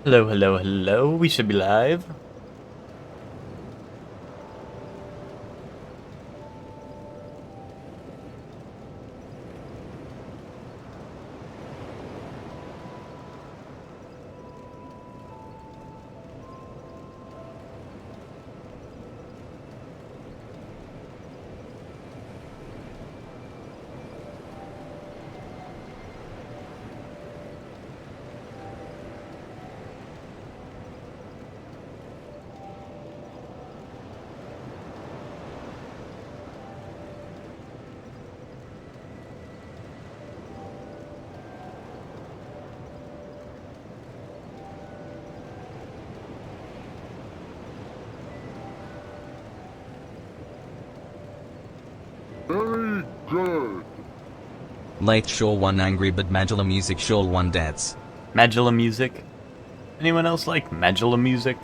Hello, hello, hello. We should be live. Very good. Late Shaw 1 angry but Magilla music Shaw 1 deaths. Magilla music. Anyone else like Magilla music?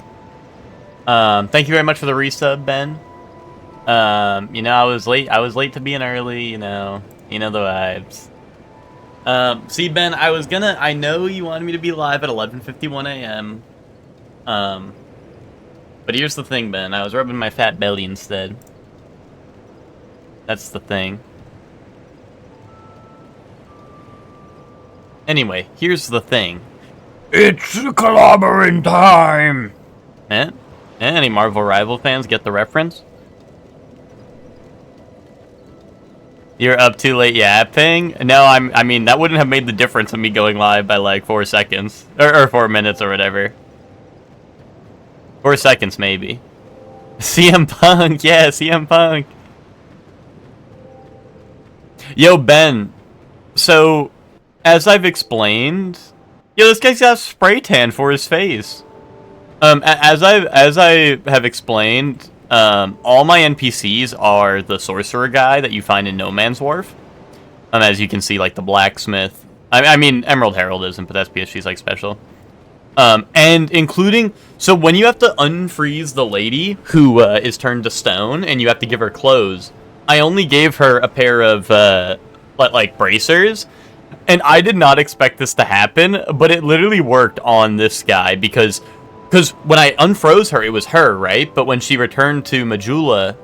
Thank you very much for the resub, Ben. I was late. I was late to being early. You know the vibes. See, Ben, I know you wanted me to be live at 11:51 a.m. But here's the thing, Ben. I was rubbing my fat belly instead. That's the thing. Anyway, here's the thing. It's clobbering time! Eh? Any Marvel Rival fans get the reference? You're up too late yapping? No, I mean, that wouldn't have made the difference of me going live by like 4 seconds. Or 4 minutes or whatever. 4 seconds, maybe. CM Punk! Yeah, CM Punk! Yo, Ben. So, as I've explained... Yo, this guy's got spray tan for his face. As I have explained, all my NPCs are the sorcerer guy that you find in No Man's Wharf. As you can see, like the blacksmith. I mean, Emerald Herald isn't, but that's because she's like special. And including, so when you have to unfreeze the lady who is turned to stone, and you have to give her clothes, I only gave her a pair of like bracers. And I did not expect this to happen, but it literally worked on this guy because when I unfroze her, it was her, right? But when she returned to Majula,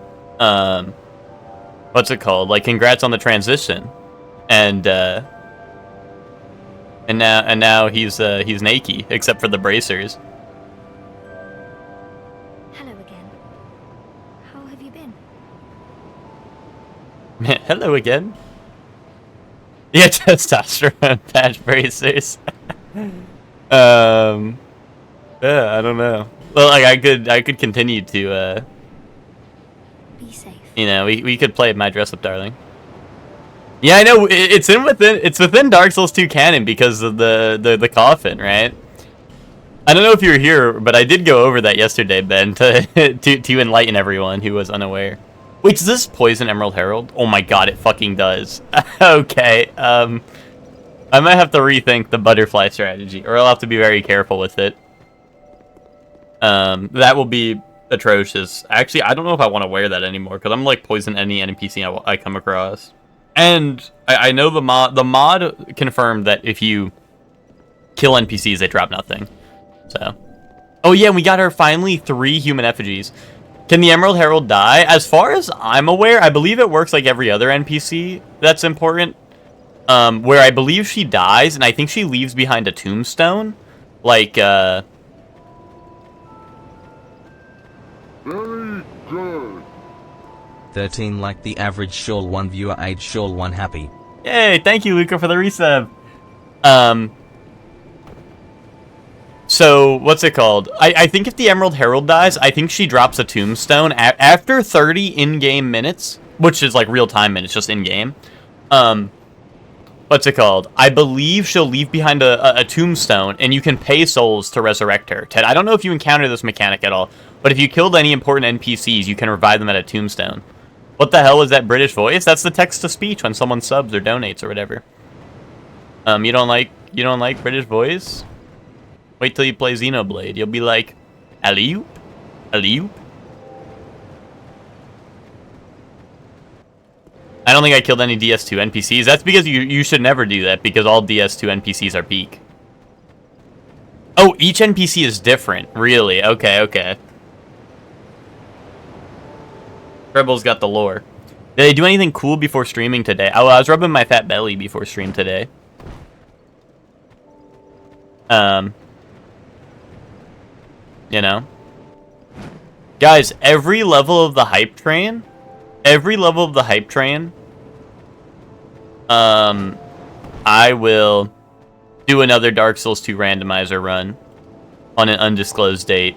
what's it called? Like, congrats on the transition, and now he's naked except for the bracers. Hello again. How have you been? Hello again. Yeah, testosterone patch bracers. Yeah, I don't know. Well, like I could continue to Be safe. we could play My Dress Up Darling. Yeah, I know it's within Dark Souls 2 canon because of the coffin, right? I don't know if you were here, but I did go over that yesterday, Ben, to enlighten everyone who was unaware. Wait, does this poison Emerald Herald? Oh my god, it fucking does. Okay, I might have to rethink the butterfly strategy, or I'll have to be very careful with it. That will be atrocious. Actually, I don't know if I want to wear that anymore, because I'm like poison any NPC I come across. And I know the mod confirmed that if you kill NPCs, they drop nothing. So, oh yeah, we got her finally 3 human effigies. Can the Emerald Herald die? As far as I'm aware, I believe it works like every other NPC that's important. Where I believe she dies, and I think she leaves behind a tombstone. Like, Very good. 13 like the average Shaw 1 viewer 8 Shaw 1 happy. Yay, thank you, Luca, for the resub. So, what's it called? I think if the Emerald Herald dies, I think she drops a tombstone after 30 in-game minutes, which is like real-time minutes, just in-game. What's it called? I believe she'll leave behind a tombstone, and you can pay souls to resurrect her. Ted, I don't know if you encounter this mechanic at all, but if you killed any important NPCs, you can revive them at a tombstone. What the hell is that British voice? That's the text-to-speech when someone subs or donates or whatever. You don't like British voice? Wait till you play Xenoblade. You'll be like, alley-oop? Alley-oop? I don't think I killed any DS2 NPCs. That's because you should never do that, because all DS2 NPCs are peak. Oh, each NPC is different. Really? Okay, okay. Rebel's got the lore. Did they do anything cool before streaming today? Oh, I was rubbing my fat belly before stream today. You know? Guys, every level of the hype train, I will do another Dark Souls 2 randomizer run on an undisclosed date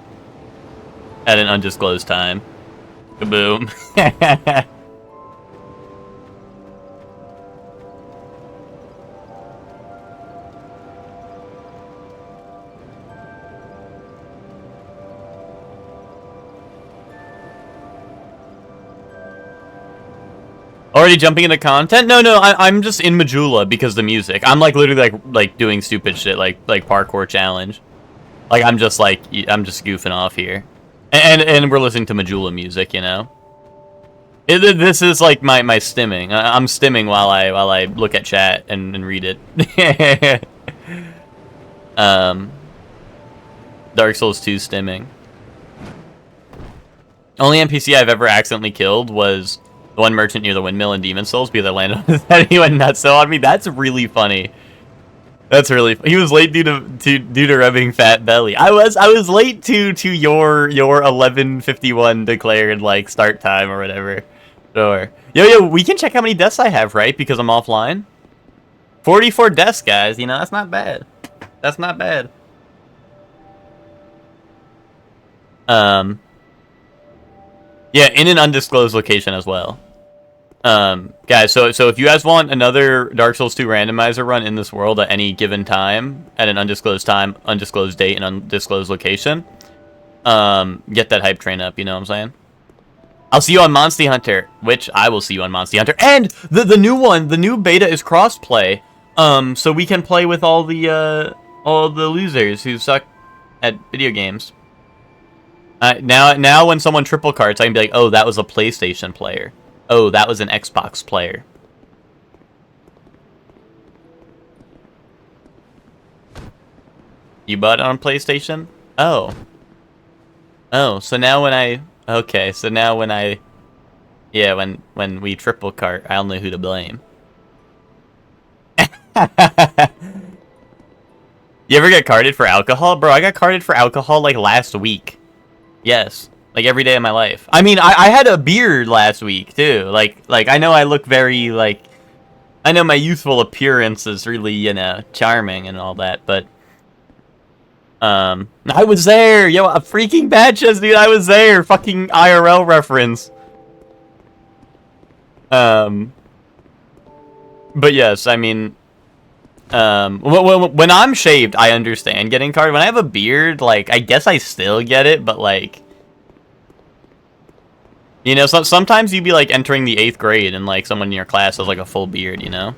at an undisclosed time. Kaboom. Already jumping into content? No, I'm just in Majula because the music. I'm like literally like doing stupid shit like parkour challenge. Like I'm just goofing off here, and we're listening to Majula music, you know. This is like my stimming. I'm stimming while I look at chat and read it. Dark Souls 2 stimming. Only NPC I've ever accidentally killed was the one merchant near the windmill in Demon Souls because I landed on his head. He went nuts on me. That's really funny. That's really. He was late due to rubbing fat belly. I was late to your 11:51 declared like start time or whatever. Sure. Yo, we can check how many deaths I have, right? Because I'm offline. 44 deaths, guys. You know that's not bad. That's not bad. Yeah, in an undisclosed location as well. Guys, so if you guys want another Dark Souls 2 randomizer run in this world at any given time, at an undisclosed time, undisclosed date, and undisclosed location, get that hype train up, you know what I'm saying? I'll see you on Monster Hunter, which I will see you on Monster Hunter. And the new one, the new beta is crossplay. So we can play with all the losers who suck at video games. Now when someone triple carts, I can be like, oh, that was a PlayStation player. Oh, that was an Xbox player. You bought it on PlayStation? Oh. Oh, so now when I... Okay, so now when I... Yeah, when we triple cart, I'll know who to blame. You ever get carded for alcohol? Bro, I got carded for alcohol like last week. Yes. Like every day of my life. I mean, I had a beard last week too. Like I know I look very like, I know my youthful appearance is really, you know, charming and all that, but I was there. Yo, a freaking badges, dude. I was there. Fucking IRL reference. But yes, I mean, when I'm shaved, I understand getting carded. When I have a beard, like, I guess I still get it, but like, you know, sometimes you'd be like entering the 8th grade and like someone in your class has like a full beard, you know?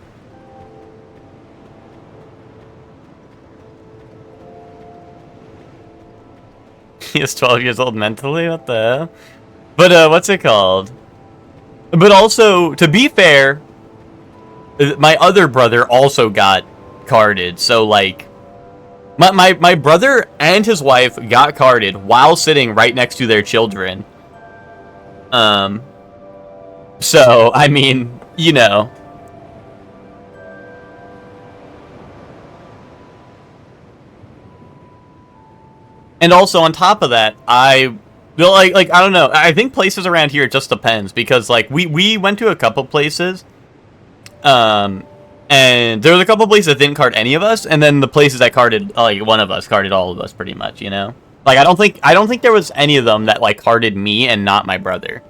He is 12 years old mentally? What the hell? But, what's it called? But also, to be fair, my other brother also got carded, so like, my brother and his wife got carded while sitting right next to their children. So, I mean, you know. And also, on top of that, I don't know. I think places around here, it just depends. Because, like, we went to a couple places. And there was a couple places that didn't card any of us. And then the places that carded, like, one of us carded all of us, pretty much, you know? Like, I don't think there was any of them that, like, carded me and not my brother.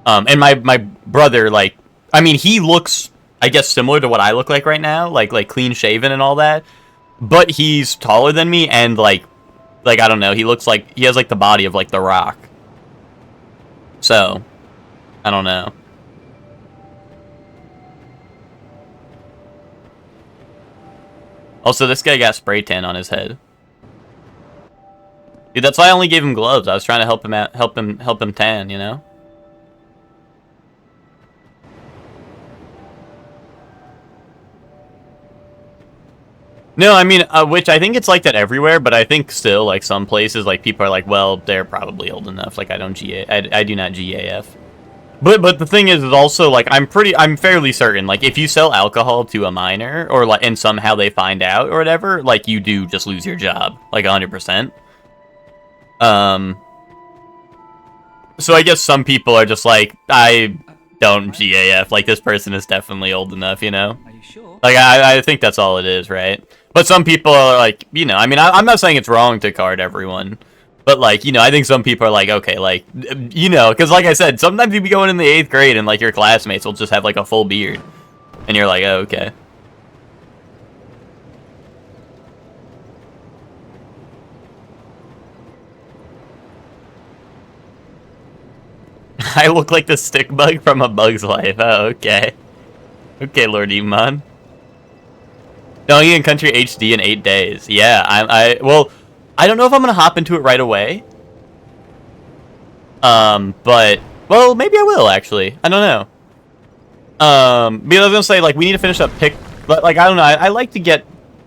And my brother, like, I mean, he looks, I guess, similar to what I look like right now. Like clean shaven and all that. But he's taller than me and, like, I don't know, he looks like, he has, like, the body of, like, The Rock. So, I don't know. Also, this guy got spray tan on his head. Dude, that's why I only gave him gloves. I was trying to help him out, help him tan, you know? No, I mean, which I think it's like that everywhere, but I think still, like, some places, like, people are like, well, they're probably old enough. Like, I do not GAF. But the thing is also, like, I'm fairly certain, like, if you sell alcohol to a minor, or, like, and somehow they find out, or whatever, like, you do just lose your job. Like, 100%. So I guess some people are just like, I don't GAF. Like, this person is definitely old enough, you know? Are you sure? Like, I think that's all it is, right? But some people are like, you know, I mean, I'm not saying it's wrong to card everyone. But, like, you know, I think some people are like, okay, like, you know, because, like I said, sometimes you be going in the 8th grade and, like, your classmates will just have, like, a full beard. And you're like, oh, okay. I look like the stick bug from A Bug's Life. Oh, okay. Okay, Lord Iman. Donkey Kong Country HD in 8 days. Yeah, well, I don't know if I'm gonna hop into it right away. But, well, maybe I will, actually. I don't know. Because I was gonna say, like, we need to finish up Pick, but, like, I don't know, I like to get,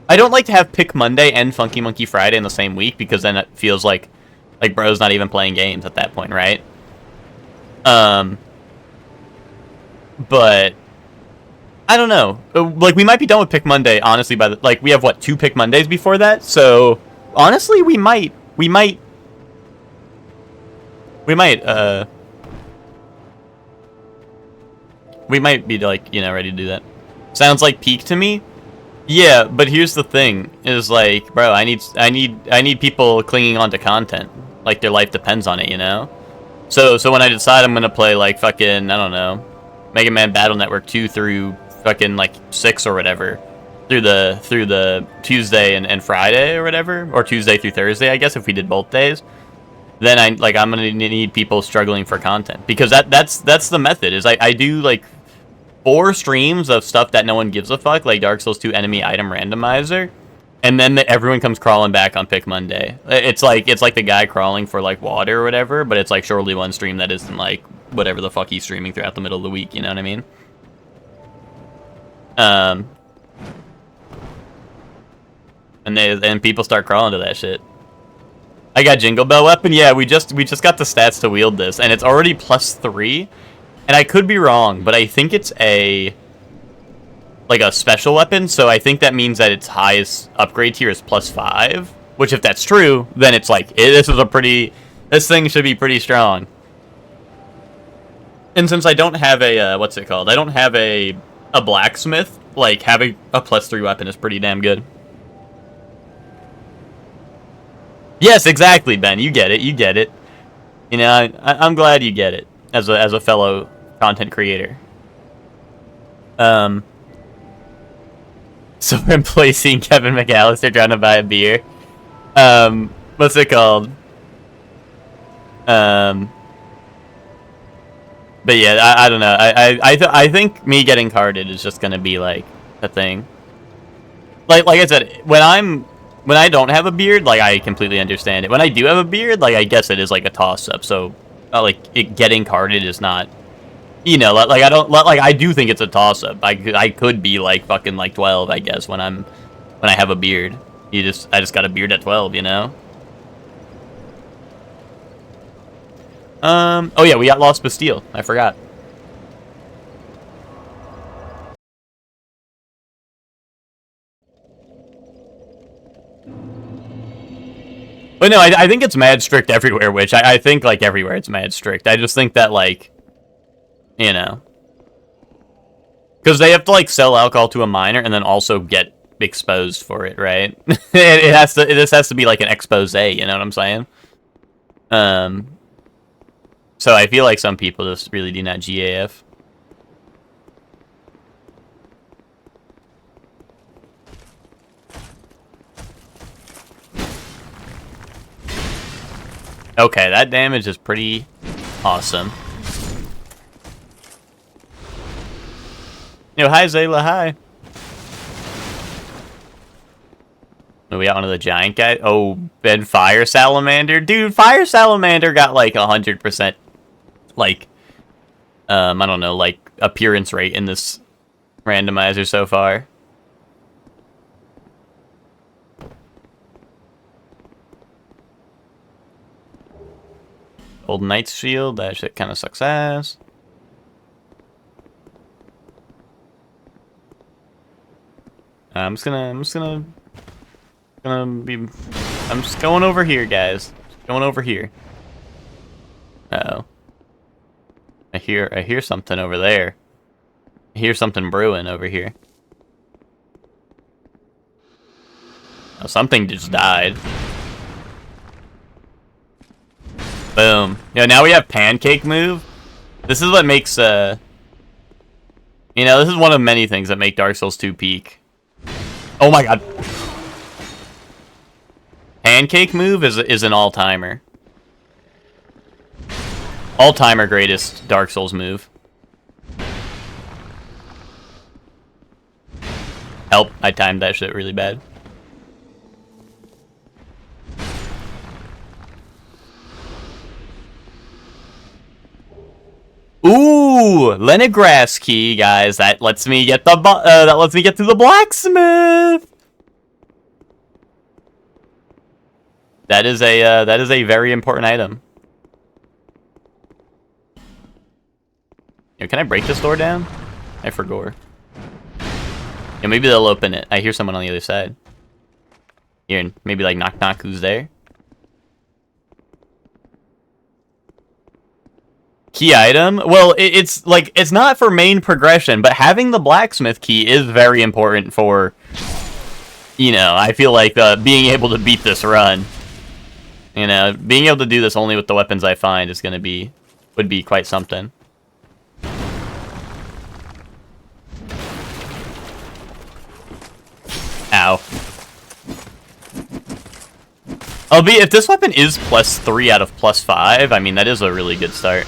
I don't like to have Pick Monday and Funky Monkey Friday in the same week, because then it feels like bro's not even playing games at that point, right? But I don't know. Like, we might be done with Pick Monday, honestly, by the, like, we have, what, 2 Pick Mondays before that? So, honestly, we might be, like, you know, ready to do that. Sounds like peak to me? Yeah, but here's the thing, is, like, bro, I need people clinging onto content. Like, their life depends on it, you know? So when I decide I'm gonna play, like, fucking, I don't know, Mega Man Battle Network 2 through fucking, like, 6 or whatever, through the Tuesday and Friday or whatever, or Tuesday through Thursday, I guess, if we did both days, then I'm gonna need people struggling for content, because that's the method, is I do, like, 4 streams of stuff that no one gives a fuck, like Dark Souls 2 Enemy+Item Randomizer, and then everyone comes crawling back on Pick Monday. It's like the guy crawling for, like, water or whatever, but it's, like, surely one stream that isn't, like, whatever the fuck he's streaming throughout the middle of the week, you know what I mean? And people start crawling to that shit. I got Jingle Bell Weapon. Yeah, we just got the stats to wield this, and it's already +3. And I could be wrong, but I think it's a special weapon, so I think that means that its highest upgrade tier is +5. Which, if that's true, then it's like, this thing should be pretty strong. And since I don't have a, what's it called? I don't have a blacksmith, like, having a +3 weapon is pretty damn good. Yes, exactly, Ben. You get it. You get it. You know, I'm glad you get it as a fellow content creator. So employee seeing Kevin McAllister trying to buy a beer. What's it called? But yeah, I don't know. I think me getting carded is just gonna be like a thing. Like I said, when I don't have a beard, like, I completely understand it. When I do have a beard, like, I guess it is like a toss-up. So, getting carded is not, you know, like, I do think it's a toss-up. I could be like fucking like 12, I guess, when I have a beard. I just got a beard at 12, you know. Oh yeah, we got Lost Bastille. I forgot. But no, I think it's mad strict everywhere, which I think, like, everywhere it's mad strict. I just think that, like, you know, because they have to, like, sell alcohol to a minor and then also get exposed for it, right? This has to be like an expose, you know what I'm saying? So I feel like some people just really do not GAF. Okay, that damage is pretty awesome. Yo, hi Zayla, hi. We got one of the giant guys. Oh, Ben Fire Salamander. Dude, Fire Salamander got like 100%, like, I don't know, like, appearance rate in this randomizer so far. Golden Knight's shield, that shit kind of sucks ass. I'm just going over here, guys. Going over here. Uh-oh. I hear something over there. I hear something brewing over here. Oh, something just died. Boom. Yeah, now we have pancake move. This is what makes, this is one of many things that make Dark Souls 2 peak. Oh my god. Pancake move is an all-timer. All-timer greatest Dark Souls move. Help, I timed that shit really bad. Ooh, Leningrass key, guys. That lets me get to the blacksmith. That is a very important item. Yo, can I break this door down? I forgot. Yeah, maybe they'll open it. I hear someone on the other side. Here, maybe like knock knock, who's there? Key item? Well, it's not for main progression, but having the blacksmith key is very important for, I feel like being able to beat this run. Being able to do this only with the weapons I find is would be quite something. Ow. Albeit, if this weapon is +3 out of +5, I mean, that is a really good start.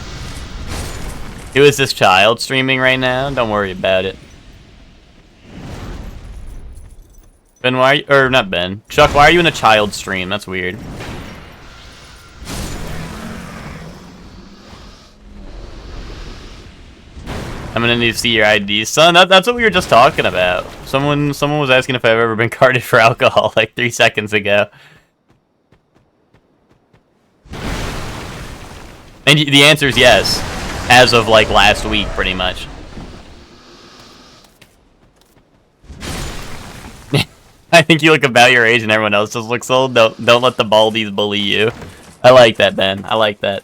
Who is this child streaming right now? Don't worry about it. Ben, not Ben. Chuck, why are you in a child stream? That's weird. I'm gonna need to see your ID, son. That's what we were just talking about. Someone was asking if I've ever been carded for alcohol like 3 seconds ago. And the answer is yes, as of like last week, pretty much. I think you look about your age and everyone else just looks old. Don't let the baldies bully you. I like that, Ben. I like that.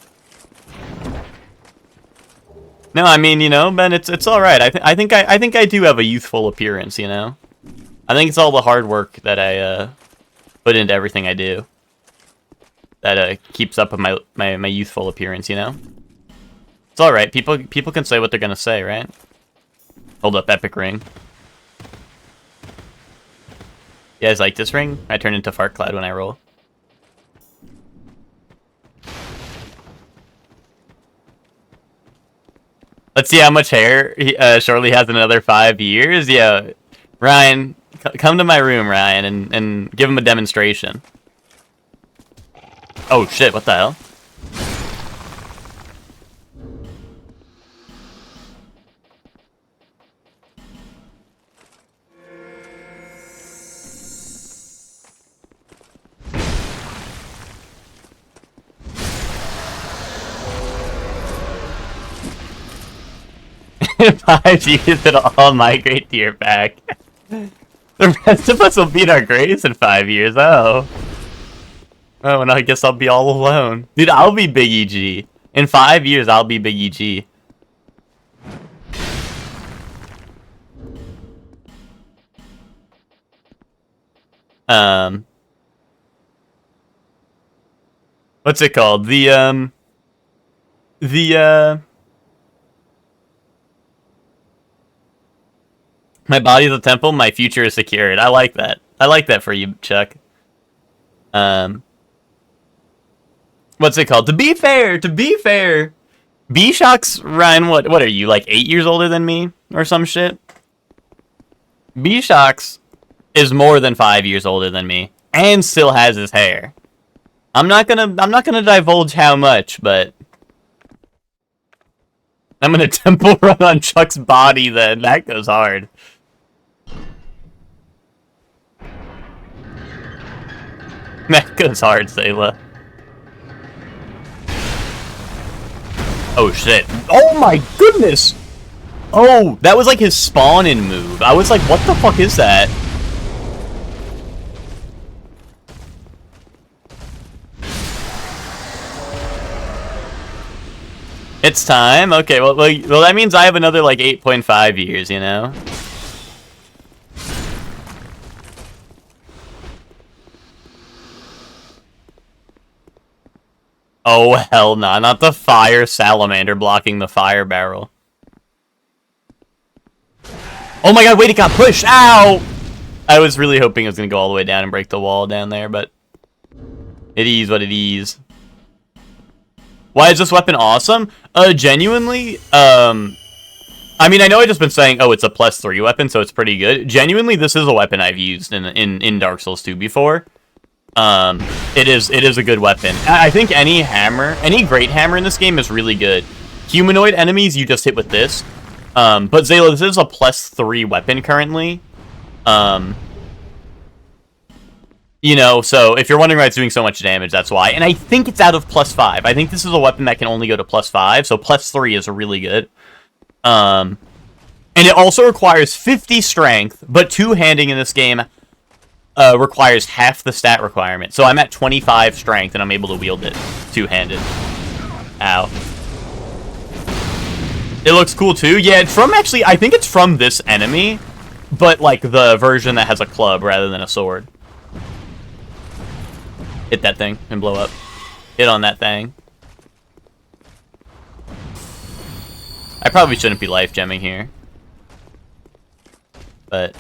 No, I mean, Ben, it's all right. I think I do have a youthful appearance, I think it's all the hard work that I put into everything I do that keeps up with my youthful appearance, It's all right. People can say what they're gonna say, right? Hold up, epic ring. You guys like this ring? I turn into fart cloud when I roll. Let's see how much hair Shorley has in another 5 years. Yeah, Ryan, come to my room, Ryan, and give him a demonstration. Oh shit! What the hell? In 5 years, it'll all migrate to your back. The rest of us will beat our graves in 5 years. Oh, and I guess I'll be all alone. Dude, I'll be Big EG. In 5 years, I'll be Big EG. What's it called? My body's a temple, my future is secured. I like that. I like that for you, Chuck. What's it called? To be fair, B-Shock's, Ryan, what are you, like 8 years older than me? Or some shit? B-Shock's is more than 5 years older than me. And still has his hair. I'm not gonna divulge how much, but I'm gonna temple run on Chuck's body then. That goes hard. That goes hard, Sayla. Oh shit. Oh my goodness! Oh, that was like his spawn-in move. I was like, what the fuck is that? It's time? Okay, well, that means I have another, like, 8.5 years, you know? Oh, hell nah. Not the fire salamander blocking the fire barrel. Oh my god, wait, it got pushed! Ow! I was really hoping it was gonna go all the way down and break the wall down there, but... it is what it is. Why is this weapon awesome? Genuinely, I mean, I know I've just been saying, oh, it's a +3 weapon, so it's pretty good. Genuinely, this is a weapon I've used in Dark Souls 2 before. It is a good weapon. I think any great hammer in this game is really good. Humanoid enemies, you just hit with this. But Zayla, this is a +3 weapon currently. You know, so if you're wondering why it's doing so much damage, that's why. And I think it's out of +5. I think this is a weapon that can only go to +5, so +3 is really good. And it also requires 50 strength, but two-handing in this game requires half the stat requirement. So I'm at 25 strength, and I'm able to wield it two-handed. Ow. It looks cool, too. Yeah, it's from, actually, I think it's from this enemy, but, like, the version that has a club rather than a sword. Hit that thing and blow up. Hit on that thing. I probably shouldn't be life gemming here, but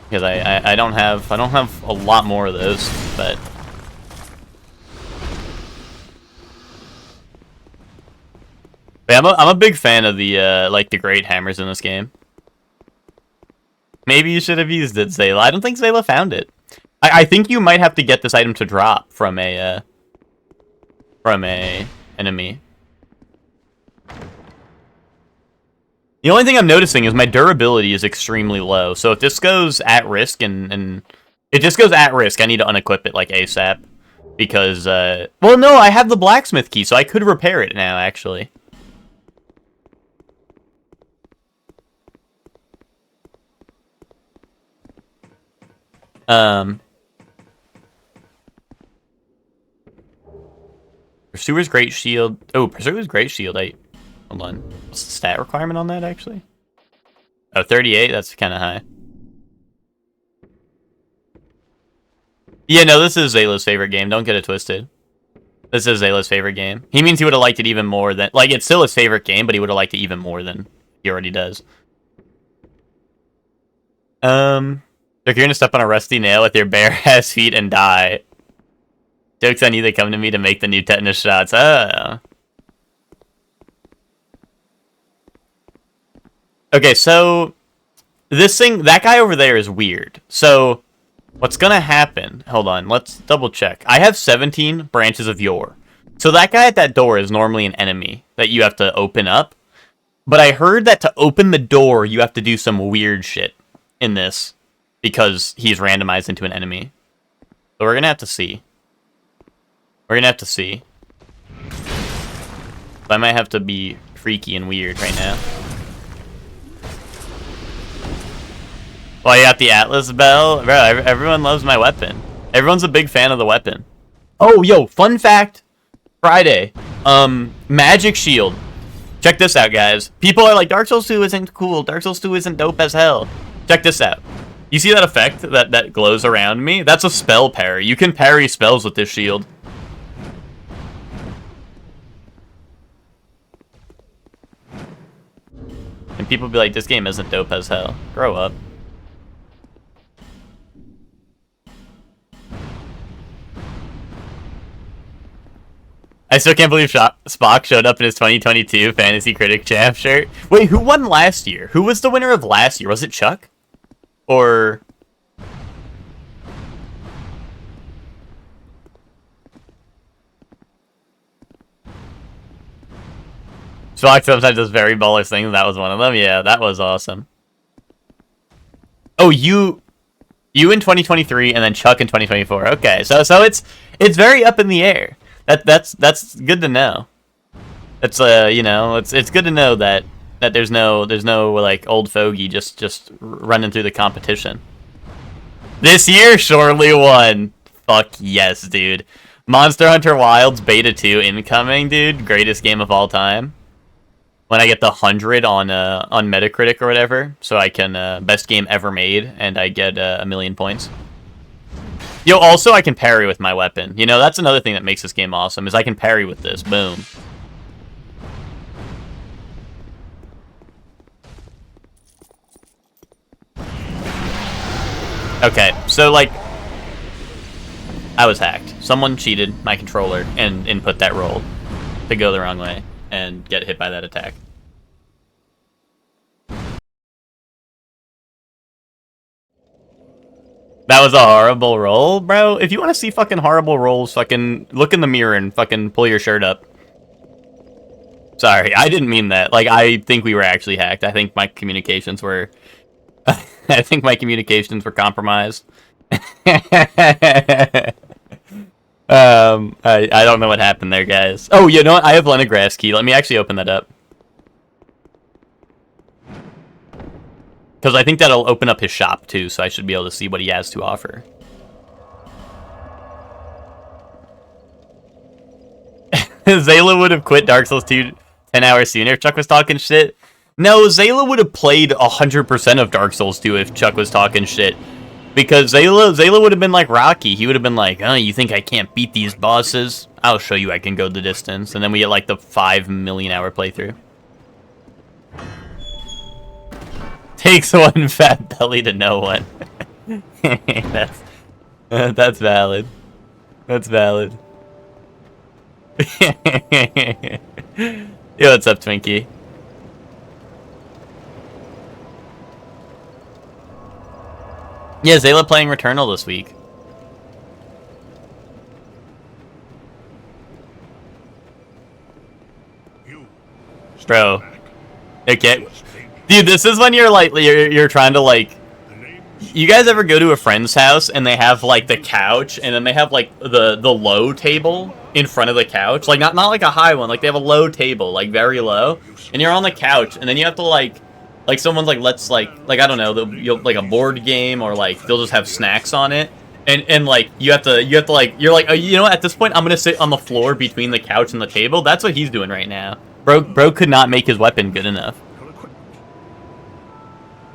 because I don't have a lot more of those, but yeah, I'm a big fan of the like the great hammers in this game. Maybe you should have used it, Zayla. I don't think Zayla found it. I think you might have to get this item to drop from a enemy. The only thing I'm noticing is my durability is extremely low. So if this goes at risk and it just goes at risk, I need to unequip it like ASAP because well, no, I have the blacksmith key, so I could repair it now actually. Pursuer's Great Shield. Oh, Pursuer's Great Shield. Hold on. What's the stat requirement on that, actually? Oh, 38? That's kind of high. Yeah, no, this is Zayla's favorite game. Don't get it twisted. This is Zayla's favorite game. He means he would have liked it even more than... like, it's still his favorite game, but he would have liked it even more than he already does. Look, you're gonna step on a rusty nail with your bare-ass feet and die. Jokes on you, they come to me to make the new tetanus shots. Oh. Okay, so this thing, that guy over there is weird. So what's gonna happen? Hold on, let's double check. I have 17 branches of yore. So that guy at that door is normally an enemy that you have to open up. But I heard that to open the door, you have to do some weird shit in this because he's randomized into an enemy. So we're gonna have to see. We're gonna have to see. I might have to be freaky and weird right now. Well, you got the Atlas Bell. Bro, everyone loves my weapon. Everyone's a big fan of the weapon. Oh, yo, fun fact. Friday. Magic Shield. Check this out, guys. People are like, Dark Souls 2 isn't cool. Dark Souls 2 isn't dope as hell. Check this out. You see that effect that glows around me? That's a spell parry. You can parry spells with this shield. And people be like, this game isn't dope as hell. Grow up. I still can't believe Spock showed up in his 2022 Fantasy Critic Champ shirt. Wait, who won last year? Who was the winner of last year? Was it Chuck? Or... Spock sometimes does very baller things. That was one of them. Yeah, that was awesome. Oh, you in 2023 and then Chuck in 2024. Okay, so it's very up in the air. That's good to know. It's you know, it's good to know that there's no like old fogey just running through the competition. This year surely won. Fuck yes, dude. Monster Hunter Wilds Beta 2 incoming, dude. Greatest game of all time. When I get the 100 on Metacritic or whatever, so I can best game ever made, and I get 1,000,000 points. Yo, also I can parry with my weapon. You know, that's another thing that makes this game awesome, is I can parry with this. Boom. Okay, so like, I was hacked. Someone cheated my controller and input that roll to go the wrong way and get hit by that attack. That was a horrible roll, bro. If you want to see fucking horrible rolls, fucking look in the mirror and fucking pull your shirt up. Sorry, I didn't mean that. Like, I think we were actually hacked. I think my communications were... I think my communications were compromised. I don't know what happened there, guys. Oh, you know what? I have Leningrass key. Let me actually open that up. Because I think that'll open up his shop, too, so I should be able to see what he has to offer. Zayla would have quit Dark Souls 2 10 hours sooner if Chuck was talking shit. No, Zayla would have played 100% of Dark Souls 2 if Chuck was talking shit. Because Zayla would have been like Rocky. He would have been like, oh, you think I can't beat these bosses? I'll show you I can go the distance. And then we get like the 5 million hour playthrough. Takes one fat belly to know one. That's valid. That's valid. Yo, what's up, Twinkie? Yeah, Zayla playing Returnal this week. Bro. Okay. Dude, this is when you're like, you're trying to like... You guys ever go to a friend's house and they have like the couch and then they have like the low table in front of the couch? Like not like a high one, like they have a low table, like very low. And you're on the couch and then you have to like someone's like, let's like I don't know, you'll like a board game or like they'll just have snacks on it. And like you have to like, you're like, oh, you know what, at this point I'm gonna sit on the floor between the couch and the table. That's what he's doing right now. Bro could not make his weapon good enough.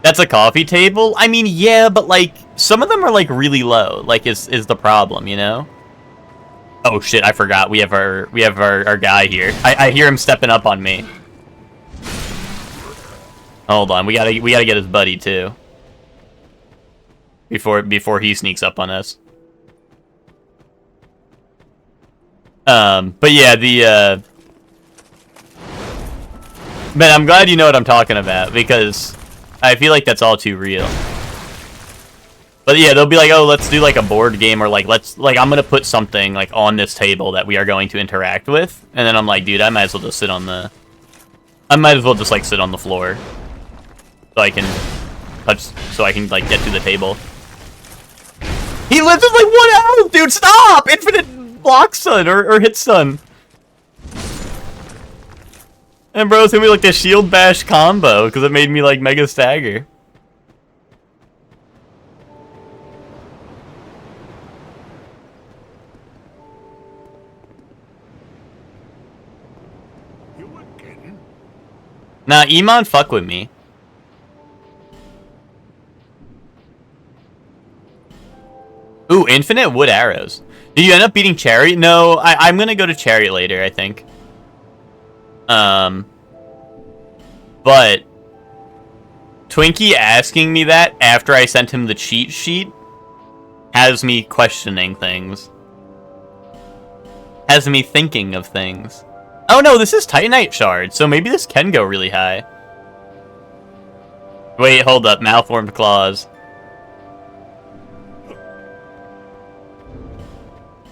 That's a coffee table? I mean, yeah, but like some of them are like really low. Like is the problem, you know? Oh shit, I forgot. We have our guy here. I hear him stepping up on me. Hold on, we gotta get his buddy too. Before he sneaks up on us. But yeah, man, I'm glad you know what I'm talking about because I feel like that's all too real. But yeah, they'll be like, oh, let's do like a board game or like I'm gonna put something like on this table that we are going to interact with, and then I'm like, dude, I might as well just sit on the floor. So I can like get to the table. He lives with like 1 health, dude, stop! Infinite block stun or hit stun. And bro, it's gonna be like the shield bash combo because it made me like mega stagger. Nah, Iman fuck with me. Ooh, infinite wood arrows. Did you end up beating Chariot? No, I'm gonna go to Chariot later, I think. But Twinkie asking me that after I sent him the cheat sheet has me questioning things. Has me thinking of things. Oh no, this is Titanite Shard, so maybe this can go really high. Wait, hold up, malformed claws.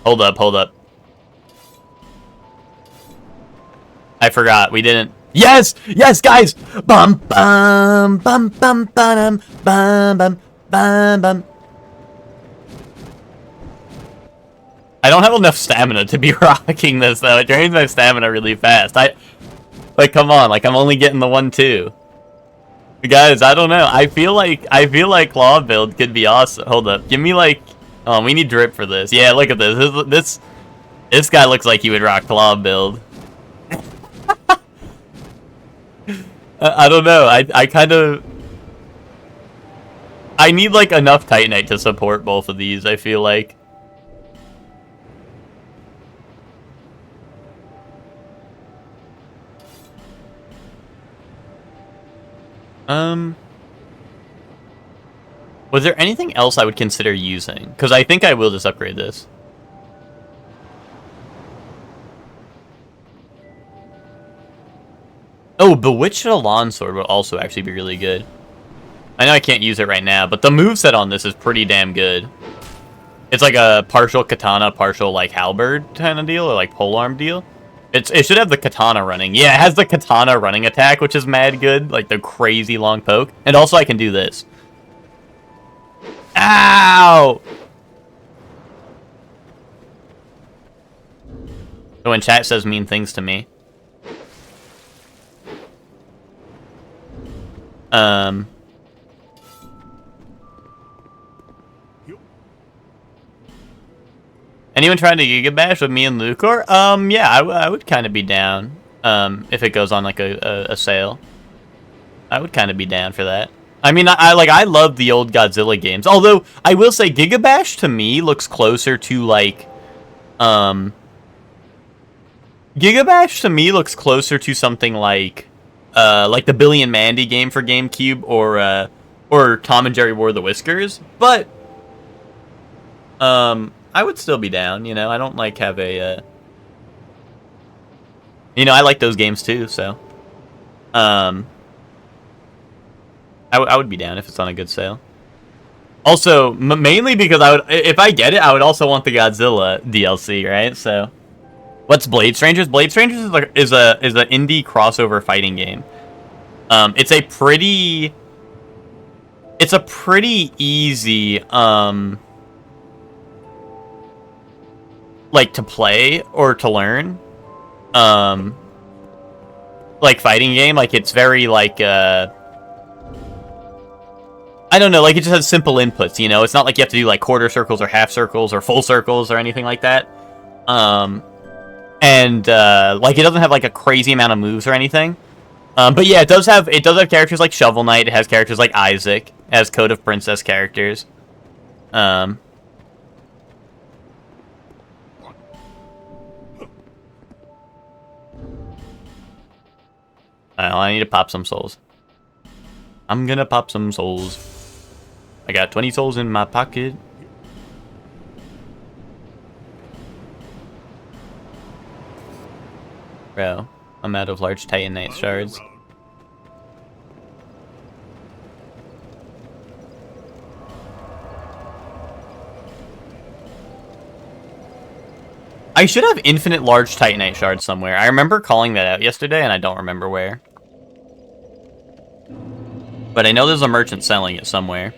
Hold up. I forgot, we didn't. Yes, guys. Bum bum bum bum bum bum bum bum bum. I don't have enough stamina to be rocking this though. It drains my stamina really fast. Like, come on, like I'm only getting the 1-2. Guys, I don't know. I feel like claw build could be awesome. Hold up, give me like, oh, we need drip for this. Yeah, look at this. This guy looks like he would rock claw build. I don't know. I kind of. I need like enough Titanite to support both of these. I feel like. Was there anything else I would consider using? Because I think I will just upgrade this. Oh, Bewitched Elan Sword would also actually be really good. I know I can't use it right now, but the moveset on this is pretty damn good. It's like a partial katana, partial like halberd kind of deal, or like polearm deal. It should have the katana running. Yeah, it has the katana running attack, which is mad good, like the crazy long poke. And also I can do this. Ow! So when chat says mean things to me. Anyone trying to Giga Bash with me and Lucor? Yeah, I would kind of be down. If it goes on like a sale, I would kind of be down for that. I mean, I love the old Godzilla games. Although I will say, Giga Bash to me looks closer to like, Giga Bash to me looks closer to something like the Billy and Mandy game for GameCube, or Tom and Jerry Wore the Whiskers. But I would still be down, you know. I don't like have a you know, I like those games too, so I would be down if it's on a good sale. Also, mainly because if I get it, I would also want the Godzilla DLC, right? So what's Blade Strangers? Blade Strangers is an indie crossover fighting game. It's a pretty easy like to play or to learn like fighting game. Like it's very like I don't know, like it just has simple inputs, you know. It's not like you have to do like quarter circles or half circles or full circles or anything like that. Like it doesn't have like a crazy amount of moves or anything. But yeah, it does have characters like Shovel Knight. It has characters like Isaac. It has Code of Princess characters. I don't know, I need to pop some souls. I'm gonna pop some souls. I got 20 souls in my pocket. Bro, I'm out of large Titanite shards. I should have infinite large Titanite shards somewhere. I remember calling that out yesterday, and I don't remember where. But I know there's a merchant selling it somewhere.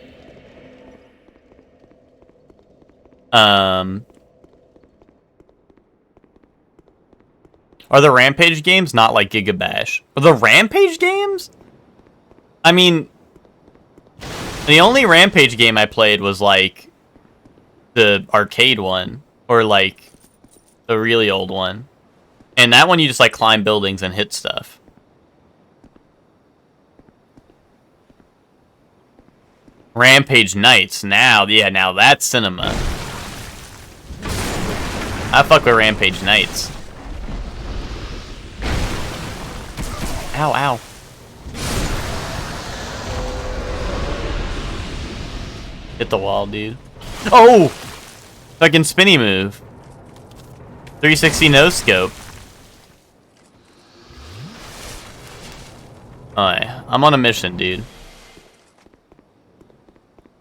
Are the Rampage games not like Giga Bash? Are the Rampage games? I mean, the only Rampage game I played was like the arcade one, or like the really old one. And that one you just like climb buildings and hit stuff. Rampage Knights. Now that's cinema. I fuck with Rampage Knights. Ow, ow. Hit the wall, dude. Oh! Fucking spinny move. 360 no scope. Alright, I'm on a mission, dude.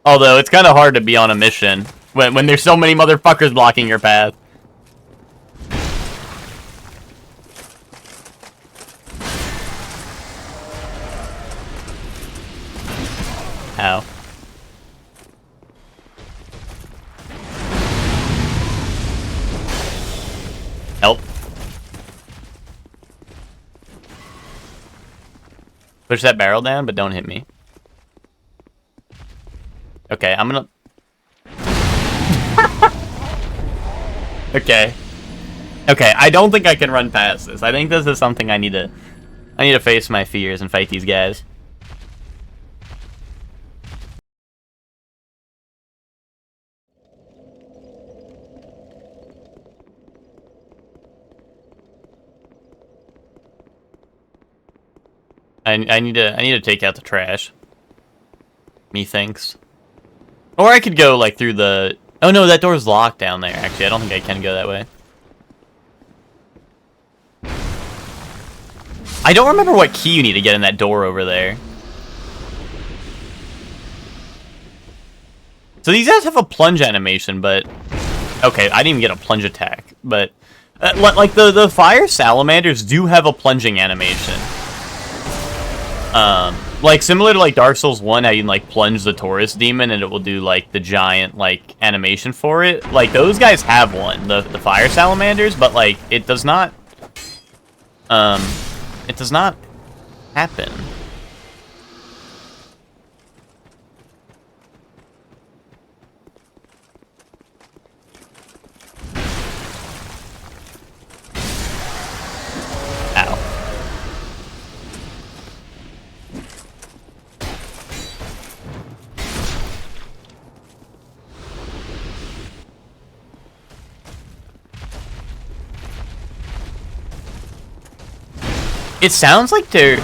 Although, it's kind of hard to be on a mission when there's so many motherfuckers blocking your path. Ow. Help. Push that barrel down, but don't hit me. Okay, I'm gonna... Okay. Okay, I don't think I can run past this. I think this is something I need to face my fears and fight these guys. I need to take out the trash. Methinks. Or I could go like through the... Oh no, that door's locked down there. Actually, I don't think I can go that way. I don't remember what key you need to get in that door over there. So these guys have a plunge animation, but... Okay, I didn't even get a plunge attack, but... like, the fire salamanders do have a plunging animation. Like, similar to, like, Dark Souls 1, how you can, like, plunge the Taurus demon and it will do, like, the giant, like, animation for it. Like, those guys have one, the fire salamanders, but, like, it does not... It does not happen. Ow. It sounds like they're...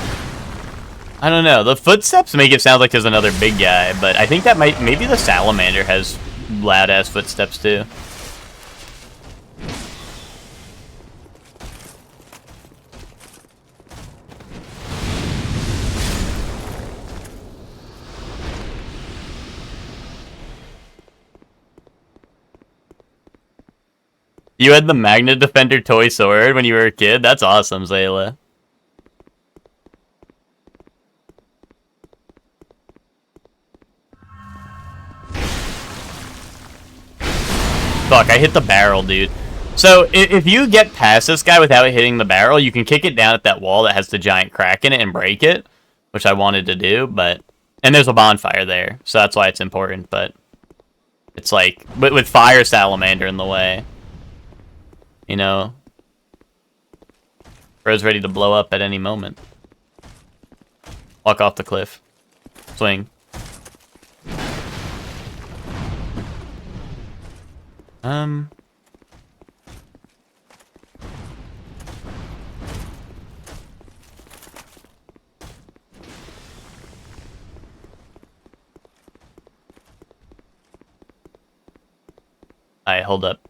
I don't know. The footsteps make it sound like there's another big guy, but I think that might... Maybe the salamander has loud-ass footsteps, too. You had the Magna Defender toy sword when you were a kid? That's awesome, Zayla. Fuck, I hit the barrel, dude. So, if you get past this guy without hitting the barrel, you can kick it down at that wall that has the giant crack in it and break it, which I wanted to do, but... And there's a bonfire there, so that's why it's important, but... It's like, with Fire Salamander in the way. You know? Bro's ready to blow up at any moment. Walk off the cliff. Swing. Alright, hold up.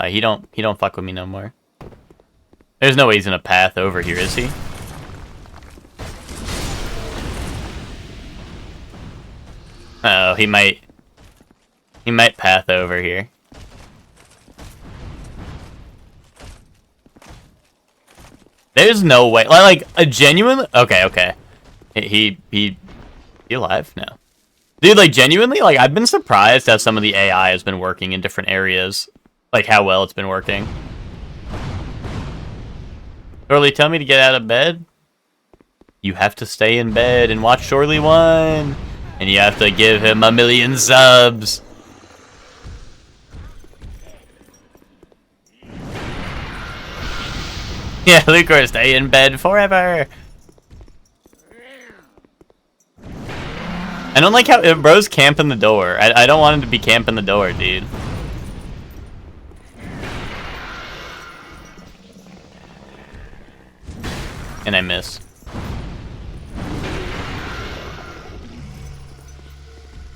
He don't fuck with me no more. There's no way he's in a path over here, is he? Oh, he might path over here. There's no way, like a genuine. Okay. He alive? No. Dude, like genuinely, like I've been surprised how some of the AI has been working in different areas, like how well it's been working. Shorely, tell me to get out of bed. You have to stay in bed and watch Shorely 1. And you have to give him 1,000,000 subs. Yeah, Lucor, stay in bed forever. I don't like how bro's camping the door. I don't want him to be camping the door, dude. And I miss.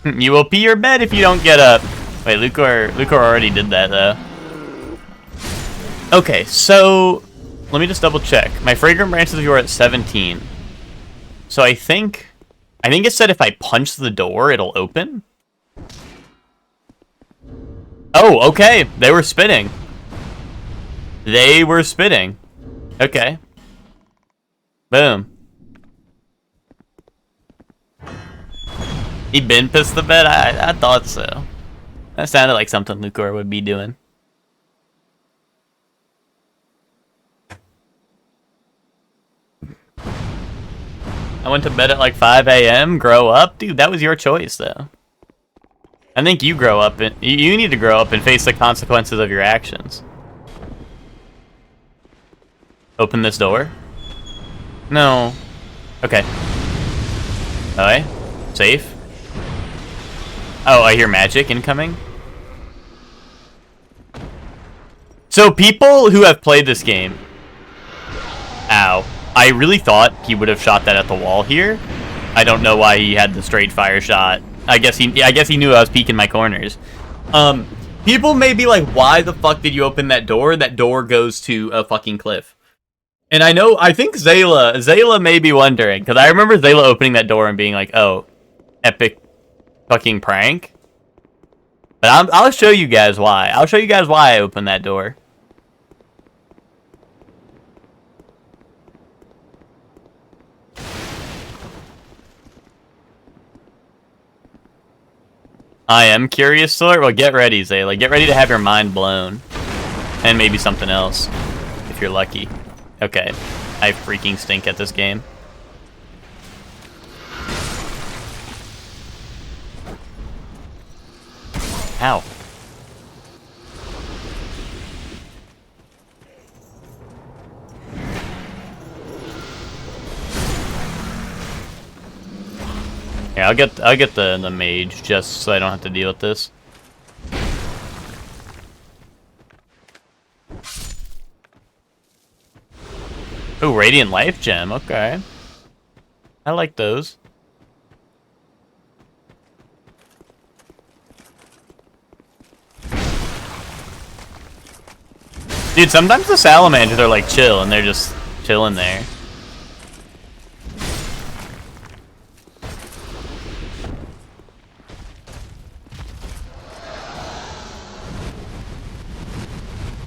You will pee your bed if you don't get up. Wait, Lucor already did that, though. Okay, so... Let me just double check. My fragrant branches were at 17. So I think it said if I punch the door, it'll open. Oh, okay. They were spitting. They were spitting. Okay. Boom. He been pissed the bed? I thought so. That sounded like something Lucor would be doing. I went to bed at like 5 a.m. Grow up? Dude, that was your choice, though. I think you grow up and you need to grow up and face the consequences of your actions. Open this door? No. Okay. Alright. Safe. Oh, I hear magic incoming. So people who have played this game... Ow. I really thought he would have shot that at the wall here. I don't know why he had the straight fire shot. I guess he knew I was peeking my corners. People may be like, why the fuck did you open that door? That door goes to a fucking cliff. And I think Zayla may be wondering, because I remember Zayla opening that door and being like, oh, epic fucking prank. But I'll show you guys why. I'll show you guys why I opened that door. I am curious, Sort. Well, get ready, Zayla. Get ready to have your mind blown. And maybe something else, if you're lucky. Okay. I freaking stink at this game. Ow. Yeah, I'll get the mage just so I don't have to deal with this. Oh, Radiant Life Gem. Okay. I like those. Dude, sometimes the salamanders are like chill and they're just chilling there.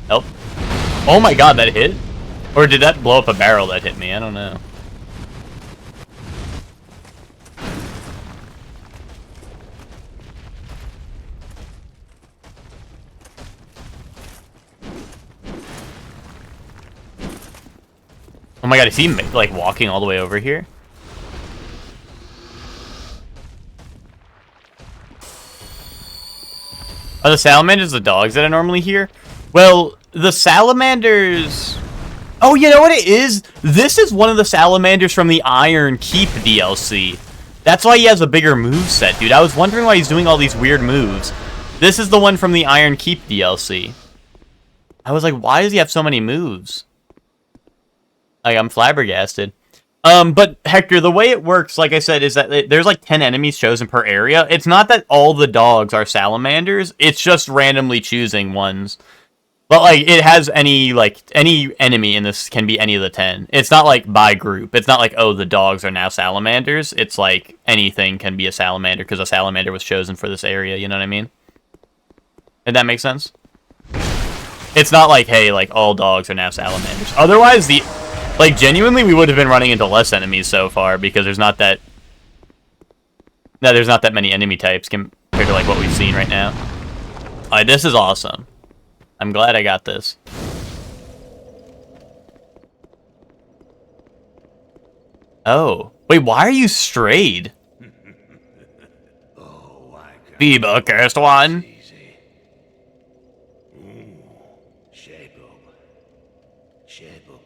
Nope. Oh my god, that hit? Or did that blow up a barrel that hit me? I don't know. Oh my god, is he like walking all the way over here? Are the salamanders the dogs that I normally hear? Well, the salamanders... Oh, you know what it is? This is one of the salamanders from the Iron Keep DLC. That's why he has a bigger moveset, dude. I was wondering why he's doing all these weird moves. This is the one from the Iron Keep DLC. I was like, why does he have so many moves? Like, I'm flabbergasted. But Hector, the way it works, like I said, is that there's like 10 enemies chosen per area. It's not that all the dogs are salamanders. It's just randomly choosing ones. But, like, it has any enemy in this can be any of the 10. It's not, like, by group. It's not like, oh, the dogs are now salamanders. It's like, anything can be a salamander because a salamander was chosen for this area, you know what I mean? Did that make sense? It's not like, hey, like, all dogs are now salamanders. Otherwise, like, genuinely, we would have been running into less enemies so far because there's not that... No, there's not that many enemy types compared to, like, what we've seen right now. Alright, this is awesome. I'm glad I got this. Oh. Wait, why are you strayed? Oh, I got Biba, cursed one. easy. Shape up. Shape up.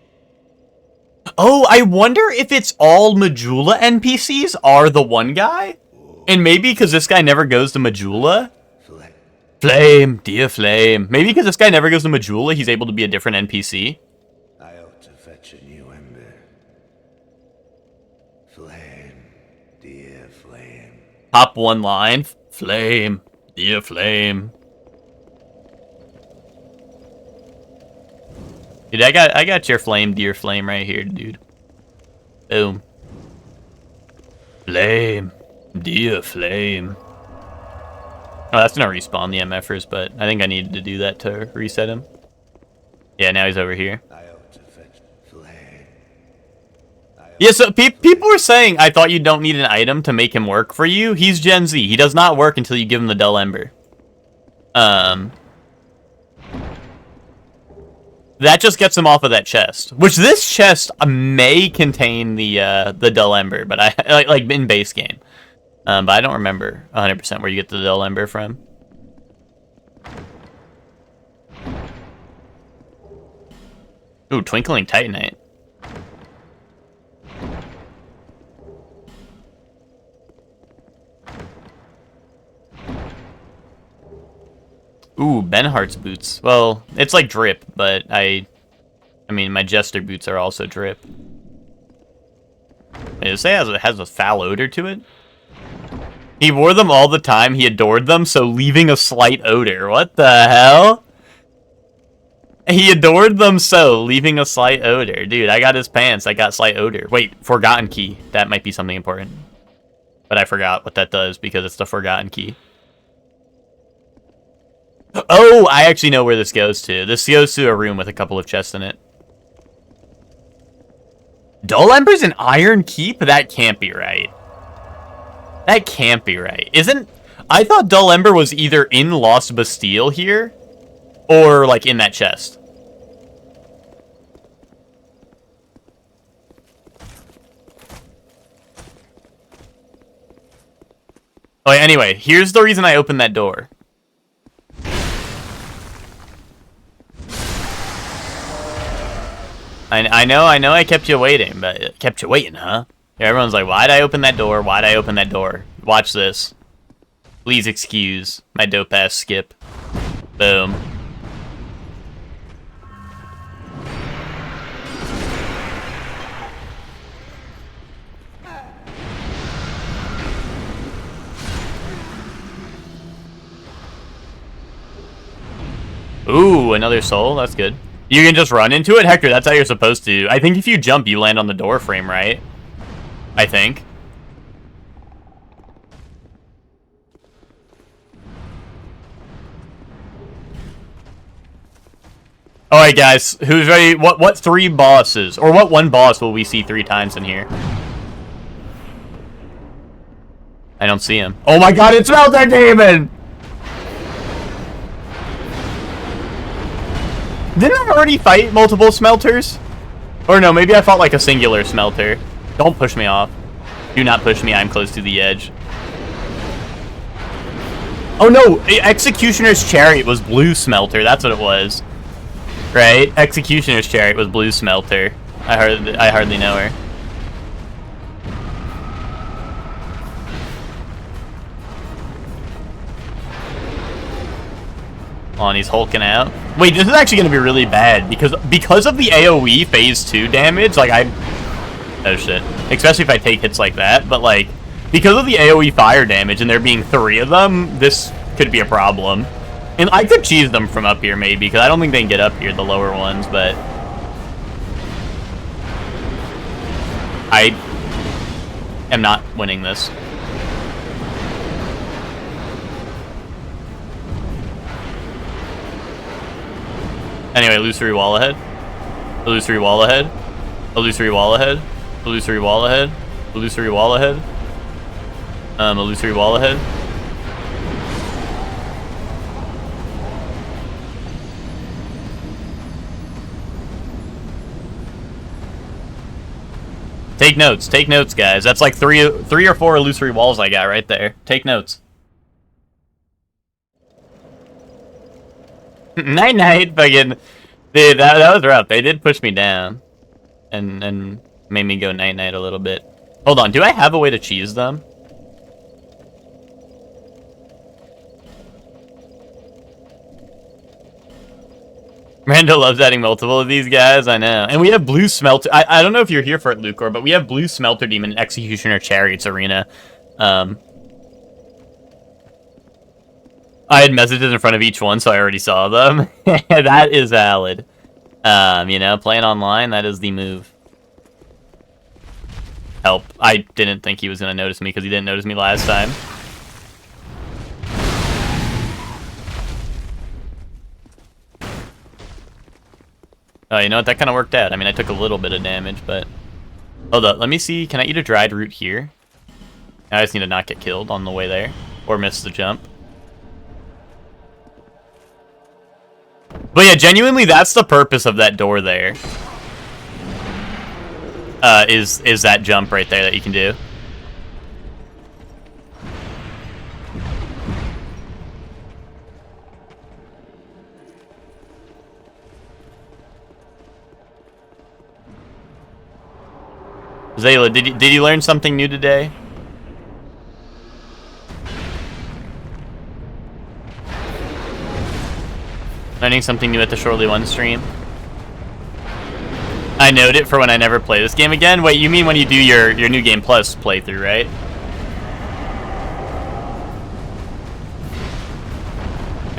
Oh, I wonder if it's all Majula NPCs are the one guy? And maybe because this guy never goes to Majula? Flame, dear Flame. Maybe because this guy never goes to Majula, he's able to be a different NPC. I ought to fetch a new ember. Flame, dear flame. Top one line. Flame, dear Flame. Dude, I got your flame, dear Flame right here, dude. Boom. Flame, dear Flame. Oh, that's gonna respawn the MFers, but I think I needed to do that to reset him. Yeah, now he's over here. I ought to fetch flame. Yeah, so people were saying, I thought you don't need an item to make him work for you. He's Gen Z. He does not work until you give him the Dull Ember. That just gets him off of that chest. Which this chest may contain the dull ember, but I like in base game. But I don't remember 100% where you get the dull ember from. Ooh, Twinkling Titanite. Ooh, Benhart's boots. Well, it's like drip, but I mean, my Jester boots are also drip. Wait, does it say it has a foul odor to it? He wore them all the time, he adored them, so leaving a slight odor. What the hell? He adored them so, leaving a slight odor. Dude, I got his pants, I got slight odor. Wait, Forgotten Key. That might be something important. But I forgot what that does, because it's the Forgotten Key. Oh, I actually know where this goes to. This goes to a room with a couple of chests in it. Dull Ember's an Iron Keep? That can't be right. That can't be right. I thought Dull Ember was either in Lost Bastille here, or, like, in that chest. Oh, anyway, here's the reason I opened that door. I know I kept you waiting, but kept you waiting, huh? Yeah, everyone's like, why'd I open that door? Why'd I open that door? Watch this. Please excuse my dope-ass skip. Boom. Ooh, another soul. That's good. You can just run into it? Hector, that's how you're supposed to. I think if you jump, you land on the door frame, right? I think. Alright, guys. Who's ready? What 3 bosses? Or what 1 boss will we see 3 times in here? I don't see him. Oh my god, it's Smelter Demon! Didn't I already fight multiple smelters? Or no, maybe I fought like a singular smelter. Don't push me off. Do not push me, I'm close to the edge. Oh no, Executioner's Chariot was blue smelter, that's what it was. Right? Executioner's Chariot was blue smelter. I hardly know her. Oh, and he's hulking out. Wait, this is actually going to be really bad because of the AoE phase 2 damage, like oh shit. Especially if I take hits like that, but like because of the AoE fire damage and there being 3 of them, this could be a problem. And I could cheese them from up here maybe because I don't think they can get up here, the lower ones, but I am not winning this. Anyway, illusory wall ahead. Illusory wall ahead. Illusory wall ahead. Illusory wall ahead. Illusory wall ahead. Illusory wall ahead. Take notes, guys. That's like three or 4 illusory walls I got right there. Take notes. Night, fucking, dude. That was rough. They did push me down, and made me go night a little bit. Hold on, do I have a way to cheese them? Rando loves adding multiple of these guys, I know. And we have blue smelter. I don't know if you're here for it, Lucor, but we have blue smelter demon in Executioner Chariots Arena. I had messages in front of each one, so I already saw them. That is valid. You know, playing online, that is the move. Help. I didn't think he was going to notice me because he didn't notice me last time. Oh, you know what? That kind of worked out. I mean, I took a little bit of damage, but... Hold up. Let me see. Can I eat a dried root here? I just need to not get killed on the way there. Or miss the jump. But yeah, genuinely, that's the purpose of that door there. Is that jump right there that you can do. Zayla, did you learn something new today? Learning something new at the Shortly One stream. I note it for when I never play this game again. Wait, you mean when you do your New Game Plus playthrough, right?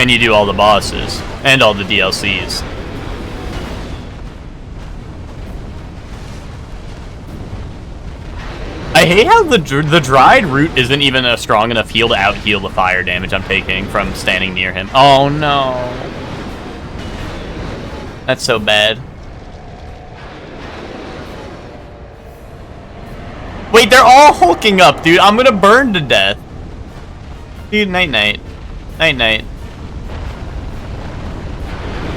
And you do all the bosses and all the DLCs. I hate how the dried root isn't even a strong enough heal to out-heal the fire damage I'm taking from standing near him. Oh no. That's so bad. Wait, they're all hulking up, dude. I'm gonna burn to death. Dude, night-night. Night-night.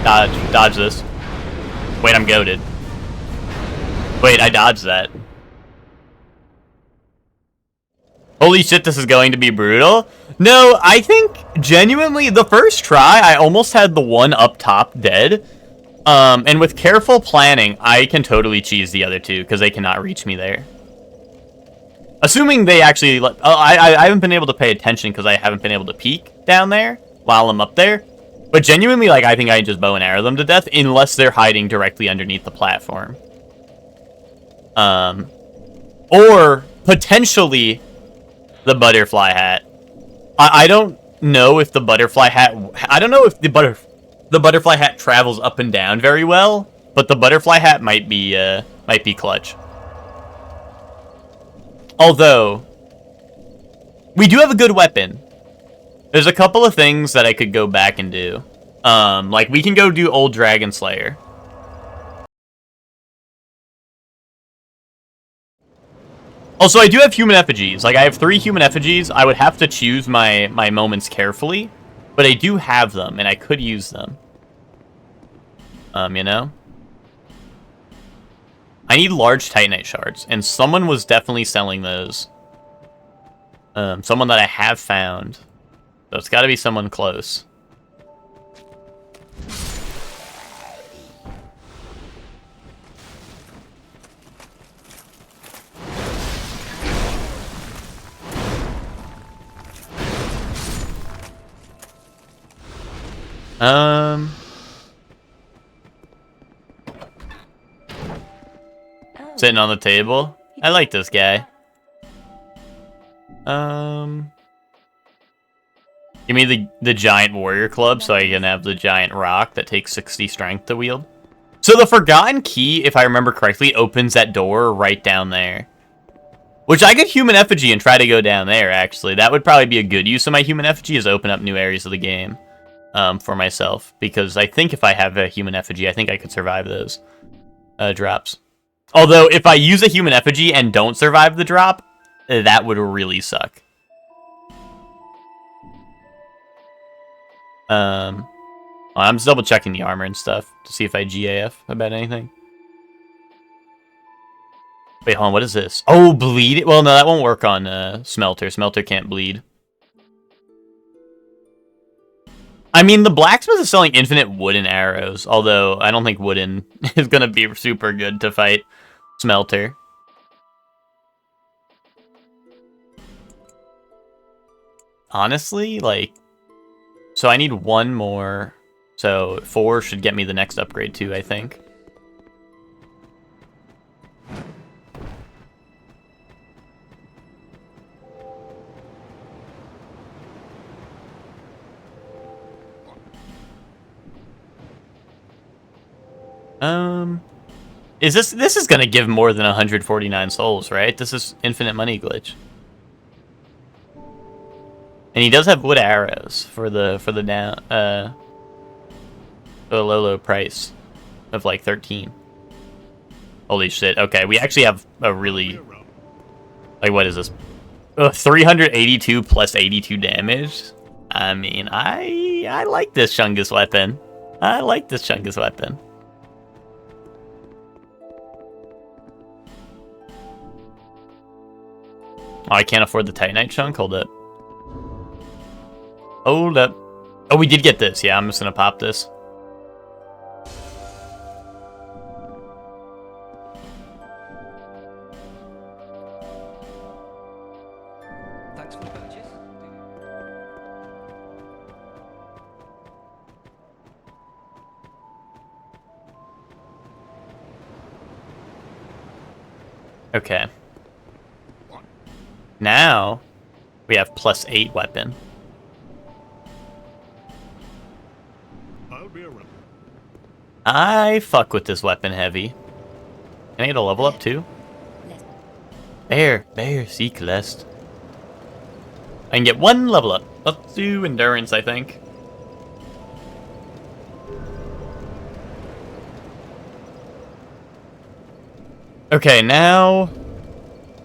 Dodge this. Wait, I'm goated. Wait, I dodged that. Holy shit, this is going to be brutal. No, I think, genuinely, the first try, I almost had the one up top dead. And with careful planning, I can totally cheese the other two, because they cannot reach me there. Assuming they actually... I haven't been able to pay attention, because I haven't been able to peek down there while I'm up there. But genuinely, like, I think I can just bow and arrow them to death, unless they're hiding directly underneath the platform. Or, potentially... the butterfly hat. I don't know if the butterfly hat... I don't know if the butterfly hat travels up and down very well, but the butterfly hat might be clutch. Although, we do have a good weapon. There's a couple of things that I could go back and do. Like, we can go do Old Dragon Slayer. Also, I do have human effigies. Like, I have 3 human effigies. I would have to choose my moments carefully. But I do have them, and I could use them. You know? I need large Titanite shards, and someone was definitely selling those. Someone that I have found. So it's gotta be someone close. Sitting on the table. I like this guy. Give me the giant warrior club so I can have the giant rock that takes 60 strength to wield. So the forgotten key, if I remember correctly, opens that door right down there. Which I could human effigy and try to go down there, actually. That would probably be a good use of my human effigy, is open up new areas of the game for myself. Because I think if I have a human effigy, I think I could survive those drops. Although, if I use a human effigy and don't survive the drop, that would really suck. I'm just double checking the armor and stuff to see if I GAF about anything. Wait, hold on, what is this? Oh, bleed? Well, no, that won't work on Smelter. Smelter can't bleed. I mean, the blacksmith is selling infinite wooden arrows, although I don't think wooden is going to be super good to fight Smelter. Honestly, like... So I need one more. So 4 should get me the next upgrade too, I think. This is gonna give more than 149 souls, right? This is infinite money glitch. And he does have wood arrows for the low price of like 13. Holy shit. Okay, we actually have a really, like, what is this? 382 plus 82 damage. I mean, I like this Chungus weapon. I like this Chungus weapon. Oh, I can't afford the Titanite chunk? Hold up. Hold up. Oh, we did get this. Yeah, I'm just gonna pop this. Thanks for the purchase. Okay. Now, we have +8 weapon. I'll be around. I fuck with this weapon heavy. Can I get a level up too? Bear, seek lest. I can get 1 level up. Let's do endurance, I think. Okay, now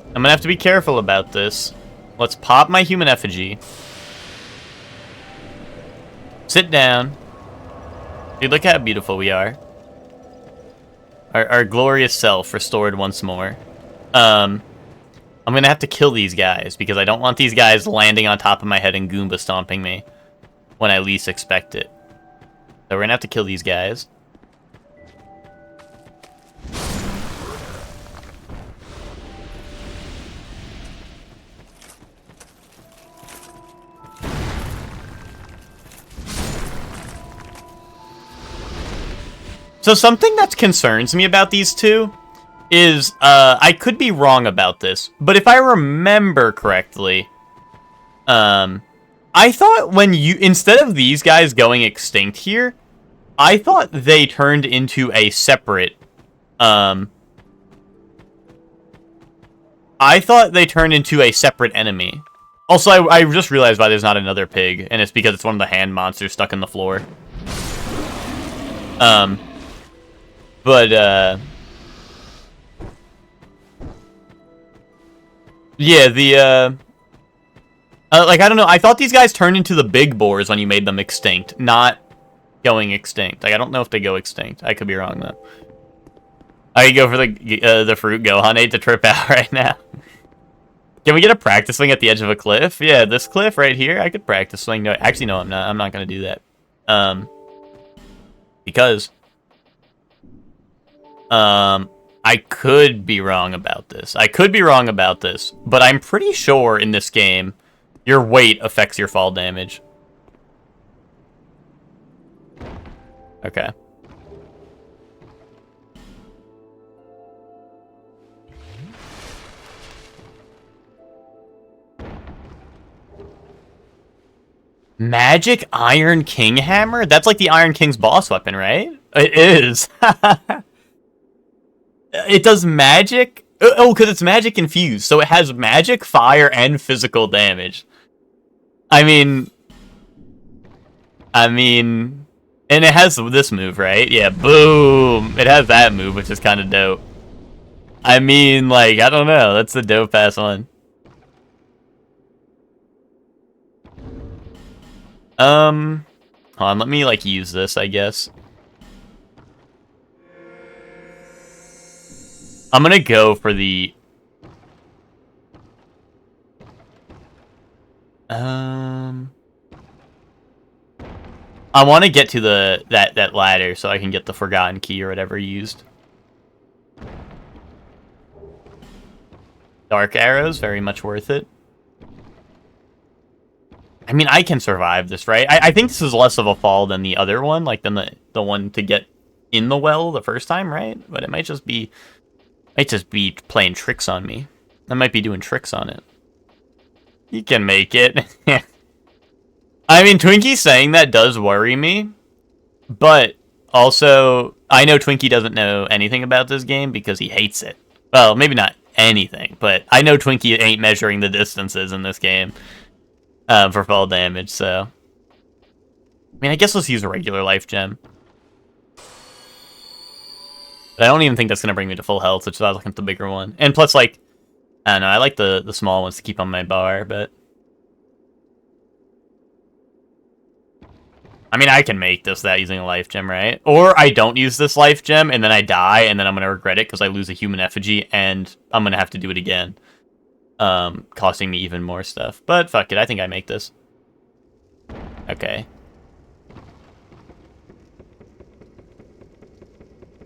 I'm gonna have to be careful about this. Let's pop my human effigy. Sit down. Dude, look how beautiful we are. Our glorious self restored once more. I'm gonna have to kill these guys because I don't want these guys landing on top of my head and Goomba stomping me when I least expect it. So we're gonna have to kill these guys. So something that concerns me about these two is, I could be wrong about this, but if I remember correctly, I thought when instead of these guys going extinct here, I thought they turned into a separate, enemy. Also, I just realized why there's not another pig, and it's because it's one of the hand monsters stuck in the floor. Yeah, like, I don't know, I thought these guys turned into the big boars when you made them extinct, not going extinct. Like, I don't know if they go extinct. I could be wrong, though. I could go for the fruit Gohan. I hate to trip out right now. Can we get a practice swing at the edge of a cliff? Yeah, this cliff right here, I could practice swing. No, actually, no, I'm not. I'm not going to do that. Because I could be wrong about this. But I'm pretty sure in this game, your weight affects your fall damage. Okay. Magic Iron King Hammer? That's like the Iron King's boss weapon, right? It is. It does magic? Oh, because it's magic infused. So it has magic, fire, and physical damage. I mean... And it has this move, right? Yeah, boom! It has that move, which is kind of dope. I mean, like, I don't know. That's a dope-ass one. Hold on, let me, like, use this, I guess. I'm gonna go for the... I want to get to that ladder so I can get the Forgotten Key or whatever used. Dark arrows, very much worth it. I mean, I can survive this, right? I think this is less of a fall than the other one, like than the one to get in the well the first time, right? But it might just be playing tricks on me. I might be doing tricks on it. You can make it. I mean, Twinkie saying that does worry me, but also, I know Twinkie doesn't know anything about this game because he hates it. Well, maybe not anything, but I know Twinkie ain't measuring the distances in this game for fall damage, so... I mean, I guess let's use a regular life gem. But I don't even think that's going to bring me to full health, which is why I was looking at the bigger one. And plus, like, I don't know, I like the small ones to keep on my bar, but... I mean, I can make this without using a life gem, right? Or I don't use this life gem, and then I die, and then I'm gonna regret it because I lose a human effigy, and I'm gonna have to do it again. Costing me even more stuff. But fuck it, I think I make this. Okay.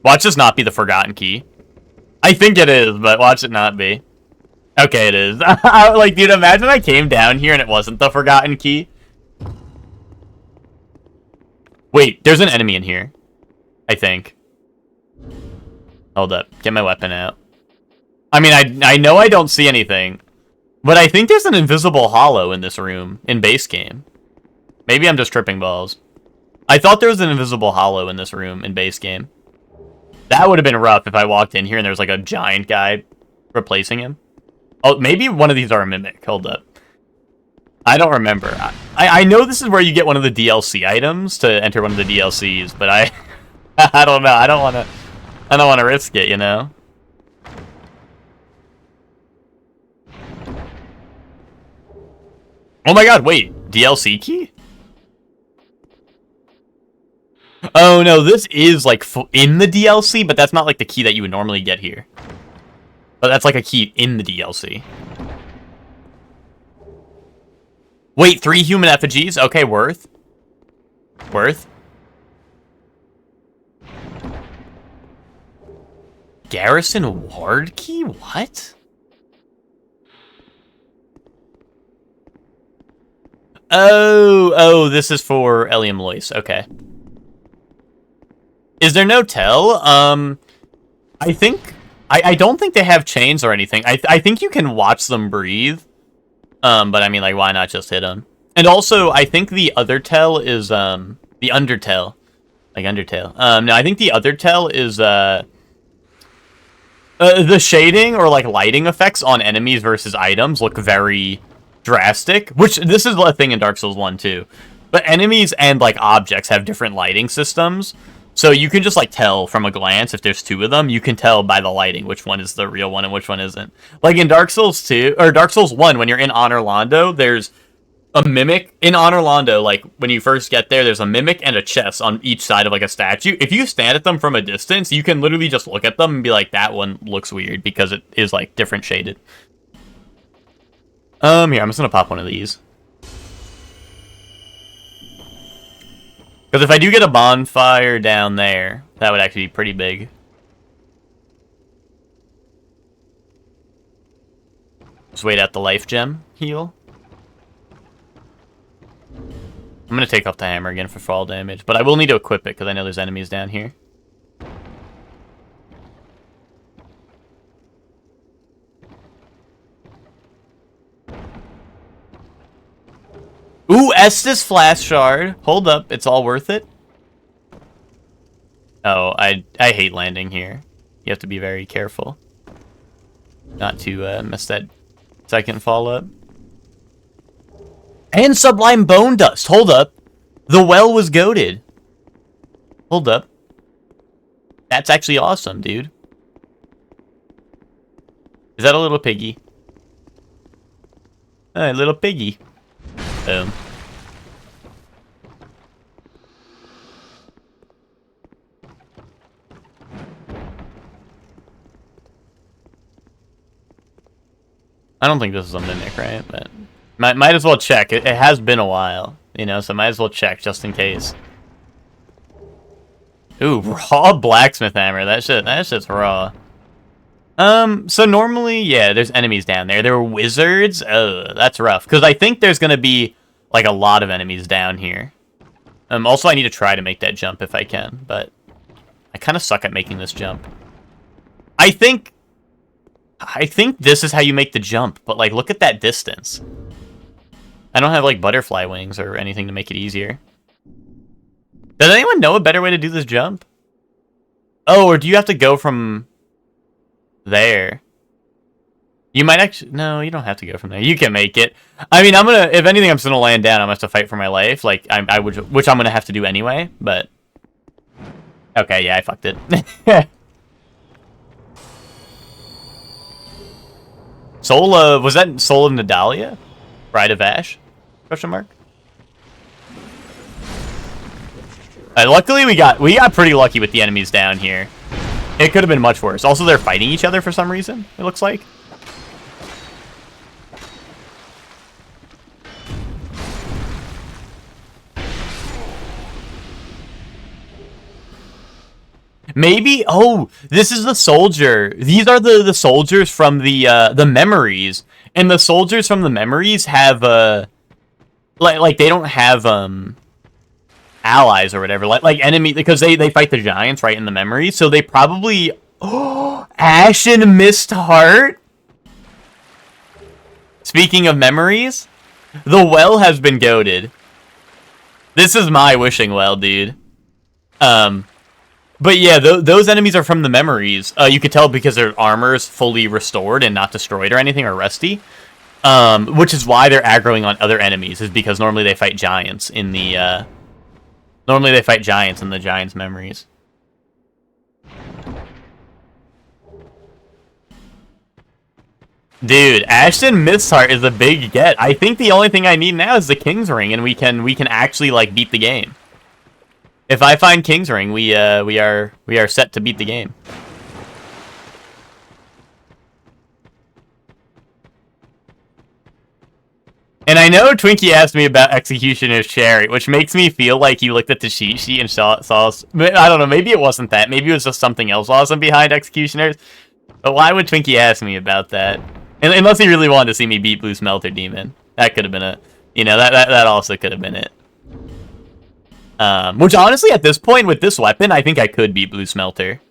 Watch this not be the forgotten key. I think it is, but watch it not be. Okay, it is. Like, dude, imagine I came down here and it wasn't the forgotten key. Wait, there's an enemy in here. I think. Hold up. Get my weapon out. I mean, I know I don't see anything. But I think there's an invisible hollow in this room in base game. Maybe I'm just tripping balls. I thought there was an invisible hollow in this room in base game. That would have been rough if I walked in here and there was like a giant guy replacing him. Oh, maybe one of these are a mimic. Hold up. I don't remember. I know this is where you get one of the DLC items to enter one of the DLCs, but I don't know. I don't want to risk it, you know. Oh my god, wait. DLC key? Oh no, this is like in the DLC, but that's not like the key that you would normally get here. But that's like a key in the DLC. Wait, 3 human effigies? Okay, worth. Worth. Garrison ward key? What? Oh, this is for Eliam Lois. Okay. Is there no tell? I think... I don't think they have chains or anything. I think you can watch them breathe. But I mean, like, why not just hit them? And also, I think the other tell is, the undertell. Like Undertale. No, I think the other tell is, the shading or, like, lighting effects on enemies versus items look very drastic. Which, this is a thing in Dark Souls 1, too. But enemies and, like, objects have different lighting systems. So you can just, like, tell from a glance, if there's 2 of them, you can tell by the lighting which one is the real one and which one isn't. Like in Dark Souls 2, or Dark Souls 1, when you're in Honor Londo, there's a mimic. In Honor Londo, like, when you first get there, there's a mimic and a chest on each side of, like, a statue. If you stand at them from a distance, you can literally just look at them and be like, that one looks weird, because it is, like, different shaded. Here, I'm just gonna pop one of these. Because if I do get a bonfire down there, that would actually be pretty big. Just wait out the life gem heal. I'm going to take off the hammer again for fall damage, but I will need to equip it because I know there's enemies down here. Ooh, Estus Flash Shard. Hold up, it's all worth it. Oh, I hate landing here. You have to be very careful. Not to mess that second fall up. And Sublime Bone Dust. Hold up. The well was goated. Hold up. That's actually awesome, dude. Is that a little piggy? A little piggy. Boom. I don't think this is a mimic, right? But might as well check. It has been a while, you know, so might as well check just in case. Ooh, raw blacksmith hammer. That shit's raw. So normally, yeah, there's enemies down there. There were wizards. Oh, that's rough. Because I think there's going to be, like, a lot of enemies down here. Also, I need to try to make that jump if I can. But I kind of suck at making this jump. I think this is how you make the jump. But, like, look at that distance. I don't have, like, butterfly wings or anything to make it easier. Does anyone know a better way to do this jump? Oh, or do you have to go from... there? You might actually... No, you don't have to go from there. You can make it. I mean, I'm gonna... If anything, I'm just gonna land down. I'm gonna have to fight for my life. Like, which I'm gonna have to do anyway, but... Okay, yeah, I fucked it. Soul of... Was that Soul of Nadalia? Bride of Ash? Question mark? Luckily, we got pretty lucky with the enemies down here. It could have been much worse. Also, they're fighting each other for some reason, it looks like. Maybe, oh, this is the soldier. These are the soldiers from the memories. And the soldiers from the memories have, like they don't have, allies or whatever. Like enemy, because they fight the giants, right, in the memories. So they probably, oh, Ashen Mist Heart? Speaking of memories, the well has been goated. This is my wishing well, dude. But yeah, those enemies are from the memories. You could tell because their armor is fully restored and not destroyed or anything or rusty. Which is why they're aggroing on other enemies, is because normally they fight giants in the, giants' memories. Dude, Ashen Mistheart is a big get. I think the only thing I need now is the King's Ring, and we can actually, like, beat the game. If I find King's Ring, we are set to beat the game. And I know Twinkie asked me about Executioner's Chariot, which makes me feel like he looked at the cheat sheet and saw I don't know, maybe it wasn't that. Maybe it was just something else awesome behind Executioner's. But why would Twinkie ask me about that? Unless he really wanted to see me beat Blue Smelter Demon. That could have been it. You know, that also could have been it. Which honestly, at this point, with this weapon, I think I could beat Blue Smelter.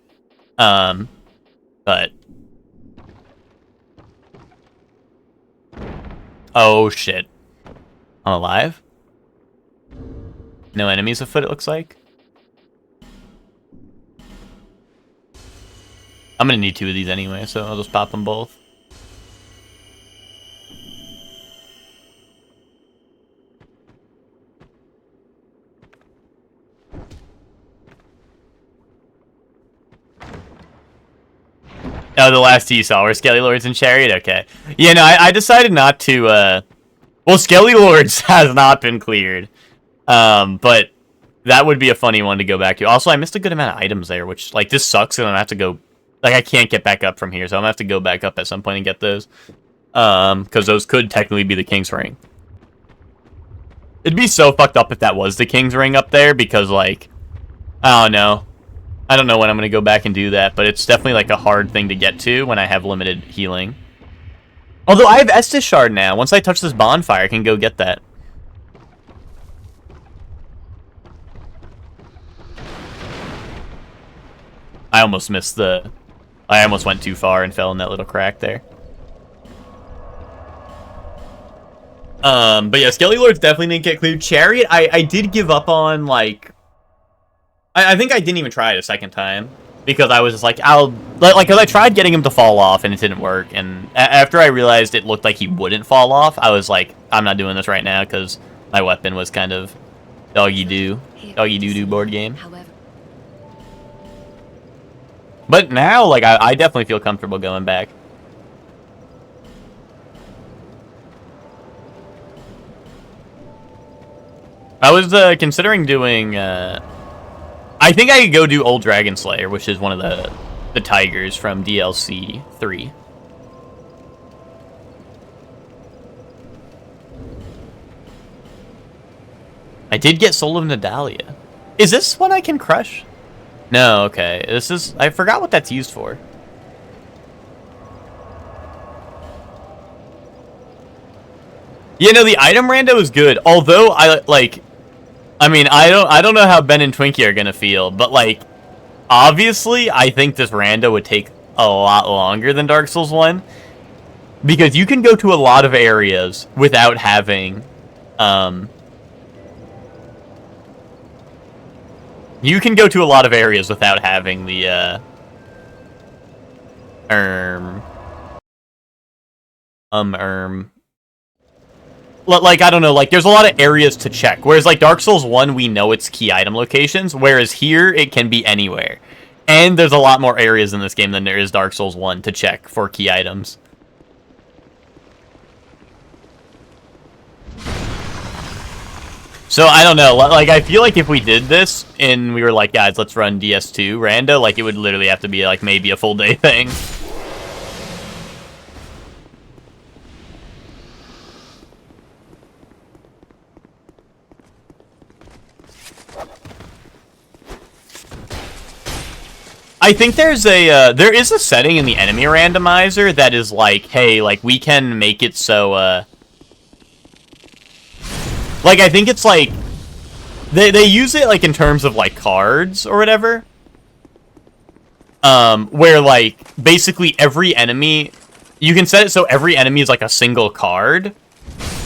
But... Oh, shit. I'm alive? No enemies afoot, it looks like. I'm gonna need 2 of these anyway, so I'll just pop them both. Oh, the last 2 you saw were Skelly Lords and Chariot? Okay. Yeah, no, I decided not to, well, Skelly Lords has not been cleared. But that would be a funny one to go back to. Also, I missed a good amount of items there, which, like, this sucks, and I'm gonna have to go... Like, I can't get back up from here, so I'm gonna have to go back up at some point and get those. Because those could technically be the King's Ring. It'd be so fucked up if that was the King's Ring up there, because, like... I don't know. I don't know when I'm going to go back and do that, but it's definitely like a hard thing to get to when I have limited healing. Although I have Estus Shard now. Once I touch this bonfire, I can go get that. I almost missed the... I almost went too far and fell in that little crack there. But yeah, Skelly Lords definitely didn't get cleared. Chariot, I did give up on, like... I think I didn't even try it a second time. Because I was just like, because I tried getting him to fall off and it didn't work. And after I realized it looked like he wouldn't fall off, I was like, I'm not doing this right now because my weapon was kind of doggy doo board game. But now, like, I definitely feel comfortable going back. I was considering doing, I think I could go do Old Dragon Slayer, which is one of the tigers from DLC 3. I did get Soul of Nadalia. Is this one I can crush? No, okay. This is... I forgot what that's used for. Yeah, no, the item rando is good. Although, I mean, I don't know how Ben and Twinkie are gonna feel, but, like, obviously, I think this rando would take a lot longer than Dark Souls 1. Because you can go to a lot of areas without having, you can go to a lot of areas without having the, like, I don't know, like, there's a lot of areas to check. Whereas, like, Dark Souls 1, we know it's key item locations, whereas here, it can be anywhere. And there's a lot more areas in this game than there is Dark Souls 1 to check for key items. So I don't know, like I feel like if we did this and we were like, guys, let's run DS2 rando, like it would literally have to be like maybe a full day thing. I think there is a setting in the enemy randomizer that is like, hey, like we can make it so like I think it's like they use it like in terms of like cards or whatever. Where like basically every enemy, you can set it so every enemy is like a single card,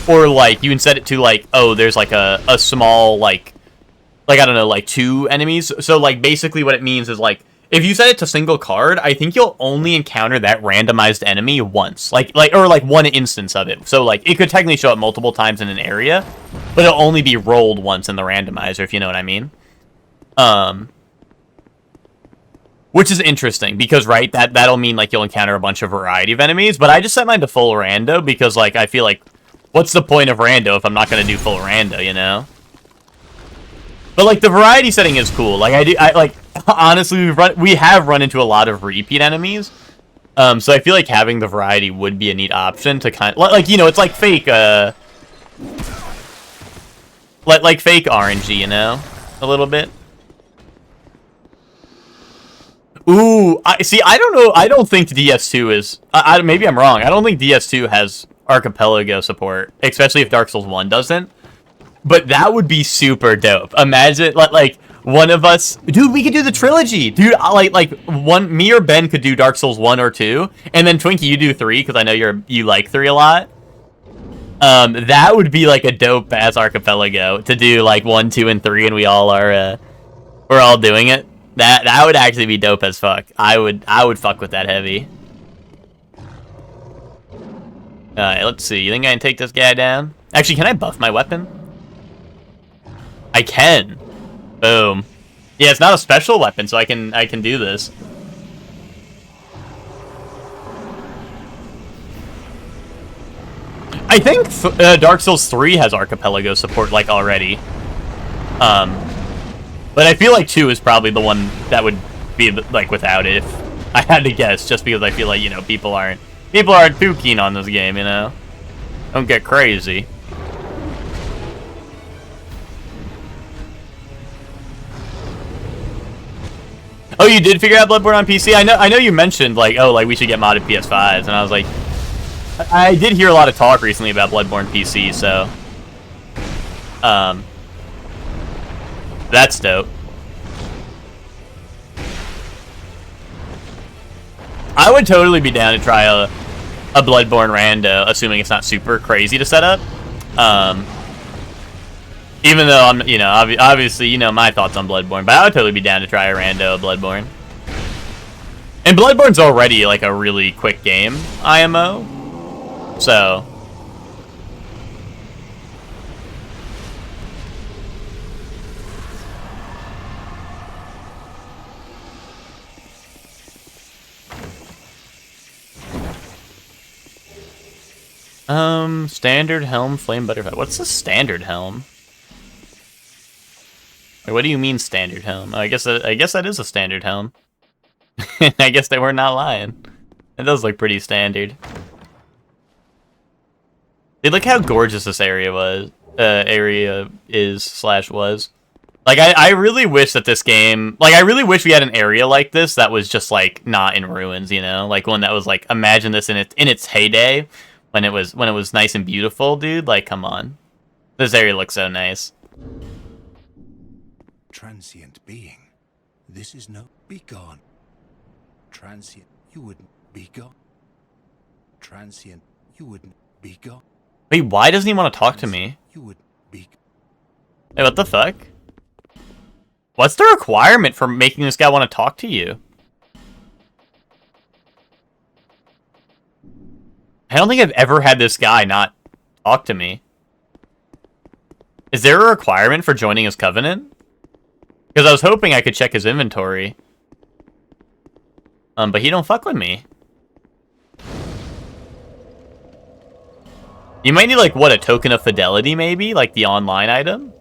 or like you can set it to like, oh, there's like a small like I don't know, like 2 enemies. So like basically what it means is like if you set it to single card, I think you'll only encounter that randomized enemy once, like or like one instance of it. So like it could technically show up multiple times in an area, but it'll only be rolled once in the randomizer, if you know what I mean. Which is interesting because right, that'll mean like you'll encounter a bunch of variety of enemies. But I just set mine to full rando because like I feel like, what's the point of rando if I'm not gonna do full rando, you know? But like the variety setting is cool. Like I like honestly we have run into a lot of repeat enemies. So I feel like having the variety would be a neat option to kind of like, you know, it's like fake like fake RNG, you know, a little bit. Ooh, I don't know. I don't think DS2 is. Maybe I'm wrong. I don't think DS2 has Archipelago support, especially if Dark Souls 1 doesn't. But that would be super dope. Imagine like one of us, dude. We could do the trilogy, dude. Me or Ben could do Dark Souls 1 or 2, and then Twinkie, you do 3 because I know you like 3 a lot. That would be like a dope ass Archipelago to do like 1, 2, and 3, and we all are we're all doing it. That would actually be dope as fuck. I would fuck with that heavy. Alright, let's see. You think I can take this guy down? Actually, can I buff my weapon? I can. Boom. Yeah, it's not a special weapon, so I can do this. I think Dark Souls 3 has Archipelago support like already. But I feel like 2 is probably the one that would be like without it if I had to guess, just because I feel like, you know, people aren't too keen on this game, you know. Don't get crazy. Oh, you did figure out Bloodborne on PC? I know you mentioned like, oh, like we should get modded PS5s, and I was like, I did hear a lot of talk recently about Bloodborne PC, so that's dope. I would totally be down to try a Bloodborne rando, assuming it's not super crazy to set up. Even though I'm, you know, obviously, you know my thoughts on Bloodborne, but I would totally be down to try a rando of Bloodborne. And Bloodborne's already like a really quick game, IMO. So standard helm, flame butterfly. What's the standard helm? Wait, what do you mean standard helm? Oh, I guess that is a standard helm. I guess they were not lying. It does look pretty standard. Dude, look how gorgeous this area was. Was. Like, I really wish that this game... Like, I really wish we had an area like this that was just, like, not in ruins, you know? Like, one that was, like, imagine this in its heyday, when it was nice and beautiful, dude. Like, come on. This area looks so nice. Transient being. This is no... Be gone. Transient. You wouldn't be gone. Transient. You wouldn't be gone. Wait, why doesn't he want to talk to me? You wouldn't be... Hey, what the fuck? What's the requirement for making this guy want to talk to you? I don't think I've ever had this guy not talk to me. Is there a requirement for joining his covenant? Because I was hoping I could check his inventory. But he don't fuck with me. You might need, like, what, a token of fidelity, maybe? Like, the online item?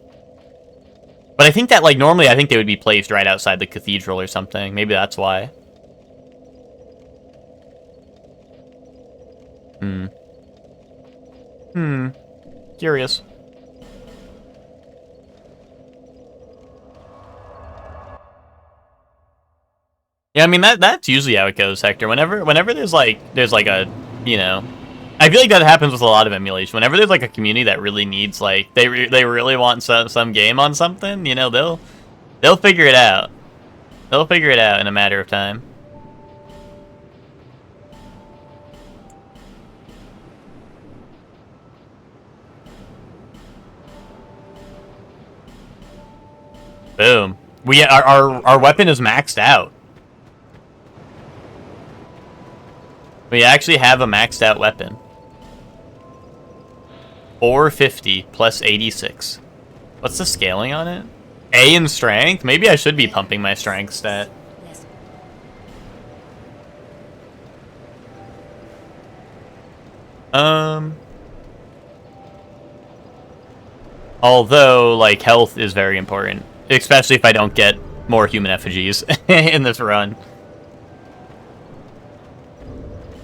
But I think that, like, normally I think they would be placed right outside the cathedral or something. Maybe that's why. Curious. Yeah, I mean, that's usually how it goes, Hector. Whenever there's like a, you know, I feel like that happens with a lot of emulation. Whenever there's like a community that really needs, like, they really want some game on something, you know, they'll figure it out. They'll figure it out in a matter of time. Boom. Our weapon is maxed out. We actually have a maxed out weapon. 450 plus 86. What's the scaling on it? A in strength? Maybe I should be pumping my strength stat. Although, like, health is very important. Especially if I don't get more human effigies in this run.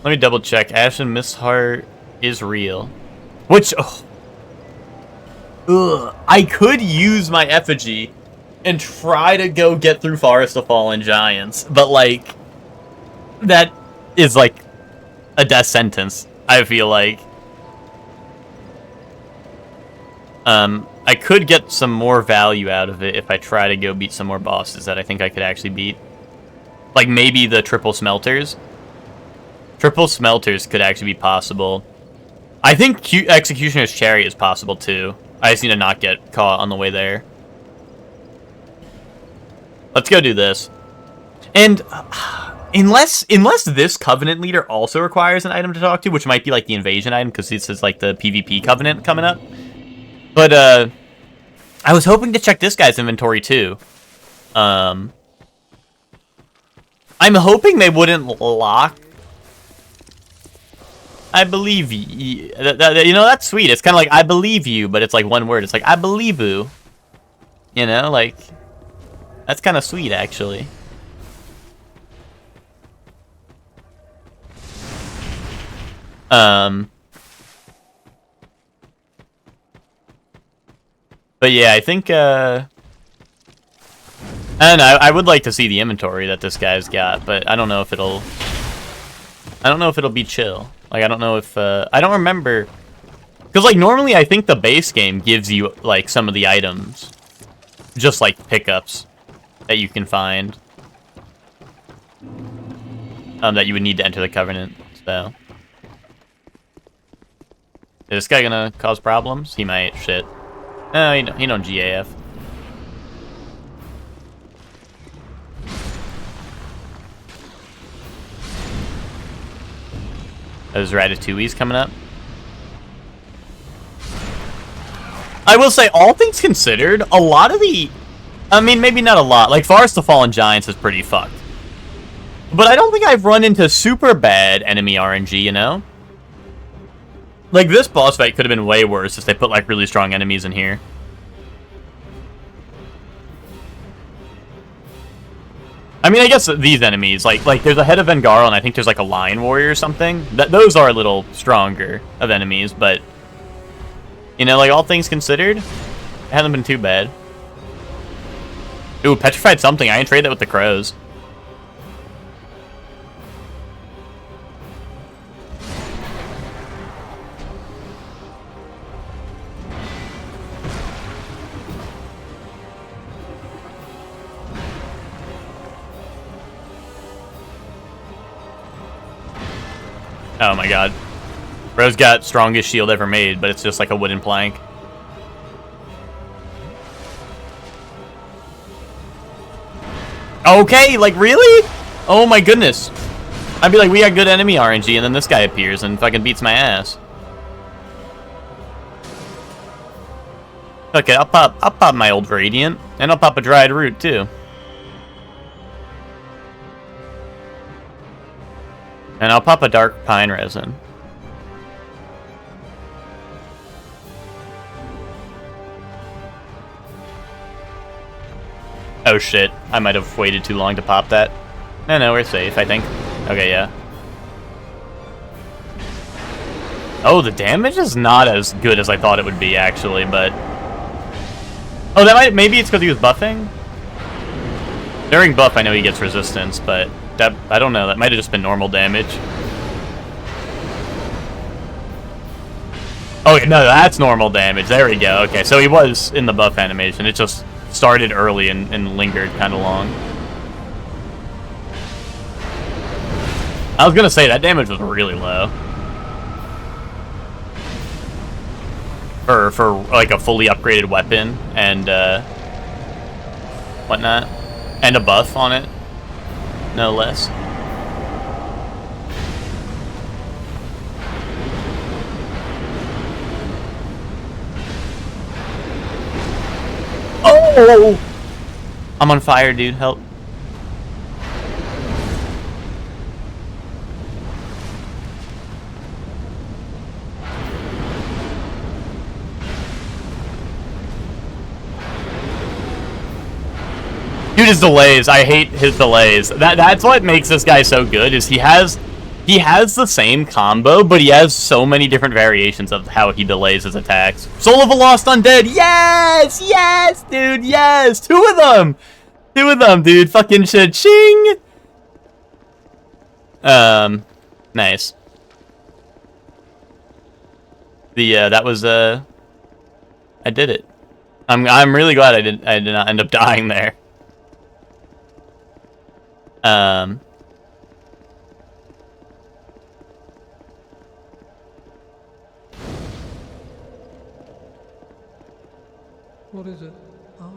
Let me double check. Ashen Mistheart is real. Which... ugh. I could use my effigy and try to go get through Forest of Fallen Giants. But, like... that is, like, a death sentence, I feel like. I could get some more value out of it if I try to go beat some more bosses that I think I could actually beat. Like, maybe the Triple Smelters. Triple Smelters could actually be possible. I think Executioner's Chariot is possible, too. I just need to not get caught on the way there. Let's go do this. And unless this Covenant leader also requires an item to talk to, which might be like the invasion item, because this is like the PvP Covenant coming up. But I was hoping to check this guy's inventory too. I'm hoping they wouldn't lock. I believe you. You know, that's sweet. It's kind of like I believe you, but it's like one word. It's like I believe you. You know, like that's kind of sweet actually. But yeah, I think, I don't know, I would like to see the inventory that this guy's got, but I don't know if it'll be chill. Like, I don't know if, I don't remember, because, like, normally I think the base game gives you, like, some of the items, just, like, pickups that you can find, that you would need to enter the Covenant, so. Is this guy gonna cause problems? He might, shit. Oh, he don't GAF. Those Ratatouille's coming up. I will say, all things considered, a lot of the... I mean, maybe not a lot. Like, Forest of Fallen Giants is pretty fucked. But I don't think I've run into super bad enemy RNG, you know? Like, this boss fight could have been way worse if they put, like, really strong enemies in here. I mean, I guess these enemies, like there's a head of Vengarl, and I think there's, like, a Lion Warrior or something. Those are a little stronger of enemies, but... You know, like, all things considered, it hasn't been too bad. Ooh, Petrified something. I ain't trade that with the crows. Oh my god. Bro's got strongest shield ever made, but it's just like a wooden plank. Okay, like, really? Oh my goodness. I'd be like, we got good enemy RNG, and then this guy appears and fucking beats my ass. Okay, I'll pop my old Radiant, and I'll pop a dried root too. And I'll pop a dark pine resin. Oh shit, I might have waited too long to pop that. No, we're safe, I think. Okay, yeah. Oh, the damage is not as good as I thought it would be, actually, but... Oh, maybe it's because he was buffing? During buff, I know he gets resistance, but I don't know, that might have just been normal damage. Oh, no, that's normal damage. There we go. Okay, so he was in the buff animation. It just started early and lingered kind of long. I was gonna say, that damage was really low. For like, a fully upgraded weapon and, whatnot. And a buff on it. No less. Oh! I'm on fire, dude. Help. Dude, his delays. I hate his delays. That's what makes this guy so good, is he has the same combo, but he has so many different variations of how he delays his attacks. Soul of a Lost Undead! Yes! Yes, dude, yes! Two of them, dude. Fucking cha-ching! Nice. That was, I did it. I'm really glad I did not end up dying there. What is it? Oh,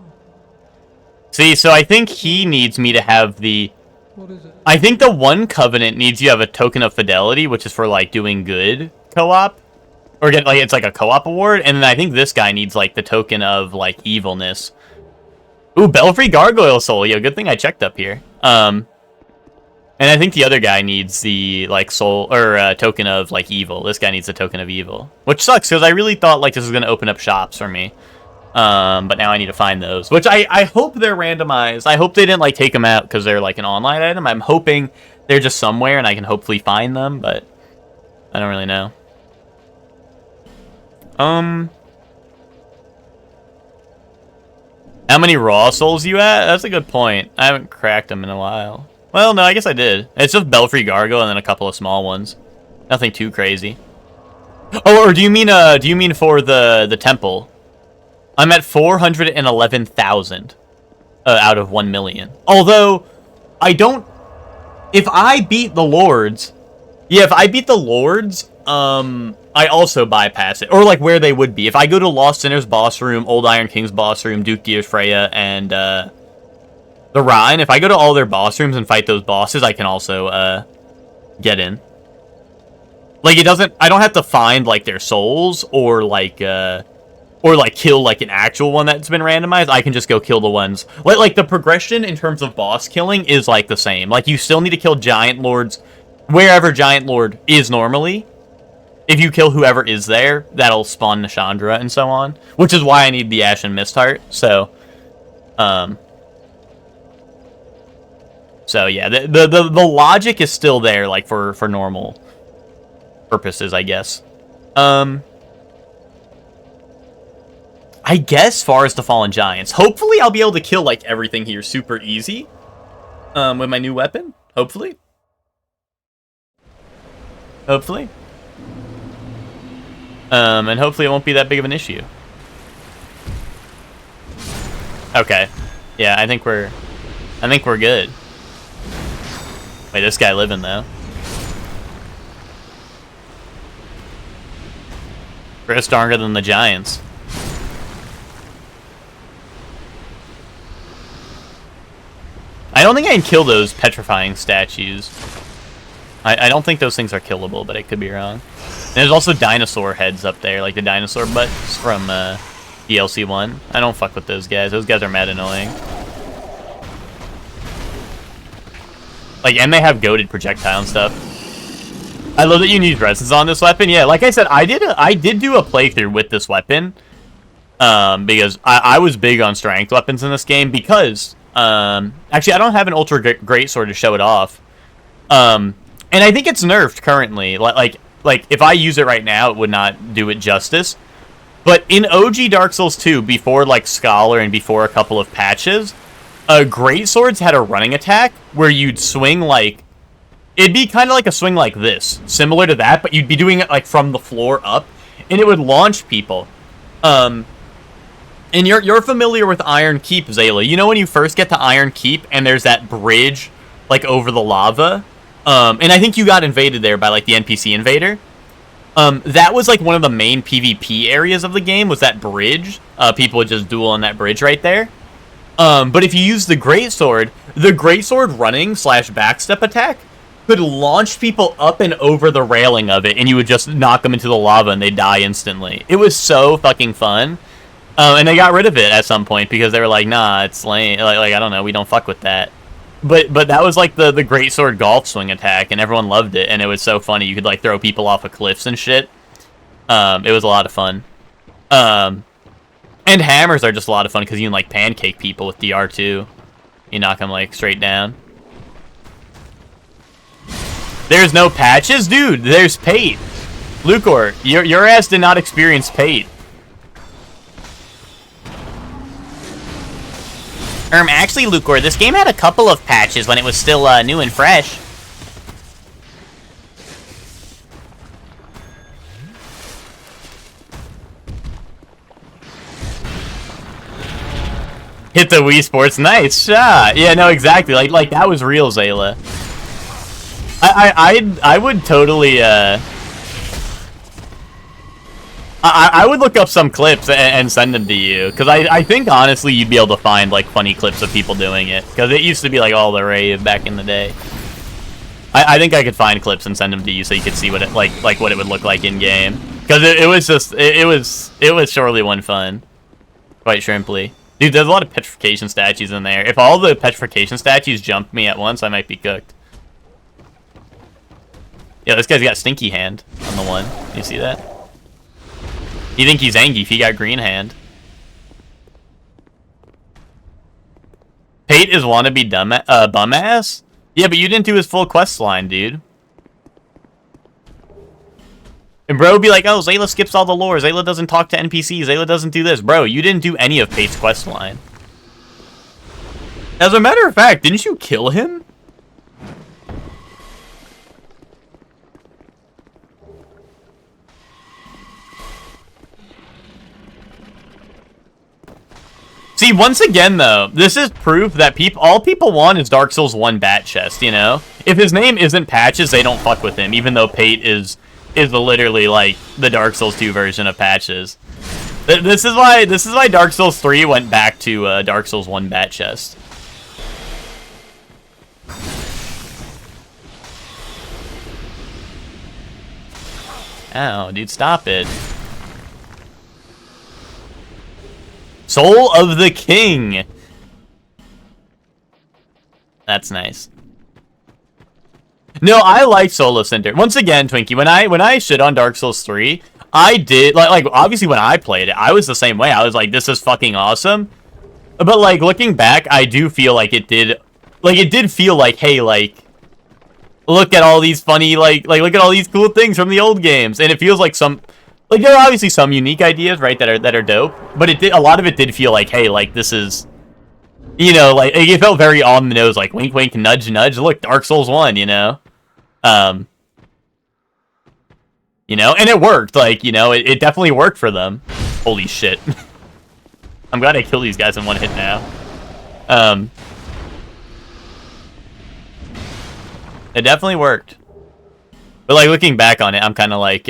See, so I think he needs me to have the... what is it? I think the one Covenant needs you to have a token of fidelity, which is for, like, doing good co-op. Or get, like, it's like a co-op award. And then I think this guy needs, like, the token of, like, evilness. Ooh, Belfry Gargoyle Soul. Yo, good thing I checked up here. And I think the other guy needs the, like, soul, or, token of, like, evil. This guy needs the token of evil. Which sucks, because I really thought, like, this was going to open up shops for me. But now I need to find those. Which I hope they're randomized. I hope they didn't, like, take them out because they're, like, an online item. I'm hoping they're just somewhere and I can hopefully find them, but I don't really know. How many raw souls you at? That's a good point. I haven't cracked them in a while. Well, no, I guess I did. It's just Belfry Gargoyle and then a couple of small ones. Nothing too crazy. Oh, or do you mean for the temple? I'm at 411,000 out of 1 million. Although I don't, if I beat the Lords, yeah, if I beat the Lords, I also bypass it, or like where they would be. If I go to Lost Sinner's boss room, Old Iron King's boss room, Duke Gears Freya, and the Rhine, if I go to all their boss rooms and fight those bosses, I can also get in. Like, it doesn't, I don't have to find like their souls or like kill like an actual one that's been randomized. I can just go kill the ones. Like the progression in terms of boss killing is like the same. Like, you still need to kill Giant Lords wherever Giant Lord is normally. If you kill whoever is there, that'll spawn Nashandra and so on. Which is why I need the Ashen Mistheart. So yeah, the logic is still there, like for normal purposes, I guess. I guess far as the Fallen Giants. Hopefully I'll be able to kill like everything here super easy. With my new weapon. Hopefully. And hopefully it won't be that big of an issue. Okay. Yeah, I think we're good. Wait, this guy living though. We're stronger than the Giants. I don't think I can kill those petrifying statues. I don't think those things are killable, but I could be wrong. And there's also dinosaur heads up there, like the dinosaur butts from DLC 1. I don't fuck with those guys. Those guys are mad annoying. Like, and they have goated projectile and stuff. I love that you need resistance on this weapon. Yeah, like I said, I did do a playthrough with this weapon. Because I was big on strength weapons in this game, because Actually, I don't have an ultra greatsword to show it off. And I think it's nerfed currently. Like if I use it right now, it would not do it justice. But in OG Dark Souls 2, before like Scholar and before a couple of patches, greatswords had a running attack where you'd swing like, it'd be kind of like a swing like this, similar to that, but you'd be doing it like from the floor up, and it would launch people. And you're familiar with Iron Keep, Zayla. You know when you first get to Iron Keep and there's that bridge like over the lava? And I think you got invaded there by like the NPC invader. That was like one of the main PvP areas of the game, was that bridge. People would just duel on that bridge right there. But if you use the greatsword running / backstep attack could launch people up and over the railing of it, and you would just knock them into the lava and they die instantly. It was so fucking fun. And they got rid of it at some point because they were like, nah, it's lame. Like I don't know, we don't fuck with that. But that was like the greatsword golf swing attack, and everyone loved it, and it was so funny. You could like throw people off of cliffs and shit. It was a lot of fun. And hammers are just a lot of fun because you can like pancake people with DR2. You knock them like straight down. There's no patches? Dude, there's Pate. Lucor, your ass did not experience Pate. Actually, Lucor, this game had a couple of patches when it was still new and fresh. Hit the Wii Sports, nice shot. Yeah, no, exactly. Like that was real, Zayla. I would totally I would look up some clips and send them to you, because I think honestly you'd be able to find like funny clips of people doing it, because it used to be like all the rave back in the day. I think I could find clips and send them to you so you could see what it like what it would look like in game, because it was just it was surely one fun, quite shrimply. Dude, there's a lot of petrification statues in there. If all the petrification statues jumped me at once, I might be cooked. Yeah, this guy's got Stinky Hand on the one. You see that? You think he's Zangief? He got Green Hand. Pate is wannabe bum ass? Yeah, but you didn't do his full quest line, dude. And bro would be like, oh, Zayla skips all the lore. Zayla doesn't talk to NPCs. Zayla doesn't do this. Bro, you didn't do any of Pate's quest line. As a matter of fact, didn't you kill him? See, once again, though, this is proof that all people want is Dark Souls 1 bat chest, you know? If his name isn't Patches, they don't fuck with him, even though Pate is literally, like, the Dark Souls 2 version of Patches. This is why Dark Souls 3 went back to Dark Souls 1 bat chest. Ow, dude, stop it. Soul of the King. That's nice. No, I like Solo Center. Once again, Twinkie, when I shit on Dark Souls 3, I did like obviously when I played it, I was the same way. I was like, this is fucking awesome. But like looking back, I do feel like it did feel like, hey, like look at all these funny like look at all these cool things from the old games, and it feels like some. Like, there are obviously some unique ideas, right, that are dope, but a lot of it did feel like, hey, like, this is, you know, like, it felt very on the nose, like, wink, wink, nudge, nudge, look, Dark Souls 1, you know? You know, and it worked, like, you know, it definitely worked for them. Holy shit. I'm glad I killed these guys in one hit now. It definitely worked. But, like, looking back on it, I'm kind of like,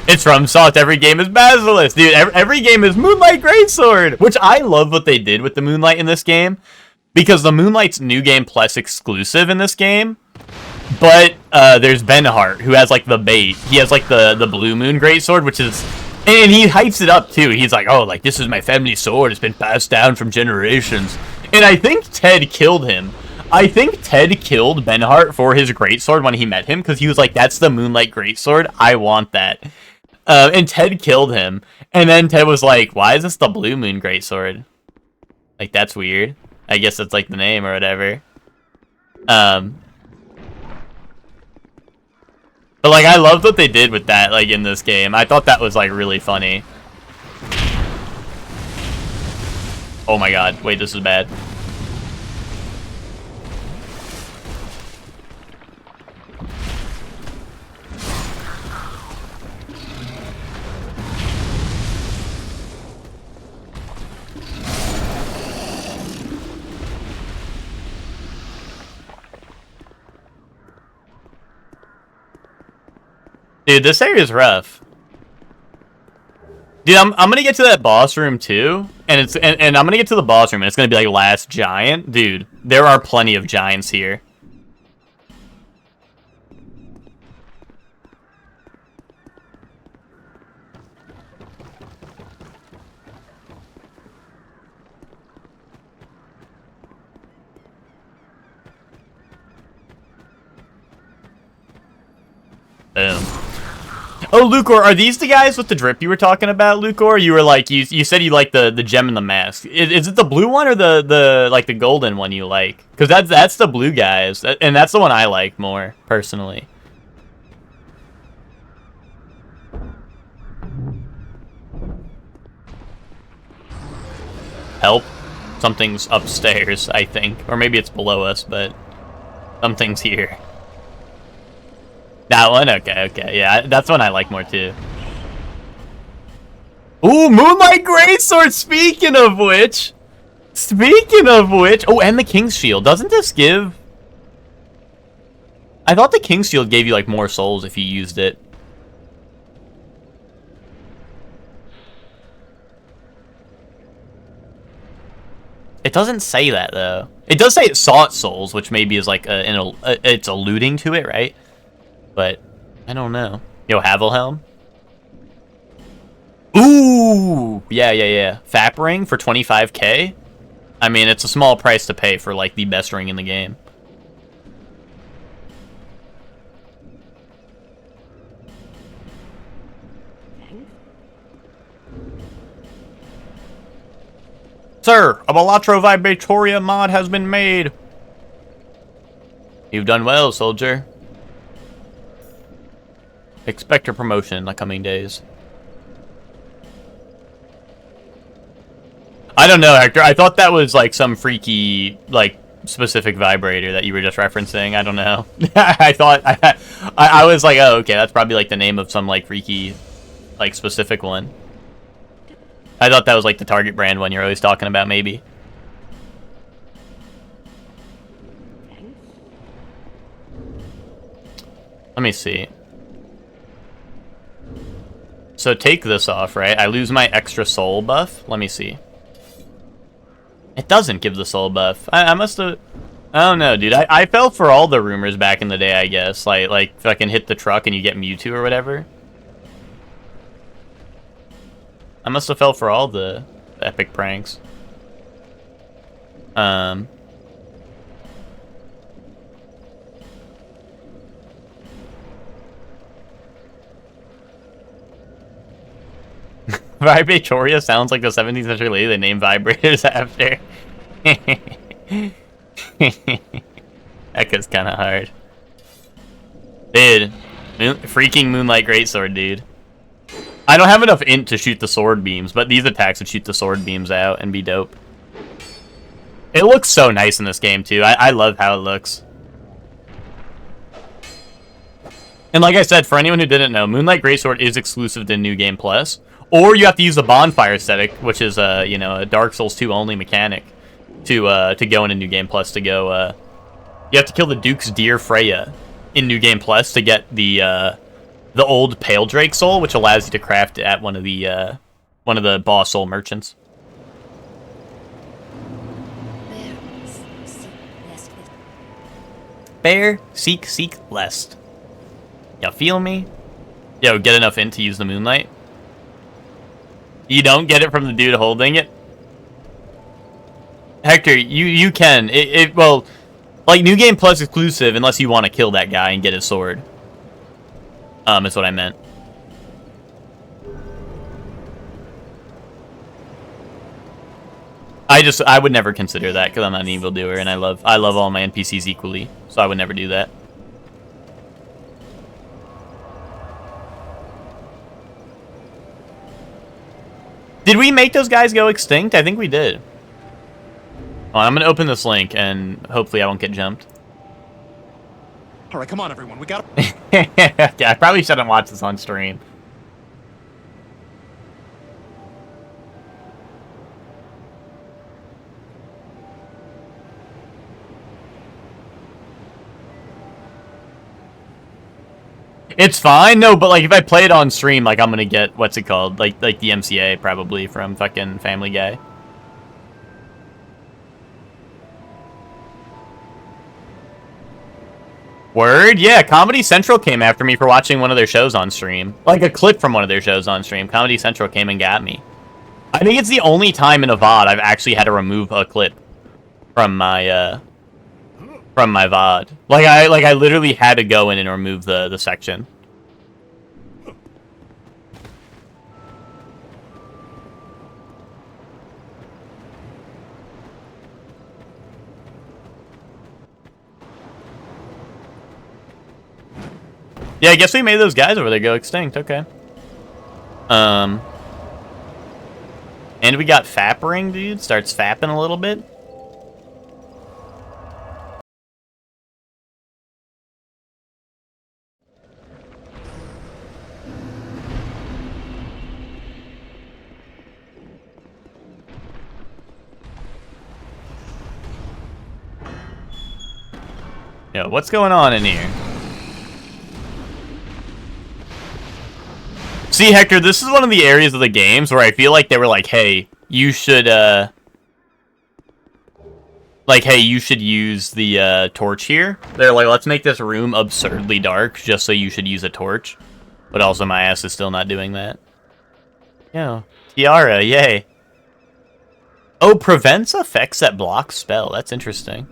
it's from Soft. Every game is Basilisk. Dude, every game is Moonlight Greatsword. Which I love what they did with the Moonlight in this game. Because the Moonlight's New Game Plus exclusive in this game. But there's Benhart, who has, like, the bait. He has, like, the Blue Moon Greatsword, which is... And he hypes it up, too. He's like, oh, like, this is my family sword. It's been passed down from generations. And I think Ted killed him. I think Ted killed Benhart for his greatsword when he met him. Because he was like, that's the Moonlight Greatsword. I want that. And Ted killed him. And then Ted was like, why is this the Blue Moon Greatsword? Like, that's weird. I guess that's, like, the name or whatever. But, like, I loved what they did with that, like, in this game. I thought that was, like, really funny. Oh my god. Wait, this is bad. Dude, this area is rough. Dude, I'm gonna get to that boss room too, and I'm gonna get to the boss room, and it's gonna be like last giant. Dude, there are plenty of giants here. Boom. Oh, Lucor, are these the guys with the drip you were talking about, Lucor? You were like, you said you like the gem in the mask. Is it the blue one or the like the golden one you like? Because that's the blue guys, and that's the one I like more personally. Help! Something's upstairs, I think, or maybe it's below us, but something's here. That one? Okay, yeah, that's one I like more, too. Ooh, Moonlight Greatsword, speaking of which! Oh, and the King's Shield. Doesn't this give... I thought the King's Shield gave you, like, more souls if you used it. It doesn't say that, though. It does say it sought souls, which maybe is, like, it's alluding to it, right? But, I don't know. Yo, Havelhelm? Ooh! Yeah. Fap ring for 25k? I mean, it's a small price to pay for, like, the best ring in the game. Sir, a Balatro Vibratoria mod has been made. You've done well, soldier. Expect a promotion in the coming days. I don't know, Hector. I thought that was like some freaky, like, specific vibrator that you were just referencing. I don't know. I was like, oh, okay, that's probably like the name of some like freaky, like specific one. I thought that was like the Target brand one you're always talking about, maybe. Let me see. So take this off, right? I lose my extra soul buff. Let me see. It doesn't give the soul buff. I must have... I don't know, dude. I fell for all the rumors back in the day, I guess. Like if I can hit the truck and you get Mewtwo or whatever. I must have fell for all the epic pranks. Vibratoria sounds like the 17th century lady they named vibrators after. That gets kind of hard. Dude, freaking Moonlight Greatsword, dude. I don't have enough int to shoot the sword beams, but these attacks would shoot the sword beams out and be dope. It looks so nice in this game, too. I love how it looks. And like I said, for anyone who didn't know, Moonlight Greatsword is exclusive to New Game Plus. Or you have to use the bonfire aesthetic, which is you know, a Dark Souls 2 only mechanic to go into New Game Plus to go you have to kill the Duke's Deer Freya in New Game Plus to get the old Pale Drake soul, which allows you to craft it at one of the boss soul merchants. Bear, seek lest. You feel me? Yo, get enough int to use the Moonlight. You don't get it from the dude holding it? Hector, you can. Well, like, New Game Plus exclusive unless you want to kill that guy and get his sword. Is what I meant. I would never consider that because I'm not an evildoer, and I love all my NPCs equally, so I would never do that. Did we make those guys go extinct? I think we did. Oh, I'm gonna open this link, and hopefully I won't get jumped. All right, come on, everyone. We got. Yeah, I probably shouldn't watch this on stream. It's fine, no, but like if I play it on stream, like I'm gonna get what's it called, like the MCA probably from fucking Family Guy. Word? Yeah, Comedy Central came after me for watching one of their shows on stream. Like a clip from one of their shows on stream. Comedy Central came and got me. I think it's the only time in a VOD I've actually had to remove a clip from my VOD. Like I literally had to go in and remove the section. Yeah, I guess we made those guys over there go extinct. Okay. And we got fappering, dude. Starts fapping a little bit. Yo, what's going on in here? See, Hector, this is one of the areas of the games where I feel like they were like, hey, you should, use the, torch here. They're like, let's make this room absurdly dark just so you should use a torch. But also my ass is still not doing that. Yeah. Tiara, yay. Oh, prevents effects that block spell. That's interesting.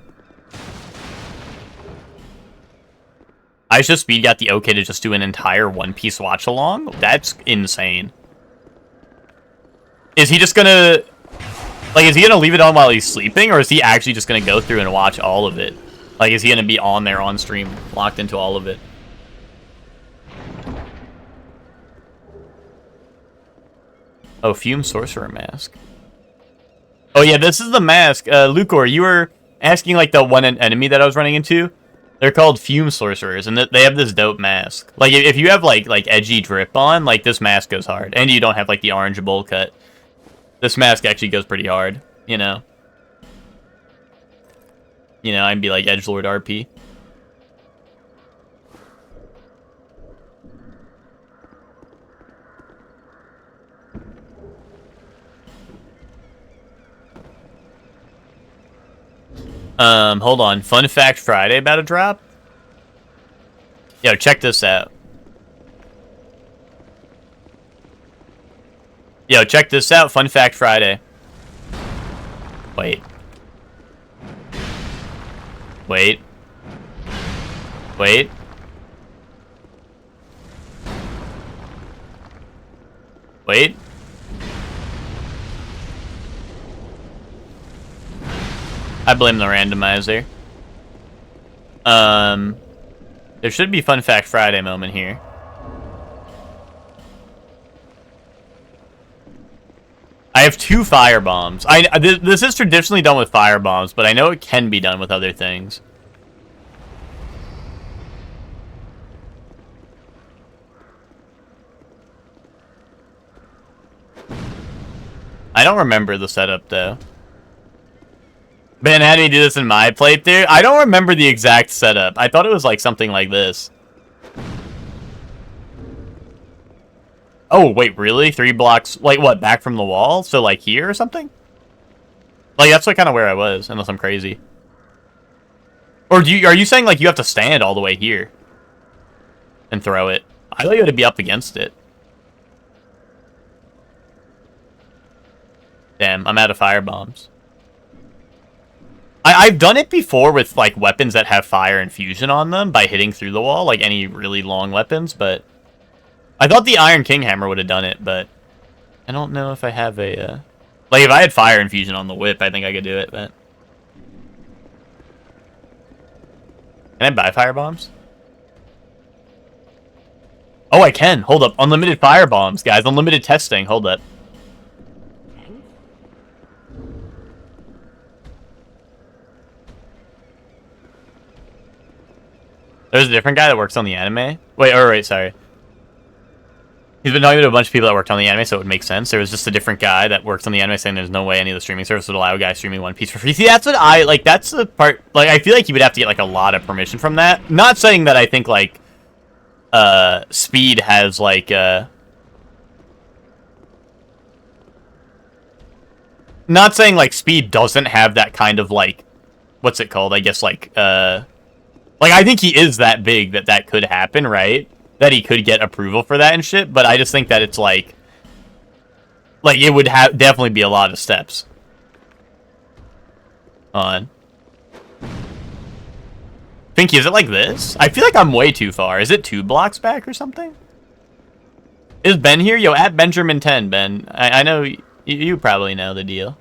I just speed got the okay to just do an entire One Piece watch along. That's insane. Is he just gonna, like, is he gonna leave it on while he's sleeping, or is he actually just gonna go through and watch all of it? Like, is he gonna be on there on stream, locked into all of it? Oh, Fume Sorcerer Mask. Oh yeah, this is the mask. Lucor, you were asking like the one enemy that I was running into. They're called Fume Sorcerers, and they have this dope mask. Like, if you have, like edgy drip on, like, this mask goes hard. And you don't have, like, the orange bowl cut. This mask actually goes pretty hard, you know? You know, I'd be like Edgelord RP. Hold on. Fun Fact Friday about to drop? Yo, check this out. Yo, check this out. Fun Fact Friday. Wait. Wait. Wait. Wait. I blame the randomizer. There should be Fun Fact Friday moment here. I have 2 fire bombs. This is traditionally done with fire bombs, but I know it can be done with other things. I don't remember the setup though. Ben, how do you do this in my playthrough? I don't remember the exact setup. I thought it was like something like this. Oh, wait, really? 3 blocks, like what, back from the wall? So like here or something? Like that's like kind of where I was, unless I'm crazy. Or are you saying like you have to stand all the way here and throw it? I thought you had to be up against it. Damn, I'm out of fire bombs. I've done it before with, like, weapons that have fire infusion on them by hitting through the wall, like any really long weapons, but I thought the Iron King Hammer would have done it, but I don't know if I have a Like, if I had fire infusion on the whip, I think I could do it, but... Can I buy fire bombs? Oh, I can. Hold up. Unlimited fire bombs, guys. Unlimited testing. Hold up. There's a different guy that works on the anime. Wait, oh, right, sorry. He's been talking to a bunch of people that worked on the anime, so it would make sense. There was just a different guy that works on the anime saying there's no way any of the streaming service would allow a guy streaming One Piece for free. See, that's what I, like, that's the part, like, I feel like you would have to get, like, a lot of permission from that. Not saying that I think, like, Speed has, like, not saying, like, Speed doesn't have that kind of, like, what's it called? I guess, like, I think he is that big that that could happen, right? That he could get approval for that and shit, but I just think that it's like it would have definitely be a lot of steps. On. Pinky, is it like this? I feel like I'm way too far. Is it 2 blocks back or something? Is Ben here? Yo, at Benjamin10, Ben. I know you probably know the deal.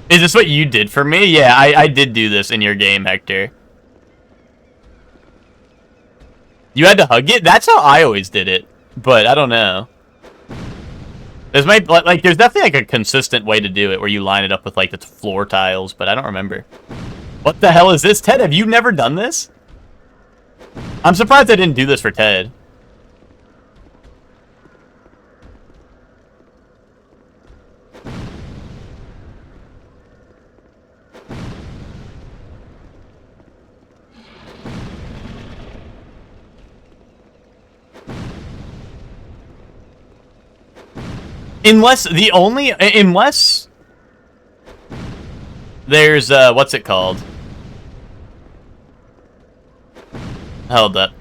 Is this what you did for me? Yeah, I did do this in your game, Hector. You had to hug it? That's how I always did it. But I don't know. There's there's definitely like a consistent way to do it where you line it up with like the floor tiles, but I don't remember. What the hell is this? Ted, have you never done this? I'm surprised I didn't do this for Ted. Unless there's, what's it called? Hold up.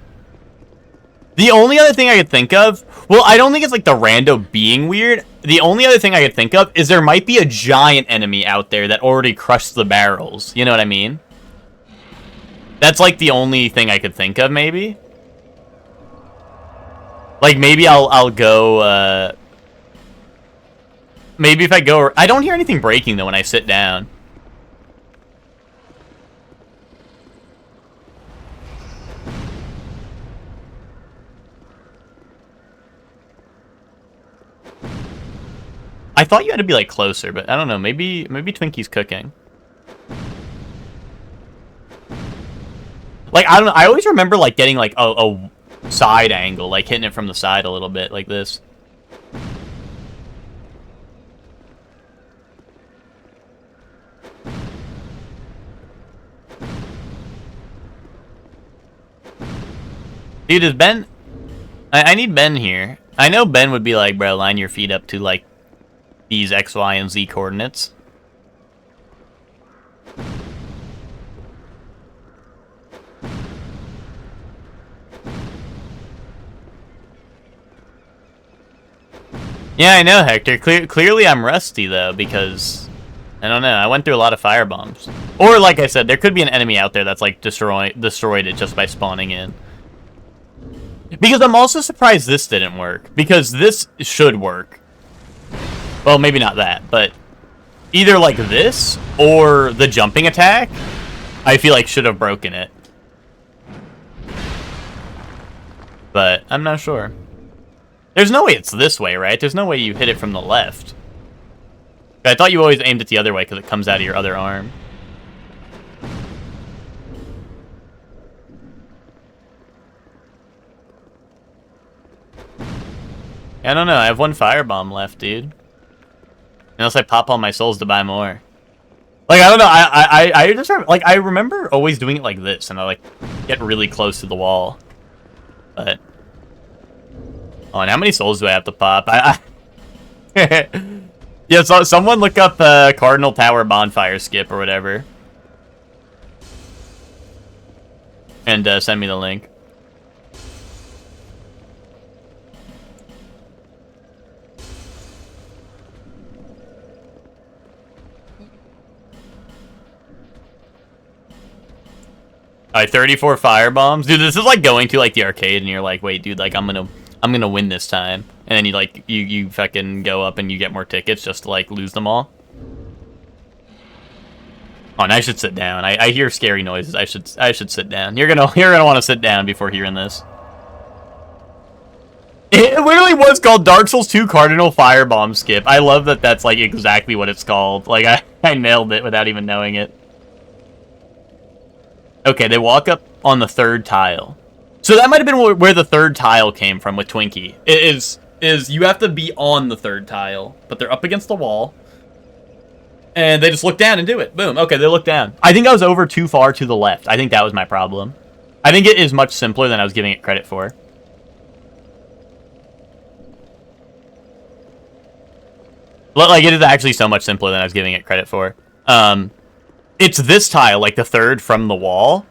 The only other thing I could think of, well, I don't think it's like the rando being weird. The only other thing I could think of is there might be a giant enemy out there that already crushed the barrels. You know what I mean? That's like the only thing I could think of, maybe. Like, maybe I'll go, maybe if I go... I don't hear anything breaking, though, when I sit down. I thought you had to be, like, closer, but I don't know. Maybe Twinkie's cooking. Like, I don't know. I always remember, like, getting, like, a side angle. Like, hitting it from the side a little bit, like this. Dude, is Ben... I need Ben here. I know Ben would be like, bro, line your feet up to, like, these X, Y, and Z coordinates. Yeah, I know, Hector. Clearly I'm rusty, though, because... I don't know. I went through a lot of fire bombs. Or, like I said, there could be an enemy out there that's, like, destroyed it just by spawning in. Because I'm also surprised this didn't work. Because this should work. Well, maybe not that, but... Either, like, this, or the jumping attack, I feel like should have broken it. But, I'm not sure. There's no way it's this way, right? There's no way you hit it from the left. I thought you always aimed it the other way because it comes out of your other arm. I don't know. I have 1 firebomb left, dude. Unless I pop all my souls to buy more. Like, I don't know. I just like I remember always doing it like this, and I like get really close to the wall. But oh, and how many souls do I have to pop? Yeah, so someone look up Cardinal Tower Bonfire Skip or whatever. And send me the link. Alright, 34 fire bombs. Dude, this is like going to like the arcade and you're like, wait, dude, like I'm I'm gonna win this time. And then you fucking go up and you get more tickets just to like lose them all. Oh, and I should sit down. I hear scary noises. I should sit down. You're gonna want to sit down before hearing this. It literally was called Dark Souls 2 Cardinal Firebomb Skip. I love that that's like exactly what it's called. Like I nailed it without even knowing it. Okay, they walk up on the third tile. So that might have been where the third tile came from with Twinkie. It is you have to be on the third tile, but they're up against the wall. And they just look down and do it. Boom. Okay, they look down. I think I was over too far to the left. I think that was my problem. I think it is much simpler than I was giving it credit for. Like, it is actually so much simpler than I was giving it credit for. It's this tile, like the third from the wall.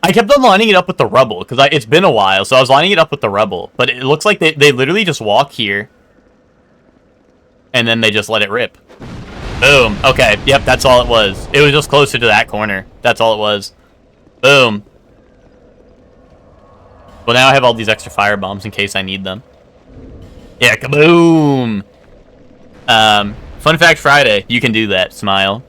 I kept on lining it up with the rubble, because it's been a while, so I was lining it up with the rubble. But it looks like they literally just walk here. And then they just let it rip. Boom. Okay. Yep, that's all it was. It was just closer to that corner. That's all it was. Boom. Well, now I have all these extra firebombs in case I need them. Yeah, kaboom! Fun fact Friday. You can do that. Smile.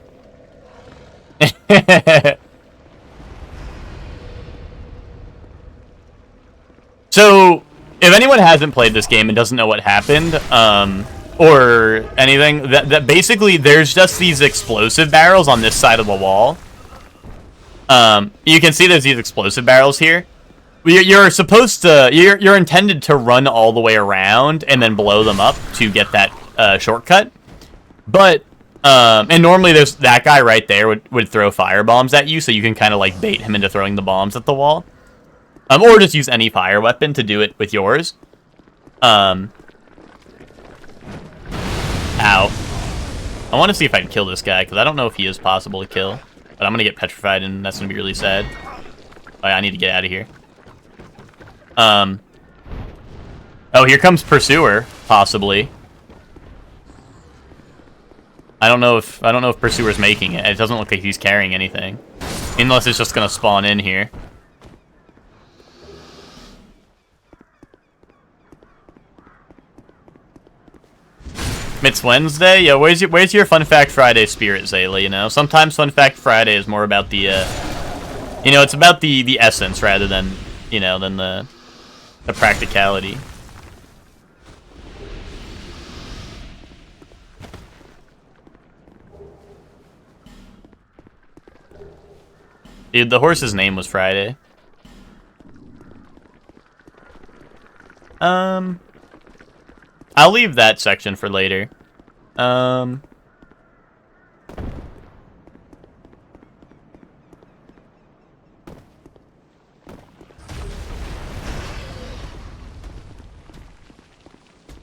So, if anyone hasn't played this game and doesn't know what happened, or anything, that basically there's just these explosive barrels on this side of the wall. You can see there's these explosive barrels here. You're supposed to, you're intended to run all the way around and then blow them up to get that shortcut. But and normally there's that guy right there would throw fire bombs at you, so you can kind of like bait him into throwing the bombs at the wall. Or just use any fire weapon to do it with yours. Ow. I want to see if I can kill this guy, because I don't know if he is possible to kill. But I'm going to get petrified, and that's going to be really sad. Oh, yeah, I need to get out of here. Oh, here comes Pursuer, possibly. I don't know if Pursuer's making it. It doesn't look like he's carrying anything. Unless it's just going to spawn in here. It's Wednesday? Yeah, where's your Fun Fact Friday spirit, Zayla, you know? Sometimes Fun Fact Friday is more about the, you know, it's about the essence rather than, you know, than the practicality. Dude, the horse's name was Friday. I'll leave that section for later.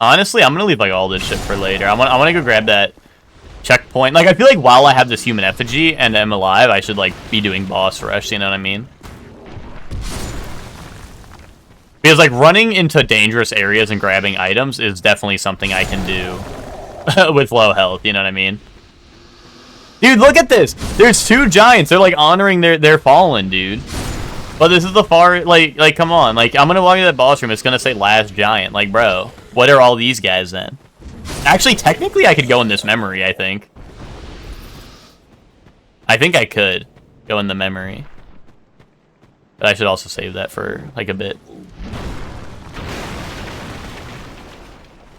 Honestly, I'm gonna leave like all this shit for later. I want to go grab that checkpoint. Like, I feel like while I have this human effigy and am alive, I should like be doing boss rush. You know what I mean? Because, like, running into dangerous areas and grabbing items is definitely something I can do with low health, you know what I mean? Dude, look at this! There's two giants! They're, like, honoring their fallen, dude. But this is the far, like, come on. Like, I'm gonna walk into that boss room, it's gonna say last giant. Like, bro, what are all these guys, then? Actually, technically, I could go in this memory, I think. I think I could go in the memory. But I should also save that for, like, a bit.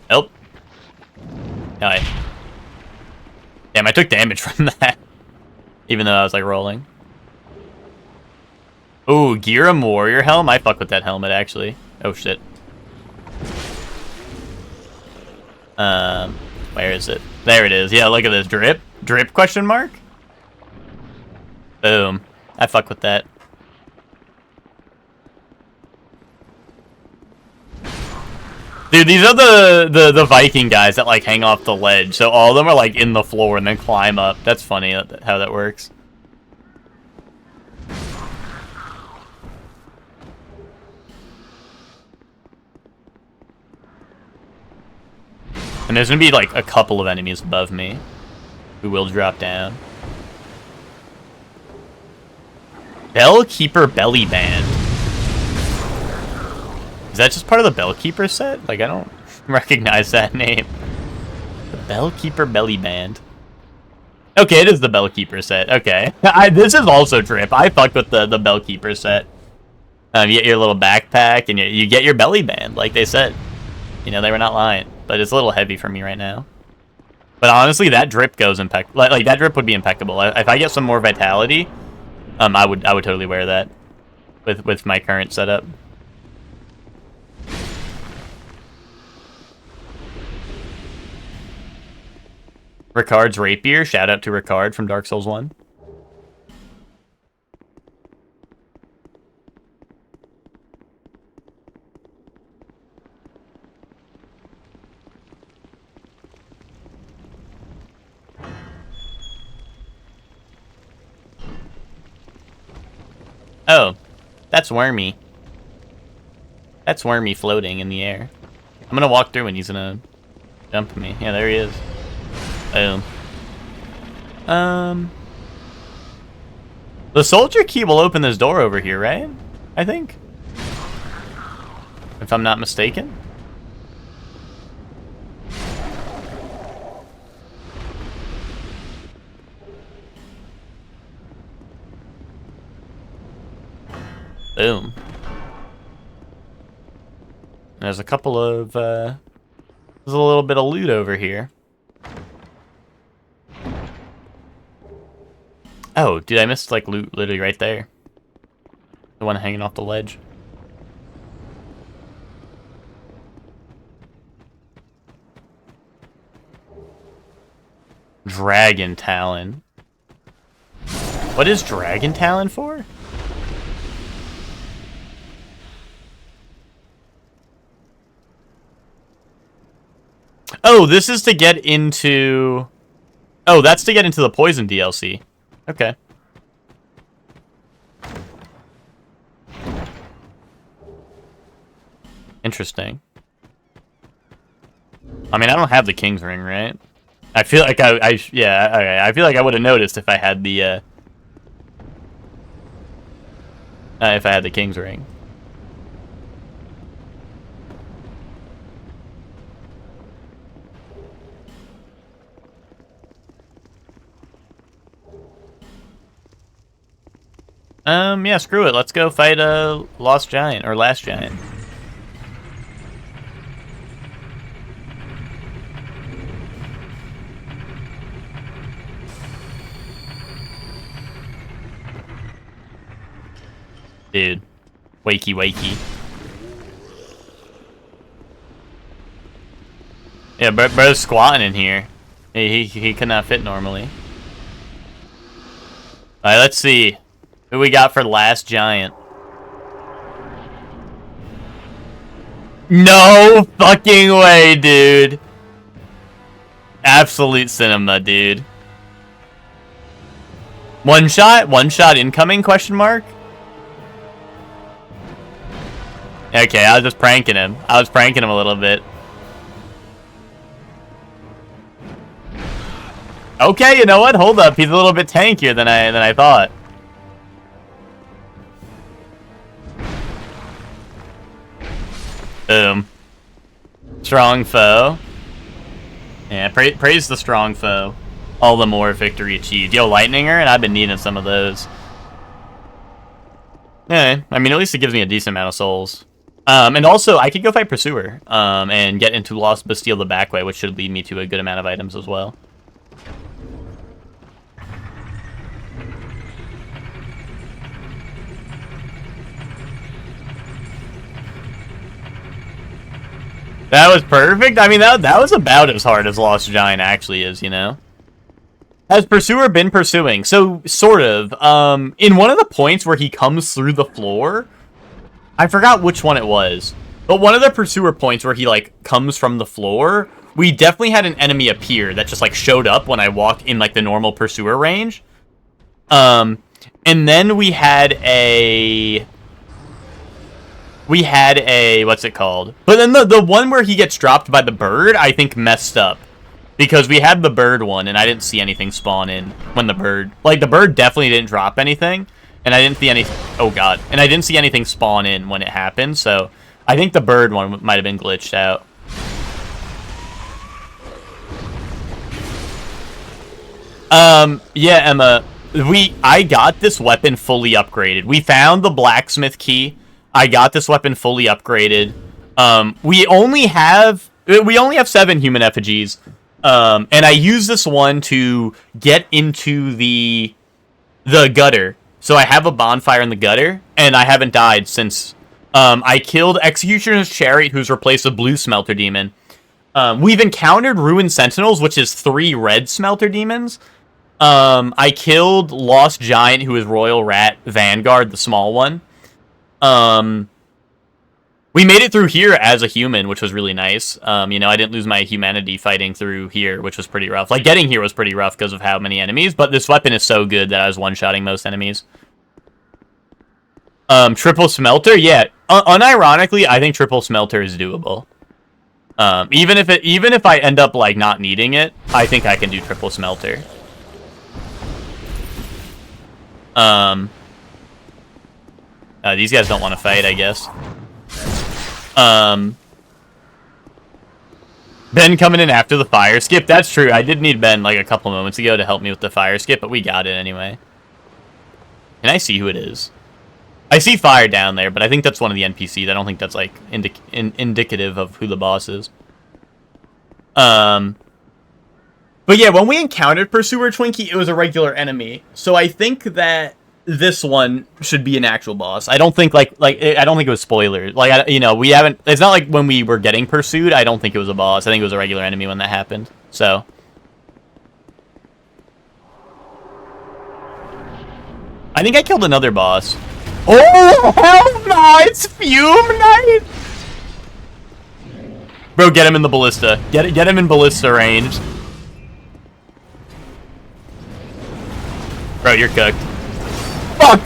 Nope. Alright. Damn, I took damage from that. Even though I was, like, rolling. Ooh, Giram Warrior Helm? I fuck with that helmet, actually. Oh, shit. Where is it? There it is. Yeah, look at this. Drip? Drip, question mark? Boom. I fuck with that. Dude, these are the Viking guys that, like, hang off the ledge. So all of them are, like, in the floor and then climb up. That's funny how that works. And there's gonna be, like, a couple of enemies above me who will drop down. Bellkeeper Belly Band. Is that just part of the Bellkeeper set? Like, I don't recognize that name. The Bellkeeper Belly Band. Okay, it is the Bellkeeper set. Okay. This is also Trip. I fucked with the Bellkeeper set. You get your little backpack, and you get your belly band, like they said. You know, they were not lying. But it's a little heavy for me right now. But honestly, that drip goes impeccable. Like, that drip would be impeccable. If I get some more vitality, I would totally wear that with my current setup. Ricard's Rapier. Shout out to Ricard from Dark Souls 1. Oh, that's Wormy. That's Wormy floating in the air. I'm gonna walk through and he's gonna jump me. Yeah, there he is. Boom. The soldier key will open this door over here, right? I think. If I'm not mistaken. Boom. There's a couple of, there's a little bit of loot over here. Oh, dude, I missed, like, loot literally right there. The one hanging off the ledge. Dragon Talon. What is Dragon Talon for? Oh, this is to get into... Oh, that's to get into the Poison DLC. Okay. Interesting. I mean, I don't have the King's Ring, right? I feel like yeah, okay. I feel like I would have noticed if I had the, if I had the King's Ring. Yeah, screw it. Let's go fight a Lost Giant, or Last Giant. Dude. Wakey, wakey. Yeah, bro's squatting in here. He could not fit normally. Alright, let's see. Who we got for Last Giant? No fucking way, dude. Absolute cinema, dude. One shot incoming, question mark? Okay, I was just pranking him. I was pranking him a little bit. Okay, you know what? Hold up. He's a little bit tankier than I thought. Boom. Strong foe. Yeah, praise the strong foe. All the more victory achieved. Yo, Lightninger, and I've been needing some of those. Yeah, I mean, at least it gives me a decent amount of souls. And also, I could go fight Pursuer, and get into Lost Bastille the back way, which should lead me to a good amount of items as well. That was perfect. I mean, that was about as hard as Lost Giant actually is, you know? Has Pursuer been pursuing? So, sort of. In one of the points where he comes through the floor, I forgot which one it was, but one of the Pursuer points where he, like, comes from the floor, we definitely had an enemy appear that just, like, showed up when I walked in, like, the normal Pursuer range. And then we had a... what's it called? But then the one where he gets dropped by the bird, I think messed up. Because we had the bird one, and I didn't see anything spawn in when the bird... Like, the bird definitely didn't drop anything, and I didn't see any... Oh, God. And I didn't see anything spawn in when it happened, so I think the bird one might have been glitched out. Yeah, Emma, I got this weapon fully upgraded. We found the blacksmith key. I got this weapon fully upgraded. We only have 7 human effigies. And I use this one to get into the gutter. So I have a bonfire in the gutter, and I haven't died since I killed Executioner's Chariot, who's replaced a blue smelter demon. We've encountered Ruined Sentinels, which is 3 red smelter demons. I killed Lost Giant, who is Royal Rat Vanguard, the small one. We made it through here as a human, which was really nice. You know, I didn't lose my humanity fighting through here, which was pretty rough. Like, getting here was pretty rough because of how many enemies, but this weapon is so good that I was one-shotting most enemies. Triple Smelter? Yeah. Unironically, I think Triple Smelter is doable. Even if I end up, like, not needing it, I think I can do Triple Smelter. These guys don't want to fight, I guess. Ben coming in after the fire skip. That's true. I did need Ben like a couple moments ago to help me with the fire skip, but we got it anyway. Can I see who it is? I see fire down there, but I think that's one of the NPCs. I don't think that's like indicative of who the boss is. But yeah, when we encountered Pursuer Twinkie, it was a regular enemy. So I think that this one should be an actual boss. I don't think I don't think it was spoilers. Like, you know, we haven't. It's not like when we were getting pursued. I don't think it was a boss. I think it was a regular enemy when that happened. So, I think I killed another boss. Oh hell no! It's Fume Knight. Bro, get him in the ballista. Get him in ballista range. Bro, you're cooked. Fuck!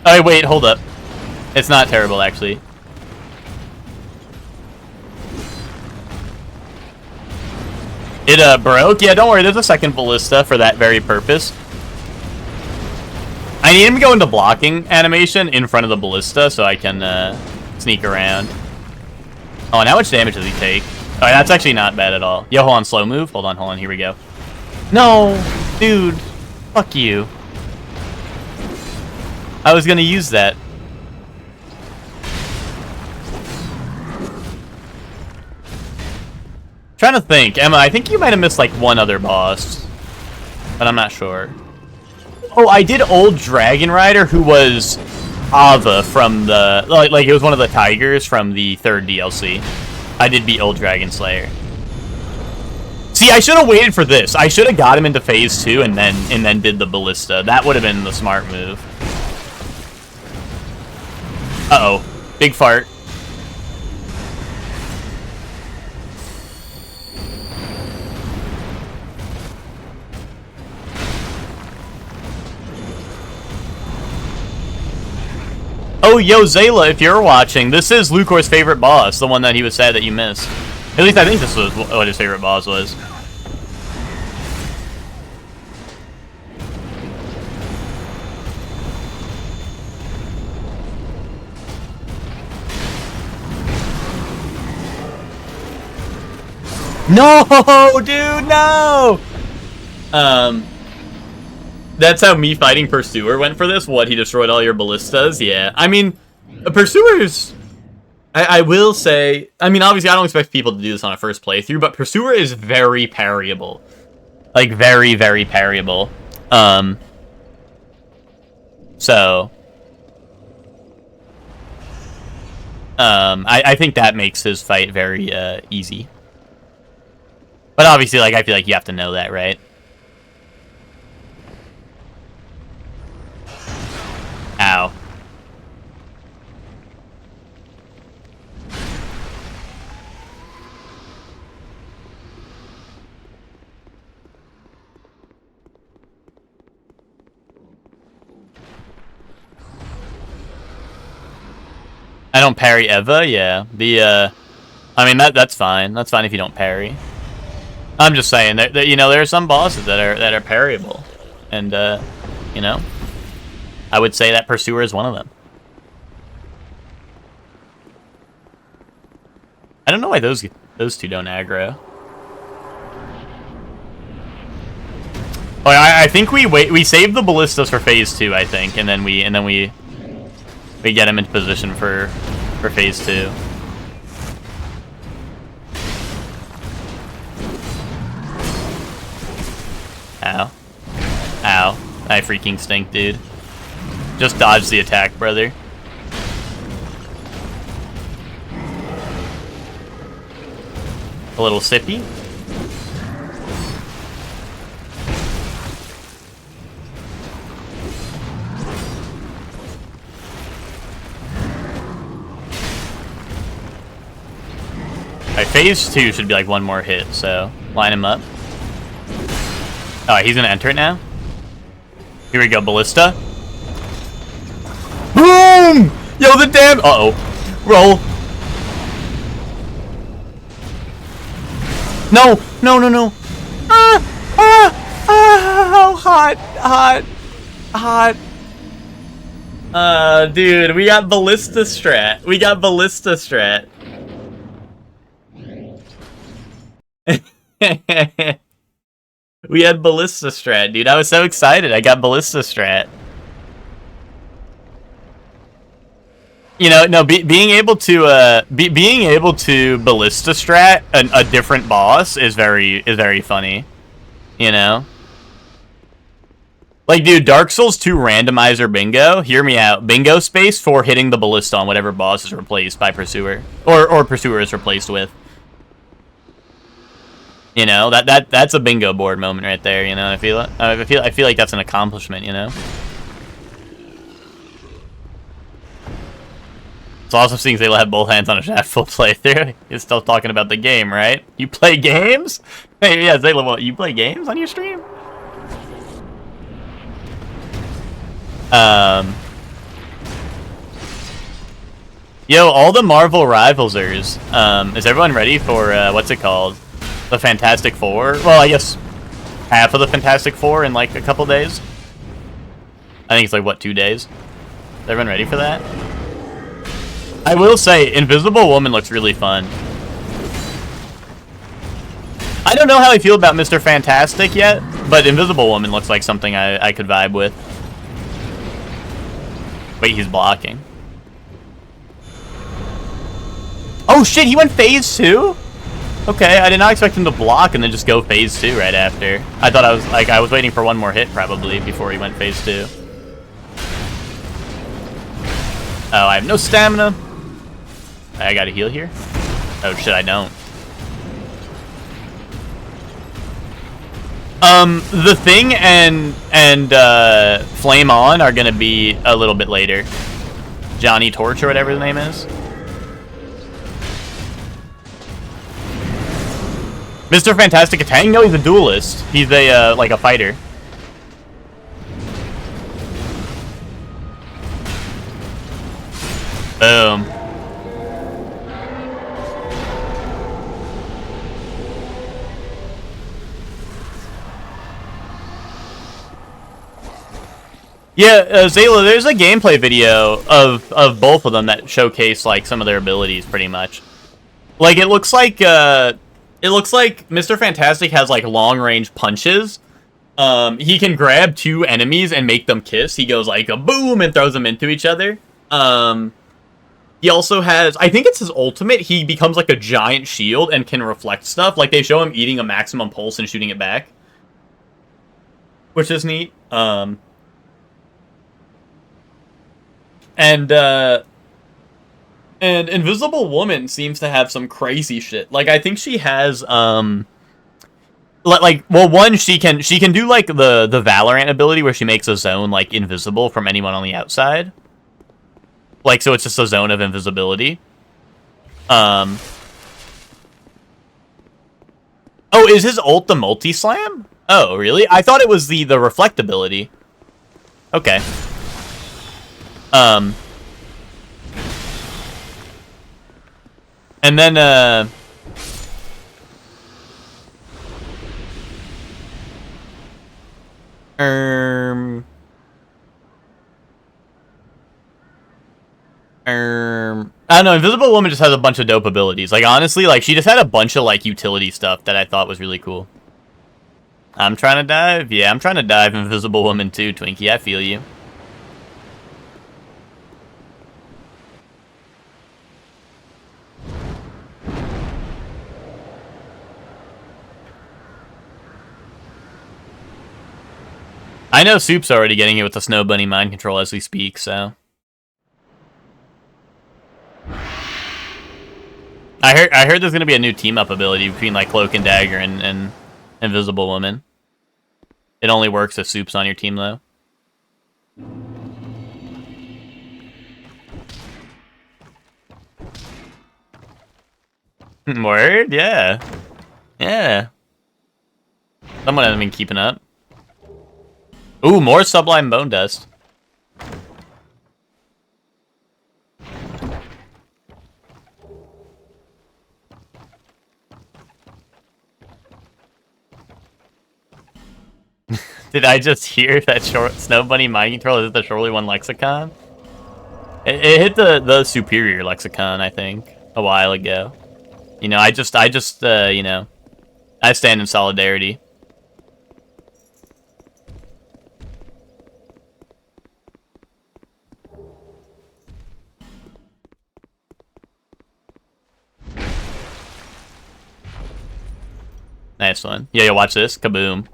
Oh, wait, hold up. It's not terrible, actually. It, broke? Yeah, don't worry, there's a second ballista for that very purpose. I need him to go into blocking animation in front of the ballista so I can, sneak around. Oh, and how much damage does he take? Oh, that's actually not bad at all. Yo, hold on, slow move. Hold on, here we go. No, dude. Fuck you. I was gonna use that. Trying to think. Emma, I think you might have missed, like, one other boss. But I'm not sure. Oh, I did Old Dragon Rider, who was Ava from the... Like, it was one of the tigers from the 3rd DLC. I did beat Old Dragon Slayer. See, I should have waited for this. I should have got him into phase 2 and then did the ballista. That would have been the smart move. Uh-oh. Big fart. Oh, yo, Zayla, if you're watching, this is Lucor's favorite boss, the one that he was sad that you missed. At least I think this was what his favorite boss was. No, dude, no! That's how me fighting Pursuer went for this? What, he destroyed all your ballistas? Yeah. I mean, Pursuer's... I will say... I mean, obviously, I don't expect people to do this on a first playthrough, but Pursuer is very parryable. Like, very, very parryable. So... I think that makes his fight very, easy. But obviously, like, I feel like you have to know that, right? Ow. I don't parry Eva? Yeah. I mean, that's fine. That's fine if you don't parry. I'm just saying that you know, there are some bosses that are parryable, and you know, I would say that Pursuer is one of them. I don't know why those two don't aggro. Oh, I think we save the ballistas for phase 2, I think, and then we get him into position for phase 2. Ow. Ow. I freaking stink, dude. Just dodge the attack, brother. A little sippy. Alright, phase 2 should be like one more hit, so line him up. Oh, he's gonna enter it now? Here we go, Ballista. Boom! Yo, the damn... Uh-oh. Roll. No! No, no, no. Oh, hot. Hot. Hot. Dude, we got Ballista strat. We got Ballista strat. We had Ballista strat, dude. I was so excited. I got Ballista strat. You know, no, being able to Ballista strat a different boss is very funny. You know? Like, dude, Dark Souls 2 Randomizer bingo, hear me out. Bingo space for hitting the Ballista on whatever boss is replaced by Pursuer. Or Pursuer is replaced with. You know, that's a bingo board moment right there, you know. I feel like that's an accomplishment, you know. It's awesome seeing Zayla have both hands on a shaft full playthrough. He's still talking about the game, right? You play games? Hey, yeah, Zayla, what, you play games on your stream? Yo, all the Marvel Rivalsers. Is everyone ready for, what's it called? The Fantastic Four? Well, I guess half of the Fantastic Four in like a couple days. I think it's like, what, 2 days? Is everyone ready for that? I will say, Invisible Woman looks really fun. I don't know how I feel about Mr. Fantastic yet, but Invisible Woman looks like something I could vibe with. Wait, he's blocking. Oh shit, he went phase 2? Okay, I did not expect him to block and then just go phase 2 right after. I thought I was waiting for one more hit probably before he went phase 2. Oh, I have no stamina. I gotta heal here. Oh shit, I don't. The Thing and Flame On are gonna be a little bit later. Johnny Torch or whatever his name is. Mr. Fantastic Attack? No, he's a duelist. He's a, like a fighter. Boom. Yeah, Zayla, there's a gameplay video of both of them that showcase, like, some of their abilities, pretty much. Like, it looks like Mr. Fantastic has, like, long-range punches. He can grab two enemies and make them kiss. He goes, like, a boom and throws them into each other. He also has, I think it's his ultimate, he becomes, like, a giant shield and can reflect stuff. Like, they show him eating a maximum pulse and shooting it back. Which is neat. And Invisible Woman seems to have some crazy shit. Like, I think she has, well, one, she can do, like, the Valorant ability where she makes a zone, like, invisible from anyone on the outside. Like, so it's just a zone of invisibility. Oh, is his ult the multi-slam? Oh, really? I thought it was the reflect ability. Okay. And then, I don't know, Invisible Woman just has a bunch of dope abilities. Like, honestly, like, she just had a bunch of, like, utility stuff that I thought was really cool. I'm trying to dive? Yeah, I'm trying to dive Invisible Woman too, Twinkie. I feel you. I know Soup's already getting it with the Snow Bunny mind control as we speak, so... I heard there's gonna be a new team-up ability between, like, Cloak and Dagger and Invisible Woman. It only works if Soup's on your team, though. Word? Yeah. Yeah. Someone hasn't been keeping up. Ooh, more Sublime Bone Dust. Did I just hear that Snow Bunny mind control? Is it the Surely One lexicon? It hit the superior lexicon, I think, a while ago. You know, I just, you know, I stand in solidarity. Nice one. Yeah, watch this. Kaboom.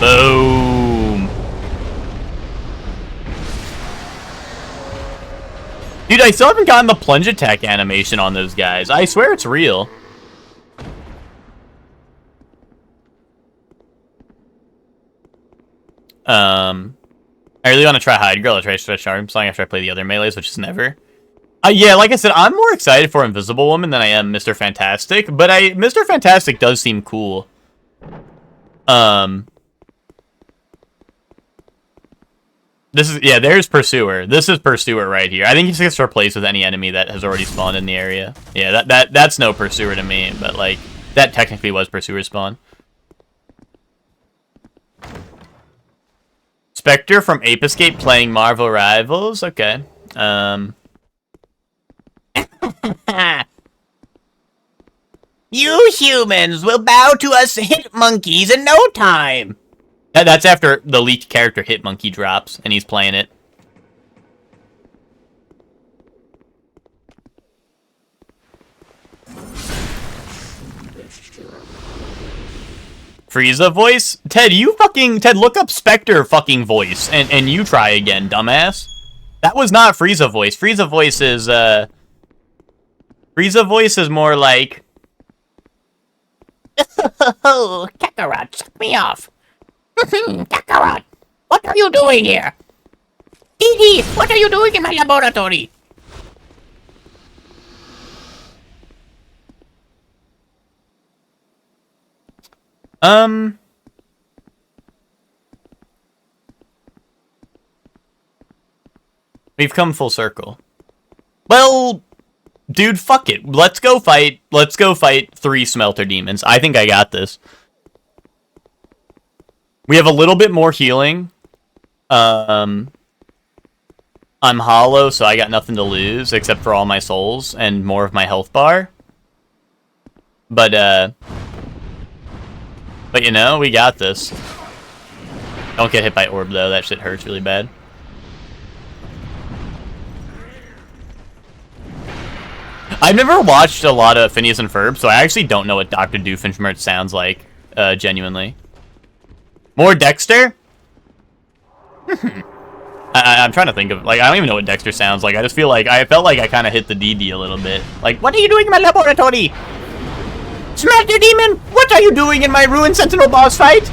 Boom. Dude, I still haven't gotten the plunge attack animation on those guys. I swear it's real. I really want to try Hide Girl. I'll try Stretch Arms after I play the other melees, which is never. Yeah, like I said, I'm more excited for Invisible Woman than I am Mr. Fantastic, but Mr. Fantastic does seem cool. This is, yeah, there's Pursuer. This is Pursuer right here. I think he just gets replaced with any enemy that has already spawned in the area. Yeah, that's no Pursuer to me, but, like, that technically was Pursuer spawn. Spectre from Ape Escape playing Marvel Rivals? Okay. You humans will bow to us hit monkeys in no time. That's after the leaked character Hit Monkey drops, and he's playing it. Frieza voice? Ted, look up Spectre fucking voice, and you try again, dumbass. That was not Frieza voice. Frieza voice is more like... Oh, Kakarot, suck me off. Kakarot, what are you doing here? Dee, what are you doing in my laboratory? We've come full circle. Well, dude, fuck it. Let's go fight 3 Smelter Demons. I think I got this. We have a little bit more healing. I'm hollow, so I got nothing to lose except for all my souls and more of my health bar. But you know, we got this. Don't get hit by orb though. That shit hurts really bad. I've never watched a lot of Phineas and Ferb, so I actually don't know what Dr. Doofenshmirtz sounds like, genuinely. More Dexter? I'm trying to think of, like, I don't even know what Dexter sounds like. I just feel like, I felt like I kind of hit the DD a little bit. Like, what are you doing in my laboratory? Smelter Demon, what are you doing in my Ruined Sentinel boss fight?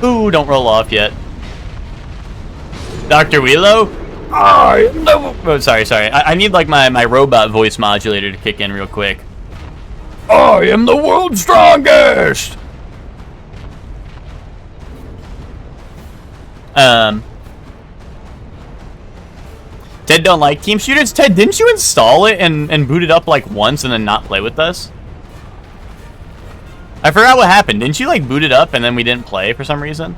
Ooh, don't roll off yet. Dr. Wheelo? Oh, sorry. I need, like, my robot voice modulator to kick in real quick. I am the world's strongest! Ted don't like team shooters. Ted, didn't you install it and boot it up like once and then not play with us? I forgot what happened. Didn't you like boot it up and then we didn't play for some reason?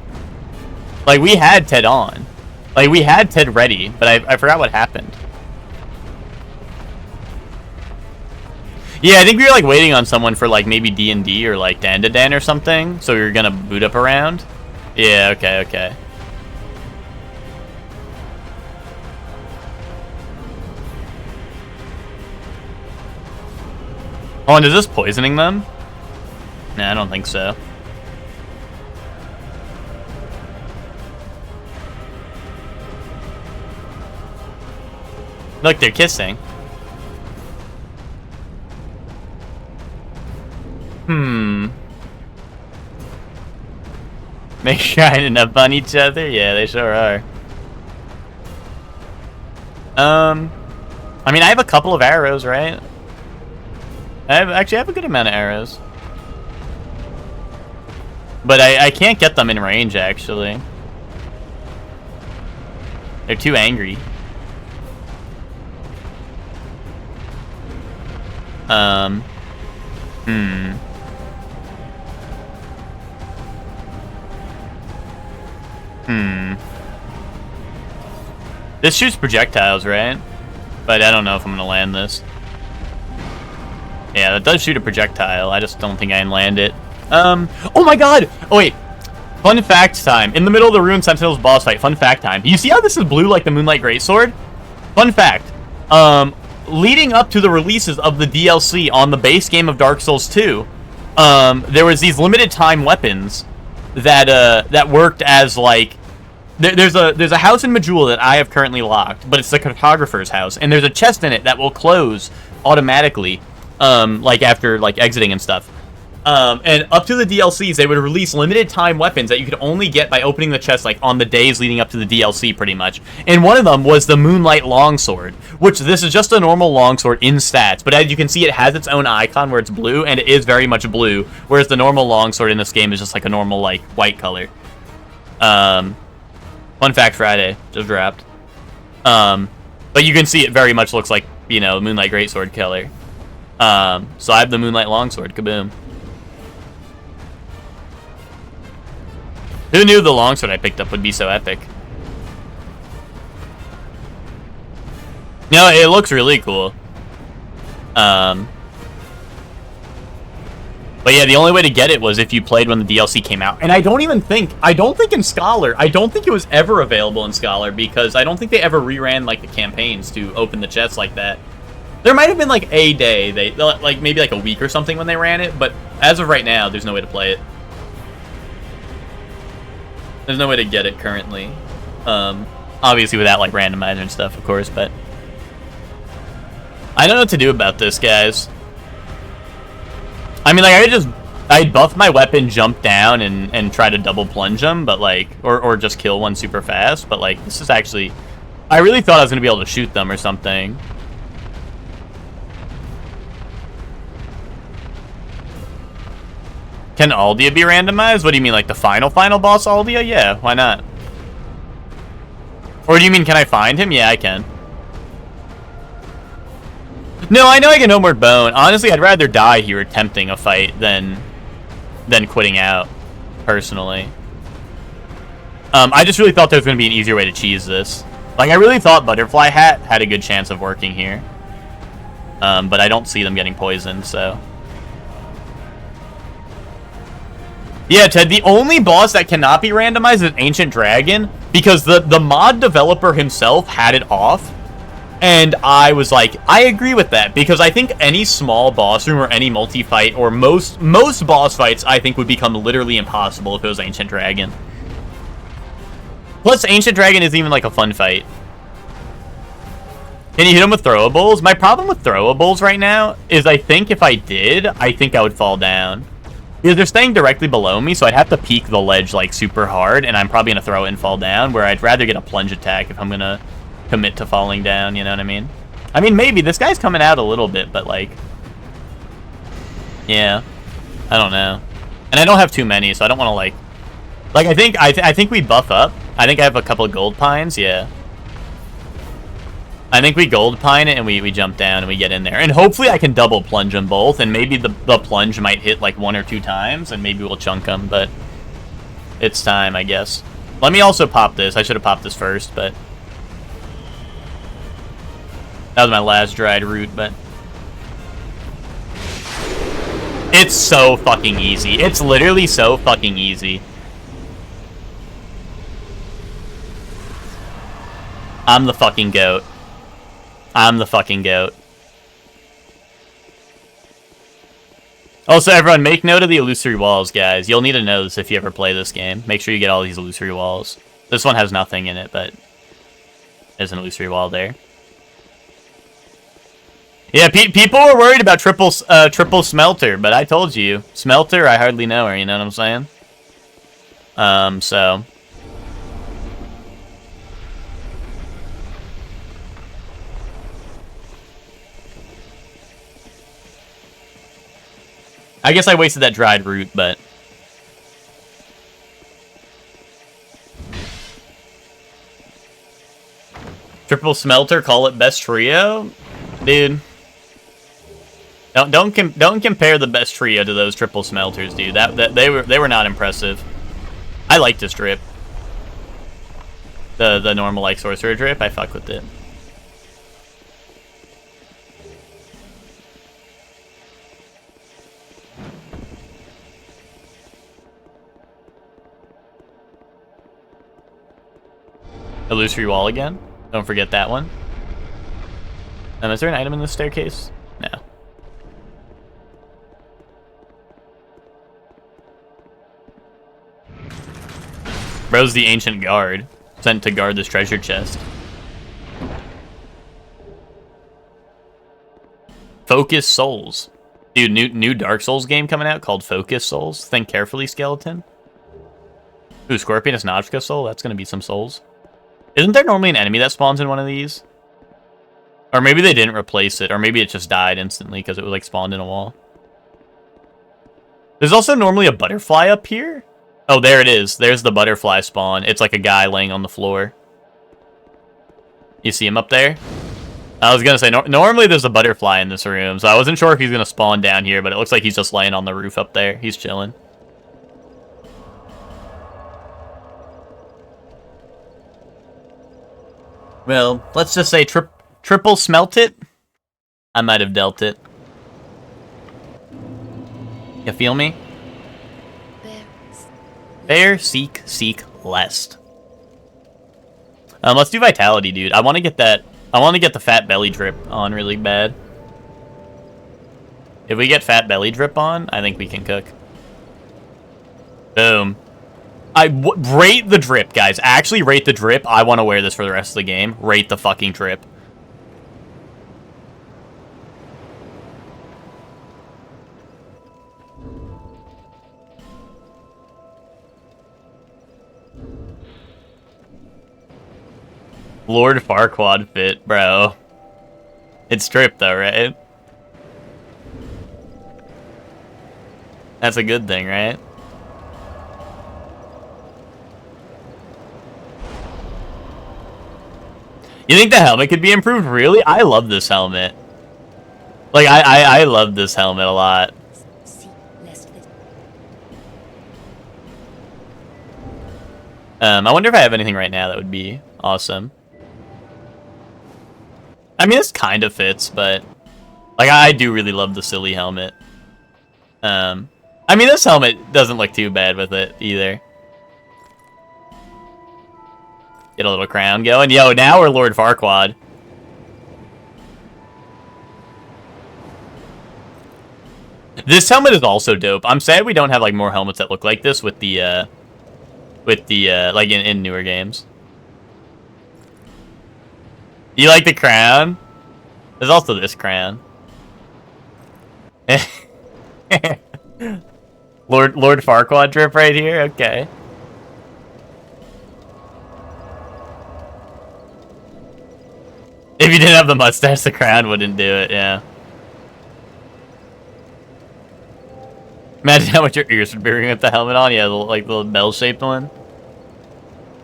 Like we had Ted on. Like we had Ted ready, but I forgot what happened. Yeah, I think we were like waiting on someone for like maybe D&D or like Dandadan or something. So we were gonna boot up around. Yeah, okay. Oh, and is this poisoning them? Nah, I don't think so. Look, they're kissing. They shining up on each other? Yeah, they sure are. I mean, I have a couple of arrows, right? Actually, I have a good amount of arrows. But I can't get them in range, actually. They're too angry. This shoots projectiles, right? But I don't know if I'm gonna land this. Yeah, that does shoot a projectile. I just don't think I can land it. Oh my god! Oh wait. Fun fact time. In the middle of the Ruined Sentinels boss fight, fun fact time. You see how this is blue like the Moonlight Greatsword? Fun fact. Leading up to the releases of the DLC on the base game of Dark Souls 2, there was these limited time weapons that worked as like there's a house in Majula that I have currently locked, but it's the cartographer's house, and there's a chest in it that will close automatically, like after like exiting and stuff. And up to the DLCs, they would release limited time weapons that you could only get by opening the chest like on the days leading up to the DLC, pretty much. And one of them was the Moonlight Longsword, which this is just a normal longsword in stats, but as you can see, it has its own icon where it's blue, and it is very much blue, whereas the normal longsword in this game is just like a normal like white color. Fun fact Friday just dropped. But you can see it very much looks like, you know, Moonlight Greatsword color. So I have the Moonlight Longsword. Kaboom. Who knew the longsword I picked up would be so epic? No, it looks really cool. But yeah, the only way to get it was if you played when the DLC came out. And I don't think in Scholar, I don't think it was ever available in Scholar, because I don't think they ever reran like the campaigns to open the chests like that. There might have been like a day, like maybe like a week or something when they ran it, but as of right now, there's no way to play it. There's no way to get it currently. Obviously without like randomizer and stuff, of course, but I don't know what to do about this, guys. I mean, like, I'd buff my weapon, jump down, and try to double plunge them, but like, or just kill one super fast, but like, this is actually, I really thought I was gonna be able to shoot them or something. Can Aldia be randomized? What do you mean, like the final boss Aldia? Yeah, why not? Or do you mean, can I find him? Yeah, I can. No, I know I can Homeward Bone. Honestly, I'd rather die here attempting a fight than quitting out, personally. I just really thought there was going to be an easier way to cheese this. Like, I really thought Butterfly Hat had a good chance of working here. But I don't see them getting poisoned, so... Yeah, Ted, the only boss that cannot be randomized is Ancient Dragon, because the mod developer himself had it off, and I was like, I agree with that, because I think any small boss room or any multi-fight, or most boss fights, I think would become literally impossible if it was Ancient Dragon. Plus, Ancient Dragon isn't even like a fun fight. Can you hit him with throwables? My problem with throwables right now is I think if I did, I think I would fall down. Because they're staying directly below me, so I'd have to peek the ledge, like, super hard, and I'm probably going to throw it and fall down, where I'd rather get a plunge attack if I'm going to commit to falling down, you know what I mean? I mean, maybe. This guy's coming out a little bit, but, like... Yeah. I don't know. And I don't have too many, so I don't want to, like... Like, I think we buff up, I think I have a couple of gold pines, yeah. I think we gold pine it and we jump down and we get in there. And hopefully I can double plunge them both, and maybe the plunge might hit like 1 or 2 times, and maybe we'll chunk them, but it's time, I guess. Let me also pop this. I should have popped this first, but that was my last dried root, but it's so fucking easy. It's literally so fucking easy. I'm the fucking goat. I'm the fucking goat. Also, everyone, make note of the illusory walls, guys. You'll need to know this if you ever play this game. Make sure you get all these illusory walls. This one has nothing in it, but there's an illusory wall there. Yeah, people were worried about triple smelter, but I told you. Smelter, I hardly know her, you know what I'm saying? So... I guess I wasted that dried root, but... Triple smelter, call it best trio? Dude. Don't compare the best trio to those triple smelters, dude. They were not impressive. I like this drip. The normal like sorcerer drip, I fuck with it. Illusory wall again. Don't forget that one. Is there an item in this staircase? No. Bro's the ancient guard, sent to guard this treasure chest. Focus Souls. Dude, new Dark Souls game coming out called Focus Souls. Think carefully, skeleton. Ooh, Scorpion is Najka soul? That's gonna be some souls. Isn't there normally an enemy that spawns in one of these? Or maybe they didn't replace it, or maybe it just died instantly because it was like spawned in a wall. There's also normally a butterfly up here. Oh, there it is. There's the butterfly spawn. It's like a guy laying on the floor. You see him up there? I was gonna say, normally there's a butterfly in this room, so I wasn't sure if he's gonna spawn down here, but it looks like he's just laying on the roof up there. He's chilling. Well, let's just say triple smelt it. I might have dealt it. You feel me? Bear, seek, lest. Let's do vitality, dude. I want to get that. I want to get the fat belly drip on really bad. If we get fat belly drip on, I think we can cook. Boom. Rate the drip, guys. Actually, rate the drip. I want to wear this for the rest of the game. Rate the fucking drip. Lord Farquaad fit, bro. It's drip, though, right? That's a good thing, right? You think the helmet could be improved? Really? I love this helmet. Like, I love this helmet a lot. I wonder if I have anything right now that would be awesome. I mean, this kind of fits, but... Like, I do really love the silly helmet. I mean, this helmet doesn't look too bad with it, either. Get a little crown going. Yo, now we're Lord Farquaad. This helmet is also dope. I'm sad we don't have, like, more helmets that look like this with the, like, in newer games. You like the crown? There's also this crown. Lord Farquaad drip right here? Okay. If you didn't have the mustache, the crown wouldn't do it, yeah. Imagine how much your ears would be ringing with the helmet on. Yeah, like the little bell-shaped one.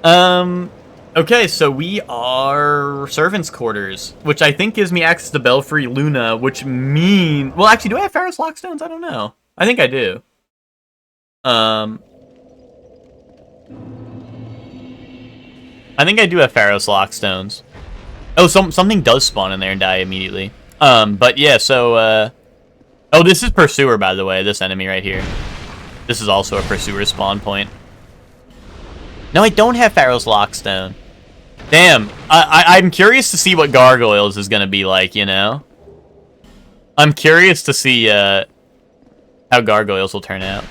Okay, so we are servants' quarters, which I think gives me access to Belfry Luna, which well, actually, do I have Pharaoh's Lockstones? I don't know. I think I do. I think I do have Pharaoh's Lockstones. Oh, something does spawn in there and die immediately. But yeah, so, oh, this is Pursuer, by the way, this enemy right here. This is also a Pursuer spawn point. No, I don't have Pharaoh's Lockstone. Damn, I'm curious to see what Gargoyles is gonna be like, you know? I'm curious to see, how Gargoyles will turn out.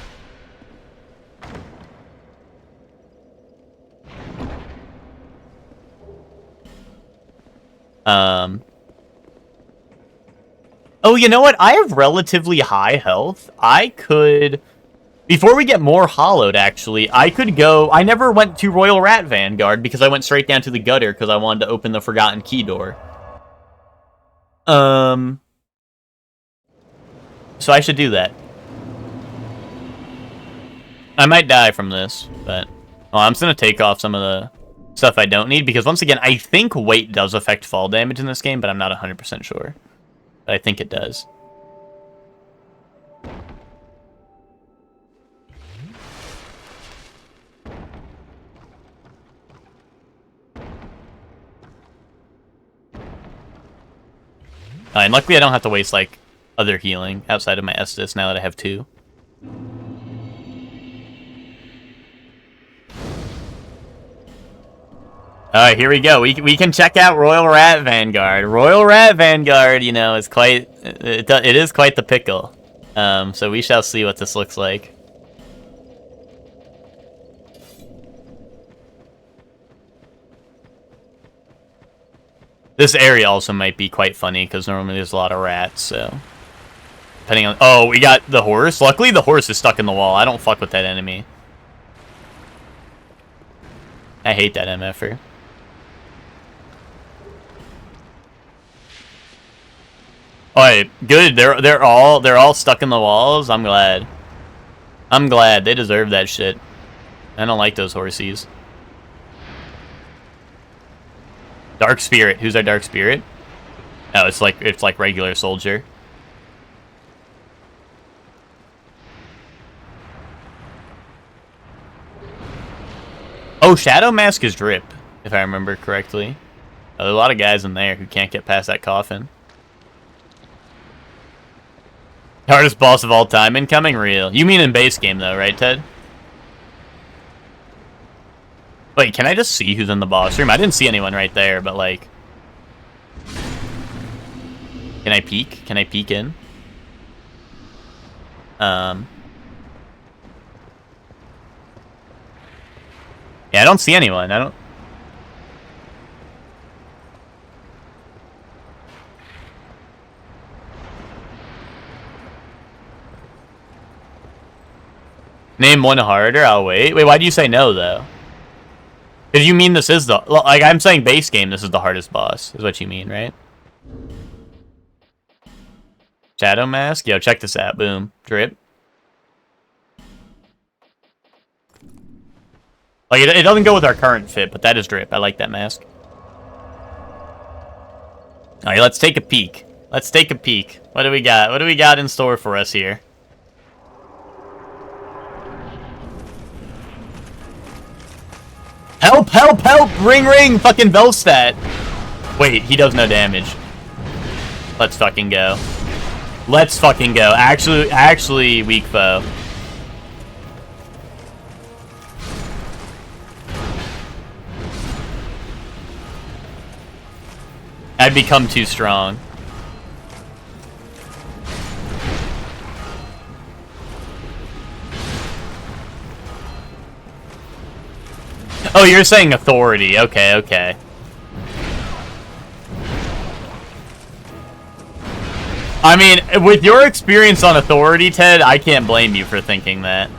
Oh, you know what? I have relatively high health. I could... Before we get more hollowed, actually, I could go... I never went to Royal Rat Vanguard because I went straight down to the gutter because I wanted to open the Forgotten Key door. So I should do that. I might die from this, but... Well, I'm just gonna take off some of the stuff I don't need because, once again, I think weight does affect fall damage in this game, but I'm not 100% sure. But I think it does. And luckily I don't have to waste, like, other healing outside of my Estus now that I have 2. Alright, here we go. We can check out Royal Rat Vanguard. Royal Rat Vanguard, you know, is quite... It is quite the pickle. So we shall see what this looks like. This area also might be quite funny, because normally there's a lot of rats, so... Depending on... Oh, we got the horse. Luckily, the horse is stuck in the wall. I don't fuck with that enemy. I hate that MFer. Alright, good. They're all stuck in the walls. I'm glad. I'm glad. They deserve that shit. I don't like those horsies. Dark Spirit. Who's our Dark Spirit? Oh, it's like regular soldier. Oh, Shadow Mask is Drip, if I remember correctly. Oh, there's a lot of guys in there who can't get past that coffin. Hardest boss of all time incoming? Real. You mean in base game, though, right, Ted? Wait, can I just see who's in the boss room? I didn't see anyone right there, but, like... Can I peek? Can I peek in? Yeah, I don't see anyone. I don't... Name one harder? I'll wait. Wait, why do you say no, though? Because you mean this is the... Like, I'm saying base game, this is the hardest boss, is what you mean, right? Shadow Mask? Yo, check this out. Boom. Drip. Like, it doesn't go with our current fit, but that is Drip. I like that mask. Alright, let's take a peek. Let's take a peek. What do we got? What do we got in store for us here? Help, help, help! Ring, ring! Fucking Velstat! Wait, he does no damage. Let's fucking go. Let's fucking go. Actually, weak foe. I'd become too strong. Oh, you're saying authority. Okay, okay. I mean, with your experience on authority, Ted, I can't blame you for thinking that.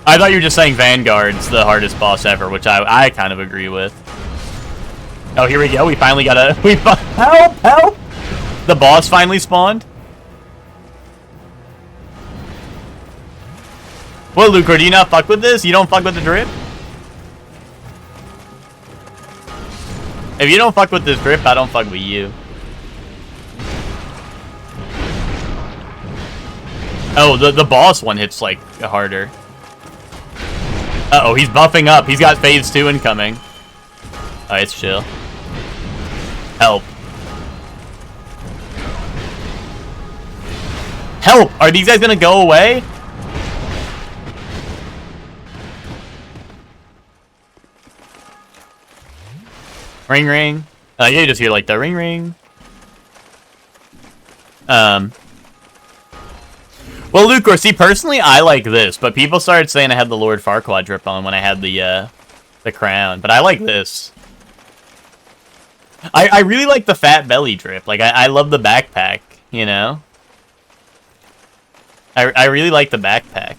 I thought you were just saying Vanguard's the hardest boss ever, which I kind of agree with. Oh, here we go. We finally got a... Help! Help! The boss finally spawned. What, Lucor, do you not fuck with this? You don't fuck with the drip? If you don't fuck with this drip, I don't fuck with you. Oh, the boss one hits, like, harder. Uh-oh, he's buffing up. He's got phase 2 incoming. Oh, it's chill. Help. Help! Are these guys gonna go away? Ring ring. You just hear like the ring ring. Well, Lucor, see, personally, I like this, but people started saying I had the Lord Farquaad drip on when I had the crown, but I like this. I really like the fat belly drip. Like, I love the backpack, you know? I really like the backpack.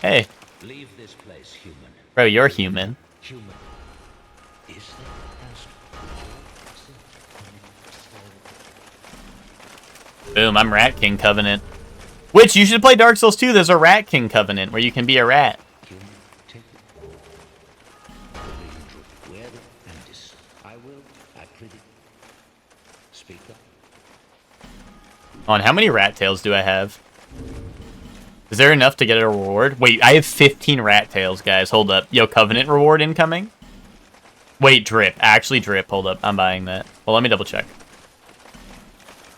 Hey. Leave this place, human. Bro, you're human. Human. Is there? Boom, I'm Rat King Covenant. Which, you should play Dark Souls 2. There's a Rat King Covenant where you can be a rat. Human, take it. Wear the apprentice. I will, I prithee. Speak up. On how many rat tails do I have? Is there enough to get a reward? Wait, I have 15 rat tails, guys. Hold up. Yo, Covenant reward incoming? Wait, drip. Actually drip. Hold up. I'm buying that. Well, let me double check.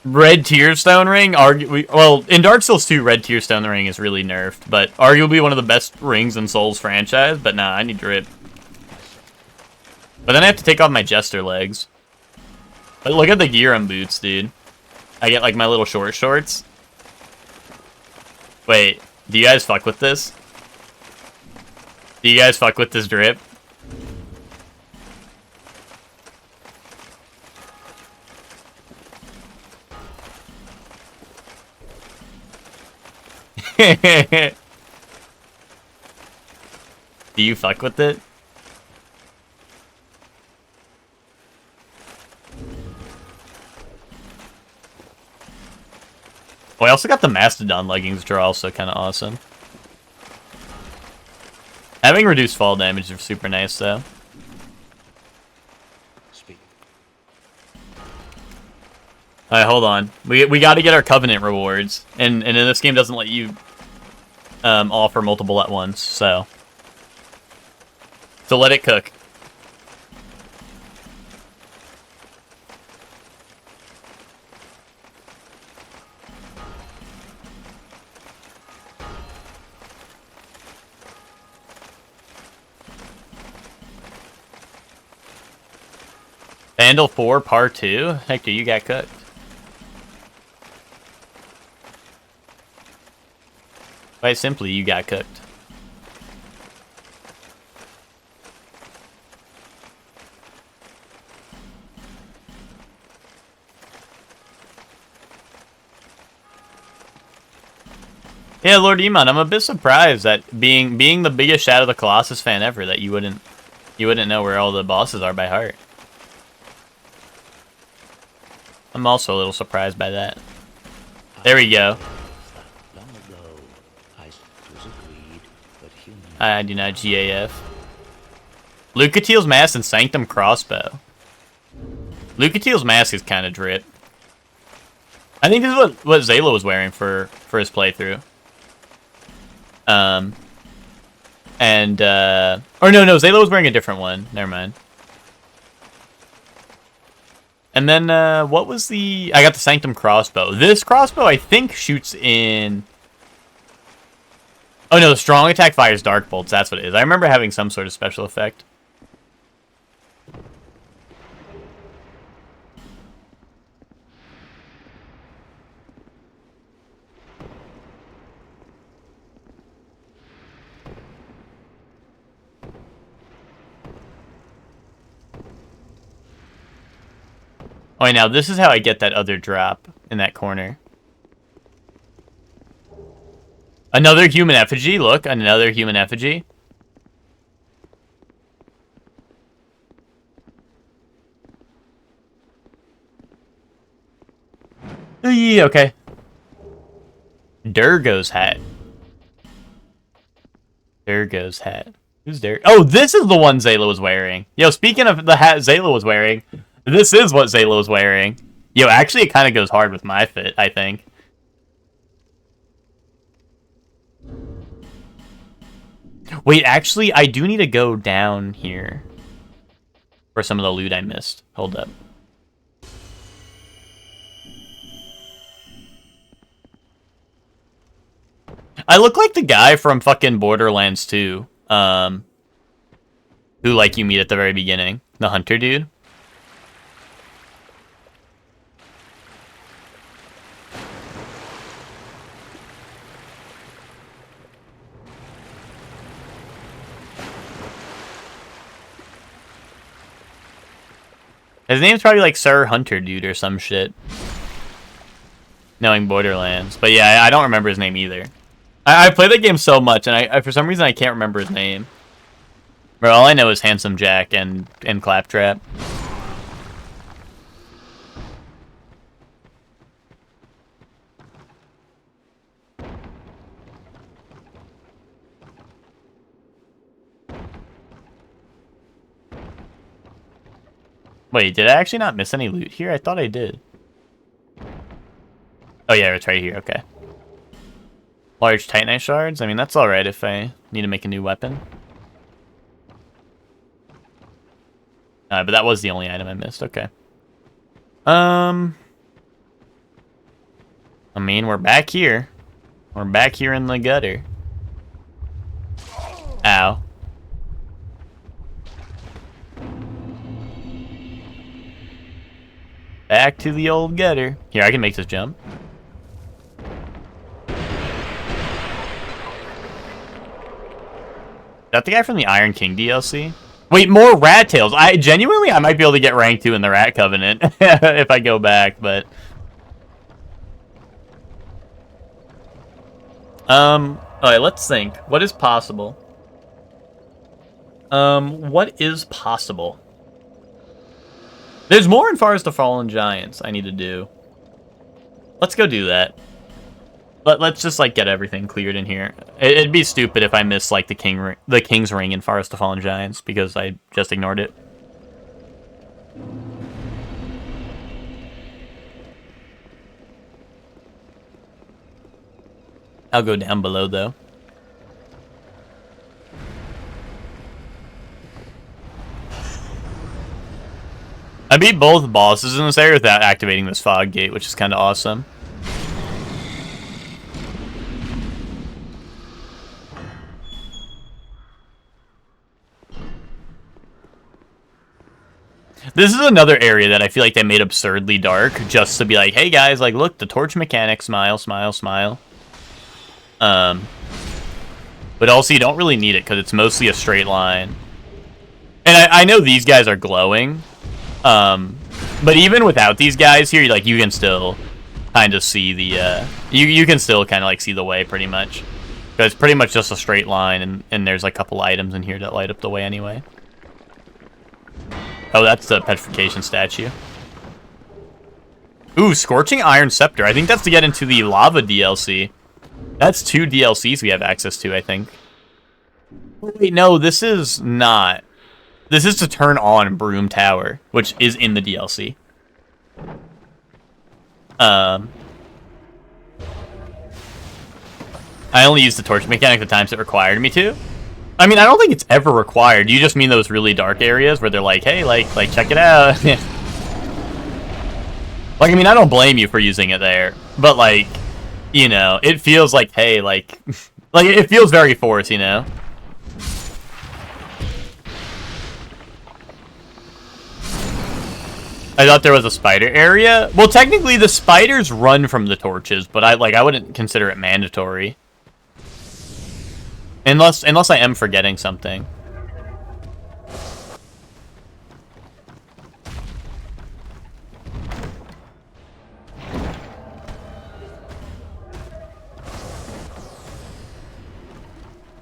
Red Tearstone Ring? Well, in Dark Souls 2, Red Tearstone Ring is really nerfed, but arguably one of the best rings in Souls franchise, but nah, I need drip. But then I have to take off my Jester legs. But look at the gear on boots, dude. I get, like, my little short shorts. Wait, do you guys fuck with this? Do you guys fuck with this drip? Do you fuck with it? Oh, I also got the Mastodon leggings, which are also kind of awesome. Having reduced fall damage is super nice, though. Speak. Alright, hold on. We got to get our Covenant rewards, and this game doesn't let you offer multiple at once, so let it cook. Vandal 4 Part 2? Hector, you got cooked. Quite simply, you got cooked. Yeah, Lord Iman, I'm a bit surprised that being the biggest Shadow of the Colossus fan ever, that you wouldn't know where all the bosses are by heart. I'm also a little surprised by that. There we go. Long ago, I was agreed, but human. I do not GAF. Lucatiel's Mask and Sanctum Crossbow. Lucatiel's Mask is kind of drip. I think this is what Zayla was wearing for his playthrough. Or no, Zayla was wearing a different one. Never mind. And then, what was the... I got the Sanctum Crossbow. This crossbow, I think, shoots in... Oh, no, the strong attack fires Dark Bolts. That's what it is. I remember having some sort of special effect. Oh, wait, now this is how I get that other drop in that corner. Another human effigy. Look, another human effigy. Oh, yeah, okay. Durgo's hat. There goes hat. Who's there? Oh, this is the one Zayla was wearing. Yo, speaking of the hat Zayla was wearing, this is what Zayla was wearing. Yo, actually, it kind of goes hard with my fit, I think. Wait, actually, I do need to go down here for some of the loot I missed. Hold up. I look like the guy from fucking Borderlands 2. Who, like, you meet at the very beginning. The hunter dude. His name's probably like Sir Hunter Dude or some shit. Knowing Borderlands. But yeah, I don't remember his name either. I played that game so much, and I for some reason I can't remember his name. Bro, all I know is Handsome Jack and Claptrap. Wait, did I actually not miss any loot here? I thought I did. Oh yeah, it's right here, okay. Large Titanite shards? I mean, that's alright if I need to make a new weapon. But that was the only item I missed, okay. I mean, we're back here. We're back here in the gutter. Ow. Back to the old gutter. Here, I can make this jump. Is that the guy from the Iron King DLC? Wait, more rat tails. I might be able to get rank 2 in the Rat Covenant if I go back, but alright, let's think. What is possible? What is possible? There's more in Forest of Fallen Giants I need to do. Let's go do that. Let's just, like, get everything cleared in here. It'd be stupid if I miss, like, the King's Ring in Forest of Fallen Giants, because I just ignored it. I'll go down below, though. I beat both bosses in this area without activating this fog gate, which is kind of awesome. This is another area that I feel like they made absurdly dark, just to be like, hey guys, like, look, the torch mechanic, smile, smile, smile. But also you don't really need it, because it's mostly a straight line. And I know these guys are glowing, but even without these guys here, like, you can still kind of see the, you can still kind of, like, see the way, pretty much. Because it's pretty much just a straight line, and there's, like, a couple items in here that light up the way anyway. Oh, that's the petrification statue. Ooh, Scorching Iron Scepter. I think that's to get into the Lava DLC. That's 2 DLCs we have access to, I think. Wait, no, this is not. This is to turn on Broom Tower, which is in the DLC. I only used the torch mechanic the times it required me to. I mean, I don't think it's ever required. You just mean those really dark areas where they're like, hey, like check it out. Like, I mean, I don't blame you for using it there. But, like, you know, it feels like, hey, like it feels very forced, you know? I thought there was a spider area. Well, technically, the spiders run from the torches, but I wouldn't consider it mandatory. Unless I am forgetting something.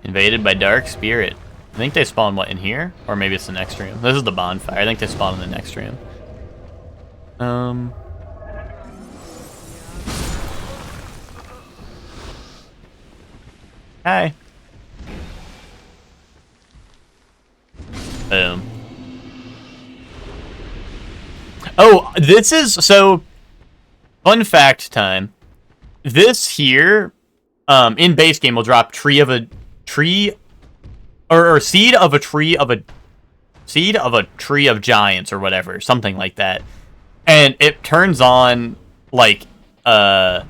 Invaded by Dark Spirit. I think they spawn, what, in here? Or maybe it's the next room. This is the bonfire. I think they spawn in the next room. Hi. This is so. Fun fact time. This here, in base game will drop seed of a tree of giants or whatever, something like that, and it turns on like it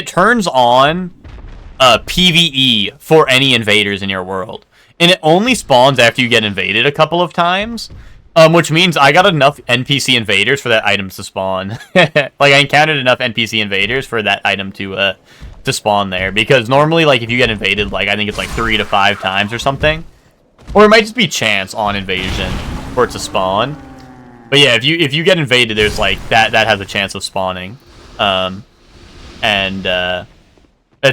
turns on PvE for any invaders in your world. And it only spawns after you get invaded a couple of times. Which means I got enough NPC invaders for that item to spawn. Like, I encountered enough NPC invaders for that item to spawn there. Because normally, like, if you get invaded, like, I think it's like 3 to 5 times or something. Or it might just be chance on invasion for it to spawn. But yeah, if you get invaded, there's, like, that has a chance of spawning. It's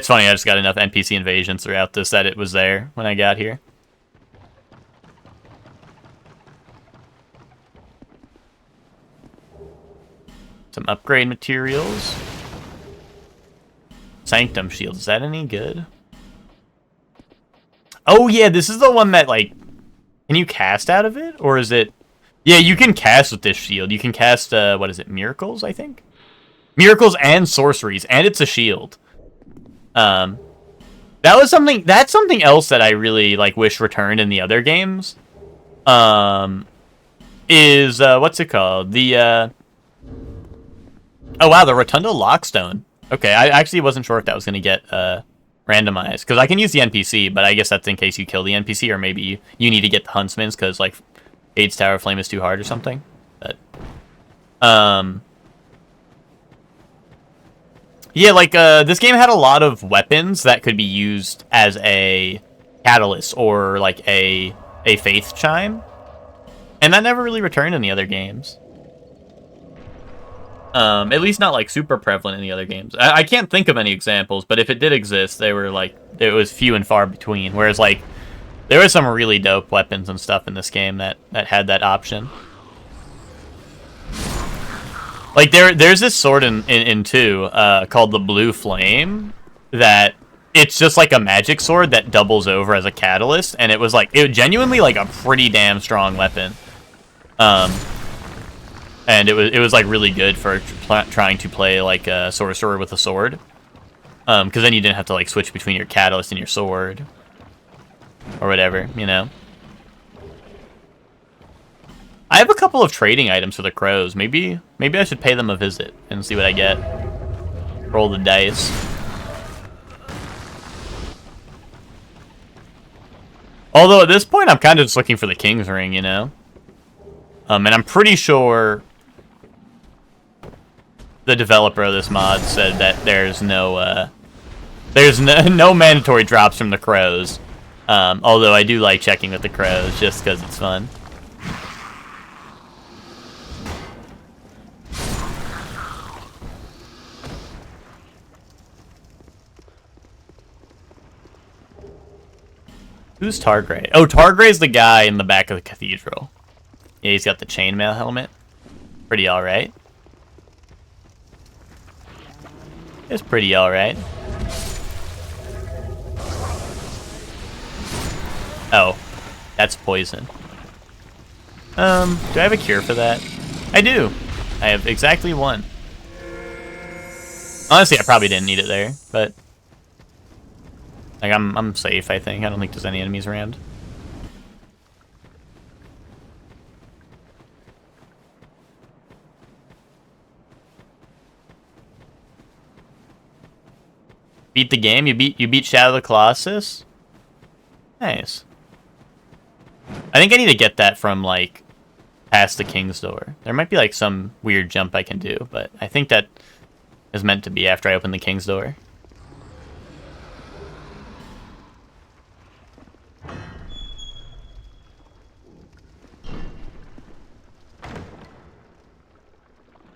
funny, I just got enough NPC invasions throughout this that it was there when I got here. Some upgrade materials. Sanctum shield. Is that any good? Oh, yeah, this is the one that, like... Can you cast out of it? Or is it... Yeah, you can cast with this shield. You can cast, what is it? Miracles, I think? Miracles and sorceries. And it's a shield. That's something else that I really, like, wish returned in the other games. What's it called? Oh, wow, the Rotunda Lockstone. Okay, I actually wasn't sure if that was going to get randomized. Because I can use the NPC, but I guess that's in case you kill the NPC, or maybe you need to get the Huntsman's because, like, Aids Tower Flame is too hard or something. But, yeah, like, this game had a lot of weapons that could be used as a catalyst or, like, a faith chime. And that never really returned in the other games. At least not, like, super prevalent in the other games. I can't think of any examples, but if it did exist, they were, like, it was few and far between. Whereas, like, there were some really dope weapons and stuff in this game that had that option. Like, there's this sword in 2, called the Blue Flame, that it's just, like, a magic sword that doubles over as a catalyst, and it was genuinely, like, a pretty damn strong weapon. And it was like really good for trying to play like a sorcerer with a sword, because then you didn't have to like switch between your catalyst and your sword, or whatever, you know. I have a couple of trading items for the crows. Maybe I should pay them a visit and see what I get. Roll the dice. Although at this point I'm kind of just looking for the king's ring, you know. And I'm pretty sure the developer of this mod said that there's no mandatory drops from the crows. Although I do like checking with the crows just because it's fun. Who's Targray? Oh, Targray's the guy in the back of the cathedral. Yeah, he's got the chainmail helmet. Pretty alright. It's pretty alright. Oh, that's poison. Do I have a cure for that? I do. I have exactly one. Honestly, I probably didn't need it there, but like I'm safe, I think. I don't think there's any enemies around. Beat the game? You beat Shadow of the Colossus? Nice. I think I need to get that from, like, past the King's Door. There might be, like, some weird jump I can do, but I think that is meant to be after I open the King's Door.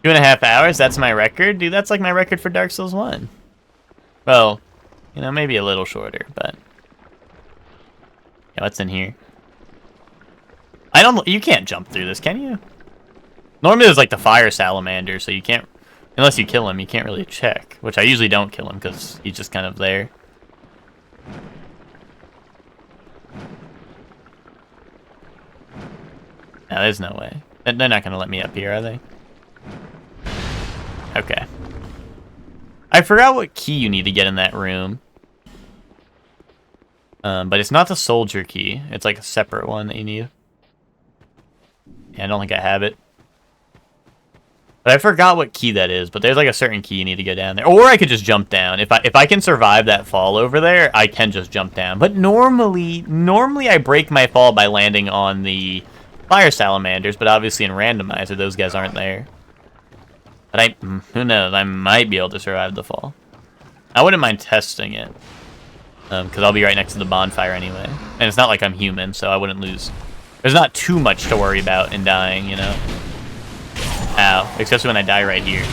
Two and a half hours? That's my record? Dude, that's like my record for Dark Souls 1. Well, you know, maybe a little shorter, but yeah, what's in here? You can't jump through this, can you? Normally there's like the fire salamander, so you can't, unless you kill him, you can't really check, which I usually don't kill him because he's just kind of there. No, there's no way. They're not gonna let me up here, are they? Okay. I forgot what key you need to get in that room. But it's not the soldier key. It's like a separate one that you need. Yeah, I don't think I have it. But I forgot what key that is, but there's like a certain key you need to get down there. Or I could just jump down. If I can survive that fall over there, I can just jump down. But normally I break my fall by landing on the fire salamanders, but obviously in Randomizer, those guys aren't there. But who knows, I might be able to survive the fall. I wouldn't mind testing it. Because I'll be right next to the bonfire anyway. And it's not like I'm human, so I wouldn't lose. There's not too much to worry about in dying, you know? Ow. Especially when I die right here.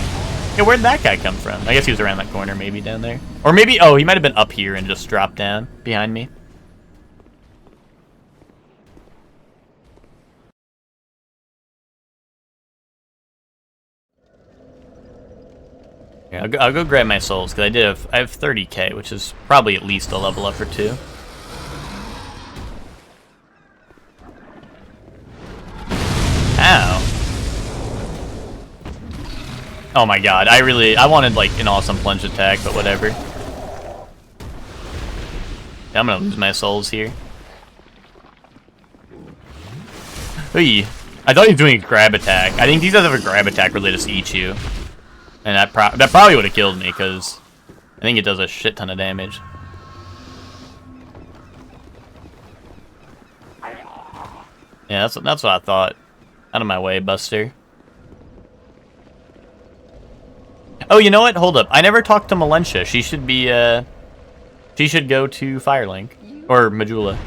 Yeah, where'd that guy come from? I guess he was around that corner, maybe down there. Or maybe, oh, he might have been up here and just dropped down behind me. Here, I'll go grab my souls, because I have 30k, which is probably at least a level up or two. Ow. Oh my god, I wanted like an awesome plunge attack, but whatever. Yeah, I'm gonna lose my souls here. Hey, I thought he was doing a grab attack. I think these guys have a grab attack where they just eat you. And that probably would have killed me, because I think it does a shit ton of damage. Yeah, that's what I thought. Out of my way, Buster. Oh, you know what? Hold up. I never talked to Melentia. She should be, she should go to Firelink. Or Majula.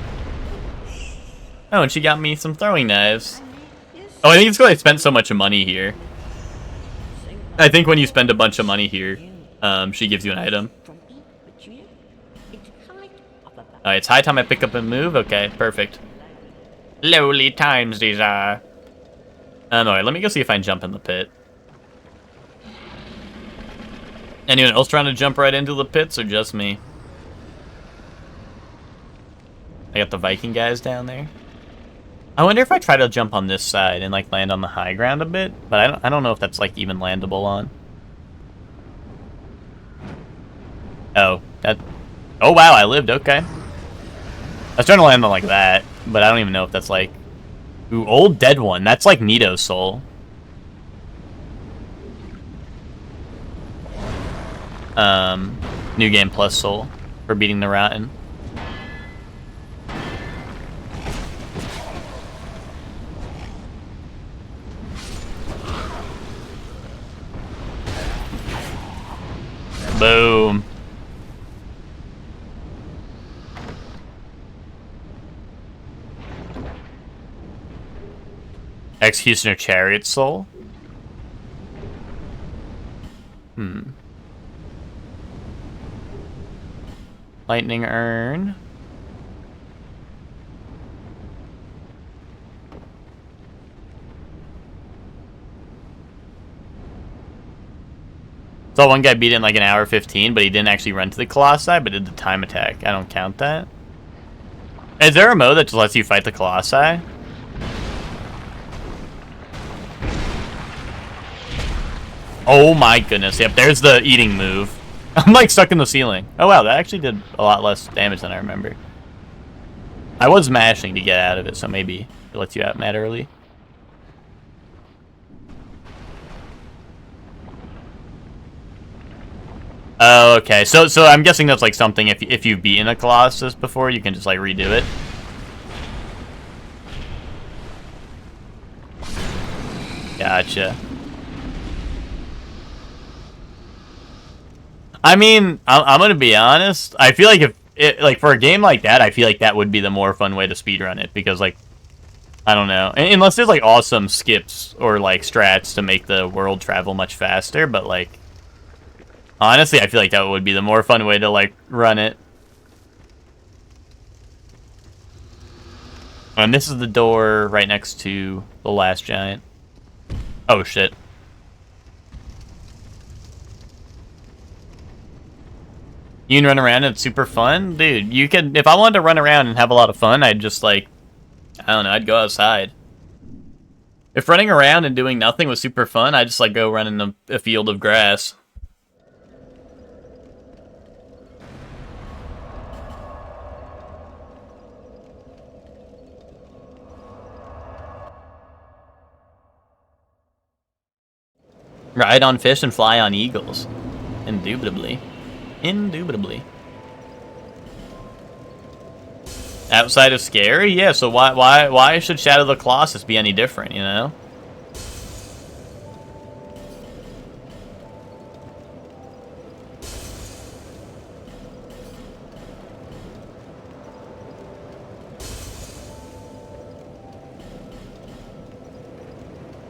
Oh, and she got me some throwing knives. Oh, I think it's because I spent so much money here. I think when you spend a bunch of money here, she gives you an item. Alright, it's high time I pick up and move. Okay, perfect. Lowly times these are. Alright, let me go see if I can jump in the pit. Anyone else trying to jump right into the pits, or just me? I got the Viking guys down there. I wonder if I try to jump on this side and like land on the high ground a bit, but I don't know if that's like even landable on. Oh, oh wow, I lived, okay. I was trying to land on like that, but I don't even know if that's like... Ooh, old dead one, that's like Nito's soul. New game plus soul for beating the rotten. Boom. Executioner Chariot Soul? Lightning Urn. Saw one guy beat it in like an hour 15, but he didn't actually run to the Colossi, but did the time attack. I don't count that. Is there a mode that just lets you fight the Colossi? Oh my goodness, yep, there's the eating move. I'm like stuck in the ceiling. Oh wow, that actually did a lot less damage than I remember. I was mashing to get out of it, so maybe it lets you out mad early. Oh, okay. So I'm guessing that's like something if you've beaten a Colossus before, you can just like redo it. Gotcha. I mean, I'm gonna be honest. I feel like like for a game like that, I feel like that would be the more fun way to speedrun it, because like, I don't know, unless there's like awesome skips or like strats to make the world travel much faster, but like, honestly, I feel like that would be the more fun way to like run it. And this is the door right next to the last giant. Oh shit. You can run around and it's super fun? Dude, you could, if I wanted to run around and have a lot of fun, I'd just like, I don't know, I'd go outside. If running around and doing nothing was super fun, I'd just like go run in a field of grass. Ride on fish and fly on eagles. Indubitably. Indubitably. Outside of scary? Yeah, so why should Shadow of the Colossus be any different, you know?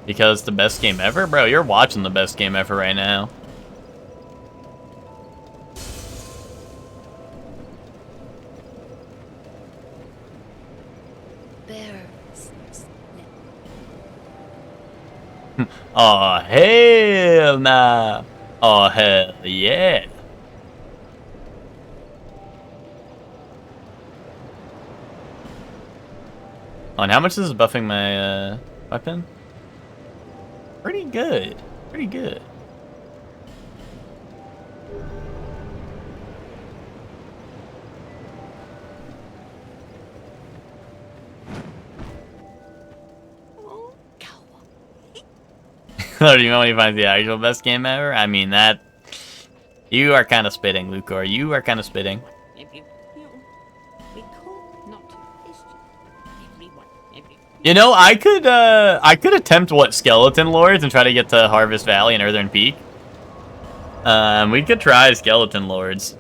Because the best game ever? Bro, you're watching the best game ever right now. Oh, hell nah. Oh, hell yeah. Oh, and how much is this buffing my weapon? Pretty good. Pretty good. Oh, do you know when he finds the actual best game ever? I mean, that... You are kind of spitting, Lucor. You are kind of spitting. You know, I could attempt, what, Skeleton Lords and try to get to Harvest Valley and Earthern Peak. We could try Skeleton Lords.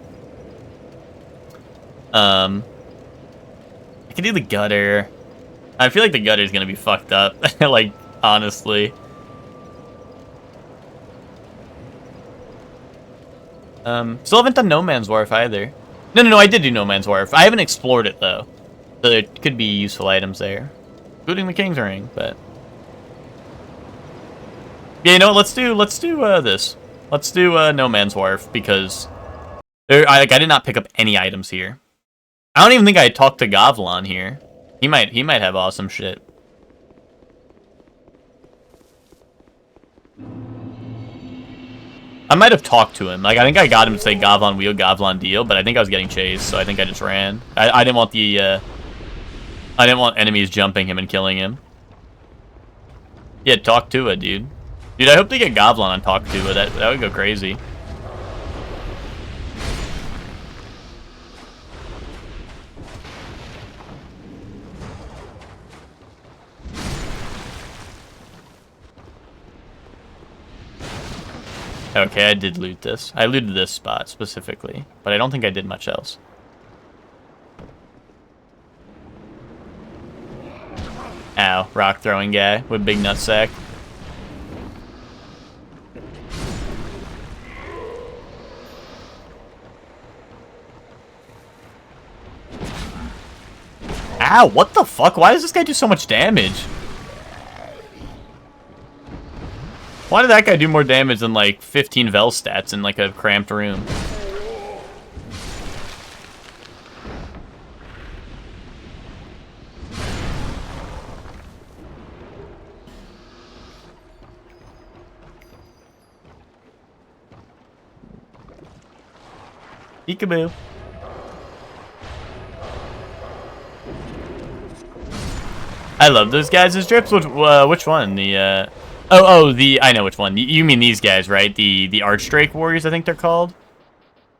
I could do the Gutter. I feel like the Gutter's gonna be fucked up. Like, honestly. Still haven't done No Man's Wharf either. No, I did do No Man's Wharf. I haven't explored it, though. So there could be useful items there. Including the King's Ring, but... Yeah, you know what? Let's do this. Let's do No Man's Wharf, because... I did not pick up any items here. I don't even think I talked to Gavlon here. He might have awesome shit. I might have talked to him. Like, I think I got him to say Gavlon wheel, Gavlon deal, but I think I was getting chased, so I think I just ran. I didn't want the, I didn't want enemies jumping him and killing him. Yeah, talk to it, dude. Dude, I hope they get Gavlon on talk to it. That would go crazy. Okay, I did loot this. I looted this spot specifically, but I don't think I did much else. Ow, rock throwing guy with big nutsack. Ow, what the fuck? Why does this guy do so much damage? Why did that guy do more damage than, like, 15 Vel stats in, like, a cramped room? Peekaboo. I love those guys' drips. Which one? The, I know which one. You mean these guys, right? The Archdrake Warriors, I think they're called.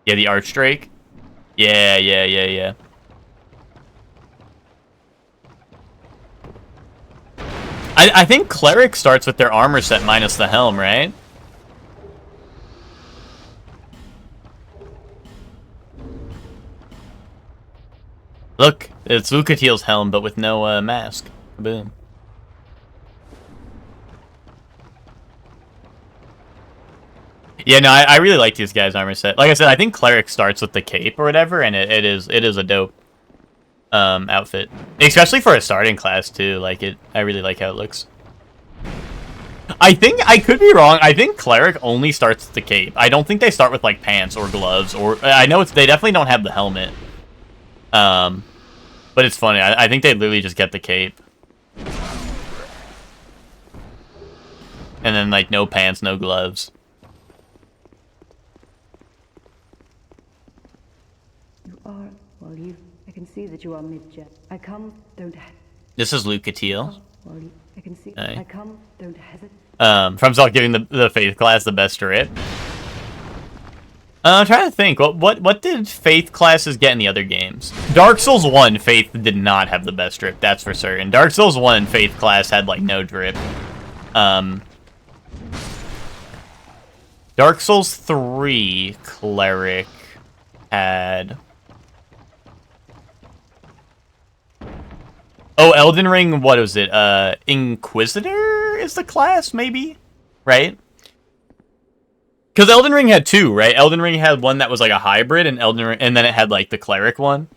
Yeah, the Archdrake. Yeah. I think Cleric starts with their armor set minus the helm, right? Look, it's Lucatiel's helm, but with no mask. Boom. Yeah, no, I really like these guys' armor set. Like I said, I think Cleric starts with the cape or whatever, and it is a dope outfit, especially for a starting class too. Like I really like how it looks. I think I could be wrong. I think Cleric only starts with the cape. I don't think they start with like pants or gloves, or I know they definitely don't have the helmet. But it's funny. I think they literally just get the cape. And then, like, no pants, no gloves. You are, I can see that you are mid-jet. I come, don't This is Luke Cateel. I can see, Hey. I come, don't hesitate. From Zalt giving the Faith class the best drip. I'm trying to think. What did Faith classes get in the other games? Dark Souls 1, Faith did not have the best drip, that's for certain. Dark Souls 1, Faith class had, like, no drip. Dark Souls 3, Cleric had... Oh, Elden Ring, what was it? Inquisitor is the class, maybe? Right? Because Elden Ring had two, right? Elden Ring had one that was like a hybrid, and then it had like the cleric one.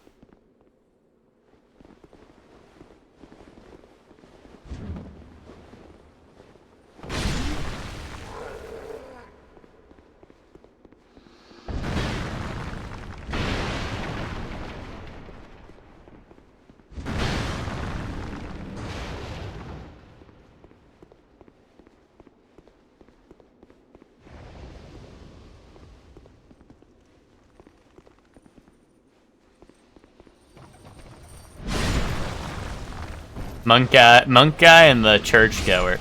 Monk guy, and the churchgoer.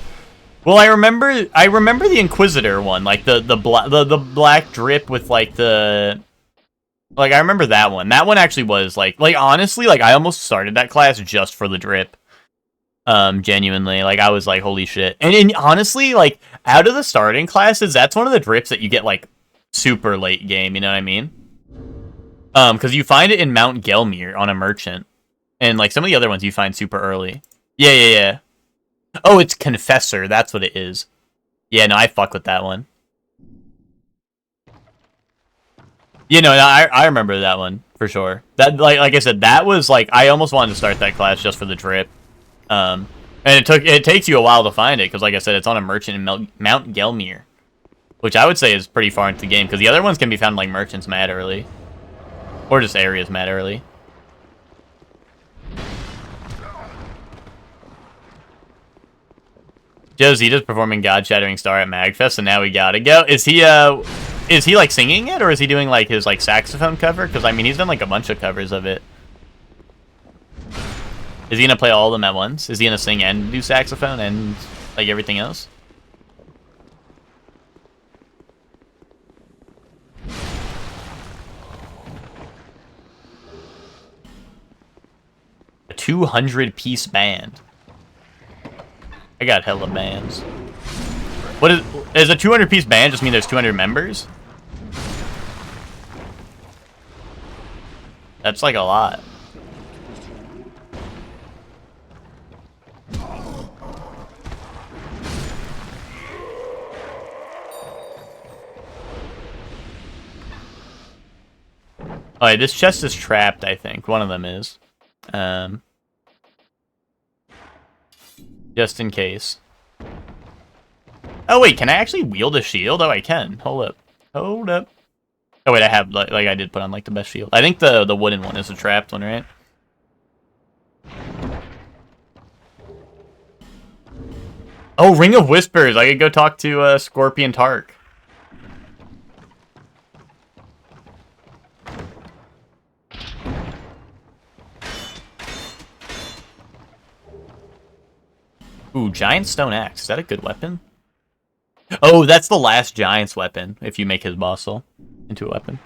Well, I remember the Inquisitor one, like the black drip with like the, like I remember that one. That one actually was like honestly, like I almost started that class just for the drip. Genuinely, like I was like, holy shit. And honestly, like out of the starting classes, that's one of the drips that you get like super late game. You know what I mean? Because you find it in Mount Gelmir on a merchant, and like some of the other ones you find super early. Yeah. Oh, it's Confessor. That's what it is. Yeah, no, I fuck with that one. You know, I remember that one for sure. That like I said, that was like I almost wanted to start that class just for the drip. And it takes you a while to find it because, like I said, it's on a merchant in Mount Gelmir, which I would say is pretty far into the game because the other ones can be found like merchants mad early, or just areas mad early. Josie just performing God Shattering Star at Magfest, and now we gotta go. Is he like singing it, or is he doing like his like saxophone cover? Because I mean, he's done like a bunch of covers of it. Is he gonna play all of them at once? Is he gonna sing and do saxophone and like everything else? A 200-piece band. I got hella bands. What is a 200-piece band just mean there's 200 members? That's like a lot. Alright, this chest is trapped, I think. One of them is. Just in case. Oh wait, can I actually wield a shield? Oh, I can. Hold up. Hold up. Oh wait, I have, like I did put on like the best shield. I think the wooden one is a trapped one, right? Oh, Ring of Whispers. I could go talk to Scorpion Tark. Ooh, Giant Stone Axe. Is that a good weapon? Oh, that's the last Giant's weapon, if you make his boss soul into a weapon.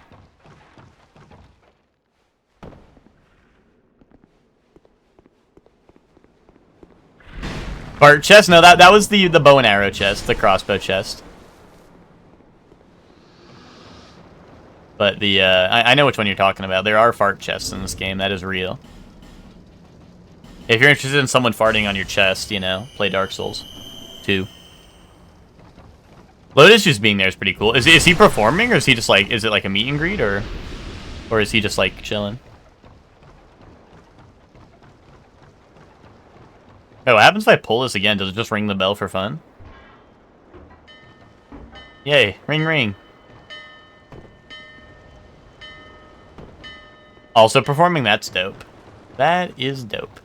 Fart chest? No, that was the bow and arrow chest, the crossbow chest. But the, I know which one you're talking about. There are fart chests in this game, that is real. If you're interested in someone farting on your chest, you know, play Dark Souls 2. Lotus just being there is pretty cool. Is he performing, or is he just like, is it like a meet and greet, or is he just like chilling? Oh, what happens if I pull this again? Does it just ring the bell for fun? Yay, ring ring. Also performing, that's dope. That is dope.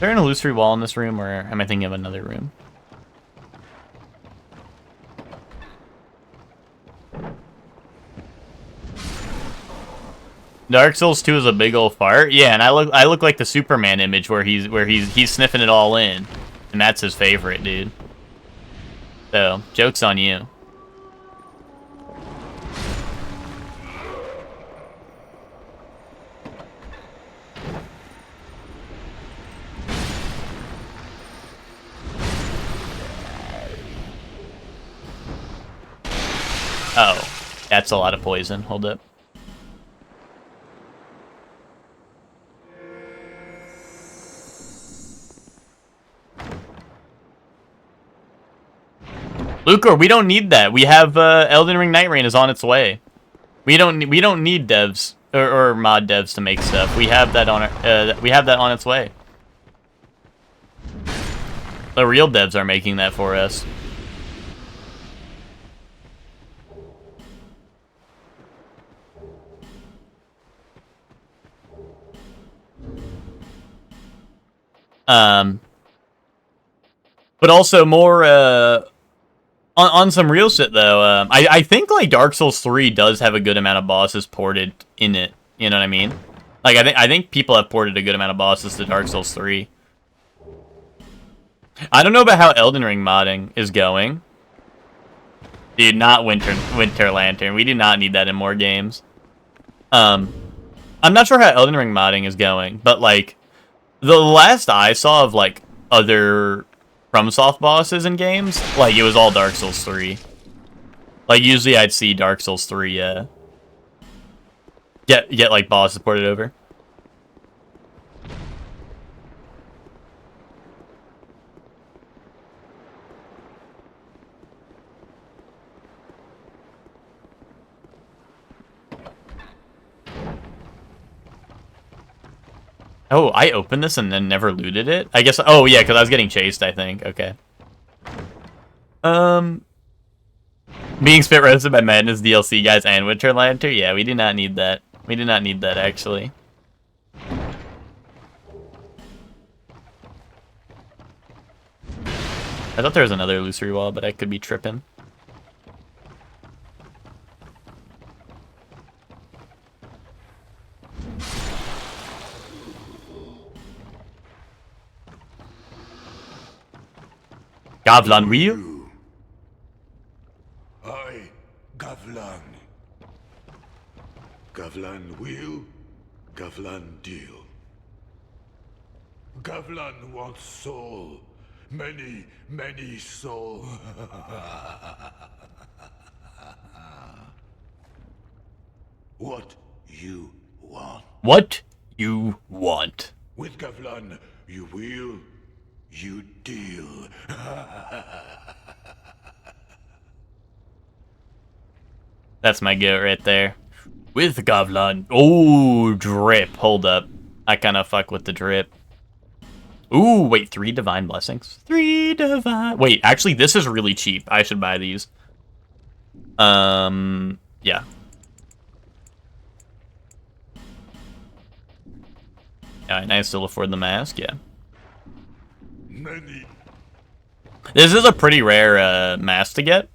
there an illusory wall in this room, or am I thinking of another room? Dark Souls 2 is a big old fart. Yeah, and I look like the Superman image where he's sniffing it all in, and that's his favorite, dude. So joke's on you. Oh, that's a lot of poison. Hold up. Lucor, we don't need that. We have Elden Ring Night Rain is on its way. We don't need devs or mod devs to make stuff. We have that on its way. The real devs are making that for us. But also more on some real shit though. I think like Dark Souls 3 does have a good amount of bosses ported in it. You know what I mean? Like I think people have ported a good amount of bosses to Dark Souls 3. I don't know about how Elden Ring modding is going. Dude, not Winter Lantern. We do not need that in more games. I'm not sure how Elden Ring modding is going, but like the last I saw of like other FromSoft bosses in games, like it was all Dark Souls 3. Like usually I'd see Dark Souls 3 get like bosses ported over. Oh, I opened this and then never looted it? I guess, oh yeah, because I was getting chased, I think. Okay. Being spit roasted by Madness DLC guys and Winter Lantern? Yeah, we do not need that. We do not need that, actually. I thought there was another illusory wall, but I could be tripping. Gavlan wheel? I, Gavlan. Gavlan wheel, Gavlan deal. Gavlan wants soul. Many, many soul. What you want? What you want? With Gavlan, you wheel, you deal. That's my goat right there. With Gavlan. Oh, drip. Hold up. I kind of fuck with the drip. Ooh, wait. 3 divine blessings. 3 divine. Wait, actually, this is really cheap. I should buy these. Yeah. Alright, I still afford the mask. Yeah. Many. This is a pretty rare mask to get.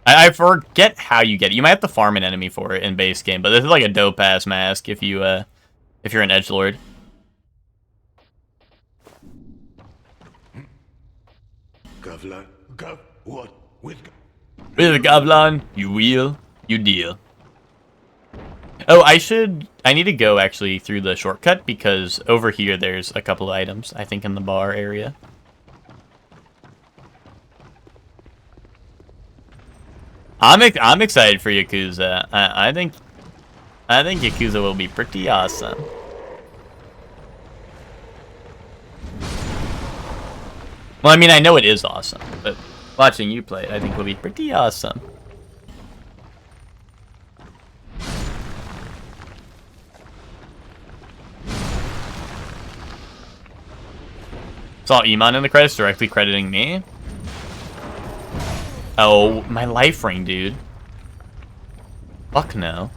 I forget how you get it. You might have to farm an enemy for it in base game, but this is like a dope ass mask if you if you're an edgelord. Gavlan, what? With Gavlan, you wheel, you deal. Oh, I need to go actually through the shortcut because over here there's a couple of items, I think in the bar area. I'm excited for Yakuza. I think Yakuza will be pretty awesome. Well, I mean, I know it is awesome, but watching you play it, I think will be pretty awesome. Saw Iman in the credits directly crediting me. Oh, my life ring, dude. Fuck no.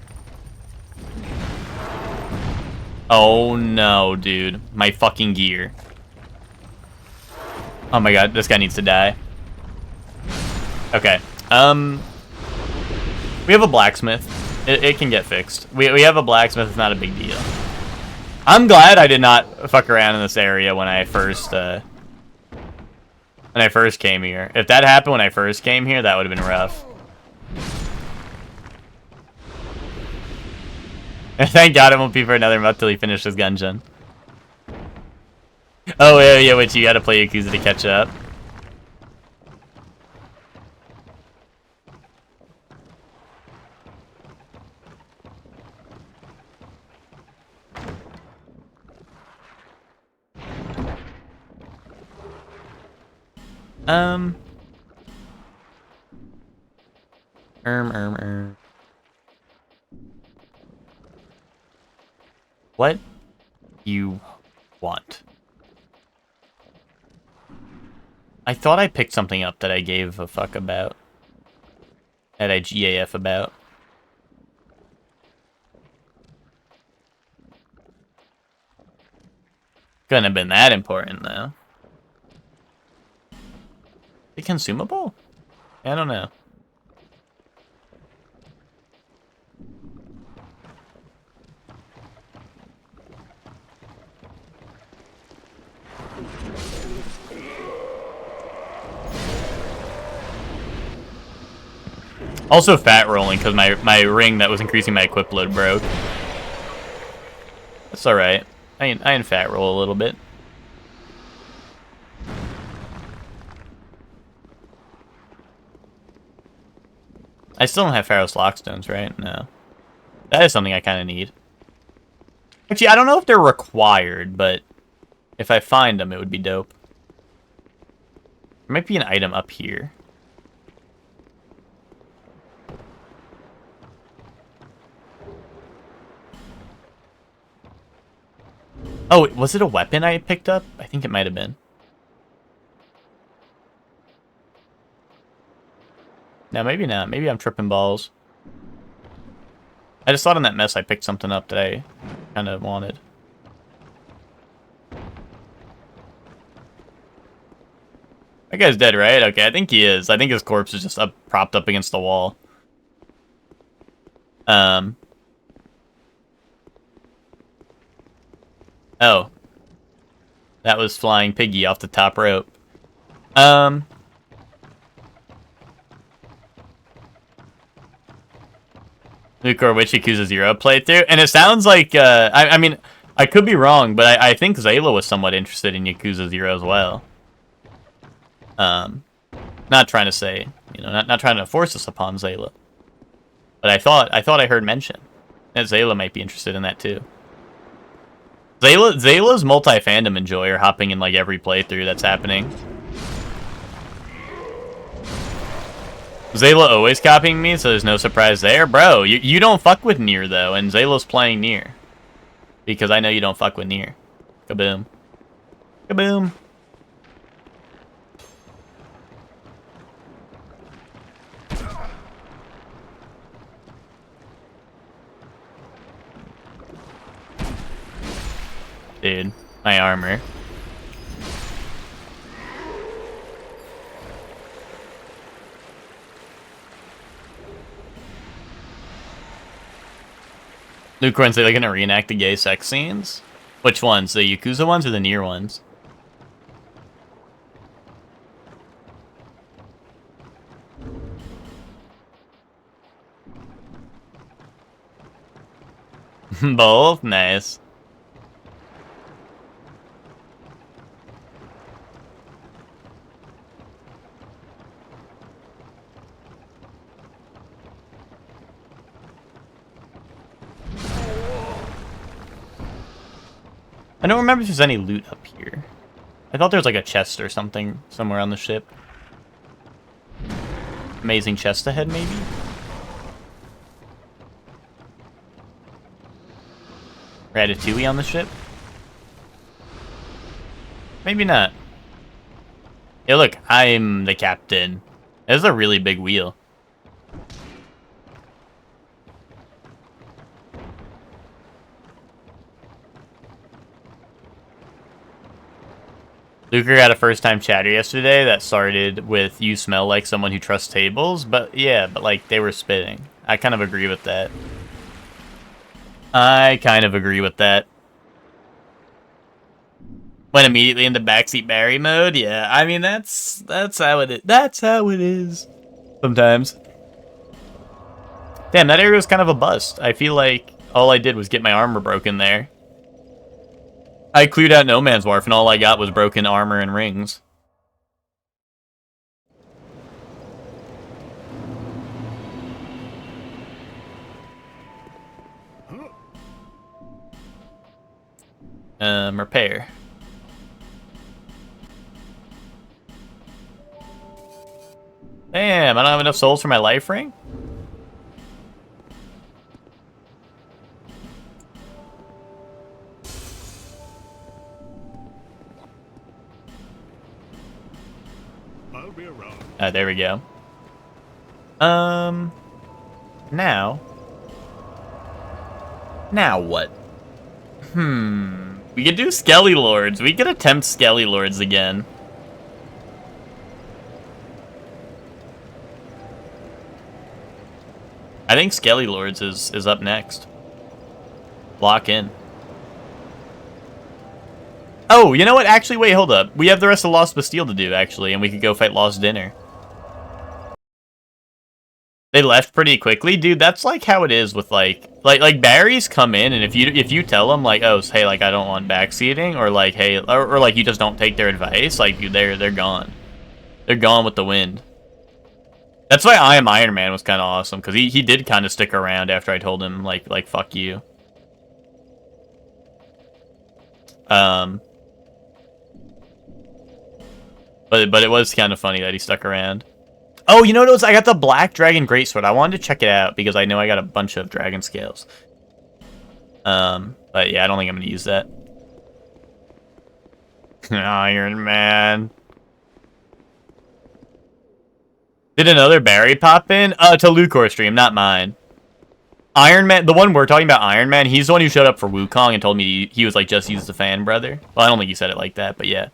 Oh no, dude. My fucking gear. Oh my god, this guy needs to die. Okay. We have a blacksmith. It can get fixed. We have a blacksmith. It's not a big deal. I'm glad I did not fuck around in this area when I first came here. If that happened when I first came here, that would have been rough. Thank God it won't be for another month till he finishes Gungeon. Oh yeah, wait, you gotta play Yakuza to catch up. What you want? I thought I picked something up that I gave a fuck about. That I GAF about. Couldn't have been that important, though. Is it consumable? I don't know. Also fat rolling because my ring that was increasing my equip load broke. That's alright. I can fat roll a little bit. I still don't have Pharaoh's Lockstones, right? No. That is something I kind of need. Actually, I don't know if they're required, but if I find them, it would be dope. There might be an item up here. Oh, was it a weapon I picked up? I think it might have been. No, maybe not. Maybe I'm tripping balls. I just thought in that mess I picked something up that I kind of wanted. That guy's dead, right? Okay, I think he is. I think his corpse is just propped up against the wall. Oh. That was Flying Piggy off the top rope. Luke or Witch Yakuza 0 playthrough. And it sounds like, I mean, I could be wrong, but I think Zayla was somewhat interested in Yakuza 0 as well. Not trying to say, you know, not trying to force this upon Zayla. But I thought I heard mention that Zayla might be interested in that too. Zayla's multi-fandom enjoyer, hopping in like every playthrough that's happening. Zayla always copying me, so there's no surprise there. Bro, you don't fuck with Nier, though, and Zayla's playing Nier. Because I know you don't fuck with Nier. Kaboom. Kaboom. Dude, my armor. Luke runs, are they gonna reenact the gay sex scenes? Which ones? The Yakuza ones or the Nier ones? Both? Nice. I don't remember if there's any loot up here. I thought there was like a chest or something somewhere on the ship. Amazing chest ahead, maybe? Ratatouille on the ship? Maybe not. Hey, look, I'm the captain. This is a really big wheel. Luker got a first-time chatter yesterday that started with "You smell like someone who trusts tables," but yeah, but like they were spitting. I kind of agree with that. I kind of agree with that. Went immediately into backseat Barry mode. Yeah, I mean that's how it is. That's how it is. Sometimes. Damn, that area was kind of a bust. I feel like all I did was get my armor broken there. I cleared out No Man's Wharf and all I got was broken armor and rings. Repair. Damn, I don't have enough souls for my life ring? I'll be around. There we go. Now what? We could do Skelly Lords. We could attempt Skelly Lords again. I think Skelly Lords is up next. Lock in. Oh, you know what? Actually, wait, hold up. We have the rest of Lost Bastille to do, actually, and we could go fight Lost Dinner. They left pretty quickly, dude. That's like how it is with like Barrys come in, and if you tell them like, oh, hey, like I don't want backseating, or like, hey, or like you just don't take their advice, like they're gone. They're gone with the wind. That's why I Am Iron Man was kind of awesome, because he did kind of stick around after I told him like fuck you. But it was kind of funny that he stuck around. Oh, you know what it was? I got the Black Dragon Greatsword. I wanted to check it out because I know I got a bunch of dragon scales. But yeah, I don't think I'm gonna use that. Iron Man. Did another Barry pop in? To Lucor stream, not mine. Iron Man, the one we're talking about, Iron Man, he's the one who showed up for Wukong and told me he was like, just use the fan, brother. Well, I don't think he said it like that, but yeah.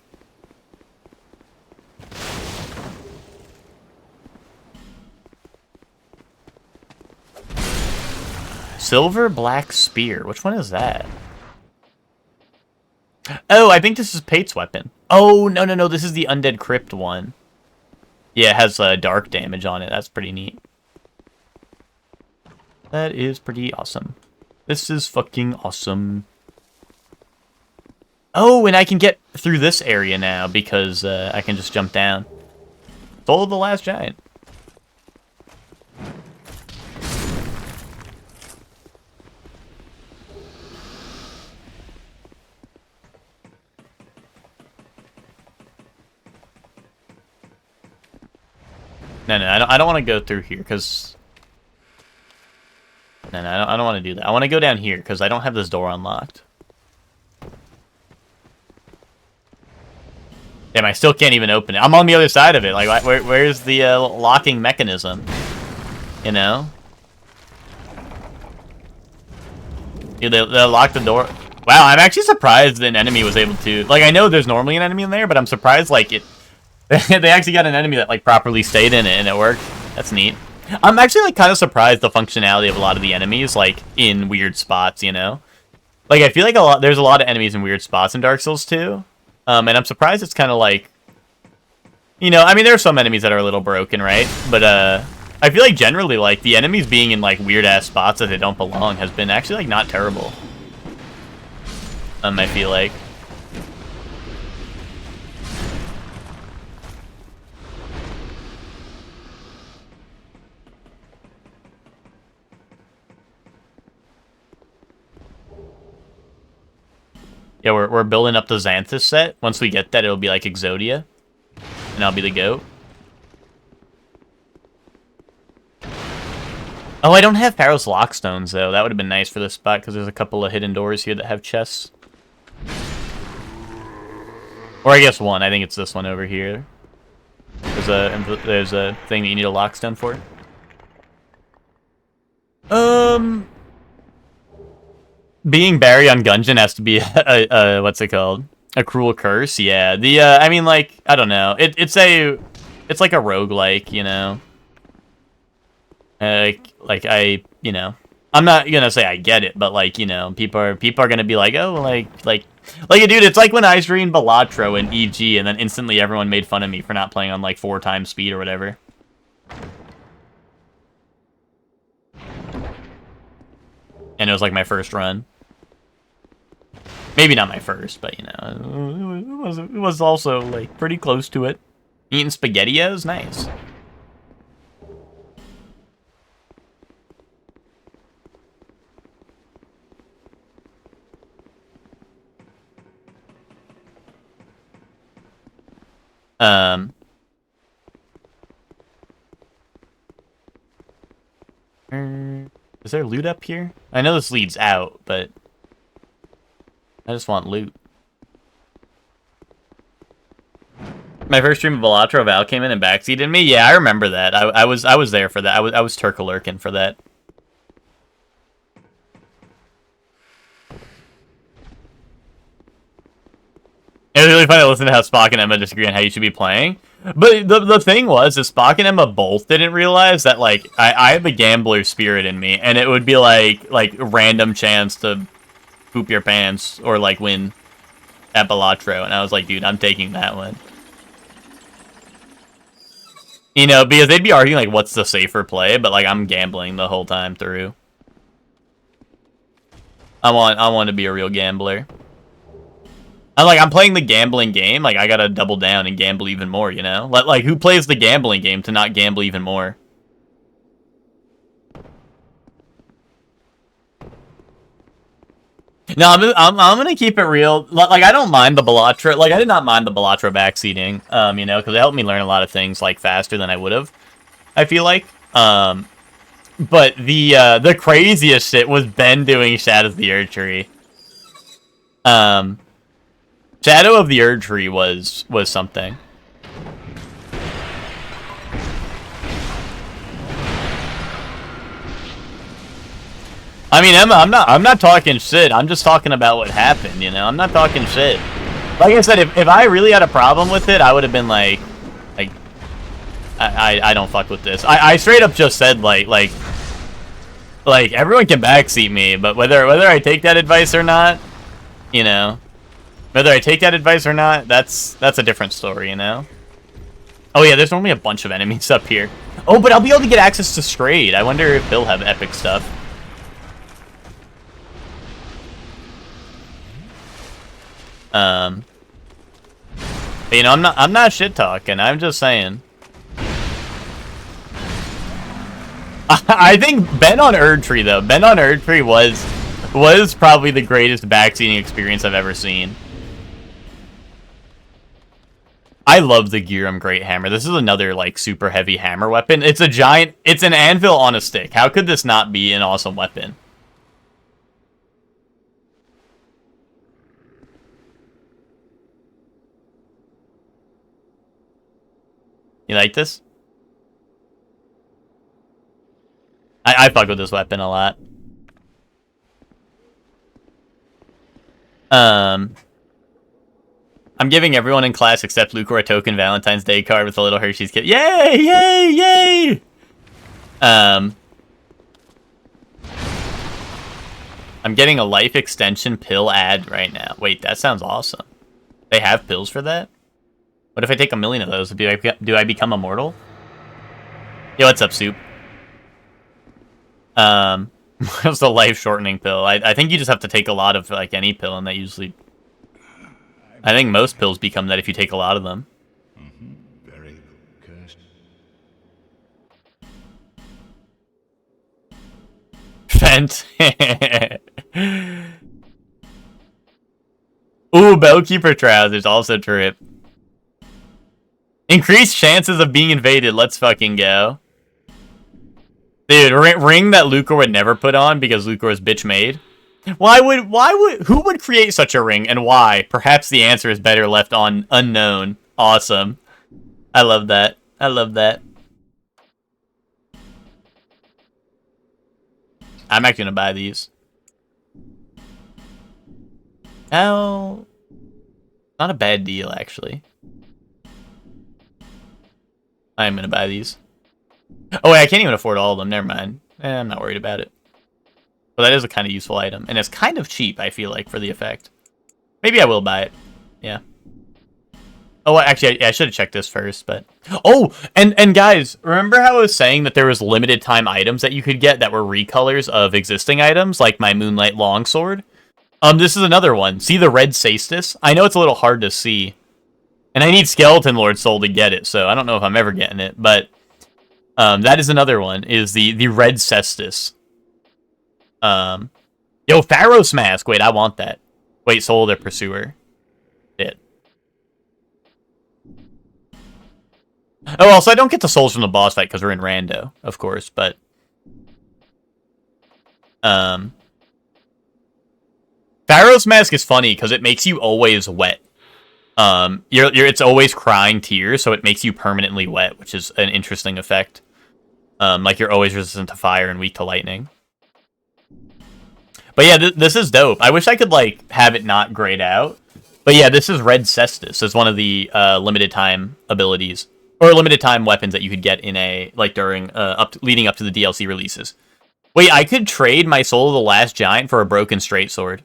Silver Black Spear. Which one is that? Oh, I think this is Pate's weapon. Oh, no. This is the Undead Crypt one. Yeah, it has dark damage on it. That's pretty neat. That is pretty awesome. This is fucking awesome. Oh, and I can get through this area now because I can just jump down. Soul of the Last Giant. No, I don't want to go through here, because... No, I don't want to do that. I want to go down here, because I don't have this door unlocked. Damn, I still can't even open it. I'm on the other side of it. Like, where's the locking mechanism? You know? Dude, they locked the door. Wow, I'm actually surprised an enemy was able to... Like, I know there's normally an enemy in there, but I'm surprised, like, it... they actually got an enemy that like properly stayed in it and it worked. That's neat. I'm actually like kind of surprised the functionality of a lot of the enemies like in weird spots, you know? Like I feel like there's a lot of enemies in weird spots in Dark Souls 2. And I'm surprised it's kind of like, you know, I mean there are some enemies that are a little broken, right? But I feel like generally like the enemies being in like weird ass spots that they don't belong has been actually like not terrible. I feel like. Yeah, we're building up the Xanthus set. Once we get that, it'll be like Exodia. And I'll be the GOAT. Oh, I don't have Paros Lockstones, though. That would have been nice for this spot, because there's a couple of hidden doors here that have chests. Or I guess one. I think it's this one over here. There's a thing that you need a Lockstone for. Being Barry on Gungeon has to be a what's it called? A cruel curse, yeah. The I mean, like, I don't know. It's like a roguelike, you know. Like you know, I'm not gonna say I get it, but like, you know, people are gonna be like, oh, like, dude, it's like when I streamed Balatro in EG, and then instantly everyone made fun of me for not playing on like 4 times speed or whatever. And it was like my first run. Maybe not my first, but you know, it was also like pretty close to it. Eating SpaghettiOs, nice. Is there loot up here? I know this leads out, but I just want loot. My first stream of Balatro, Val came in and backseated me. Yeah, I remember that. I was there for that. I was Turkalurkin for that. It was really funny to listen to how Spock and Emma disagree on how you should be playing. But the thing was, is Spock and Emma both didn't realize that, like, I have a gambler spirit in me, and it would be like random chance to poop your pants or like win at Balatro, and I was like, dude, I'm taking that one. You know, because they'd be arguing like, what's the safer play, but like I'm gambling the whole time through. I want to be a real gambler. I'm playing the gambling game, like, I gotta double down and gamble even more, you know? Like, who plays the gambling game to not gamble even more? No, I'm gonna keep it real. Like, I don't mind the Balatro. Like, I did not mind the Balatro backseating, you know, because it helped me learn a lot of things, like, faster than I would have, I feel like. But the craziest shit was Ben doing Shadow of the Erd Tree. Shadow of the Erd Tree was something. I mean, Emma, I'm not talking shit. I'm just talking about what happened, you know? I'm not talking shit. Like I said, if I really had a problem with it, I would have been like I don't fuck with this. I straight up just said like everyone can backseat me, but whether I take that advice or not, you know, whether I take that advice or not, that's a different story, you know? Oh yeah, there's normally a bunch of enemies up here. Oh, but I'll be able to get access to Strayed. I wonder if they'll have epic stuff. You know, I'm not shit talking. I'm just saying. I think Ben on Erd Tree though. Ben on Erd Tree was probably the greatest backseating experience I've ever seen. I love the Giram Great Hammer. This is another like super heavy hammer weapon. It's a giant. It's an anvil on a stick. How could this not be an awesome weapon? You like this? I fuck with this weapon a lot. I'm giving everyone in class except Lucor a token Valentine's Day card with a little Hershey's kit. Yay! Yay! Yay! I'm getting a life extension pill ad right now. Wait, that sounds awesome. They have pills for that? What if I take 1,000,000 of those? Do I become immortal? Yo, what's up, Soup? What's the life-shortening pill? I think you just have to take a lot of, like, any pill, and that usually... I think most pills become that if you take a lot of them. Very cursed. Fent. Ooh, Bellkeeper trousers, also trip. Increased chances of being invaded, let's fucking go. Dude, ring that Lucor would never put on because Lucor is bitch made. Who would create such a ring and why? Perhaps the answer is better left on unknown. Awesome. I love that. I love that. I'm actually gonna buy these. How Not a bad deal, actually. I am gonna buy these. Oh, wait, I can't even afford all of them. Never mind. I'm not worried about it. But that is a kind of useful item. And it's kind of cheap, I feel like, for the effect. Maybe I will buy it. Yeah. Oh, actually, I should have checked this first, but... Oh! And guys, remember how I was saying that there was limited time items that you could get that were recolors of existing items, like my Moonlight Longsword? This is another one. See the red cestus? I know it's a little hard to see. And I need Skeleton Lord Soul to get it, so I don't know if I'm ever getting it, but... that is another one, is the red cestus. Yo, Pharaoh's Mask! Wait, I want that. Wait, Soul of the Pursuer. It. Oh, also, I don't get the souls from the boss fight because we're in Rando, of course, but... Pharaoh's Mask is funny because it makes you always wet. It's always crying tears, so it makes you permanently wet, which is an interesting effect. Like you're always resistant to fire and weak to lightning. But yeah, this is dope. I wish I could, like, have it not grayed out. But yeah, this is Red Cestus. It's one of the limited time abilities. Or limited time weapons that you could get in a, like, during, leading up to the DLC releases. Wait, I could trade my Soul of the Last Giant for a broken straight sword.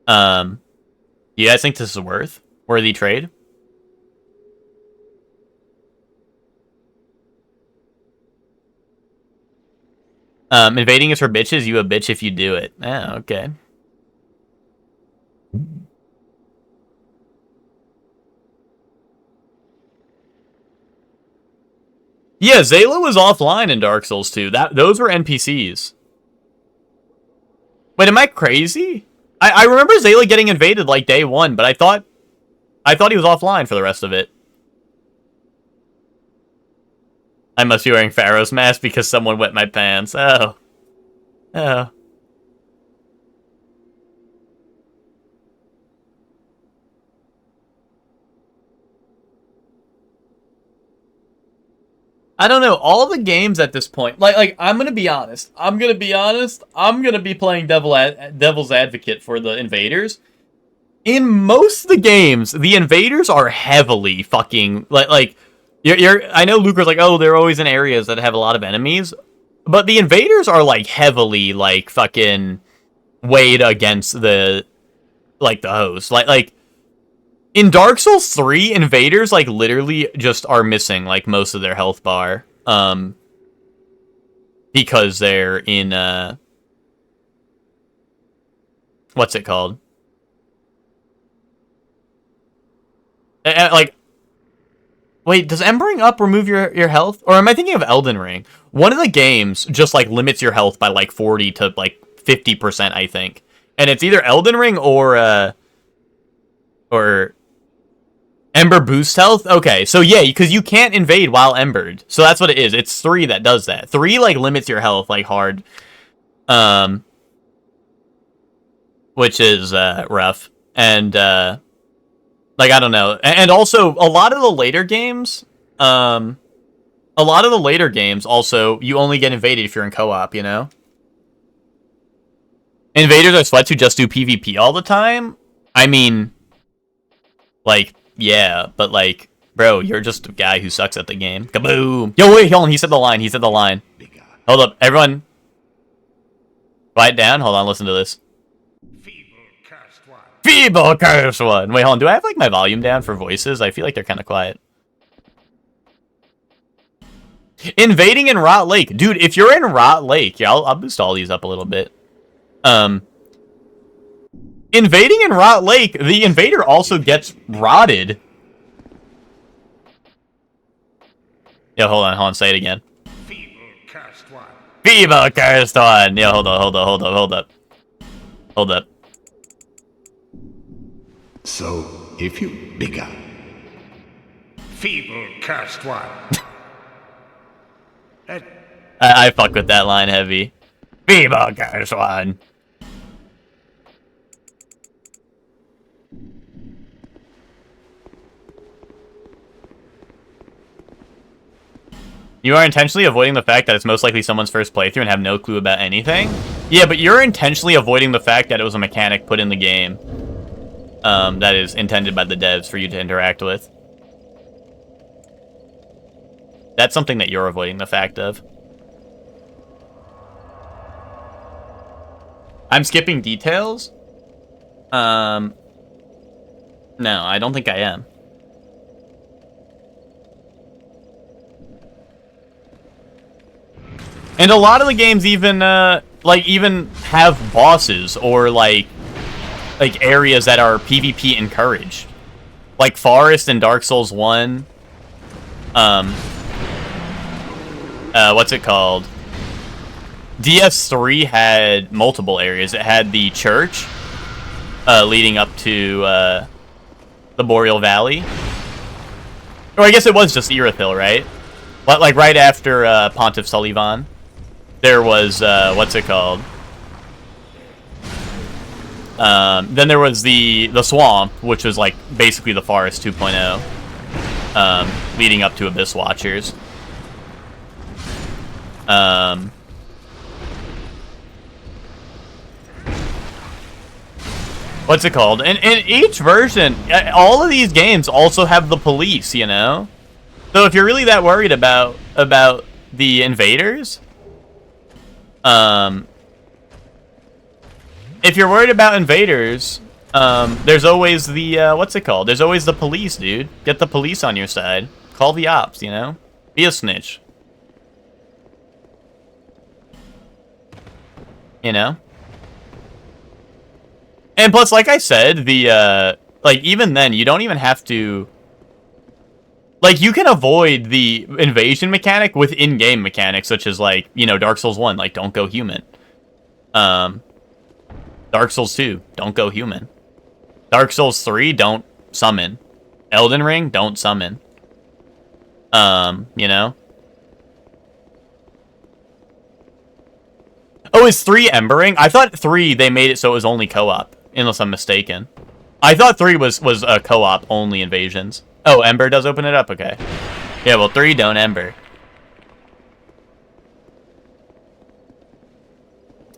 Do you guys think this is worthy trade? Invading is for bitches, you a bitch if you do it. Oh, okay. Yeah, Zayla was offline in Dark Souls 2. Those were NPCs. Wait, am I crazy? I remember Zayla getting invaded like day one, but I thought he was offline for the rest of it. I must be wearing Pharaoh's Mask because someone wet my pants. Oh. Oh. I don't know. All the games at this point, like I'm gonna be honest. I'm gonna be playing devil's advocate for the invaders. In most of the games, the invaders are heavily fucking like. I know Luker's like, oh, they're always in areas that have a lot of enemies, but the invaders are like heavily like fucking weighed against the host. Like in Dark Souls 3, invaders like literally just are missing like most of their health bar, because they're in what's it called? Like. Wait, does Embering Up remove your health? Or am I thinking of Elden Ring? One of the games just, like, limits your health by, like, 40 to, like, 50%, I think. And it's either Elden Ring or Ember Boost Health? Okay, so yeah, because you can't invade while embered. So that's what it is. It's 3 that does that. 3, like, limits your health, like, hard. Which is, rough. And, like, I don't know. And also, a lot of the later games, also, you only get invaded if you're in co-op, you know? Invaders are sluts who just do PvP all the time? I mean, like, yeah, but, like, bro, you're just a guy who sucks at the game. Kaboom! Yo, wait, hold on, he said the line, Hold up, everyone. Quiet down, hold on, listen to this. Feeble cursed one. Wait, hold on. Do I have, like, my volume down for voices? I feel like they're kind of quiet. Invading in Rot Lake. Dude, if you're in Rot Lake... Yeah, I'll boost all these up a little bit. Invading in Rot Lake, the invader also gets rotted. Yo, hold on. Say it again. Feeble cursed one. Feeble cursed one. Yo, hold up. So, if you bigger. Feeble cursed one. I fuck with that line heavy. Feeble cursed one. You are intentionally avoiding the fact that it's most likely someone's first playthrough and have no clue about anything? Yeah, but you're intentionally avoiding the fact that it was a mechanic put in the game that is intended by the devs for you to interact with. That's something that you're avoiding the fact of. I'm skipping details? No, I don't think I am. And a lot of the games even, even have bosses or, like areas that are PvP encouraged. Like Forest in Dark Souls 1. What's it called? DS3 had multiple areas. It had the church, leading up to, the Boreal Valley. Or I guess it was just Irithyll, right? But, like, right after, Pontiff Sulyvahn, there was, what's it called? Then there was the swamp, which was, like, basically the Forest 2.0, leading up to Abyss Watchers. What's it called? And each version, all of these games also have the police, you know? So if you're really that worried about the invaders, if you're worried about invaders, there's always the, what's it called? There's always the police, dude. Get the police on your side. Call the ops, you know? Be a snitch. You know? And plus, like I said, the, like, even then, you don't even have to... Like, you can avoid the invasion mechanic with in-game mechanics, such as, like, you know, Dark Souls 1, like, don't go human. Dark Souls 2, don't go human. Dark Souls 3, don't summon. Elden Ring, don't summon. You know? Oh, is 3 Embering? I thought 3, they made it so it was only co-op. Unless I'm mistaken. I thought 3 was a co-op only invasions. Oh, Ember does open it up? Okay. Yeah, well, 3 don't Ember.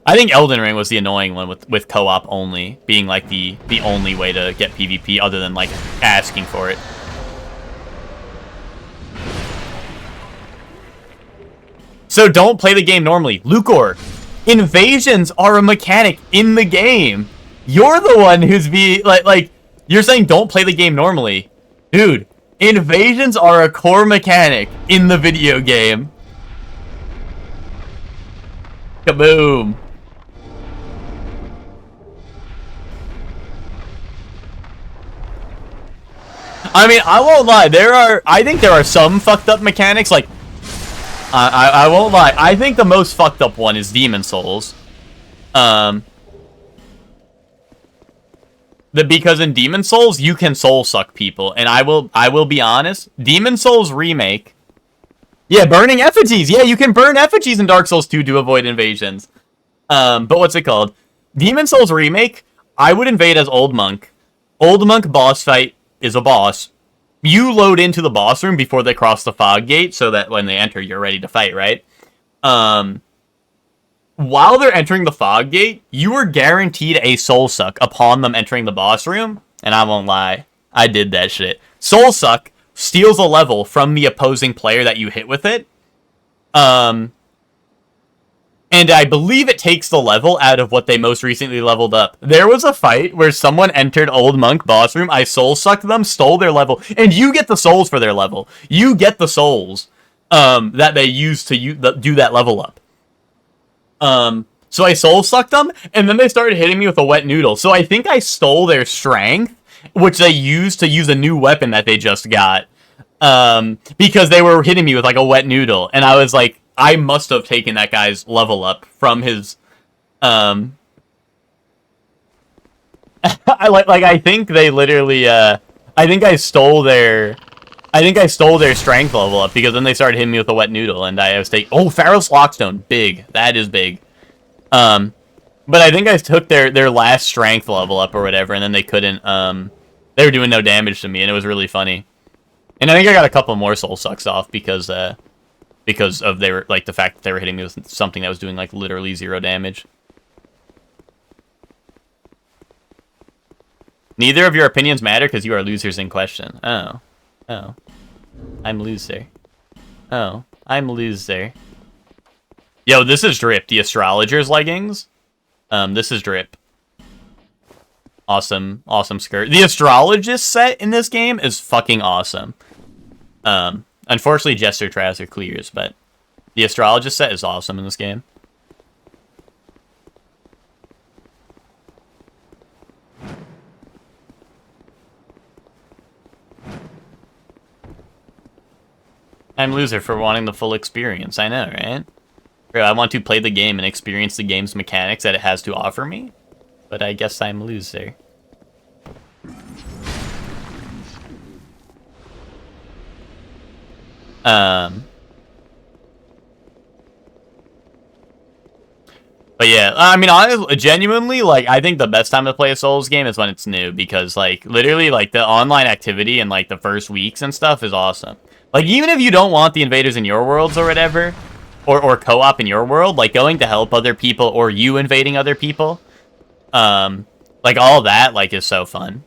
I think Elden Ring was the annoying one with co-op only, being like the only way to get PvP other than like asking for it. So don't play the game normally. Lucor, invasions are a mechanic in the game. You're the one who's like you're saying don't play the game normally. Dude, invasions are a core mechanic in the video game. Kaboom. I mean, I won't lie. I think there are some fucked up mechanics. Like, I won't lie. I think the most fucked up one is Demon Souls. Because in Demon Souls, you can soul suck people, and I will be honest. Demon Souls Remake. Yeah, burning effigies. Yeah, you can burn effigies in Dark Souls 2 to avoid invasions. But what's it called? Demon Souls Remake, I would invade as Old Monk. Old Monk boss fight is a boss. You load into the boss room before they cross the fog gate, so that when they enter, you're ready to fight, right? While they're entering the fog gate, you are guaranteed a soul suck upon them entering the boss room. And I won't lie, I did that shit. Soul suck steals a level from the opposing player that you hit with it. And I believe it takes the level out of what they most recently leveled up. There was a fight where someone entered Old Monk boss room, I soul sucked them, stole their level, and you get the souls for their level. You get the souls that they use to do that level up. So I soul sucked them, and then they started hitting me with a wet noodle. So I think I stole their strength, which they used to use a new weapon that they just got. Because they were hitting me with like a wet noodle, and I was like, I must have taken that guy's level up from his, I think they literally, I think I stole their strength level up, because then they started hitting me with a wet noodle, and I was taking... Oh, Pharaoh's Lockstone. Big. That is big. But I think I took their last strength level up or whatever, and then they couldn't... They were doing no damage to me, and it was really funny. And I think I got a couple more soul sucks off because of the fact that they were hitting me with something that was doing, like, literally 0 damage. Neither of your opinions matter because you are losers in question. Oh. Oh. I'm loser. Oh. I'm loser. Yo, this is Drip. The astrologer's leggings. This is Drip. Awesome. Awesome skirt. The astrologist set in this game is fucking awesome. Unfortunately, Jester Trouser clears, but the astrologist set is awesome in this game. I'm loser for wanting the full experience. I know, right? Bro, I want to play the game and experience the game's mechanics that it has to offer me, but I guess I'm loser. But yeah, I mean, honestly, genuinely, like, I think the best time to play a Souls game is when it's new, because, like, literally, like, the online activity in, like, the first weeks and stuff is awesome. Like, even if you don't want the invaders in your worlds or whatever, or co-op in your world, like, going to help other people, or you invading other people, like, all that, like, is so fun.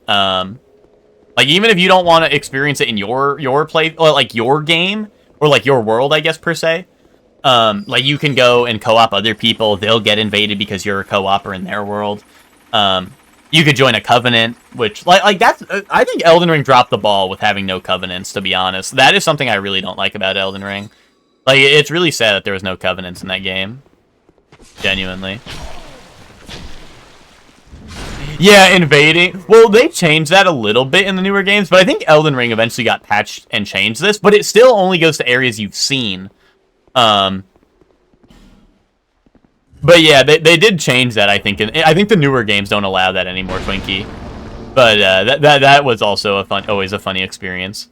Like, even if you don't want to experience it in your play, or, like, your game, or, like, your world, I guess, per se, like, you can go and co-op other people. They'll get invaded because you're a co-opper in their world. You could join a covenant, which, like that's... I think Elden Ring dropped the ball with having no covenants, to be honest. That is something I really don't like about Elden Ring. Like, it's really sad that there was no covenants in that game. Genuinely. Yeah, invading. Well, they changed that a little bit in the newer games, but I think Elden Ring eventually got patched and changed this, but it still only goes to areas you've seen. But yeah, they did change that, I think. And I think the newer games don't allow that anymore, Twinkie. But that was also always a funny experience.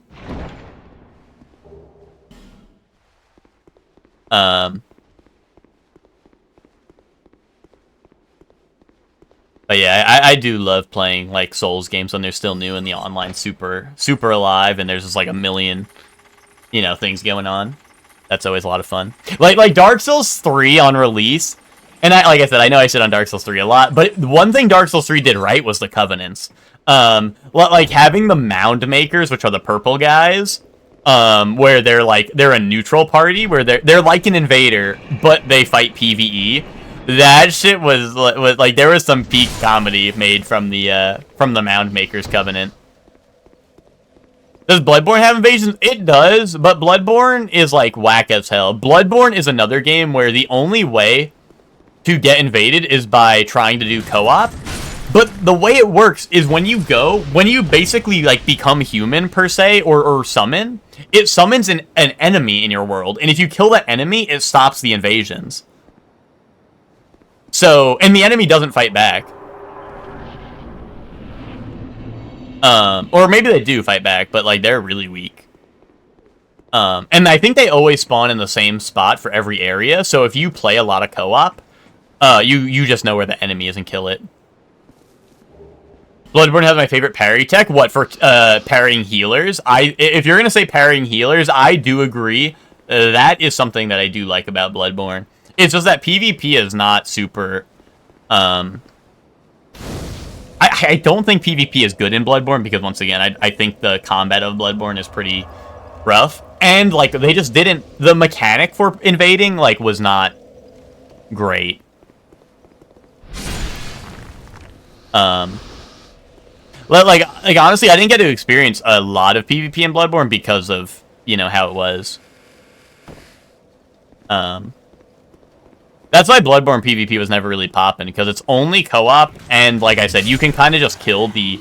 But yeah, I do love playing, like, Souls games when they're still new and the online super alive and there's just, like, a million, you know, things going on. That's always a lot of fun. Like Dark Souls 3 on release, and like I said, I know I said on Dark Souls 3 a lot, but one thing Dark Souls 3 did right was the covenants. Like having the Mound Makers, which are the purple guys, where they're a neutral party, where they're like an invader, but they fight PvE. That shit was like, there was some peak comedy made from the Mound Makers covenant. Does Bloodborne have invasions? It does, but Bloodborne is, like, whack as hell. Bloodborne is another game where the only way to get invaded is by trying to do co-op. But the way it works is when you basically, like, become human, per se, or summon, it summons an enemy in your world. And if you kill that enemy, it stops the invasions. So, and the enemy doesn't fight back. Or maybe they do fight back, but, like, they're really weak. And I think they always spawn in the same spot for every area, so if you play a lot of co-op, you just know where the enemy is and kill it. Bloodborne has my favorite parry tech. What, for parrying healers? If you're gonna say parrying healers, I do agree. That is something that I do like about Bloodborne. It's just that PvP is not super... I don't think PvP is good in Bloodborne because, once again, I think the combat of Bloodborne is pretty rough. And, like, they just didn't... The mechanic for invading, like, was not great. Like, honestly, I didn't get to experience a lot of PvP in Bloodborne because of, you know, how it was. That's why Bloodborne PvP was never really popping, because it's only co-op, and like I said, you can kind of just kill the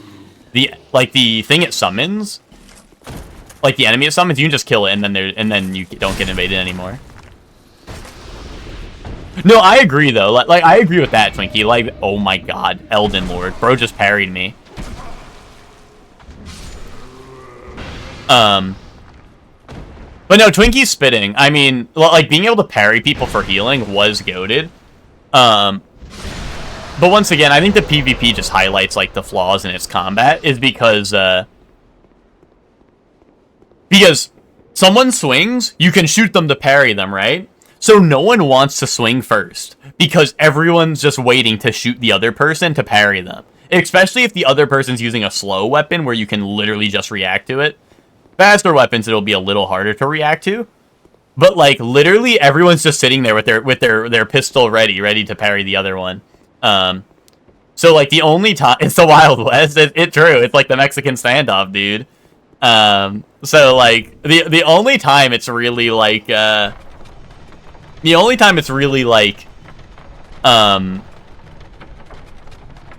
thing it summons, like the enemy it summons. You can just kill it, and then you don't get invaded anymore. No, I agree though. Like I agree with that, Twinkie. Like, oh my god, Elden Lord, bro just parried me. But no, Twinkie's spitting. I mean, like, being able to parry people for healing was goated. But once again, I think the PvP just highlights, like, the flaws in its combat, is because someone swings, you can shoot them to parry them, right? So no one wants to swing first, because everyone's just waiting to shoot the other person to parry them. especially if the other person's using a slow weapon where you can literally just react to it. Faster weapons, it'll be a little harder to react to. But like literally everyone's just sitting there with their pistol ready to parry the other one. So like the only time it's the Wild West. It's true. It's like the Mexican standoff, dude. So like the only time it's really like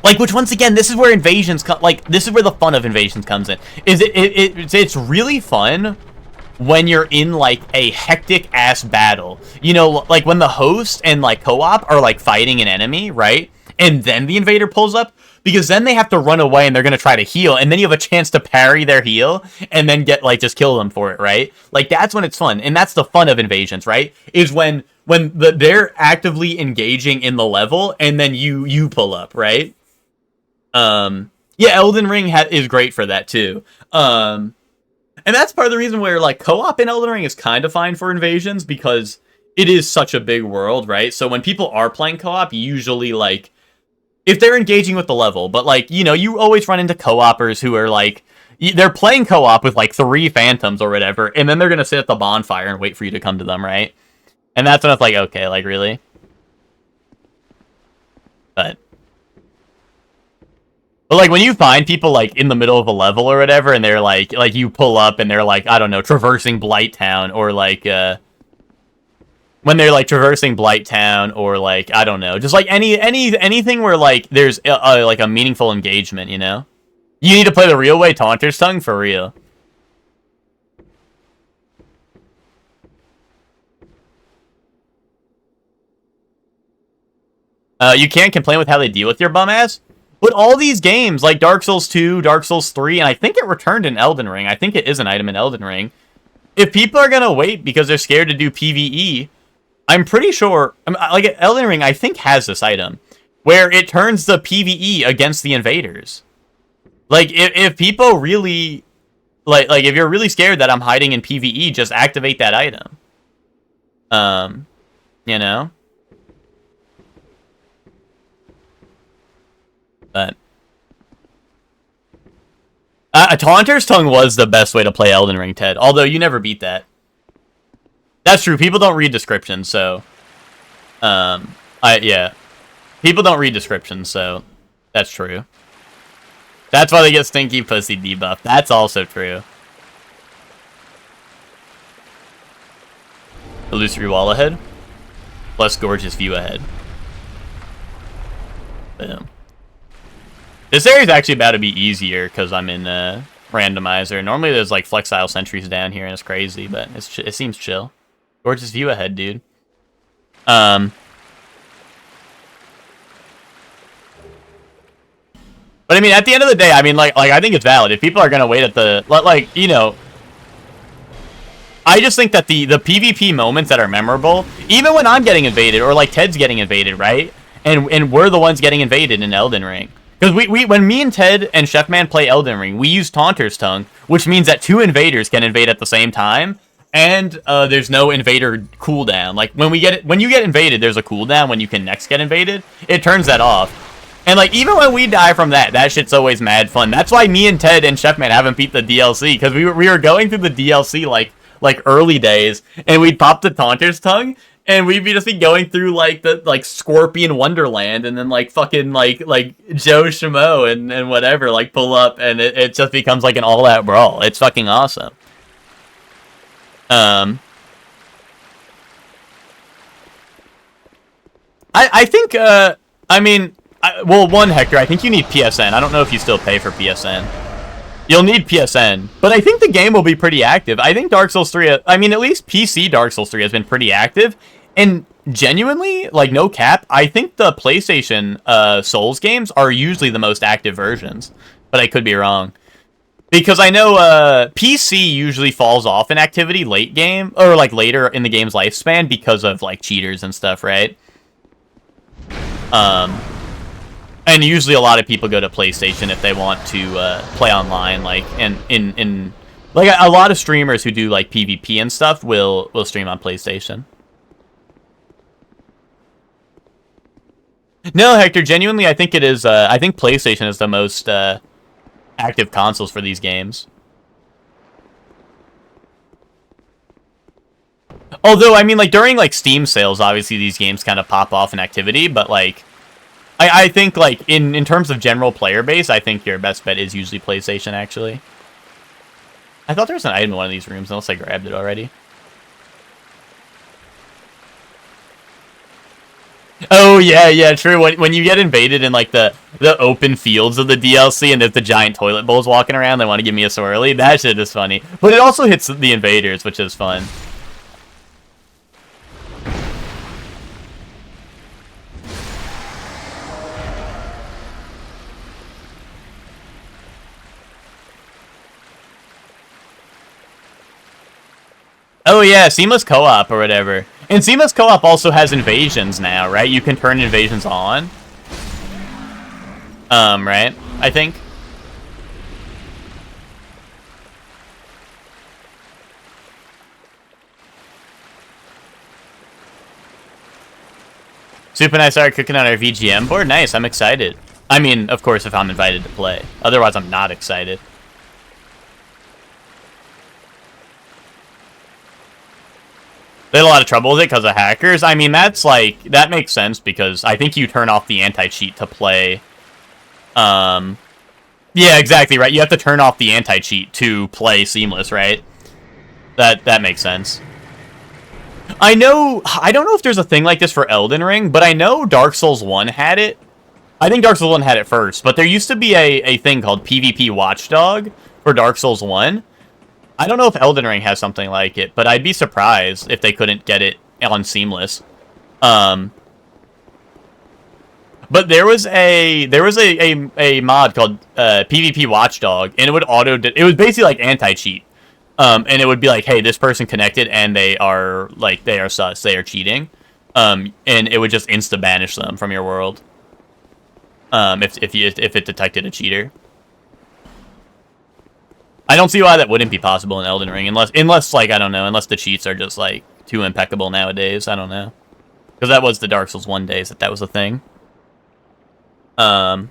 like, which once again, this is where invasions come. Like, this is where the fun of invasions comes in. It's really fun when you're in like a hectic ass battle. You know, like when the host and like co-op are like fighting an enemy, right? And then the invader pulls up, because then they have to run away and they're gonna try to heal, and then you have a chance to parry their heal and then get like just kill them for it, right? Like that's when it's fun, and that's the fun of invasions, right? Is when they're actively engaging in the level and then you pull up, right? Yeah, Elden Ring is great for that too. And that's part of the reason where like co-op in Elden Ring is kind of fine for invasions, because it is such a big world, right? So when people are playing co-op, usually like if they're engaging with the level, but like, you know, you always run into co-opers who are like, they're playing co-op with like 3 phantoms or whatever, and then they're gonna sit at the bonfire and wait for you to come to them, right? And that's when it's like, okay, like really? But like when you find people like in the middle of a level or whatever, and they're like you pull up and they're like, I don't know, traversing Blighttown, or like when they're like traversing Blighttown, or like I don't know, just like anything where like there's like a meaningful engagement, you know? You need to play the real way, Taunter's Tongue, for real. You can't complain with how they deal with your bum ass. But all these games, like Dark Souls 2, Dark Souls 3, and I think it returned in Elden Ring. I think it is an item in Elden Ring. If people are going to wait because they're scared to do PvE, I'm pretty sure, like Elden Ring, I think has this item, where it turns the PvE against the invaders. Like, if people really, like if you're really scared that I'm hiding in PvE, just activate that item. You know? But Taunter's Tongue was the best way to play Elden Ring, Ted. Although you never beat that. That's true. People don't read descriptions, so yeah. People don't read descriptions, so that's true. That's why they get Stinky Pussy debuff. That's also true. Illusory wall ahead. Plus gorgeous view ahead. Boom. This area is actually about to be easier because I'm in Randomizer. Normally there's like flexile sentries down here and it's crazy, but it seems chill. Gorgeous view ahead, dude. But I mean, at the end of the day, I mean, like I think it's valid. If people are gonna wait at the like, you know, I just think that the PvP moments that are memorable, even when I'm getting invaded or like Ted's getting invaded, right? And we're the ones getting invaded in Elden Ring. Because when me and Ted and Chefman play Elden Ring, we use Taunter's Tongue, which means that 2 invaders can invade at the same time, and there's no invader cooldown. Like when you get invaded, there's a cooldown when you can next get invaded. It turns that off. And like even when we die from that shit's always mad fun. That's why me and Ted and Chefman haven't beat the DLC, because we were going through the DLC like early days, and we'd pop the Taunter's Tongue, and we'd just be going through like the Scorpion Wonderland, and then like fucking like Joe Schmo and whatever like pull up, and it just becomes like an all-out brawl. It's fucking awesome. I think I mean, well, one, Hector, I think you need PSN. I don't know if you still pay for PSN. You'll need PSN, but I think the game will be pretty active. I think Dark Souls 3, I mean, at least PC Dark Souls 3 has been pretty active, and genuinely, like, no cap, I think the PlayStation Souls games are usually the most active versions, but I could be wrong. Because I know PC usually falls off in activity late game, or, like, later in the game's lifespan because of, like, cheaters and stuff, right? And usually a lot of people go to PlayStation if they want to play online, like, and in like a lot of streamers who do like PvP and stuff will stream on PlayStation. No, Hector, genuinely, I think it is, I think PlayStation is the most, active consoles for these games. Although, I mean, like, during, like, Steam sales, obviously these games kind of pop off in activity, but, like, I think, like, in terms of general player base, I think your best bet is usually PlayStation, actually. I thought there was an item in one of these rooms, unless I grabbed it already. Oh, yeah, true. When you get invaded in, like, the open fields of the DLC and there's the giant toilet bowls walking around, they want to give me a swirly, that shit is funny. But it also hits the invaders, which is fun. Oh yeah, Seamless Co-op or whatever. And Seamless Co-op also has invasions now, right? You can turn invasions on. Right? I think. Soup and I started cooking on our VGM board. Nice, I'm excited. I mean, of course, if I'm invited to play. Otherwise, I'm not excited. They had a lot of trouble with it because of hackers. I mean, that's like, that makes sense because I think you turn off the anti-cheat to play. Yeah, exactly, right. You have to turn off the anti-cheat to play Seamless, right? That makes sense. I don't know if there's a thing like this for Elden Ring, but I know Dark Souls 1 had it. I think Dark Souls 1 had it first, but there used to be a thing called PvP Watchdog for Dark Souls 1. I don't know if Elden Ring has something like it, but I'd be surprised if they couldn't get it on Seamless. But there was a mod called PvP Watchdog, and it would it was basically like anti-cheat. And it would be like, hey, this person connected and they are sus, they are cheating. And it would just insta banish them from your world. If it detected a cheater. I don't see why that wouldn't be possible in Elden Ring, unless like, I don't know, unless the cheats are just like too impeccable nowadays. I don't know, because that was the Dark Souls 1 days that was a thing. But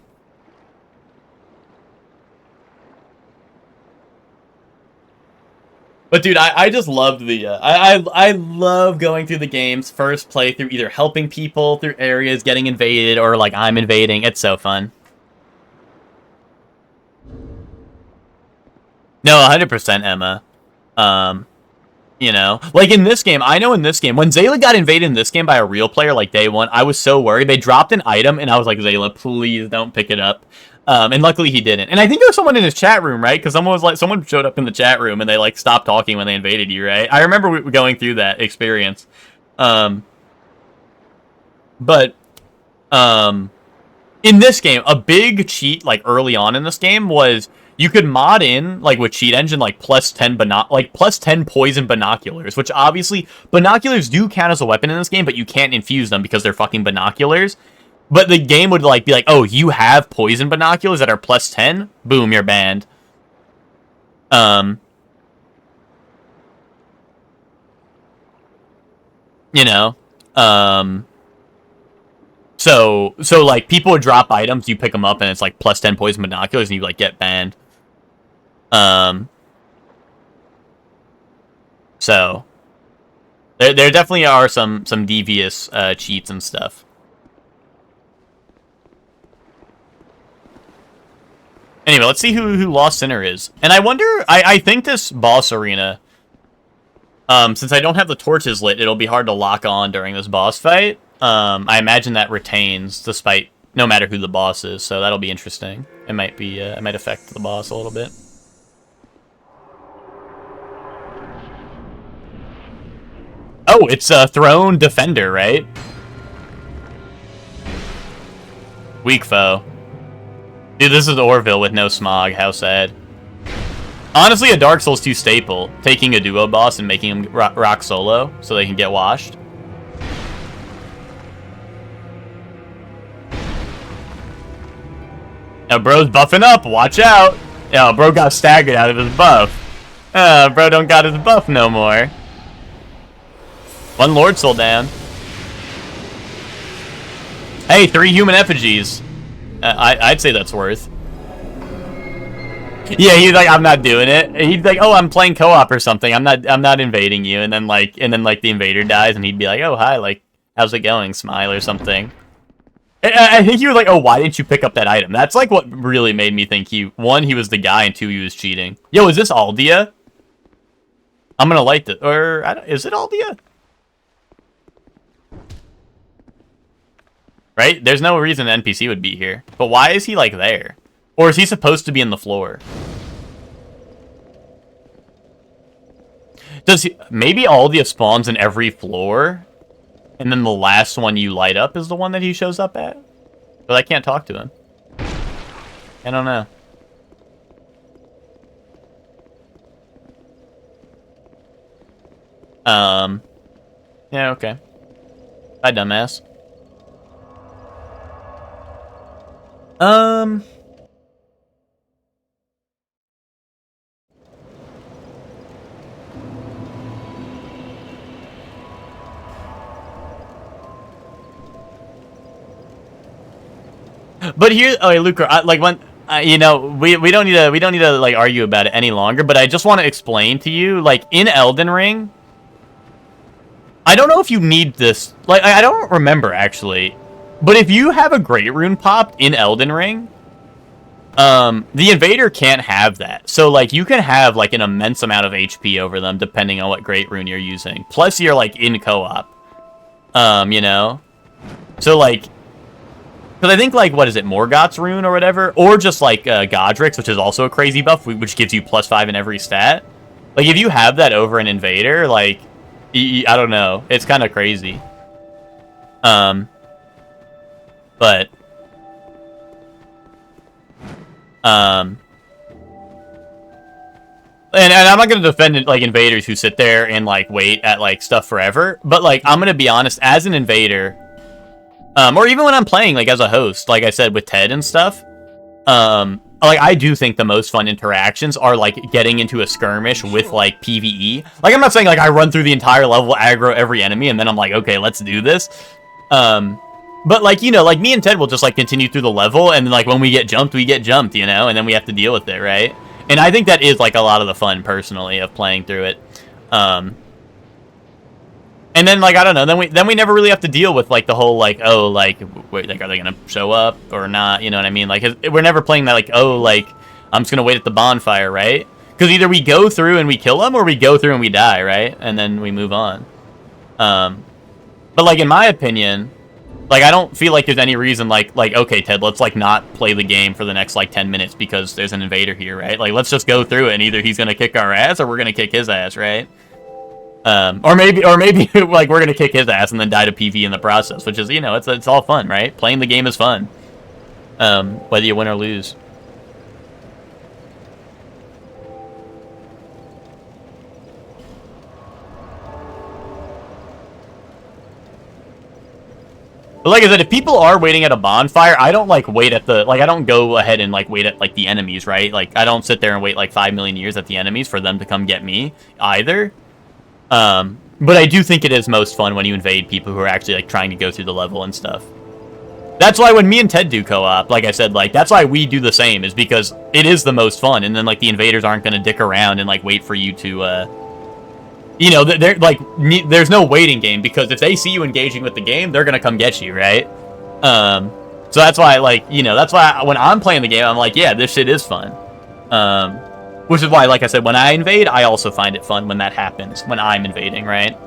dude, I just loved the I love going through the game's first playthrough, either helping people through areas getting invaded or like I'm invading. It's so fun. No, 100%, Emma. You know, like in this game, I know in this game, when Zayla got invaded in this game by a real player, like day one, I was so worried. They dropped an item, and I was like, Zayla, please don't pick it up. And luckily he didn't. And I think there was someone in his chat room, right? Because someone showed up in the chat room, and they like stopped talking when they invaded you, right? I remember we were going through that experience. In this game, a big cheat, like early on in this game, was you could mod in, like with Cheat Engine, like plus 10 poison binoculars, which obviously binoculars do count as a weapon in this game, but you can't infuse them because they're fucking binoculars. But the game would like be like, oh, you have poison binoculars that are plus 10? Boom, you're banned. You know, so like people would drop items, you pick them up, and it's like plus 10 poison binoculars, and you like get banned. So there definitely are some devious cheats and stuff. Anyway, let's see who Lost Sinner is. And I wonder, I think this boss arena, since I don't have the torches lit, it'll be hard to lock on during this boss fight. I imagine that retains despite no matter who the boss is, so that'll be interesting. It might be it might affect the boss a little bit. Oh, it's a Throne Defender, right? Weak foe. Dude, this is Orville with no smog. How sad. Honestly, a Dark Souls 2 staple. Taking a duo boss and making him rock solo so they can get washed. Now, bro's buffing up. Watch out. Yeah, bro got staggered out of his buff. Bro don't got his buff no more. One Lord Soul down. Hey, 3 human effigies. I'd say that's worth. Yeah, he's like, I'm not doing it. He'd be like, oh, I'm playing co-op or something. I'm not invading you. And then like the invader dies, and he'd be like, oh, hi, like, how's it going? Smile or something. I think he was like, oh, why didn't you pick up that item? That's like what really made me think he was the guy, and 2, he was cheating. Yo, is this Aldia? I'm gonna light this, or is it Aldia? Right? There's no reason an NPC would be here. But why is he like there? Or is he supposed to be in the floor? Maybe Aldia spawns in every floor, and then the last one you light up is the one that he shows up at? But I can't talk to him. I don't know. Yeah, okay. Bye, dumbass. But here, okay, Luca, like when you know, we don't need to like argue about it any longer. But I just want to explain to you, like in Elden Ring, I don't know if you need this. Like I don't remember actually, but if you have a Great Rune popped in Elden Ring, the invader can't have that. So like you can have like an immense amount of HP over them depending on what Great Rune you're using. Plus you're like in co-op, you know, so like. Because I think, like, what is it, Morgoth's Rune or whatever? Or just, like, Godric's, which is also a crazy buff, which gives you +5 in every stat. Like, if you have that over an Invader, like, I don't know. It's kind of crazy. But... And I'm not going to defend, like, invaders who sit there and, like, wait at, like, stuff forever. But, like, I'm going to be honest, as an invader... or even when I'm playing, like, as a host, like I said, with Ted and stuff, like, I do think the most fun interactions are, like, getting into a skirmish with, like, PvE. Like, I'm not saying, like, I run through the entire level, aggro every enemy, and then I'm like, okay, let's do this. But, like, you know, like, me and Ted will just, like, continue through the level, and, like, when we get jumped, you know, and then we have to deal with it, right? And I think that is, like, a lot of the fun, personally, of playing through it. And then, like, I don't know, then we never really have to deal with, like, the whole, like, oh, like, wait, like, are they gonna show up or not, you know what I mean? Like, we're never playing that, like, oh, like, I'm just gonna wait at the bonfire, right? Because either we go through and we kill them, or we go through and we die, right? And then we move on. But, like, in my opinion, like, I don't feel like there's any reason, like, okay, Ted, let's, like, not play the game for the next, like, 10 minutes because there's an invader here, right? Like, let's just go through it, and either he's gonna kick our ass, or we're gonna kick his ass, right? Or maybe, like, we're gonna kick his ass and then die to PV in the process, which is, you know, it's all fun, right? Playing the game is fun. Whether you win or lose. But like I said, if people are waiting at a bonfire, I don't, like, wait at the, like, I don't go ahead and, like, wait at, like, the enemies, right? Like, I don't sit there and wait, like, 5 million years at the enemies for them to come get me, either. But I do think it is most fun when you invade people who are actually, like, trying to go through the level and stuff. That's why when me and Ted do co-op, like I said, like, that's why we do the same, is because it is the most fun, and then, like, the invaders aren't gonna dick around and, like, wait for you to, you know, they're, like, there's no waiting game, because if they see you engaging with the game, they're gonna come get you, right? So that's why, like, you know, that's why when I'm playing the game, I'm like, yeah, this shit is fun. Which is why, like I said, when I invade, I also find it fun when that happens, when I'm invading, right?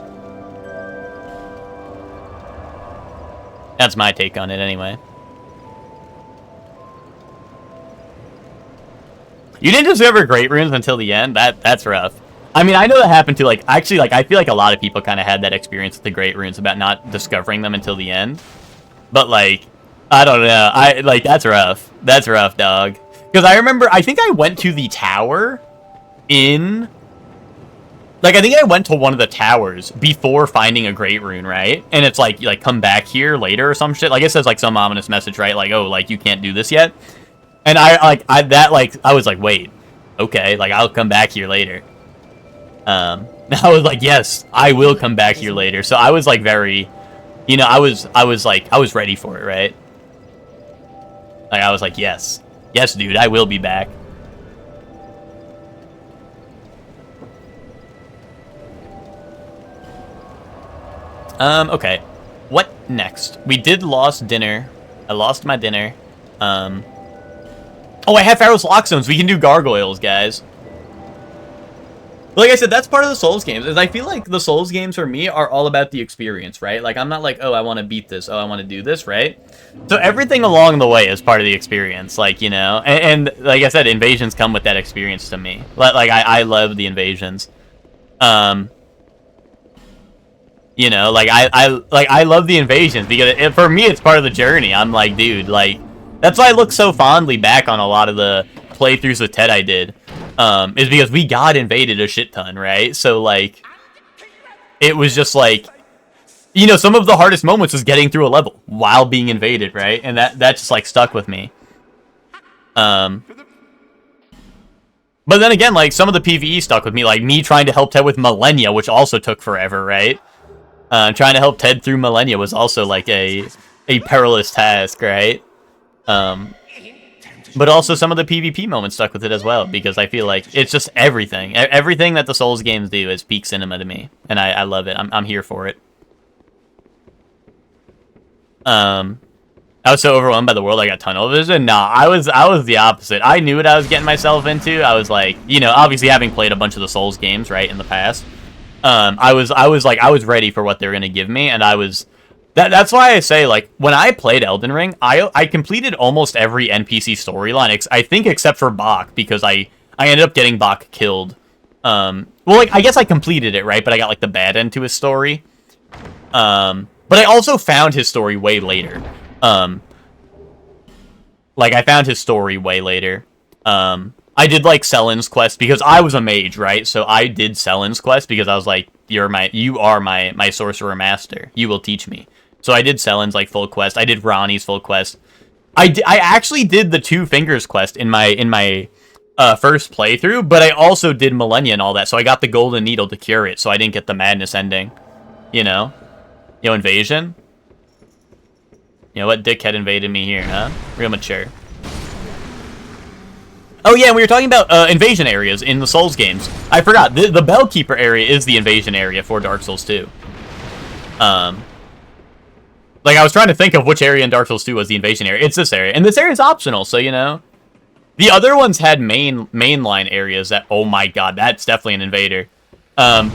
That's my take on it, anyway. You didn't discover Great Runes until the end? That's rough. I mean, I know that happened to, like, actually, like, I feel like a lot of people kind of had that experience with the Great Runes about not discovering them until the end. But, like, I don't know. Like, that's rough. That's rough, dog. Because I remember, I think I went to the tower in... Like, I think I went to one of the towers before finding a Great Rune, right? And it's like, come back here later or some shit. Like, it says, like, some ominous message, right? Like, oh, like, you can't do this yet. And I was like, wait, okay, like, I'll come back here later. I was like, yes, I will come back here later. So I was, like, very... you know, I was ready for it, right? Like, I was like, yes, dude, I will be back. Okay. What next? We did lost dinner. I lost my dinner. Oh, I have Pharaoh's Lock Zones. We can do gargoyles, guys. Like I said, that's part of the Souls games, is I feel like the Souls games for me are all about the experience, right? Like, I'm not like, oh, I want to beat this, oh, I want to do this, right? So everything along the way is part of the experience, like, you know? And like I said, invasions come with that experience to me. Like, I love the invasions. You know, like, I love the invasions, because for me, it's part of the journey. I'm like, dude, like, that's why I look so fondly back on a lot of the playthroughs with Ted I did. Is because we got invaded a shit ton, right? So, like, it was just like, you know, some of the hardest moments was getting through a level while being invaded, right? And that just, like, stuck with me. But then again, like, some of the PvE stuck with me, like me trying to help Ted with Millennia, which also took forever, right? Trying to help Ted through Millennia was also, like, a perilous task, right? But also some of the PvP moments stuck with it as well, because I feel like it's just everything. Everything that the Souls games do is peak cinema to me, and I love it. I'm here for it. I was so overwhelmed by the world I got tunnel vision. Nah, I was the opposite. I knew what I was getting myself into. I was like, you know, obviously having played a bunch of the Souls games, right, in the past. I was ready for what they were gonna give me, and that's why I say, like, when I played Elden Ring, I completed almost every NPC storyline, I think except for Bach, because I ended up getting Bach killed. Well, like, I guess I completed it, right, but I got, like, the bad end to his story. But I also found his story way later. Like, I found his story way later. I did, like, Selen's quest, because I was a mage, right, so I did Selen's quest, because I was like, you are my sorcerer master. You will teach me. So I did Selen's, like, full quest. I did Ronnie's full quest. I actually did the Two Fingers quest in my first playthrough, but I also did Millennia and all that, so I got the Golden Needle to cure it, so I didn't get the Madness ending. You know? You know, Invasion? You know, what dickhead invaded me here, huh? Real mature. Oh yeah, we were talking about invasion areas in the Souls games. I forgot, the Bellkeeper area is the invasion area for Dark Souls 2. Like, I was trying to think of which area in Dark Souls 2 was the invasion area. It's this area. And this area is optional, so, you know. The other ones had mainline areas that, oh my god, that's definitely an invader. The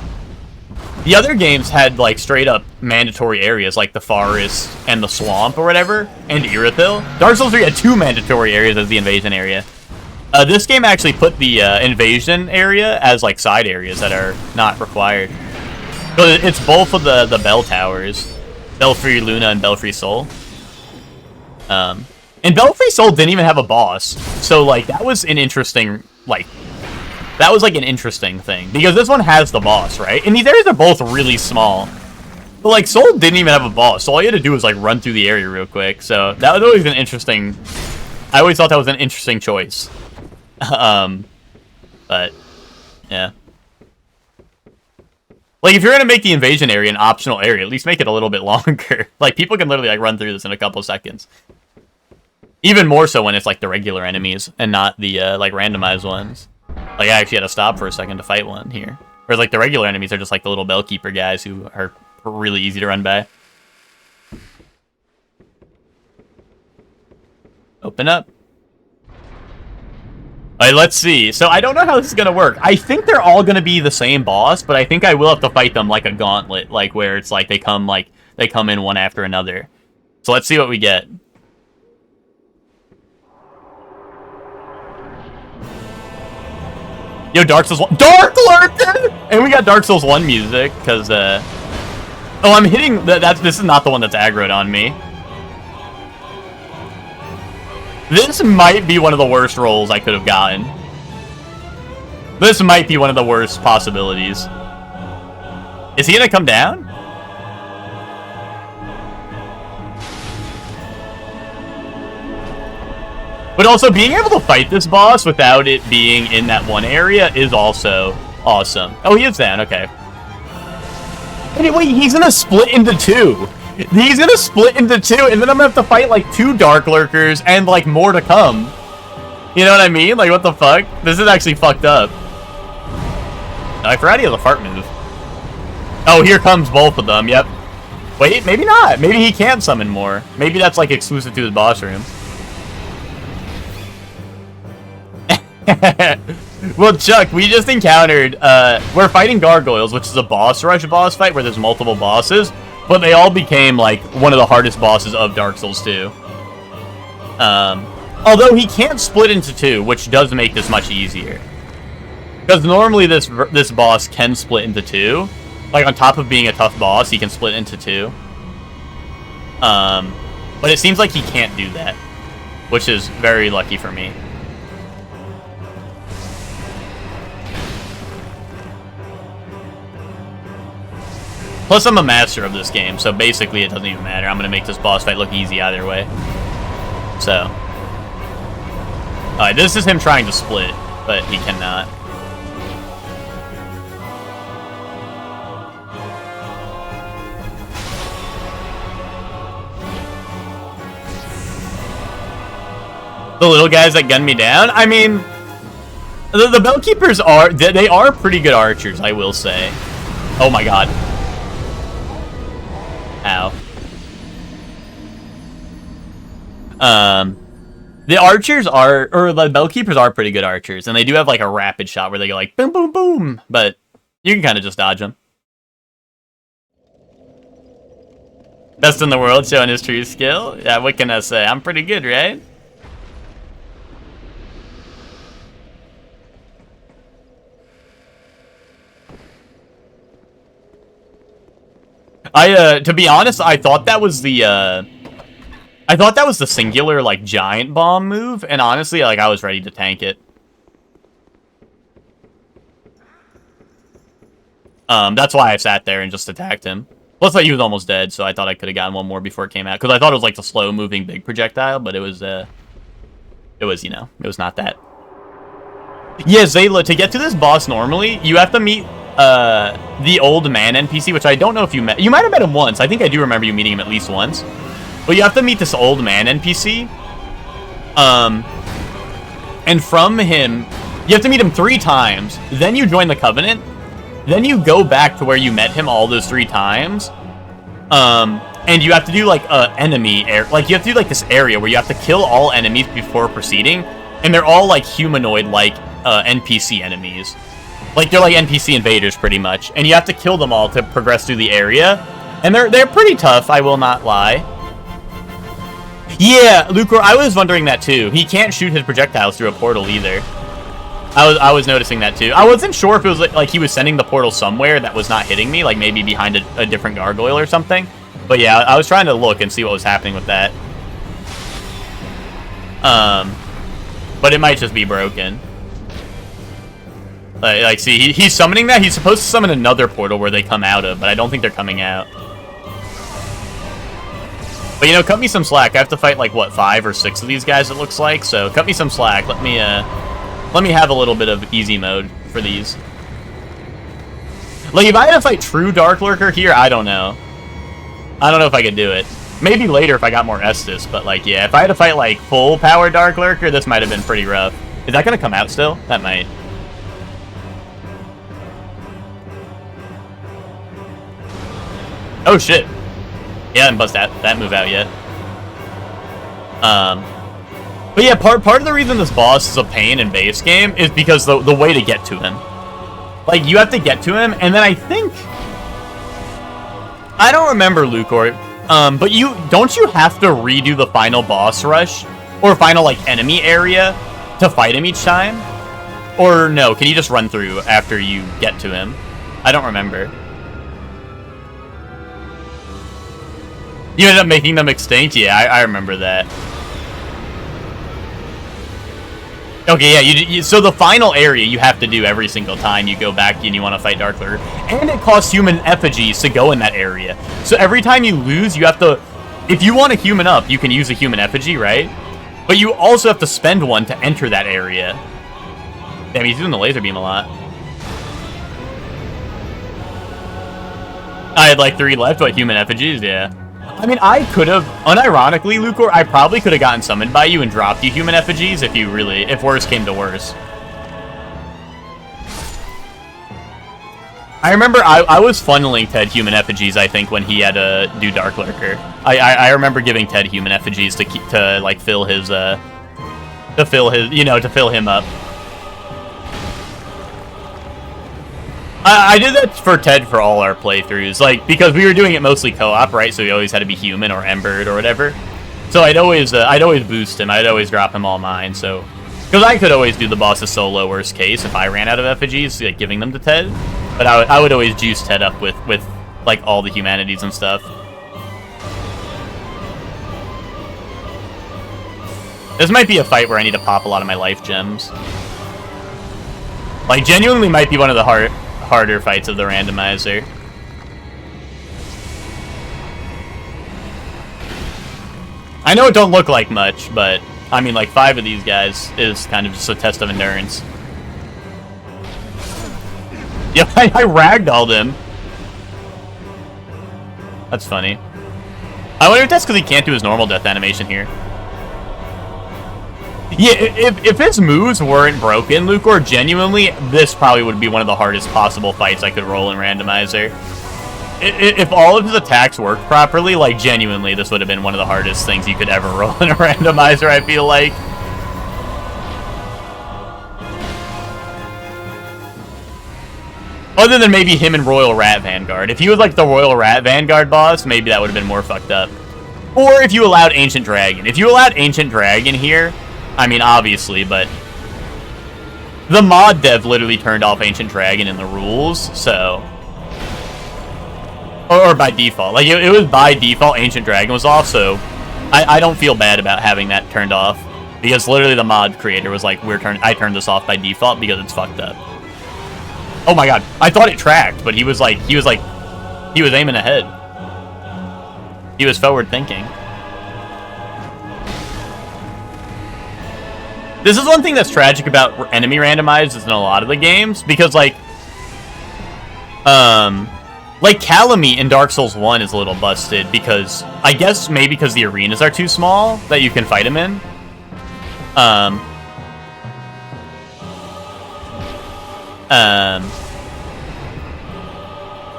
other games had, like, straight-up mandatory areas, like the forest and the swamp or whatever, and Irithyll. Dark Souls 3 had 2 mandatory areas as the invasion area. This game actually put the invasion area as, like, side areas that are not required. So it's both of the bell towers. Belfry Luna and Belfry Soul. And Belfry Soul didn't even have a boss. So, like, that was an interesting, like, an interesting thing. Because this one has the boss, right? And these areas are both really small. But, like, Soul didn't even have a boss. So all you had to do was, like, run through the area real quick. So that was always an interesting... I always thought that was an interesting choice. But, yeah. Like, if you're gonna make the invasion area an optional area, at least make it a little bit longer. Like, people can literally, like, run through this in a couple of seconds. Even more so when it's, like, the regular enemies, and not the, like, randomized ones. Like, I actually had to stop for a second to fight one here. Whereas, like, the regular enemies are just, like, the little Bellkeeper guys who are really easy to run by. Open up. Alright, let's see. So I don't know how this is gonna work. I think they're all gonna be the same boss, but I think I will have to fight them like a gauntlet, like where it's like they come in one after another. So let's see what we get. Yo, Dark Souls 1. Dark Lurker! And we got Dark Souls 1 music, because, oh, I'm hitting... This is not the one that's aggroed on me. This might be one of the worst rolls I could have gotten. This might be one of the worst possibilities. Is he gonna come down? But also, being able to fight this boss without it being in that one area is also awesome. Oh, he is down, okay. Anyway, he's gonna split into 2. He's gonna split into two, and then I'm gonna have to fight, like, 2 Dark Lurkers and, like, more to come. You know what I mean? Like, what the fuck? This is actually fucked up. I forgot he has a fart move. Oh, here comes both of them, yep. Wait, maybe not. Maybe he can summon more. Maybe that's, like, exclusive to his boss room. Well, Chuck, we just encountered, we're fighting gargoyles, which is a boss rush boss fight where there's multiple bosses, but they all became, like, one of the hardest bosses of Dark Souls 2. Although he can't split into 2, which does make this much easier. Because normally this boss can split into 2. Like, on top of being a tough boss, he can split into 2. But it seems like he can't do that, which is very lucky for me. Plus, I'm a master of this game, so basically it doesn't even matter. I'm going to make this boss fight look easy either way. So. Alright, this is him trying to split, but he cannot. The little guys that gun me down? I mean, the Bellkeepers they are pretty good archers, I will say. Oh my god. Ow. The archers are, or the Bellkeepers are pretty good archers, and they do have like a rapid shot where they go like boom, boom, boom, but you can kind of just dodge them. Best in the world showing his true skill? Yeah, what can I say? I'm pretty good, right? To be honest, I thought that was the singular, like, giant bomb move, and honestly, like, I was ready to tank it. That's why I sat there and just attacked him. Plus, like, he was almost dead, so I thought I could have gotten one more before it came out, because I thought it was, like, the slow-moving big projectile, but it was, you know, it was not that. Yeah, Zayla, to get to this boss normally, you have to meet the old man NPC, which I don't know if you met. You might have met him once. I think I do remember you meeting him at least once. But you have to meet this old man NPC. And from him, you have to meet him 3 times. Then you join the Covenant. Then you go back to where you met him all those 3 times. And you have to do like enemy like you have to do like this area where you have to kill all enemies before proceeding. And they're all like humanoid like NPC enemies. Like, they're like NPC invaders, pretty much. And you have to kill them all to progress through the area. And they're pretty tough, I will not lie. Yeah, Lucor, I was wondering that too. He can't shoot his projectiles through a portal either. I was noticing that too. I wasn't sure if it was like he was sending the portal somewhere that was not hitting me, like maybe behind a different gargoyle or something. But yeah, I was trying to look and see what was happening with that. But it might just be broken. Like, see, he's summoning that. He's supposed to summon another portal where they come out of, but I don't think they're coming out. But, you know, cut me some slack. I have to fight, like, what, 5 or 6 of these guys, it looks like. So, cut me some slack. Let me have a little bit of easy mode for these. Like, if I had to fight true Dark Lurker here, I don't know. I don't know if I could do it. Maybe later if I got more Estus, but, like, yeah, if I had to fight, like, full power Dark Lurker, this might have been pretty rough. Is that gonna come out still? That might. Oh shit. Yeah, I haven't bust that move out yet. But yeah, part of the reason this boss is a pain in base game is because the way to get to him. Like, you have to get to him, and then I think... I don't remember, Lucor, but don't you have to redo the final boss rush? Or final, like, enemy area to fight him each time? Or no, can you just run through after you get to him? I don't remember. You ended up making them extinct? Yeah, I remember that. Okay, yeah, so the final area you have to do every single time you go back and you want to fight Dark Lurker. And it costs human effigies to go in that area. So every time you lose, you have to... If you want to human up, you can use a human effigy, right? But you also have to spend one to enter that area. Damn, he's doing the laser beam a lot. I had like 3 left, but human effigies, yeah. I mean, I could have, unironically, Lucor, I probably could have gotten summoned by you and dropped you human effigies if worse came to worse. I remember I was funneling Ted human effigies, I think, when he had to do Dark Lurker. I remember giving Ted human effigies to like fill his, to fill him up. I did that for Ted for all our playthroughs, like, because we were doing it mostly co-op, right? So we always had to be human or embered or whatever. So I'd always boost him. I'd always drop him all mine. So, because I could always do the bosses solo, worst case, if I ran out of effigies, like giving them to Ted. But I would always juice Ted up with like all the humanities and stuff. This might be a fight where I need to pop a lot of my life gems. Like, genuinely might be one of the harder fights of the randomizer. I know it don't look like much, but I mean, like 5 of these guys is kind of just a test of endurance. Yeah, I ragdolled him. That's funny. I wonder if that's because he can't do his normal death animation here. Yeah, if his moves weren't broken, Lucor, genuinely, this probably would be one of the hardest possible fights I could roll in Randomizer. If all of his attacks worked properly, like, genuinely, this would have been one of the hardest things you could ever roll in a Randomizer, I feel like. Other than maybe him and Royal Rat Vanguard. If he was, like, the Royal Rat Vanguard boss, maybe that would have been more fucked up. Or if you allowed Ancient Dragon. If you allowed Ancient Dragon here, I mean, obviously, but the mod dev literally turned off Ancient Dragon in the rules, so... Or by default. Like, it was by default, Ancient Dragon was off, so I don't feel bad about having that turned off. Because literally the mod creator was like, I turned this off by default because it's fucked up. Oh my god, I thought it tracked, but he was aiming ahead. He was forward thinking. This is one thing that's tragic about enemy randomizers in a lot of the games, because like Calamite in Dark Souls 1 is a little busted because, I guess maybe because the arenas are too small that you can fight him in.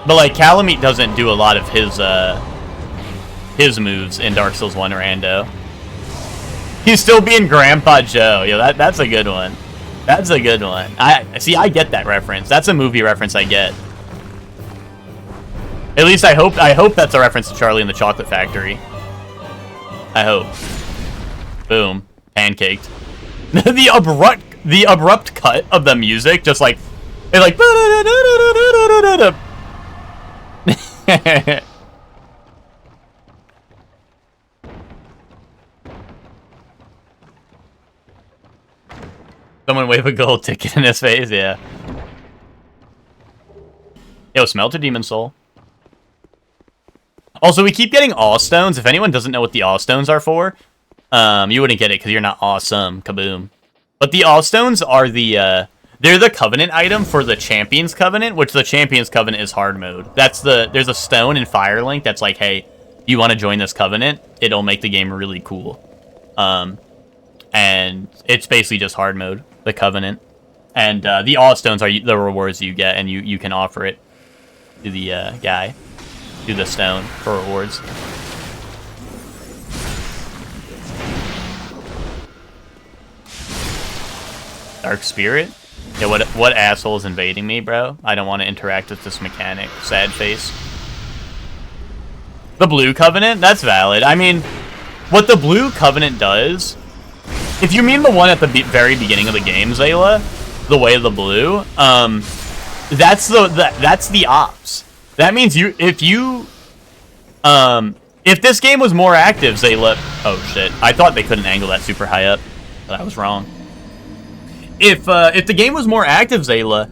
But like Calamite doesn't do a lot of his moves in Dark Souls 1 Rando. He's still being Grandpa Joe. Yo, that's a good one. That's a good one. I get that reference. That's a movie reference I get. At least I hope that's a reference to Charlie and the Chocolate Factory. I hope. Boom. Pancaked. the abrupt cut of the music, just like it's like someone wave a gold ticket in his face, yeah. Yo, Smelter Demon Soul. Also, we keep getting Awe Stones. If anyone doesn't know what the Awe Stones are for, you wouldn't get it because you're not awesome. Kaboom. But the Awe Stones are they're the Covenant item for the Champions Covenant, which the Champions Covenant is hard mode. There's a stone in Firelink that's like, hey, you want to join this Covenant? It'll make the game really cool. And it's basically just hard mode, the Covenant. And the Awe Stones are the rewards you get, and you can offer it to the guy. Do the stone for rewards. Dark Spirit? Yeah, what asshole is invading me, bro? I don't want to interact with this mechanic. Sad face. The Blue Covenant? That's valid. I mean, what the Blue Covenant does... If you mean the one at the very beginning of the game, Zayla, the Way of the Blue, that's the ops. That means if this game was more active, Zayla... Oh, shit. I thought they couldn't angle that super high up. But I was wrong. If the game was more active, Zayla,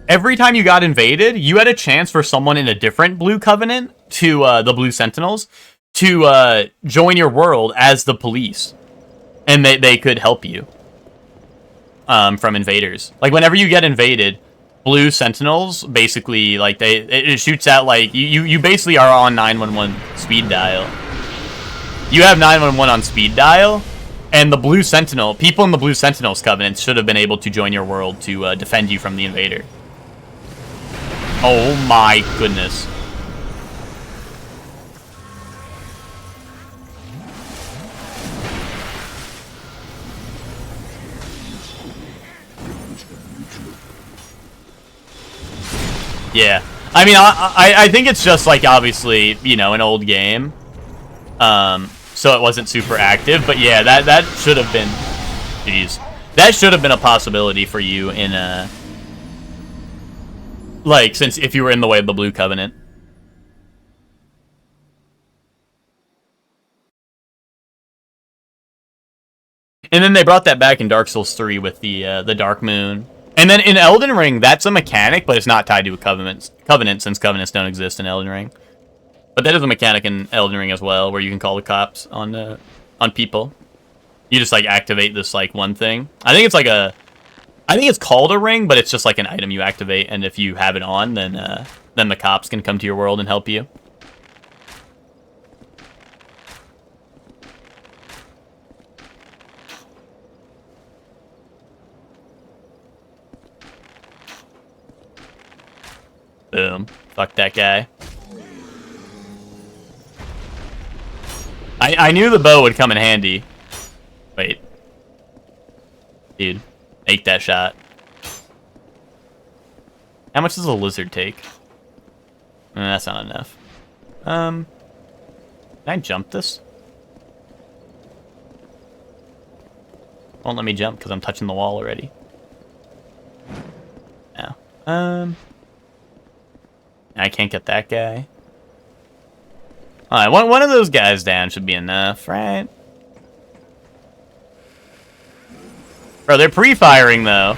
every time you got invaded, you had a chance for someone in a different Blue Covenant, to the Blue Sentinels, to join your world as the police. And they could help you from invaders. Like, whenever you get invaded... Blue Sentinels, basically, like, it shoots out, like, you basically are on 911 speed dial. You have 911 on speed dial, and the Blue Sentinel, people in the Blue Sentinel's Covenant should have been able to join your world to defend you from the invader. Oh my goodness. Yeah. I mean, I think it's just, like, obviously, you know, an old game. So it wasn't super active. But, yeah, that should have been... Jeez. That should have been a possibility for you in, like, since if you were in the way of the Blue Covenant. And then they brought that back in Dark Souls 3 with the Dark Moon. And then in Elden Ring, that's a mechanic, but it's not tied to a covenant since covenants don't exist in Elden Ring. But that is a mechanic in Elden Ring as well, where you can call the cops on people. You just, like, activate this, like, one thing. I think it's called a ring, but it's just, like, an item you activate, and if you have it on, then the cops can come to your world and help you. Boom. Fuck that guy. I knew the bow would come in handy. Wait. Dude, make that shot. How much does a lizard take? That's not enough. Can I jump this? Won't let me jump because I'm touching the wall already. No. I can't get that guy. Alright, one of those guys down should be enough, right? Bro, they're pre-firing, though.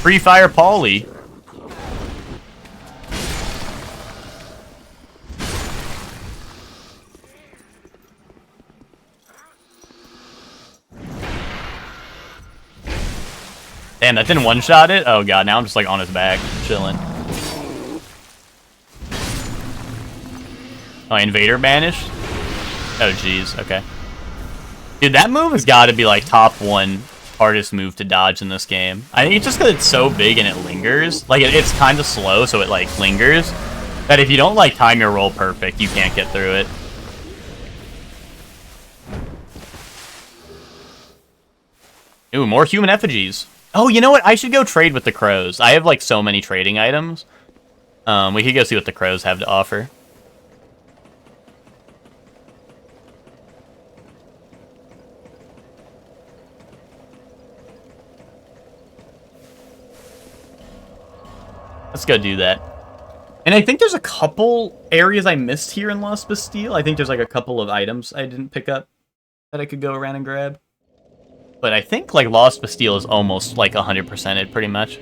Pre-fire Paulie. Damn, that didn't one-shot it? Oh god, now I'm just like on his back, chilling. Oh, Invader banished? Oh jeez, okay. Dude, that move has got to be like top 1 hardest move to dodge in this game. I think it's just because it's so big and it lingers. Like, it's kind of slow, so it like lingers. That if you don't like time your roll perfect, you can't get through it. Ooh, more human effigies. Oh, you know what? I should go trade with the crows. I have, like, so many trading items. We could go see what the crows have to offer. Let's go do that. And I think there's a couple areas I missed here in Lost Bastille. I think there's, like, a couple of items I didn't pick up that I could go around and grab. But I think, like, Lost Bastille is almost, like, 100%ed, pretty much.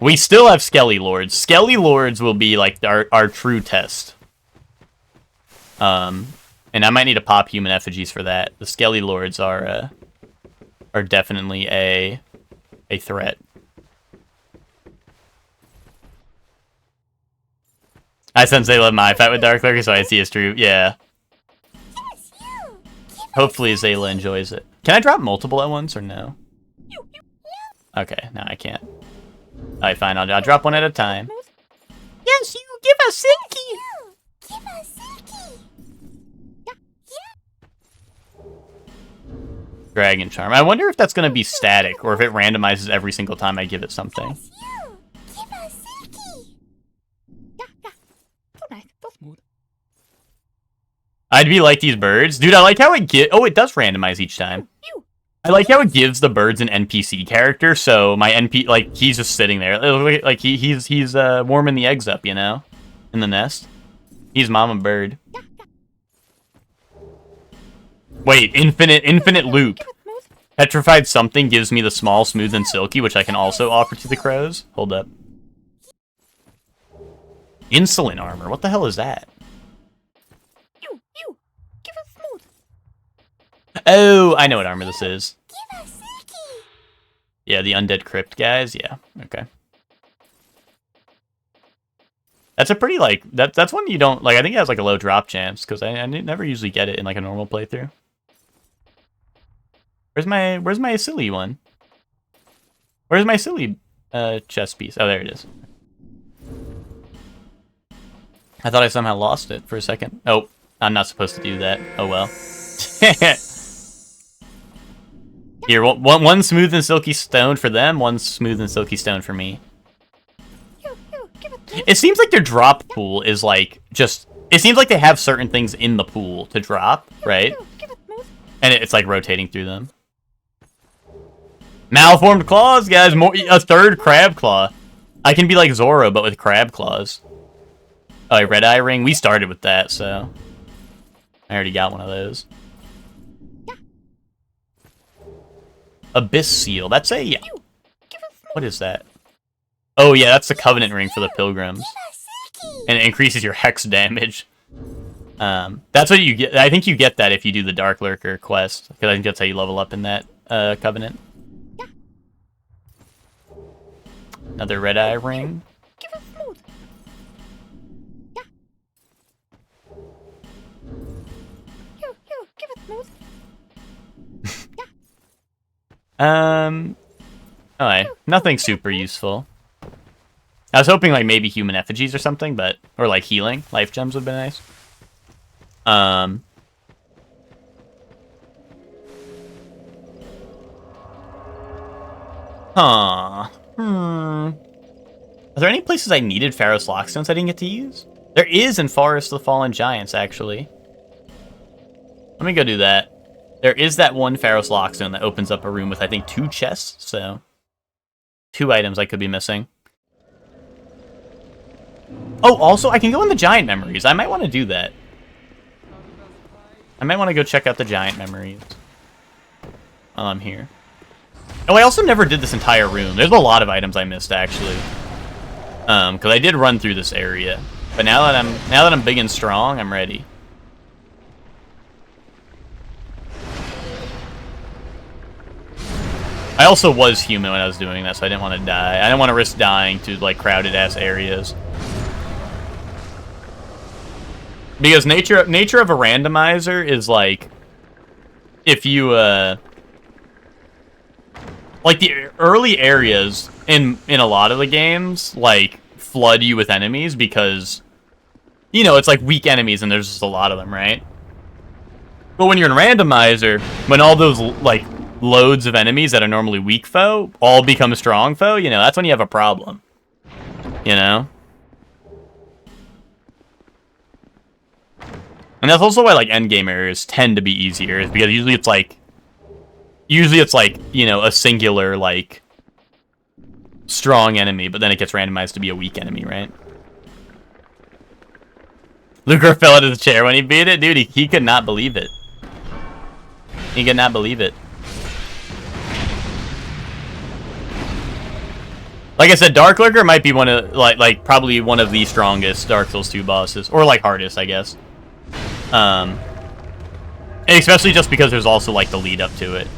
We still have Skelly Lords. Skelly Lords will be, like, our true test. And I might need to pop human effigies for that. The Skelly Lords are definitely a threat. I sense they love my fight with Dark Lurker, so I see it's true. Yeah. Hopefully Zayla enjoys it. Can I drop multiple at once or no? Okay, no, I can't. Alright, fine. I'll drop one at a time. Yes, you give us Silky. Give us Silky. Dragon Charm. I wonder if that's going to be static or if it randomizes every single time I give it something. Give us Silky. So nice, so smooth. I'd be like these birds. Dude, I like how it oh, it does randomize each time. I like how it gives the birds an NPC character, so my like, he's just sitting there. Like, he's warming the eggs up, you know? In the nest. He's Mama Bird. Wait, infinite loop. Petrified something gives me the small, smooth, and silky, which I can also offer to the crows. Hold up. Insolent armor. What the hell is that? Give us smooth. Oh, I know what armor this is. Give us Silky. Yeah, the undead crypt guys. Yeah, okay. That's a pretty, like, that's one you don't, like, I think it has, like, a low drop chance, because I never usually get it in, like, a normal playthrough. Where's my silly one? Where's my silly, chest piece? Oh, there it is. I thought I somehow lost it for a second. Oh, I'm not supposed to do that. Oh, well. Here, one smooth and silky stone for them, one smooth and silky stone for me. It seems like their drop pool is like just. It seems like they have certain things in the pool to drop, right? And it's like rotating through them. Malformed claws, guys. A third crab claw. I can be like Zoro, but with crab claws. Oh, a red eye ring. We started with that, so I already got one of those. Abyss seal. That's a. What is that? Oh yeah, that's the covenant ring for the pilgrims, and it increases your hex damage. That's what you get. I think you get that if you do the Dark Lurker quest, because I think that's how you level up in that covenant. Another red eye ring. Alright, nothing super useful. I was hoping like maybe human effigies or something, but or like healing life gems would be nice. Huh. Are there any places I needed Pharaoh's Lockstones I didn't get to use? There is in Forest of the Fallen Giants, actually. Let me go do that. There is that one Pharaoh's Lockstone that opens up a room with, I think, 2 chests, so 2 items I could be missing. Oh, also, I can go in the Giant Memories. I might want to do that. I might want to go check out the Giant Memories while I'm here. Oh, I also never did this entire room. There's a lot of items I missed, actually. Because I did run through this area. But now that I'm big and strong, I'm ready. I also was human when I was doing that, so I didn't want to die. I didn't want to risk dying to, like, crowded-ass areas. Because nature of a randomizer is, like, if you, like, the early areas in a lot of the games, like, flood you with enemies because, you know, it's, like, weak enemies and there's just a lot of them, right? But when you're in randomizer, when all those, like, loads of enemies that are normally weak foe all become a strong foe, you know, that's when you have a problem. You know? And that's also why, like, endgame areas tend to be easier, is because usually it's like, you know, a singular, like, strong enemy, but then it gets randomized to be a weak enemy, right? Luger fell out of the chair when he beat it? Dude, he could not believe it. He could not believe it. Like I said, Dark Lurker might be one of, like probably one of the strongest Dark Souls 2 bosses. Or, like, hardest, I guess. And especially just because there's also, like, the lead up to it.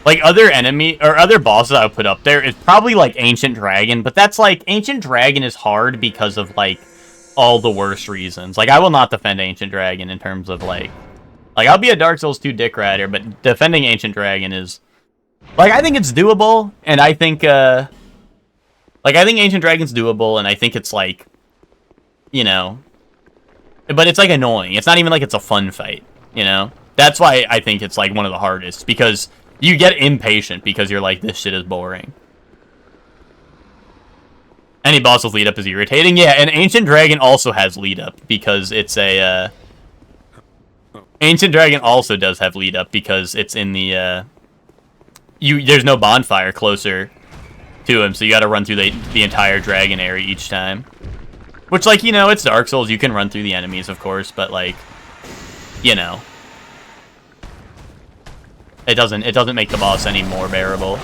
Like, other enemy, or other bosses I would put up there is probably, like, Ancient Dragon, but that's, like, Ancient Dragon is hard because of, like, all the worst reasons. Like, I will not defend Ancient Dragon in terms of, like, I'll be a Dark Souls 2 dick rider, but defending Ancient Dragon is... Like, I think it's doable, and I think, like, I think Ancient Dragon's doable, and I think it's, like, you know... But it's, like, annoying. It's not even like it's a fun fight, you know? That's why I think it's, like, one of the hardest, because you get impatient because you're like, this shit is boring. Any boss with lead-up is irritating. Yeah, and Ancient Dragon also has lead-up, because it's a, Ancient Dragon also does have lead-up, because it's in the, there's no bonfire closer to him, so you gotta run through the entire dragon area each time. Which, like, you know, it's Dark Souls, you can run through the enemies, of course, but, like, you know. It doesn't make the boss any more bearable.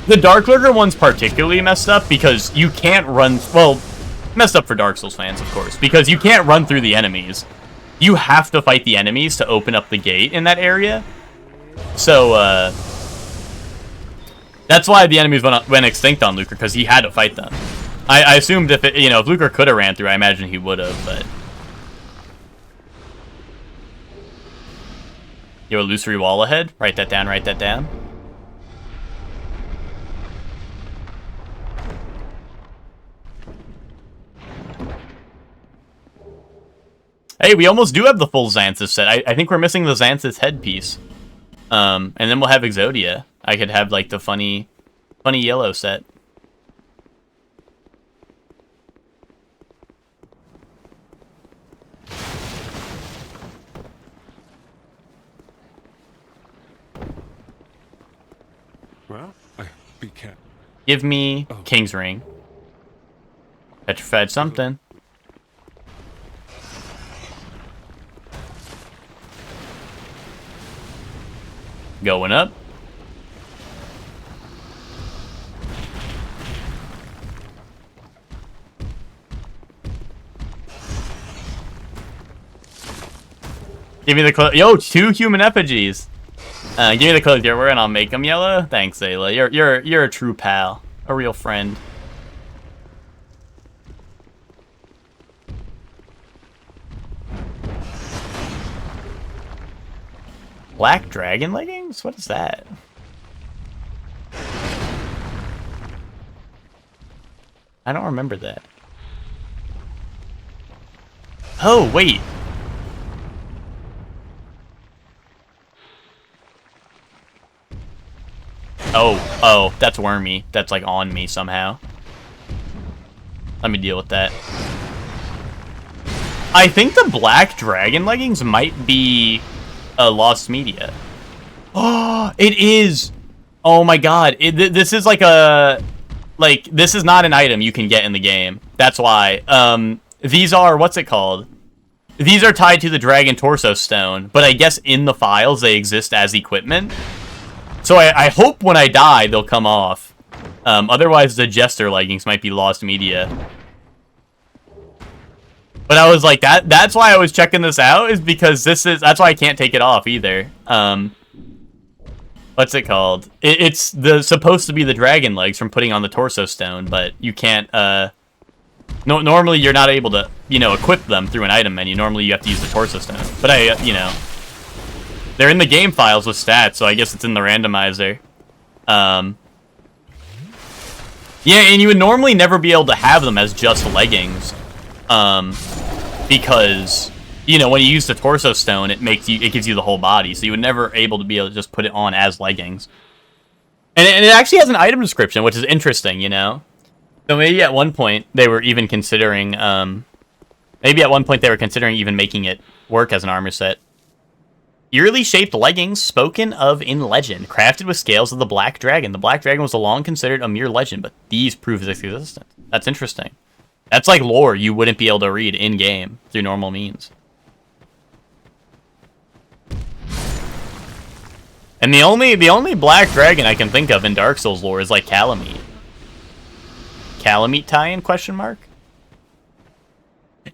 The Dark Lurker one's particularly messed up because you can't run... Well, messed up for Dark Souls fans, of course, because you can't run through the enemies. You have to fight the enemies to open up the gate in that area. So, That's why the enemies went extinct on Lucre, because he had to fight them. I assumed if if Lucre could have ran through, I imagine he would have, but. Yo, illusory wall ahead. Write that down. Write that down. Hey, we almost do have the full Xanthus set. I think we're missing the Xanthus headpiece. And then we'll have Exodia. I could have, like, the funny yellow set. Well, be careful. Give me King's Ring. Petrified something. Going up. Give me the yo, 2 human effigies. Give me the clothes you're wearing. I'll make them yellow. Thanks, Ayla. You're a true pal, a real friend. Black dragon leggings? What is that? I don't remember that. Oh, wait. Oh, that's wormy. That's like on me somehow. Let me deal with that. I think the black dragon leggings might be lost media. Oh, it is. Oh my god. This is like a... Like, this is not an item you can get in the game. That's why. These are... What's it called? These are tied to the dragon torso stone, but I guess in the files they exist as equipment. So I hope when I die, they'll come off. Otherwise, the Jester leggings might be lost media. But I was like, that's why I was checking this out, is because that's why I can't take it off either. What's it called? It's supposed to be the dragon legs from putting on the torso stone, but you can't, normally you're not able to, equip them through an item menu. Normally you have to use the torso stone. But they're in the game files with stats, so I guess it's in the randomizer. Yeah, and you would normally never be able to have them as just leggings. Because, when you use the torso stone, it gives you the whole body, so you would never be able to just put it on as leggings. And it actually has an item description, which is interesting, So maybe at one point they were even considering, even making it work as an armor set. Eerily shaped leggings spoken of in legend, crafted with scales of the Black Dragon. The Black Dragon was long considered a mere legend, but these prove its existence. That's interesting. That's like lore you wouldn't be able to read in-game through normal means. And the only Black Dragon I can think of in Dark Souls lore is like Calamite. Calamite tie-in, question mark?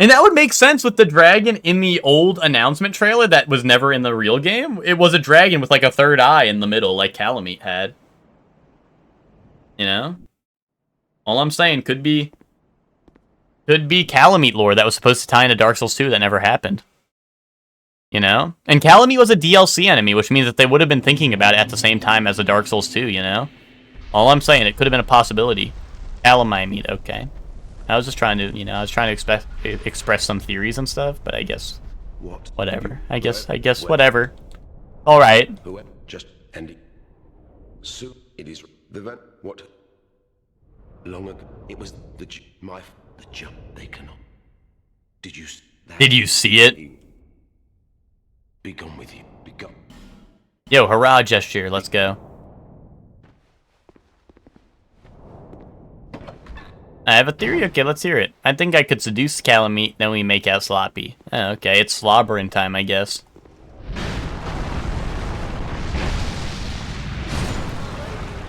And that would make sense with the dragon in the old announcement trailer that was never in the real game. It was a dragon with like a third eye in the middle, like Calamite had. All I'm saying could be Calamite lore that was supposed to tie into Dark Souls 2 that never happened. And Calamite was a DLC enemy, which means that they would have been thinking about it at the same time as the Dark Souls 2, All I'm saying, it could have been a possibility. Calamite, okay. I was just trying to, express some theories and stuff, but I guess, whatever. I guess, whatever. All right. Just ending. So it is the what? Long ago, it was the jump. They cannot. Did you see it? Be gone with you. Be gone. Yo, hurrah gesture. Let's go. I have a theory? Okay, let's hear it. I think I could seduce Calamite, then we make out sloppy. Oh, okay, it's slobbering time, I guess.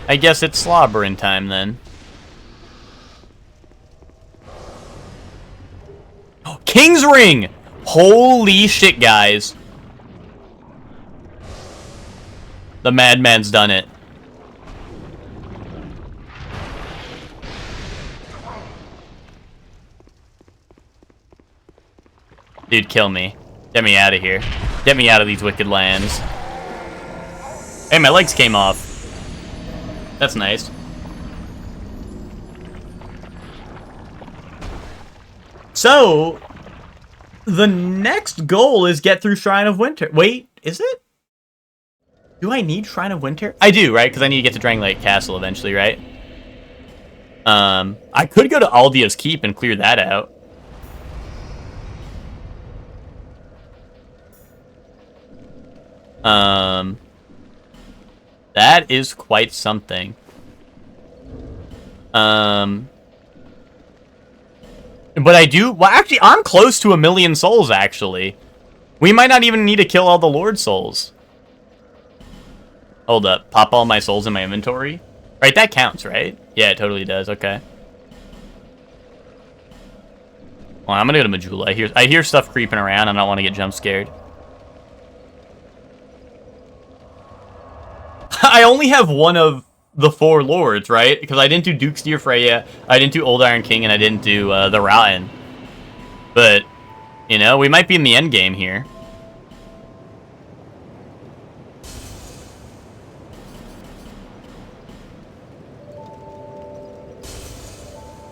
I guess it's slobbering time, then. Oh, King's Ring! Holy shit, guys. The madman's done it. Dude, kill me. Get me out of here. Get me out of these wicked lands. Hey, my legs came off. That's nice. So, the next goal is get through Shrine of Winter. Wait, is it? Do I need Shrine of Winter? I do, right? Because I need to get to Drang Lake Castle eventually, right? I could go to Aldia's Keep and clear that out. That is quite something. But I do... Well, actually, I'm close to 1,000,000 souls, actually. We might not even need to kill all the Lord souls. Hold up. Pop all my souls in my inventory? Right, that counts, right? Yeah, it totally does. Okay. Well, I'm gonna go to Majula. I hear stuff creeping around. I don't want to get jump scared. I only have one of the 4 lords, right? Because I didn't do Duke's Dear Freya, I didn't do Old Iron King, and I didn't do the Rotten. But, you know, we might be in the end game here.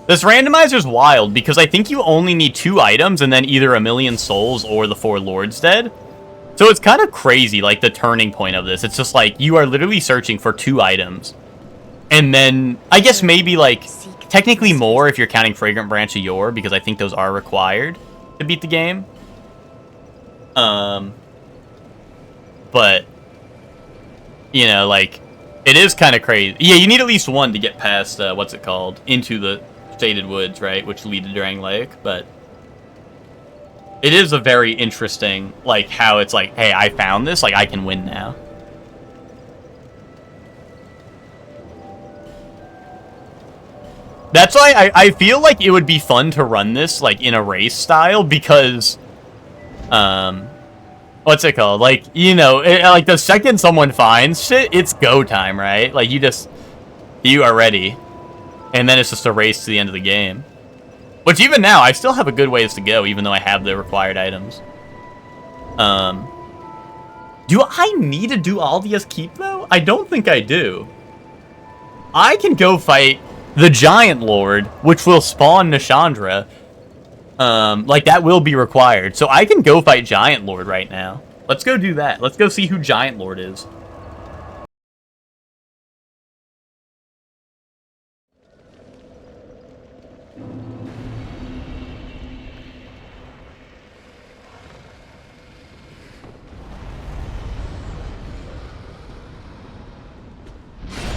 This randomizer's wild, because I think you only need 2 items and then either 1,000,000 souls or the 4 lords dead. So it's kind of crazy, like, the turning point of this. It's just like, you are literally searching for 2 items. And then, I guess maybe, like, technically more if you're counting Fragrant Branch of Yore, because I think those are required to beat the game. But, you know, like, it is kind of crazy. Yeah, you need at least 1 to get past, what's it called? Into the Shaded Woods, right? Which lead to Drang Lake, but... It is a very interesting, like, how it's like, hey, I found this, like, I can win now. That's why I feel like it would be fun to run this, like, in a race style, because, what's it called? Like, you know, like, the second someone finds shit, it's go time, right? Like, you are ready. And then it's just a race to the end of the game. Which, even now, I still have a good ways to go, even though I have the required items. Do I need to do Aldia's Keep, though? I don't think I do. I can go fight the Giant Lord, which will spawn Nishandra. Like, that will be required. So I can go fight Giant Lord right now. Let's go do that. Let's go see who Giant Lord is.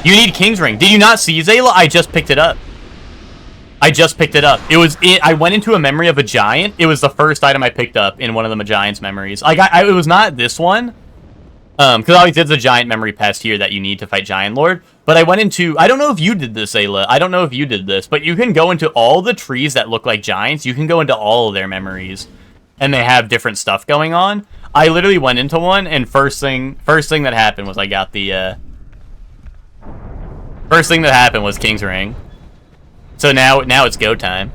You need King's Ring. Did you not see Zayla? I just picked it up. I just picked it up. I went into a memory of a giant. It was the first item I picked up in one of the Giant's memories. It was not this one. Because always there's a giant memory past here that you need to fight Giant Lord. But I went into... I don't know if you did this, Zayla. I don't know if you did this. But you can go into all the trees that look like giants. You can go into all of their memories. And they have different stuff going on. I literally went into one, and first thing that happened was I got the... First thing that happened was King's Ring. So now it's go time.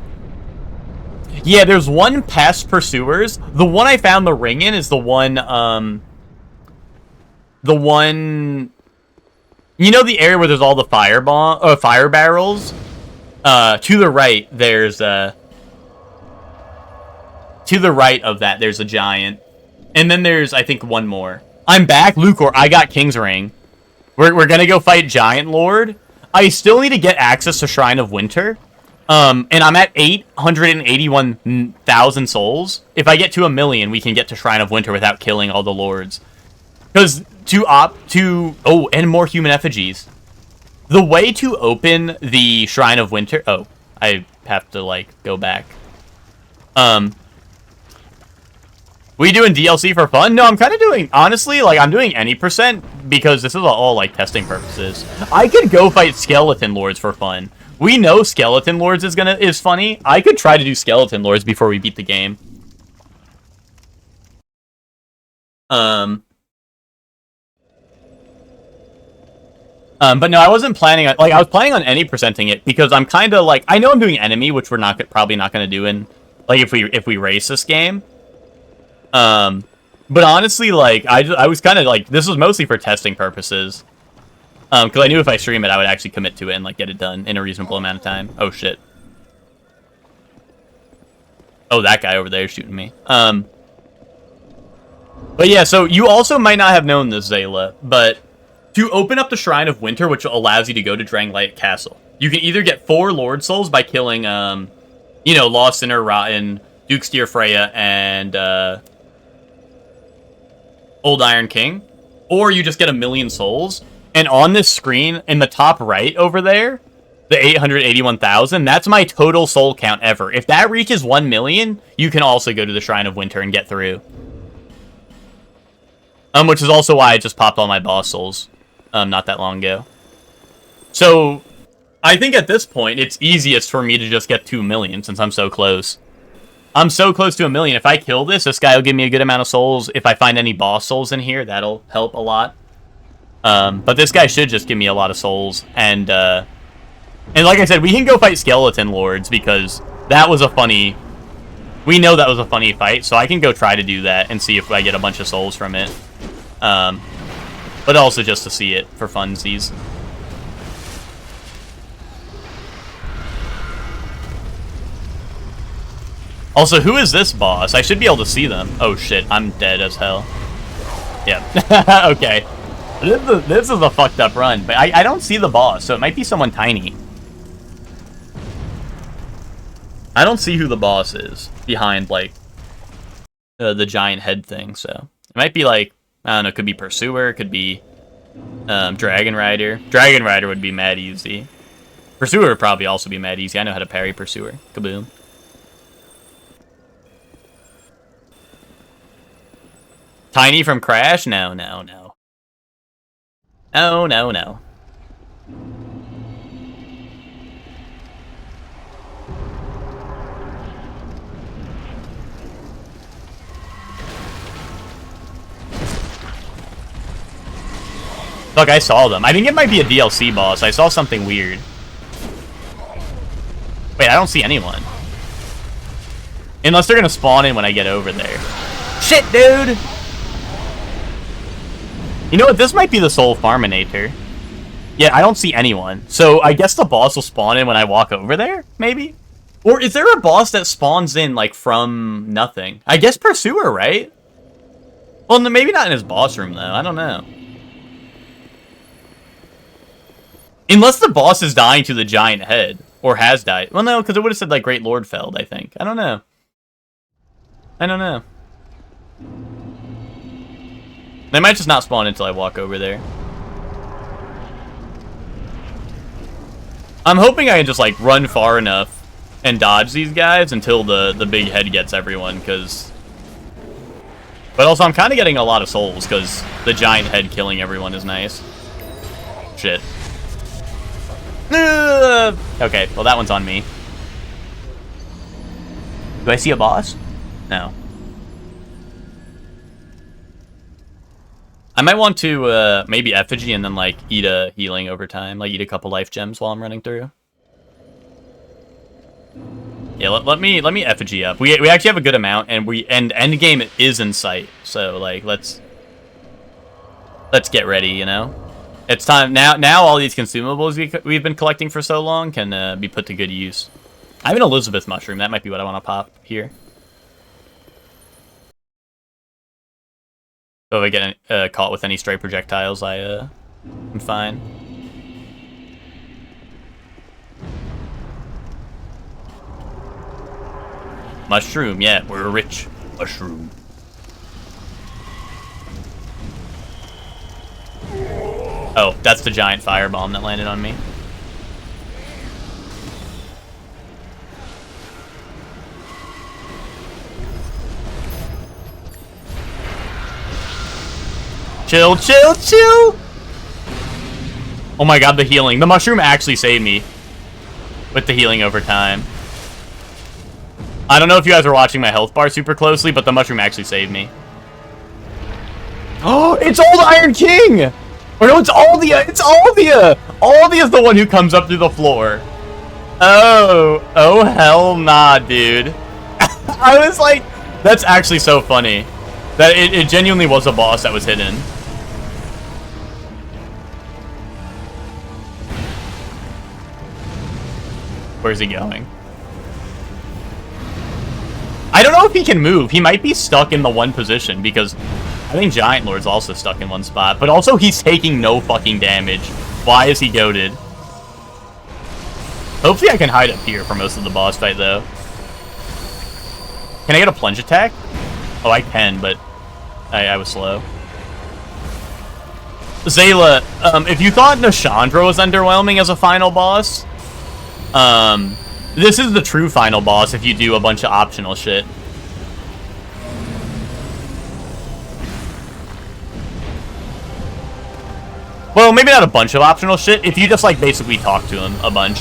Yeah, there's one past pursuers. The one I found the ring in is the one, you know the area where there's all the fire barrels? To the right, there's, to the right of that, there's a giant. And then there's, I think, one more. I'm back, Lucor. I got King's Ring. We're gonna go fight Giant Lord. I still need to get access to Shrine of Winter. And I'm at 881,000 souls. If I get to 1,000,000, we can get to Shrine of Winter without killing all the lords. Because oh, and more human effigies. The way to open the Shrine of Winter... Oh, I have to, like, go back. We doing DLC for fun? No, I'm kind of doing... Honestly, like, I'm doing any percent because this is all, like, testing purposes. I could go fight Skeleton Lords for fun. We know Skeleton Lords is funny. I could try to do Skeleton Lords before we beat the game. But no, I wasn't planning on... Like, I was planning on any percenting it because I'm kind of, like... I know I'm doing Enemy, which we're probably not going to do in... Like, if we race this game. But honestly, like, I was kind of like, this was mostly for testing purposes. Because I knew if I stream it, I would actually commit to it and, like, get it done in a reasonable amount of time. Oh, shit. Oh, that guy over there is shooting me. But yeah, so you also might not have known this, Zayla, but to open up the Shrine of Winter, which allows you to go to Dranglight Castle, you can either get 4 Lord Souls by killing, you know, Lost Sinner, Rotten, Duke Steer Freya, and, Old Iron King, or you just get 1,000,000 souls, and on this screen, in the top right over there, the 881,000, that's my total soul count ever. If that reaches 1,000,000, you can also go to the Shrine of Winter and get through. Which is also why I just popped all my boss souls, not that long ago. So, I think at this point, it's easiest for me to just get 2,000,000, since I'm so close. I'm so close to 1,000,000. If I kill this guy will give me a good amount of souls. If I find any boss souls in here, that'll help a lot. But this guy should just give me a lot of souls. And like I said, we can go fight Skeleton Lords, because that was a funny... We know that was a funny fight, so I can go try to do that and see if I get a bunch of souls from it. But also just to see it for funsies. Also, who is this boss? I should be able to see them. Oh shit, I'm dead as hell. Yeah. Okay. This is a fucked up run, but I don't see the boss, so it might be someone tiny. I don't see who the boss is behind, like, the giant head thing, so... It might be, like, I don't know, it could be Pursuer, it could be Dragon Rider. Dragon Rider would be mad easy. Pursuer would probably also be mad easy. I know how to parry Pursuer. Kaboom. Tiny from Crash? No, no, no. No, no, no. Look, I saw them. I think it might be a DLC boss. I saw something weird. Wait, I don't see anyone. Unless they're gonna spawn in when I get over there. Shit, dude! You know what? This might be the Soul Farminator. Yeah, I don't see anyone. So I guess the boss will spawn in when I walk over there? Maybe? Or is there a boss that spawns in, like, from nothing? I guess Pursuer, right? Well, maybe not in his boss room, though. I don't know. Unless the boss is dying to the giant head. Or has died. Well, no, because it would have said, like, Great Lord Feld, I think. I don't know. I don't know. They might just not spawn until I walk over there. I'm hoping I can just, like, run far enough and dodge these guys until the big head gets everyone, because... But also, I'm kind of getting a lot of souls, because the giant head killing everyone is nice. Shit. Okay, well, that one's on me. Do I see a boss? No. I might want to, maybe effigy and then, like, eat a healing over time. Like, eat a couple life gems while I'm running through. Yeah, let me effigy up. We actually have a good amount, and end game is in sight. So, like, let's get ready, you know? It's time, now all these consumables we've been collecting for so long can, be put to good use. I have an Elizabeth mushroom. That might be what I want to pop here. So if I get caught with any stray projectiles, I'm fine. Mushroom, yeah, we're rich. Mushroom. Oh, that's the giant firebomb that landed on me. Chill, chill, chill! Oh my god, the healing. The mushroom actually saved me with the healing over time. I don't know if you guys are watching my health bar super closely, but the mushroom actually saved me. Oh, it's Old Iron King! Or no, it's Aldia! It's Aldia! Aldia's the one who comes up through the floor. Oh hell nah, dude. I was like, that's actually so funny. That it genuinely was a boss that was hidden. Where's he going? I don't know if he can move. He might be stuck in the one position because I think Giant Lord's also stuck in one spot. But also he's taking no fucking damage. Why is he goated? Hopefully I can hide up here for most of the boss fight though. Can I get a plunge attack? Oh, I can, but I was slow. Zayla, if you thought Nashandra was underwhelming as a final boss, this is the true final boss if you do a bunch of optional shit. Well, maybe not a bunch of optional shit, if you just, like, basically talk to him a bunch.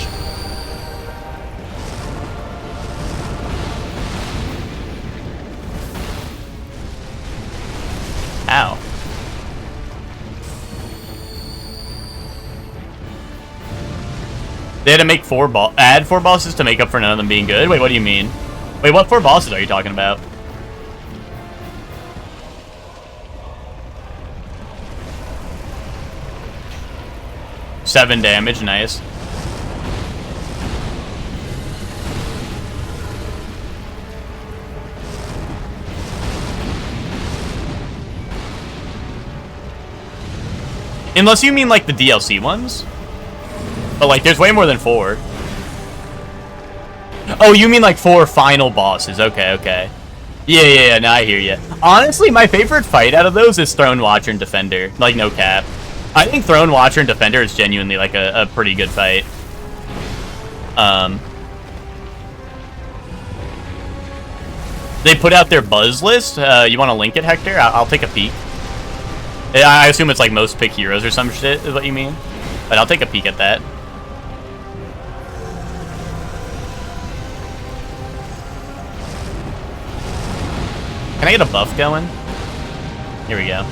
Ow. They had to make add 4 bosses to make up for none of them being good? Wait, what do you mean? Wait, what 4 bosses are you talking about? Seven damage, nice. Unless you mean, like, the DLC ones? But, like, there's way more than 4. Oh, you mean, like, 4 final bosses. Okay, okay. Yeah, no, I hear you. Honestly, my favorite fight out of those is Throne Watcher and Defender. Like, no cap. I think Throne Watcher and Defender is genuinely, like, a pretty good fight. They put out their buzz list. You want to link it, Hector? I'll take a peek. I assume it's like most pick heroes or some shit is what you mean. But I'll take a peek at that. Can I get a buff going? Here we go.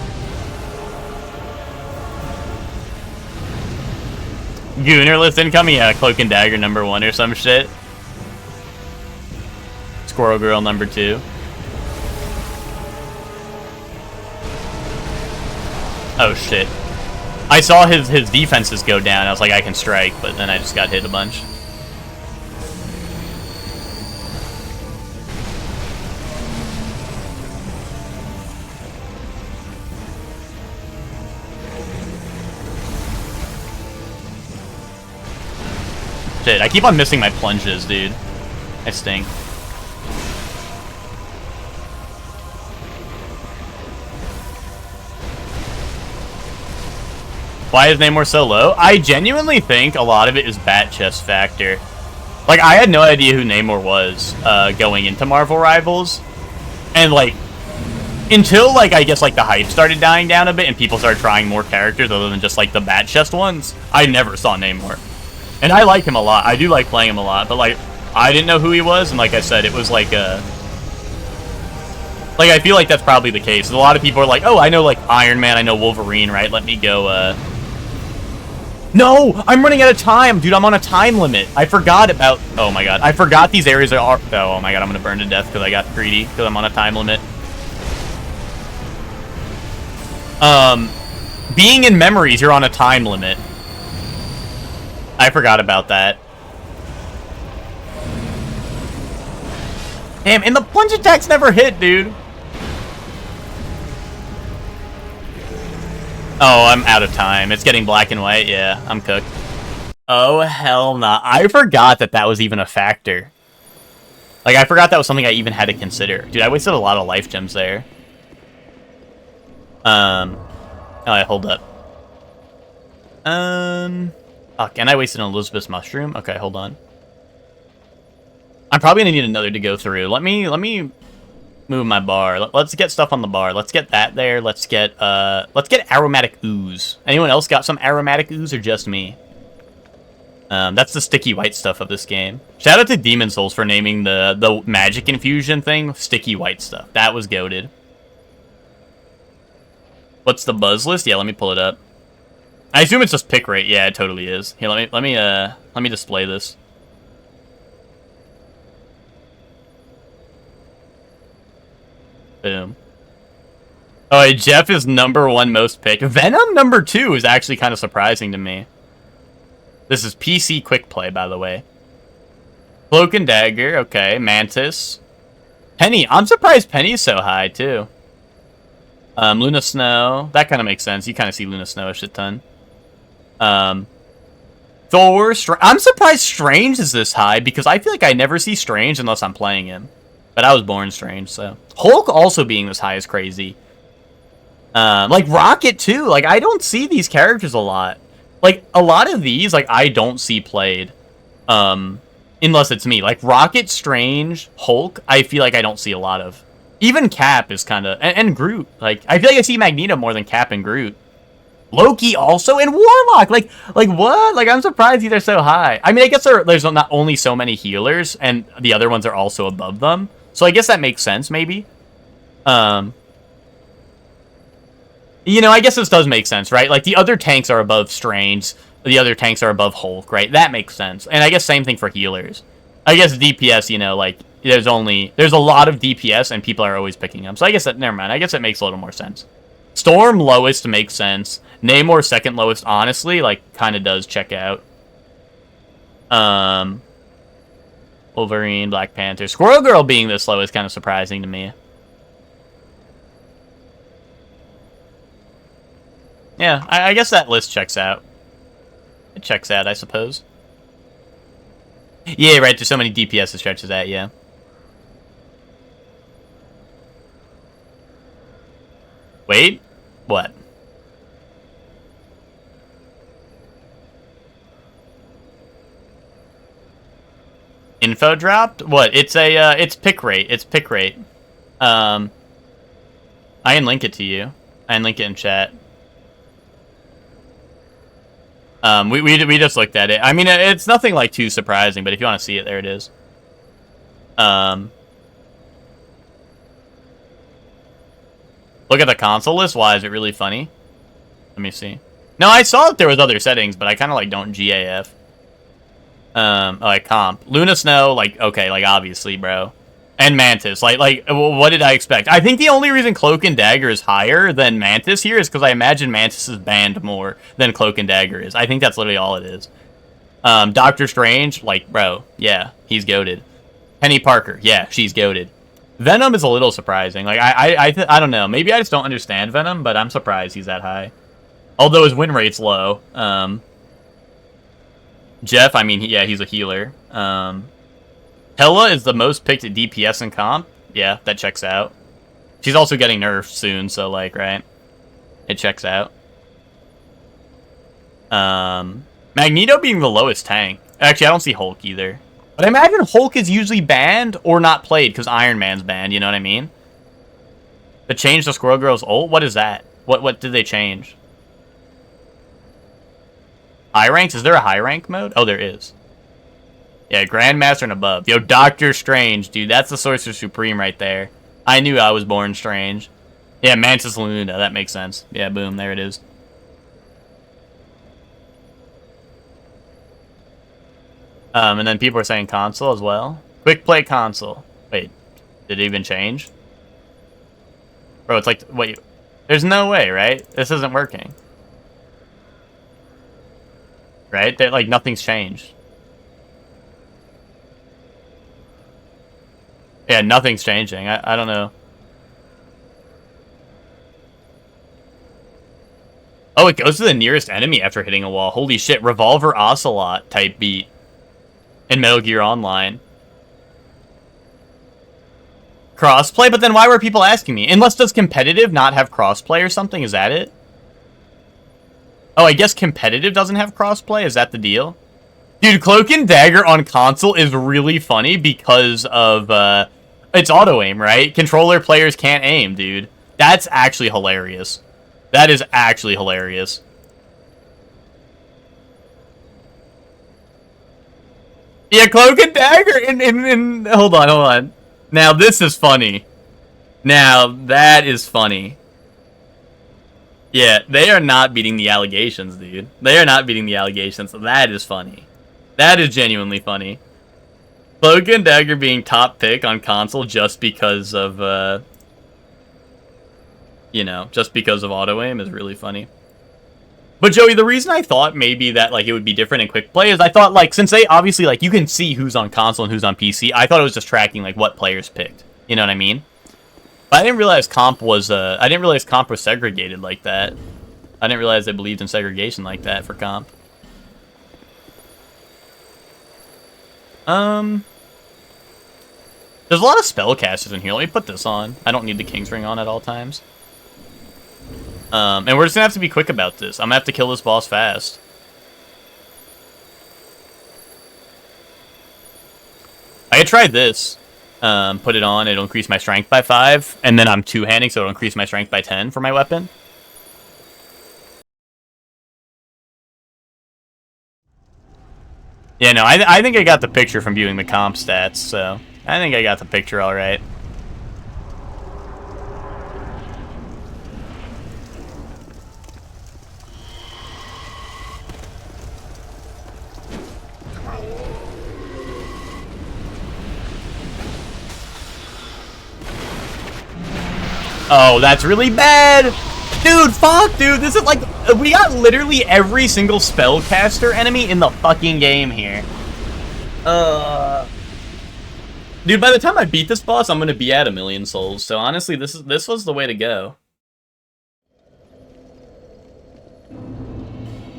Gooner list incoming? Yeah, Cloak and Dagger #1 or some shit. Squirrel Girl #2. Oh shit. I saw his defenses go down. I was like, I can strike, but then I just got hit a bunch. Shit, I keep on missing my plunges, dude. I stink. Why is Namor so low? I genuinely think a lot of it is bat chest factor. Like, I had no idea who Namor was going into Marvel Rivals. And, like, until, like, I guess, like, the hype started dying down a bit and people started trying more characters other than just, like, the bat chest ones, I never saw Namor. And I like him a lot. I do like playing him a lot. But, like, I didn't know who he was. And, like I said, it was, like, like, I feel like that's probably the case. A lot of people are like, oh, I know, like, Iron Man. I know Wolverine, right? Let me go, No! I'm running out of time! Dude, I'm on a time limit. I forgot about... Oh, my God. I forgot these areas are... Oh, my God. I'm gonna burn to death because I got greedy because I'm on a time limit. Being in memories, you're on a time limit. I forgot about that. Damn, and the plunge attacks never hit, dude. Oh, I'm out of time. It's getting black and white. Yeah, I'm cooked. Oh, hell nah. I forgot that that was even a factor. Like, I forgot that was something I even had to consider. Dude, I wasted a lot of life gems there. Oh, hold up. Fuck, and I wasted an Elizabeth's mushroom? Okay, hold on. I'm probably gonna need another to go through. Let me move my bar. Let's get stuff on the bar. Let's get that there. Let's get aromatic ooze. Anyone else got some aromatic ooze or just me? That's the sticky white stuff of this game. Shout out to Demon Souls for naming the magic infusion thing sticky white stuff. That was goated. What's the buzz list? Yeah, let me pull it up. I assume it's just pick rate. Yeah, it totally is. Here, let me display this. Boom. Oh, wait, Jeff is #1 most picked. Venom #2 is actually kind of surprising to me. This is PC quick play, by the way. Cloak and Dagger, okay. Mantis. Penny. I'm surprised Penny's so high, too. Luna Snow. That kind of makes sense. You kind of see Luna Snow a shit ton. Thor. I'm surprised Strange is this high, because I feel like I never see Strange unless I'm playing him. But I was born Strange, so. Hulk also being this high is crazy. Like Rocket too. Like I don't see these characters a lot. Like a lot of these, like I don't see played, unless it's me. Like Rocket, Strange, Hulk. I feel like I don't see a lot of. Even Cap is kind of and Groot. Like I feel like I see Magneto more than Cap and Groot. Loki also and Warlock. Like what? Like I'm surprised these are so high. I mean, I guess there's not only so many healers, and the other ones are also above them. So I guess that makes sense, maybe. You know, I guess this does make sense, right? Like, the other tanks are above Strange. The other tanks are above Hulk, right? That makes sense. And I guess same thing for healers. I guess DPS, you know, like, there's a lot of DPS, and people are always picking them. So I guess that, never mind. I guess it makes a little more sense. Storm lowest makes sense. Namor second lowest, honestly, like, kind of does check out. Wolverine, Black Panther. Squirrel Girl being this low is kind of surprising to me. Yeah, I guess that list checks out. It checks out, I suppose. Yeah, right, there's so many DPS it stretches at, yeah. Wait? What? Info dropped? What? It's it's pick rate. It's pick rate. I can link it to you. I can link it in chat. We just looked at it. I mean, it's nothing like too surprising, but if you want to see it, there it is. Look at the console list. Why is it really funny? Let me see. No, I saw that there was other settings, but I kind of like don't GAF. Like comp. Luna Snow, like okay, like obviously, bro. And Mantis, like what did I expect? I think the only reason Cloak and Dagger is higher than Mantis here is because I imagine Mantis is banned more than Cloak and Dagger is. I think that's literally all it is. Doctor Strange, like, bro, yeah, he's goated. Penny Parker, yeah, she's goated. Venom is a little surprising. Like, I don't know. Maybe I just don't understand Venom, but I'm surprised he's that high. Although his win rate's low. Jeff, I mean, yeah, he's a healer. Hela is the most picked at DPS and comp. Yeah, that checks out. She's also getting nerfed soon, so, like, right? It checks out. Magneto being the lowest tank. Actually, I don't see Hulk either. But I imagine Hulk is usually banned or not played because Iron Man's banned, you know what I mean? But change the Squirrel Girl's ult? What is that? What did they change? High ranks? Is there a high rank mode? Oh, there is. Yeah, Grandmaster and above. Yo, Doctor Strange, dude. That's the Sorcerer Supreme right there. I knew I was born strange. Yeah, Mantis Luna. That makes sense. Yeah, boom. There it is. And then people are saying console as well. Quick play console. Wait, did it even change? Bro, it's like, wait. There's no way, right? This isn't working. Right? Like, nothing's changed. Yeah, nothing's changing. I don't know. Oh, it goes to the nearest enemy after hitting a wall. Holy shit, Revolver Ocelot type beat in Metal Gear Online. Crossplay? But then why were people asking me? Unless does competitive not have crossplay or something? Is that it? Oh, I guess competitive doesn't have crossplay? Is that the deal? Dude, Cloak and Dagger on console is really funny because of, it's auto-aim, right? Controller players can't aim, dude. That's actually hilarious. That is actually hilarious. Yeah, Cloak and Dagger in hold on. Now, this is funny. Now, that is funny. Yeah, they are not beating the allegations, dude. They are not beating the allegations. That is funny. That is genuinely funny. Cloak and Dagger being top pick on console just because of, You know, just because of auto-aim is really funny. But Joey, the reason I thought maybe that, like, it would be different in quick play is I thought, like, since they obviously, like, you can see who's on console and who's on PC, I thought it was just tracking, like, what players picked. You know what I mean? But I didn't realize comp was segregated like that. I didn't realize they believed in segregation like that for comp. There's a lot of spellcasters in here. Let me put this on. I don't need the King's Ring on at all times. And we're just gonna have to be quick about this. I'm gonna have to kill this boss fast. I could try this. Put it on, it'll increase my strength by 5, and then I'm two-handing, so it'll increase my strength by 10 for my weapon. Yeah, no, I think I got the picture from viewing the comp stats, so I think I got the picture all right. Oh, that's really bad! Dude, fuck, dude, this is like... We got literally every single spellcaster enemy in the fucking game here. Dude, by the time I beat this boss, I'm gonna be at 1,000,000 souls, so honestly, this was the way to go.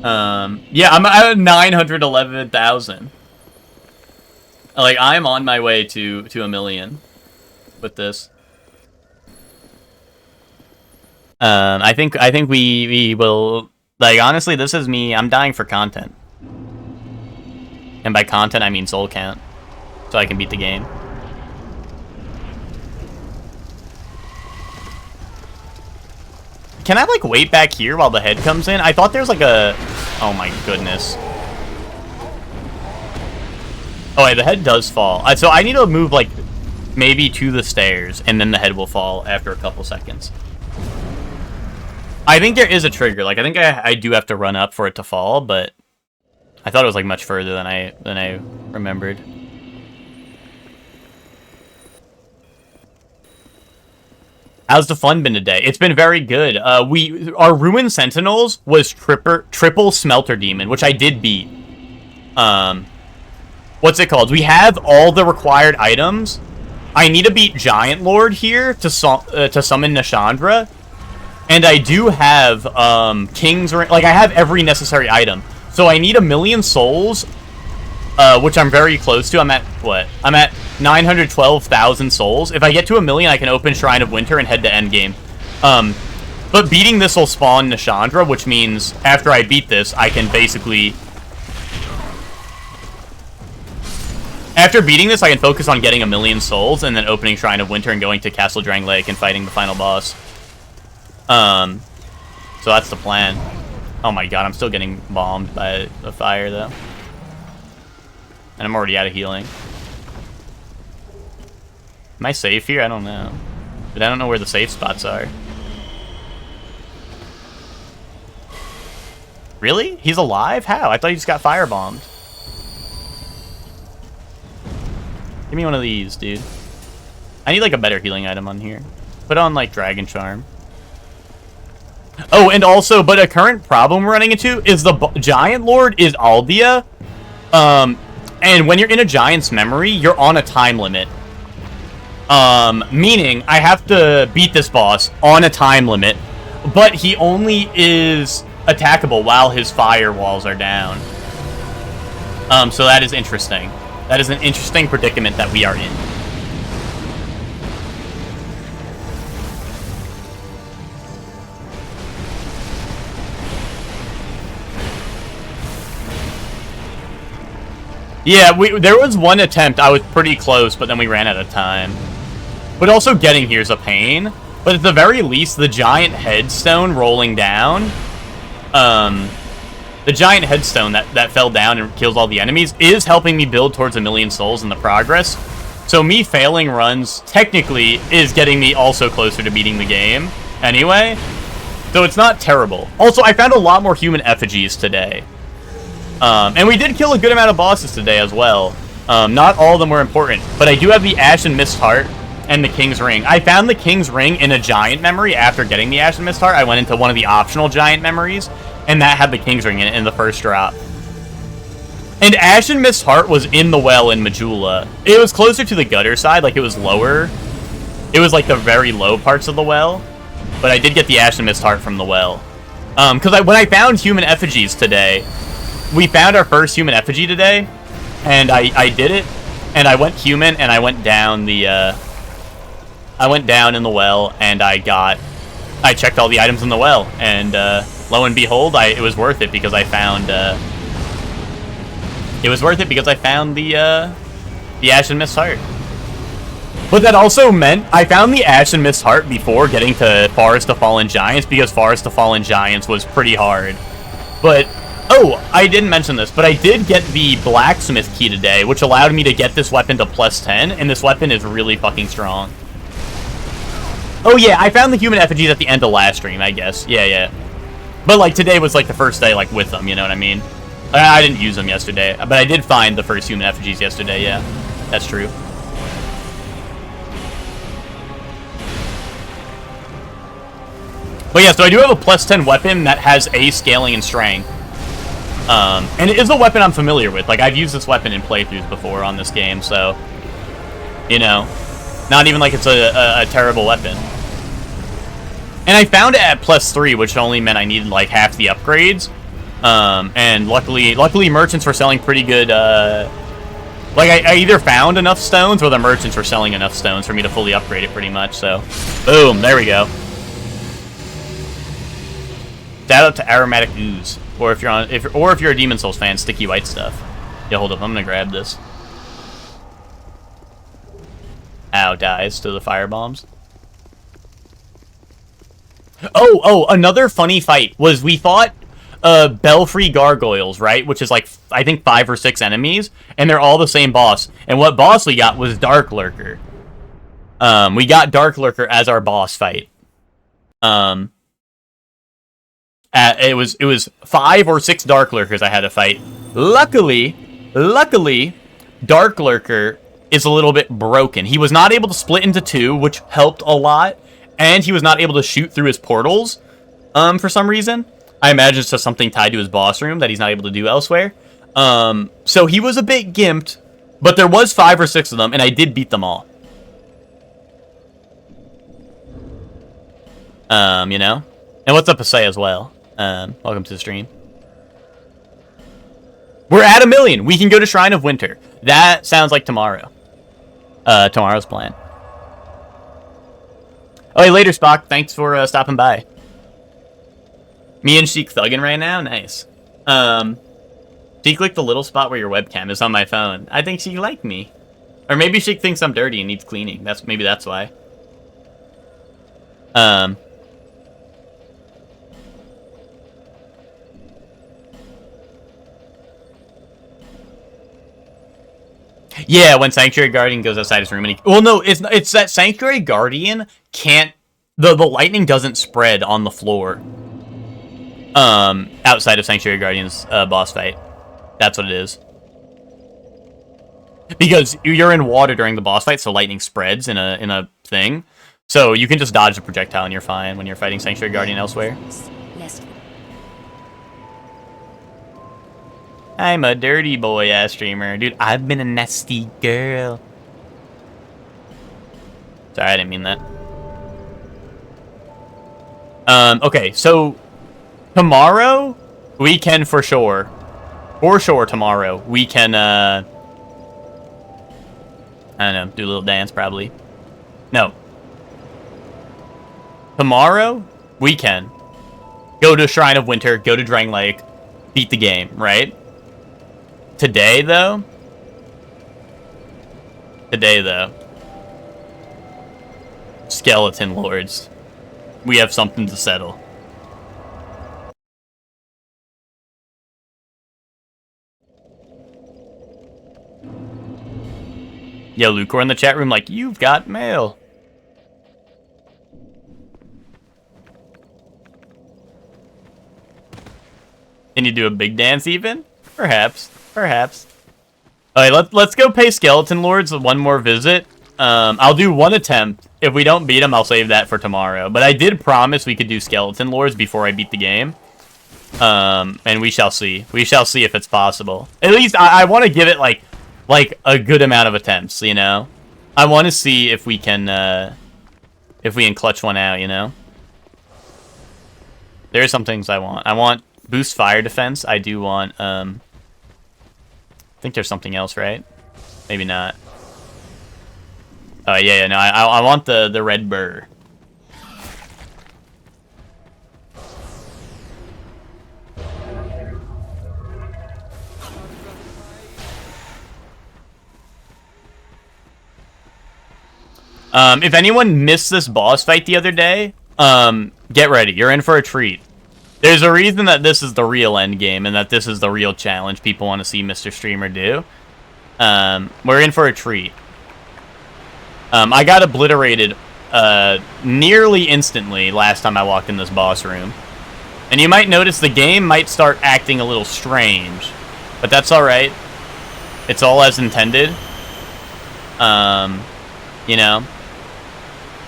Yeah, I'm at 911,000. Like, I'm on my way to 1,000,000 with this. I think we will, like, honestly, this is me. I'm dying for content. And by content, I mean soul count. So I can beat the game. Can I, like, wait back here while the head comes in? I thought there was, like, a... Oh, my goodness. Oh, wait, the head does fall. So I need to move, like, maybe to the stairs, and then the head will fall after a couple seconds. I think there is a trigger. Like, I think I do have to run up for it to fall, but I thought it was, like, much further than I remembered. How's the fun been today? It's been very good. Our Ruined Sentinels was triple Smelter Demon, which I did beat. What's it called? We have all the required items. I need to beat Giant Lord here to summon Nashandra. And I do have King's Ring. Like, I have every necessary item. So I need 1,000,000 souls, which I'm very close to. I'm at, what? I'm at 912,000 souls. If I get to 1,000,000, I can open Shrine of Winter and head to endgame. But beating this will spawn Nashandra, which means after I beat this, I can basically... After beating this, I can focus on getting 1,000,000 souls and then opening Shrine of Winter and going to Castle Drang Lake and fighting the final boss. So that's the plan. Oh my god, I'm still getting bombed by the fire, though. And I'm already out of healing. Am I safe here? I don't know. But I don't know where the safe spots are. Really? He's alive? How? I thought he just got firebombed. Give me one of these, dude. I need, like, a better healing item on here. Put on, like, Dragon Charm. Oh, and also, but a current problem we're running into is the Giant Lord is Aldia. And when you're in a Giant's Memory, you're on a time limit. Meaning, I have to beat this boss on a time limit, but he only is attackable while his firewalls are down. So that is interesting. That is an interesting predicament that we are in. Yeah, there was one attempt. I was pretty close, but then we ran out of time. But also getting here is a pain. But at the very least, the giant headstone rolling down, the giant headstone that fell down and kills all the enemies is helping me build towards 1,000,000 souls in the progress. So me failing runs, technically, is getting me also closer to beating the game anyway. So it's not terrible. Also, I found a lot more human effigies today. And we did kill a good amount of bosses today as well. Not all of them were important, but I do have the Ash and Mist Heart, and the King's Ring. I found the King's Ring in a giant memory after getting the Ashen Mist Heart. I went into one of the optional giant memories, and that had the King's Ring in it in the first drop. And Ashen Mist Heart was in the well in Majula. It was closer to the gutter side, like it was lower. It was like the very low parts of the well. But I did get the Ashen Mist Heart from the well. Because when I found human effigies today, we found our first human effigy today, and I did it, and I went human, and I went down the, I went down in the well, and I checked all the items in the well, and lo and behold, it was worth it because I found, the Ashen Mist Heart. But that also meant I found the Ashen Mist Heart before getting to Forest of Fallen Giants, because Forest of Fallen Giants was pretty hard. But, oh, I didn't mention this, but I did get the Blacksmith Key today, which allowed me to get this weapon to +10, and this weapon is really fucking strong. Oh yeah, I found the human effigies at the end of last stream, I guess. Yeah. But, like, today was, like, the first day, like, with them, you know what I mean? I didn't use them yesterday, but I did find the first human effigies yesterday, yeah. That's true. But yeah, so I do have a +10 weapon that has A scaling and strength. And it is a weapon I'm familiar with. Like, I've used this weapon in playthroughs before on this game, so... You know, not even like it's a terrible weapon. And I found it at +3, which only meant I needed like half the upgrades. And luckily merchants were selling pretty good, like I either found enough stones or the merchants were selling enough stones for me to fully upgrade it pretty much, so... Boom, there we go. Shout out to Aromatic Ooze, or if you're a Demon Souls fan, Sticky White Stuff. Yeah, hold up, I'm gonna grab this. Ow, dies to the fire bombs. Oh, another funny fight was we fought Belfry Gargoyles, right? Which is like, I think 5 or 6 enemies, and they're all the same boss. And what boss we got was Dark Lurker. We got Dark Lurker as our boss fight. It was 5 or 6 Dark Lurkers I had to fight. Luckily, Dark Lurker is a little bit broken. He was not able to split into 2, which helped a lot, and he was not able to shoot through his portals, for some reason. I imagine it's just something tied to his boss room that he's not able to do elsewhere. So he was a bit gimped, but there was 5 or 6 of them, and I did beat them all. You know? And what's up, Asay, as well? Welcome to the stream. We're at 1 million. We can go to Shrine of Winter. That sounds like tomorrow. Tomorrow's plan. Oh, hey, later, Spock. Thanks for stopping by. Me and Sheik thugging right now? Nice. She clicked the little spot where your webcam is on my phone. I think she liked me. Or maybe she thinks I'm dirty and needs cleaning. Maybe that's why. Yeah, when Sanctuary Guardian goes outside his room and well, no, it's that Sanctuary Guardian can't... The lightning doesn't spread on the floor. Outside of Sanctuary Guardian's boss fight. That's what it is. Because you're in water during the boss fight, so lightning spreads in a thing. So you can just dodge the projectile and you're fine when you're fighting Sanctuary Guardian elsewhere. I'm a dirty boy ass streamer. Dude, I've been a nasty girl. Sorry, I didn't mean that. Okay, so tomorrow we can for sure tomorrow we can I don't know, do a little dance probably. No. Tomorrow we can go to Shrine of Winter, go to Drang Lake, beat the game, right? Today though, Skeleton Lords, we have something to settle. Yo, Lucor in the chat room like, you've got mail. Can you do a big dance even? Perhaps. Alright, let's go pay Skeleton Lords one more visit. I'll do one attempt. If we don't beat him, I'll save that for tomorrow. But I did promise we could do skeleton lords before I beat the game. And we shall see. We shall see if it's possible. At least I want to give it like a good amount of attempts, you know? I want to see if we can clutch one out, you know? There are some things I want. I want boost fire defense. I do want, I think there's something else, right? Maybe not. Oh, yeah, no, I want the red burr. If anyone missed this boss fight the other day, get ready. You're in for a treat. There's a reason that this is the real end game and that this is the real challenge people want to see Mr. Streamer do. We're in for a treat. I got obliterated nearly instantly last time I walked in this boss room. And you might notice the game might start acting a little strange. But that's alright. It's all as intended. You know?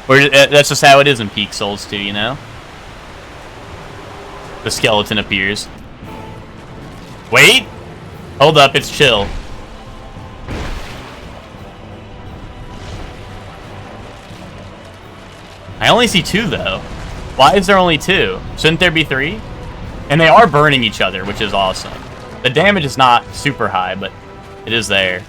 That's just how it is in Peak Souls 2, you know? The skeleton appears. Wait! Hold up, it's chill. I only see 2, though. Why is there only 2? Shouldn't there be 3? And they are burning each other, which is awesome. The damage is not super high, but it is there.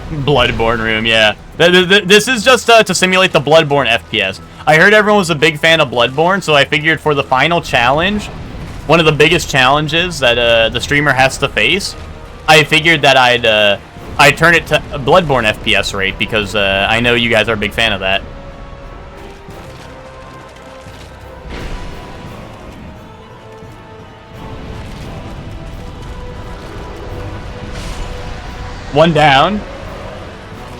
Bloodborne room, yeah. This is just to simulate the Bloodborne FPS. I heard everyone was a big fan of Bloodborne, so I figured for the final challenge, one of the biggest challenges that the streamer has to face, I figured that I'd turn it to Bloodborne FPS rate because I know you guys are a big fan of that. One down.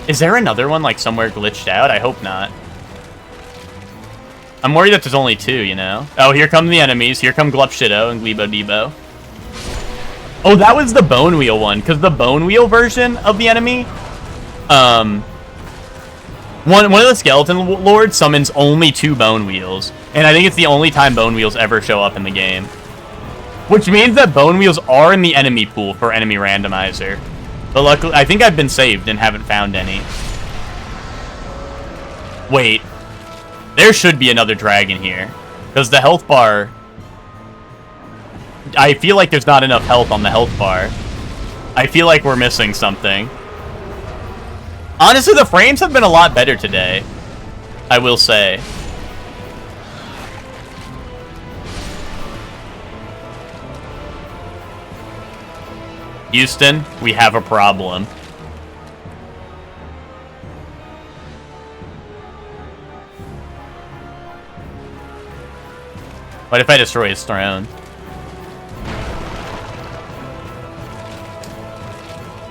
Is there another one, like, somewhere glitched out? I hope not. I'm worried that there's only 2, you know? Oh, here come the enemies. Here come Glupshido and Glebo Debo. Oh, that was the Bone Wheel one, because the Bone Wheel version of the enemy, one of the Skeleton Lords summons only 2 Bone Wheels, and I think it's the only time Bone Wheels ever show up in the game. Which means that Bone Wheels are in the enemy pool for Enemy Randomizer. But luckily, I think I've been saved and haven't found any. Wait. There should be another dragon here. Because the health bar... I feel like there's not enough health on the health bar. I feel like we're missing something. Honestly, the frames have been a lot better today. I will say. Houston, we have a problem. What if I destroy his throne?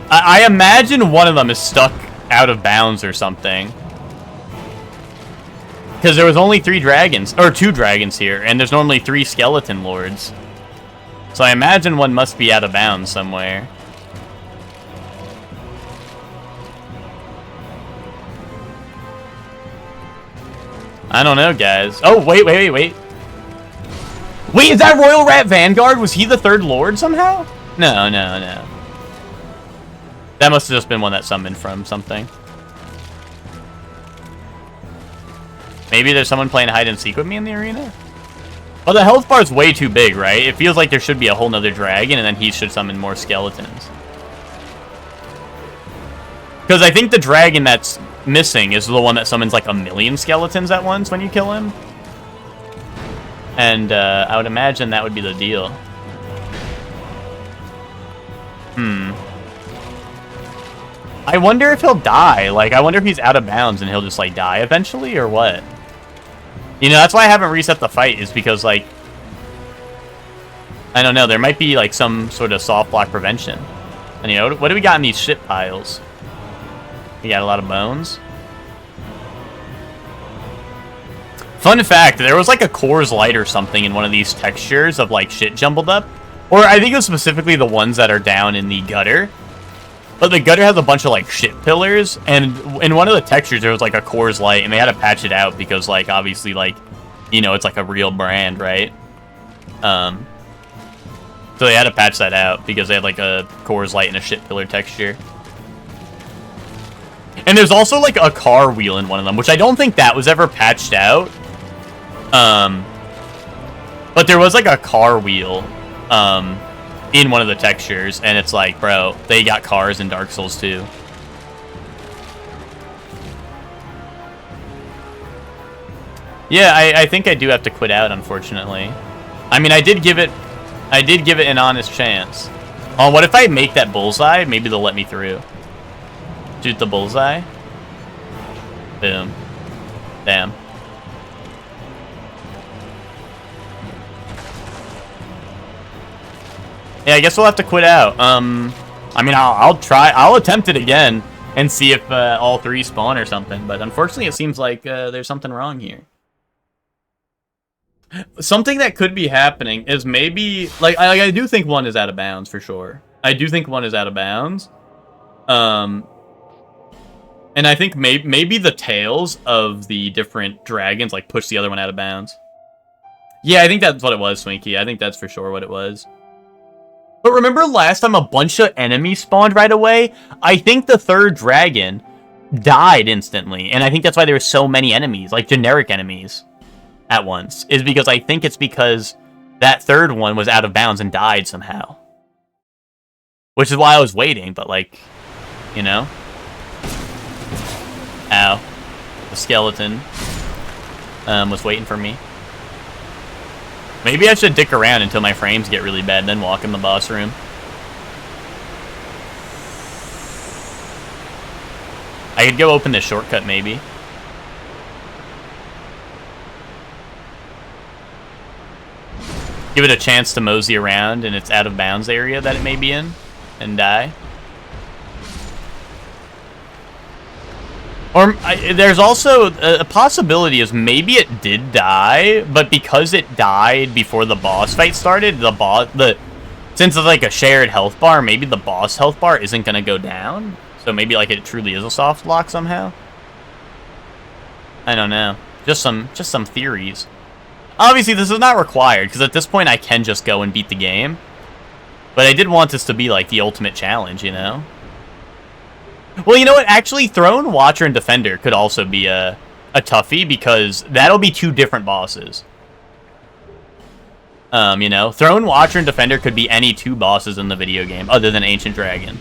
I imagine one of them is stuck out of bounds or something. Because there was only 3 dragons, or 2 dragons here, and there's normally 3 skeleton lords. So I imagine one must be out of bounds somewhere. I don't know, guys. Oh, wait. Wait, is that Royal Rat Vanguard? Was he the 3rd lord somehow? No. That must have just been one that summoned from something. Maybe there's someone playing hide and seek with me in the arena? Well, the health bar's way too big, right? It feels like there should be a whole nother dragon, and then he should summon more skeletons. Because I think the dragon that's missing is the one that summons like 1,000,000 skeletons at once when you kill him. And I would imagine that would be the deal. I wonder if he'll die. Like, I wonder if he's out of bounds and he'll just, like, die eventually, or what? You know, that's why I haven't reset the fight, is because, like... I don't know, there might be, like, some sort of soft block prevention. And, you know, what do we got in these shit piles? We got a lot of bones. Fun fact, there was, like, a Coors Light or something in one of these textures of, like, shit jumbled up. Or I think it was specifically the ones that are down in the gutter. But the gutter has a bunch of, like, shit pillars, and in one of the textures, there was, like, a Coors Light, and they had to patch it out because, like, obviously, like, you know, it's, like, a real brand, right? So they had to patch that out because they had, like, a Coors Light and a shit pillar texture. And there's also, like, a car wheel in one of them, which I don't think that was ever patched out. But there was, like, a car wheel, in one of the textures, and it's like, bro, they got cars in Dark Souls 2. Yeah, I think I do have to quit out, unfortunately. I mean, I did give it an honest chance. Oh, what if I make that bullseye? Maybe they'll let me through. Shoot the bullseye. Boom. Damn. Yeah, I guess we'll have to quit out. I mean, I'll attempt it again and see if all three spawn or something. But unfortunately, it seems like there's something wrong here. Something that could be happening is maybe, like, I do think one is out of bounds for sure. I do think one is out of bounds. And I think maybe the tails of the different dragons, like, push the other one out of bounds. Yeah, I think that's what it was, Swinky. I think that's for sure what it was. But remember last time a bunch of enemies spawned right away? I think the third dragon died instantly. And I think that's why there were so many enemies, like generic enemies, at once. Is because I think it's because that third one was out of bounds and died somehow. Which is why I was waiting, but like, you know? Ow. The skeleton was waiting for me. Maybe I should dick around until my frames get really bad, then walk in the boss room. I could go open this shortcut, maybe. Give it a chance to mosey around in its out-of-bounds area that it may be in, and die. Or there's also a possibility is maybe it did die, but because it died before the boss fight started, since it's like a shared health bar, maybe the boss health bar isn't gonna go down. So maybe like it truly is a soft lock somehow. I don't know. Just some theories. Obviously, this is not required because at this point I can just go and beat the game. But I did want this to be like the ultimate challenge, you know. Well, you know what? Actually, Throne, Watcher, and Defender could also be a toughie because that'll be two different bosses. You know, Throne, Watcher, and Defender could be any two bosses in the video game other than Ancient Dragon.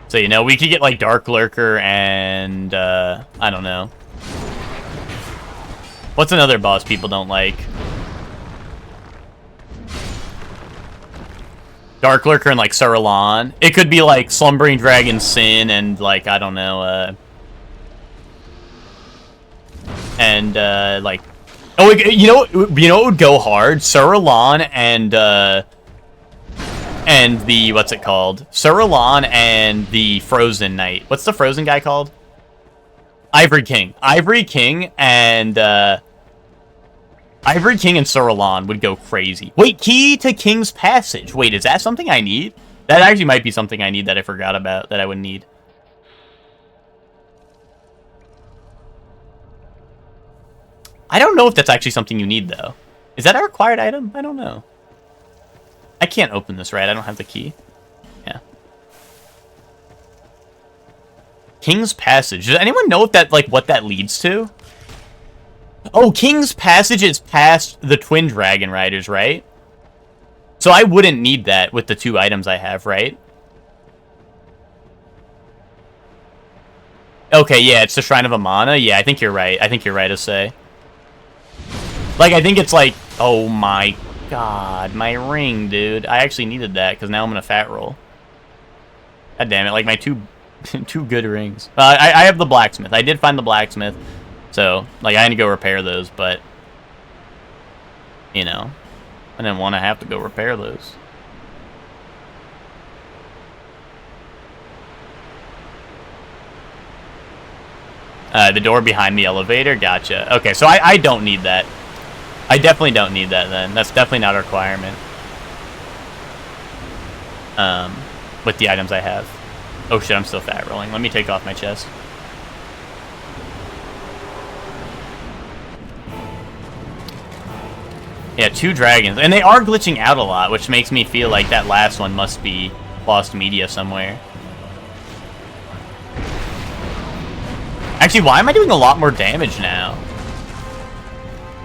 So, you know, we could get like Dark Lurker and I don't know. What's another boss people don't like? Dark Lurker and, like, Suralan. It could be, like, Slumbering Dragon Sin and, like, I don't know, like... Oh, you know what would go hard? Suralan and the... What's it called? Suralan and the Frozen Knight. What's the Frozen guy called? Ivory King. Ivory King and Suralan would go crazy. Wait, Key to King's Passage. Wait, is that something I need? That actually might be something I need that I forgot about, that I would need. I don't know if that's actually something you need, though. Is that a required item? I don't know. I can't open this, right? I don't have the key. Yeah. King's Passage. Does anyone know if that, like, what that leads to? Oh, King's Passage is past the Twin Dragon Riders, right? So I wouldn't need that with the two items I have, right? Okay, yeah, it's the Shrine of Amana. Yeah, I think you're right. I think you're right to say. Like, I think it's like... Oh my god, my ring, dude. I actually needed that, because now I'm gonna fat roll. God damn it, like my two good rings. I have the blacksmith. I did find the blacksmith. So, like, I had to go repair those, but, you know, I didn't want to have to go repair those. The door behind the elevator? Gotcha. Okay, so I don't need that. I definitely don't need that then. That's definitely not a requirement. With the items I have. Oh shit, I'm still fat rolling. Let me take off my chest. Yeah, 2 dragons. And they are glitching out a lot, which makes me feel like that last one must be lost media somewhere. Actually, why am I doing a lot more damage now?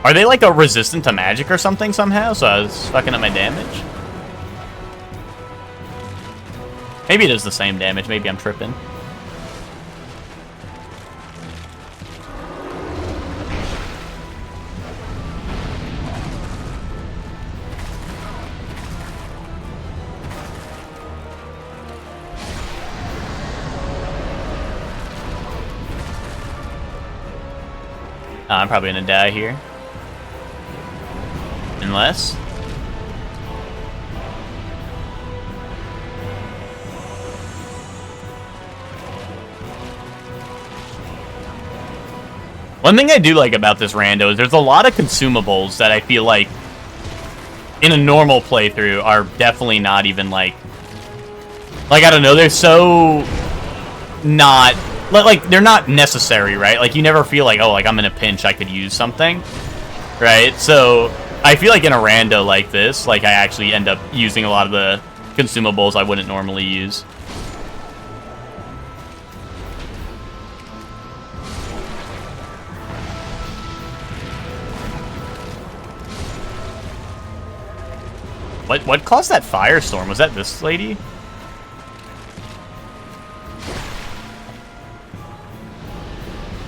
Are they like a resistant to magic or something somehow? So I was fucking up my damage? Maybe it is the same damage. Maybe I'm tripping. I'm probably gonna die here. Unless... One thing I do like about this rando is there's a lot of consumables that I feel like in a normal playthrough are definitely not even like I don't know, they're so not like they're not necessary, right? Like you never feel like, oh, like I'm in a pinch, I could use something, right? So I feel like in a rando like this, like I actually end up using a lot of the consumables I wouldn't normally use. What caused that firestorm? Was that this lady?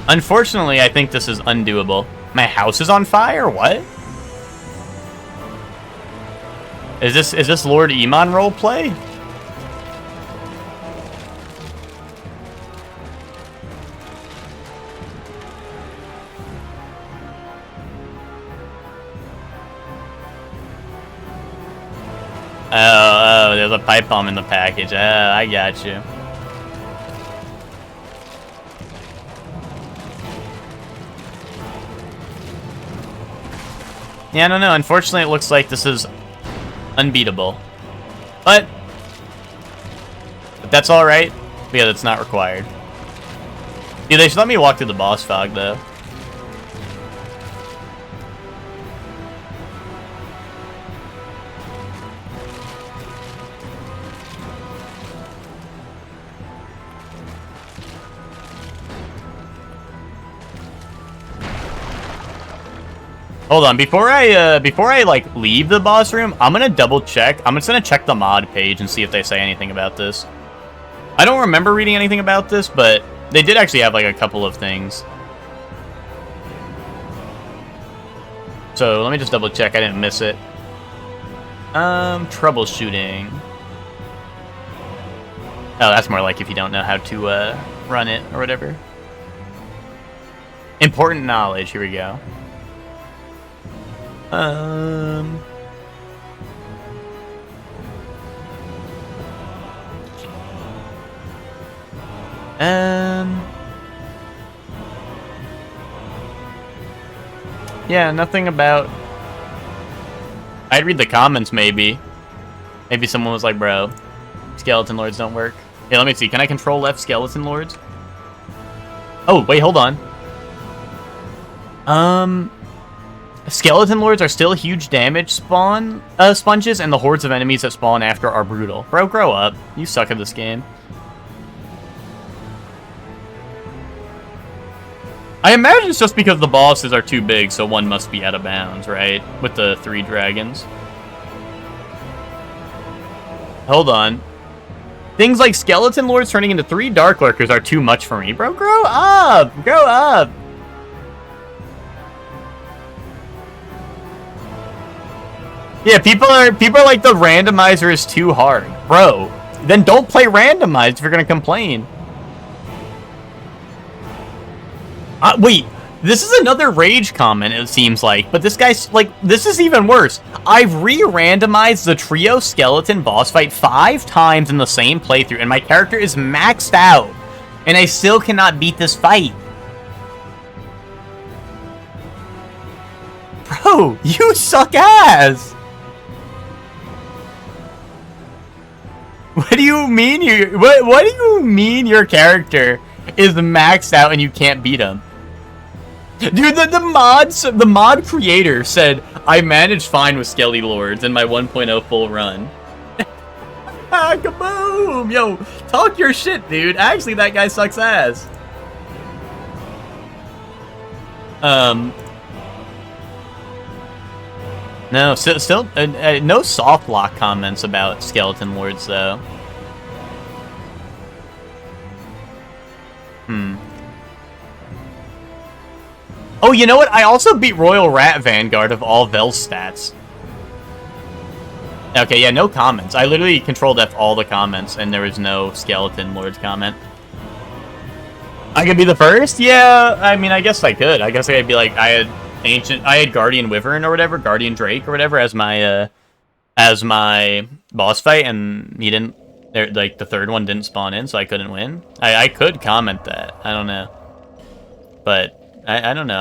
Unfortunately, I think this is undoable. My house is on fire? What? Is this Lord Iman roleplay? Oh, there's a pipe bomb in the package. I got you. Yeah, I don't know. Unfortunately, it looks like this is unbeatable. But that's alright. Yeah, that's not required. Yeah, they should let me walk through the boss fog, though. Hold on, before I like leave the boss room, I'm gonna double check. I'm just gonna check the mod page and see if they say anything about this. I don't remember reading anything about this, but they did actually have like a couple of things. So let me just double check I didn't miss it. Troubleshooting. Oh, that's more like if you don't know how to run it or whatever. Important knowledge, here we go. Yeah, nothing about... I'd read the comments, maybe. Maybe someone was like, bro, skeleton lords don't work. Yeah, let me see. Can I control left skeleton lords? Oh, wait, hold on. Skeleton lords are still huge damage sponges, and the hordes of enemies that spawn after are brutal. Bro, grow up. You suck at this game. I imagine it's just because the bosses are too big, so one must be out of bounds, right? With the 3 dragons. Hold on. Things like skeleton lords turning into 3 dark lurkers are too much for me. Bro, grow up! Grow up! Yeah, people are like the randomizer is too hard. Bro, then don't play randomized if you're gonna complain. Wait, this is another rage comment, it seems like, but this guy's like, this is even worse. I've re-randomized the trio skeleton boss fight 5 times in the same playthrough, and my character is maxed out, and I still cannot beat this fight. Yo, you suck ass! What do you mean what do you mean your character is maxed out and you can't beat him? Dude, the mod creator said, I managed fine with Skelly Lords in my 1.0 full run. Kaboom! Yo, talk your shit, dude. Actually, that guy sucks ass. No, still no soft lock comments about Skeleton Lords, though. Oh, you know what? I also beat Royal Rat Vanguard of all Vel's stats. Okay, yeah, no comments. I literally controlled F all the comments, and there was no Skeleton Lords comment. I could be the first? Yeah, I mean, I guess I could. I guess I could be like, I had Guardian Wyvern or whatever, Guardian Drake or whatever as my boss fight, and he didn't, like, the third one didn't spawn in, so I couldn't win. I could comment that. I don't know. But I don't know.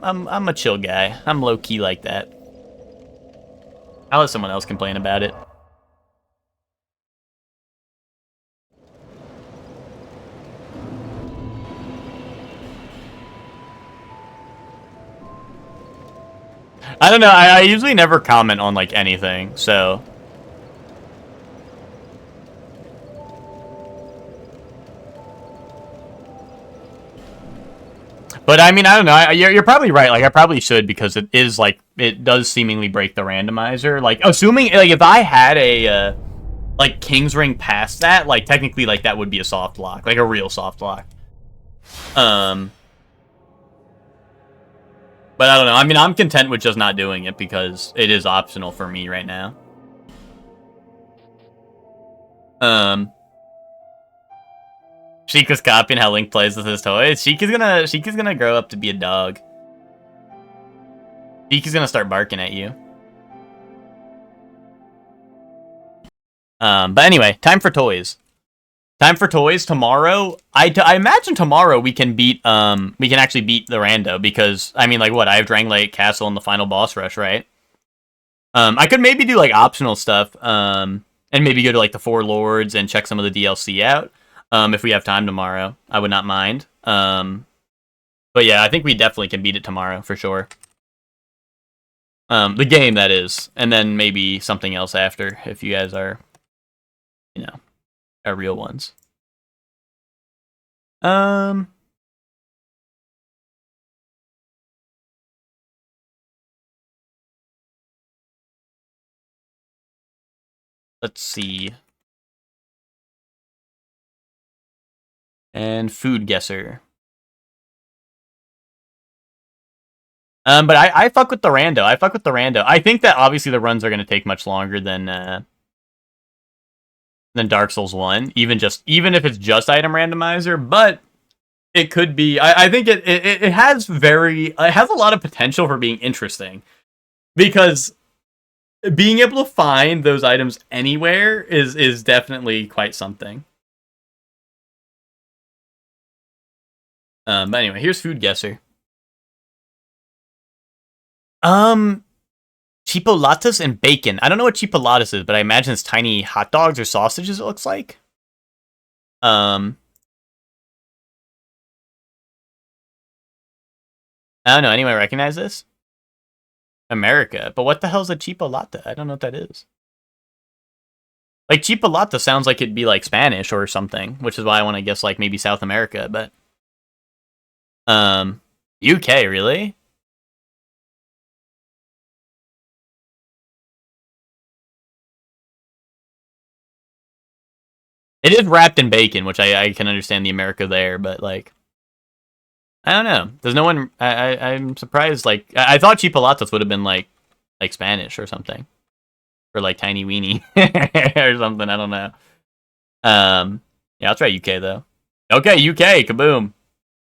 I'm a chill guy. I'm low key like that. I'll let someone else complain about it. I don't know. I usually never comment on like anything, so. But I mean, I don't know. You're probably right. Like, I probably should, because it is like, it does seemingly break the randomizer. Like, assuming like if I had a like King's Ring past that, like technically like that would be a soft lock, like a real soft lock. But I don't know. I mean, I'm content with just not doing it because it is optional for me right now. Sheikah's copying how Link plays with his toys. Sheikah's gonna grow up to be a dog. Sheikah's gonna start barking at you. But anyway, time for toys. Time for toys tomorrow. I imagine tomorrow we can beat we can actually beat the rando, because I mean, like, what, I have Dranglake Castle in the final boss rush, right? I could maybe do like optional stuff, and maybe go to like the Four Lords and check some of the DLC out. If we have time tomorrow, I would not mind. But yeah, I think we definitely can beat it tomorrow for sure. The game, that is, and then maybe something else after, if you guys are, you know, are real ones. Let's see. And food guesser. But I fuck with the rando. I fuck with the rando. I think that obviously the runs are going to take much longer than Dark Souls 1, even if it's just item randomizer, but it could be. I think it has a lot of potential for being interesting, because being able to find those items anywhere is definitely quite something. But anyway, here's food guesser. Chipolatas and bacon. I don't know what chipolatas is, but I imagine it's tiny hot dogs or sausages, it looks like. I don't know. Anyone recognize this? America. But what the hell's a chipolata? I don't know what that is. Like, chipolata sounds like it'd be like Spanish or something, which is why I want to guess like maybe South America, but UK, really? It is wrapped in bacon, which I can understand the America there, but like, I don't know. There's no one. I'm surprised. Like, I thought chipolatas would have been like Spanish or something, or like tiny weenie or something. I don't know. Yeah, I'll try UK though. Okay, UK, kaboom.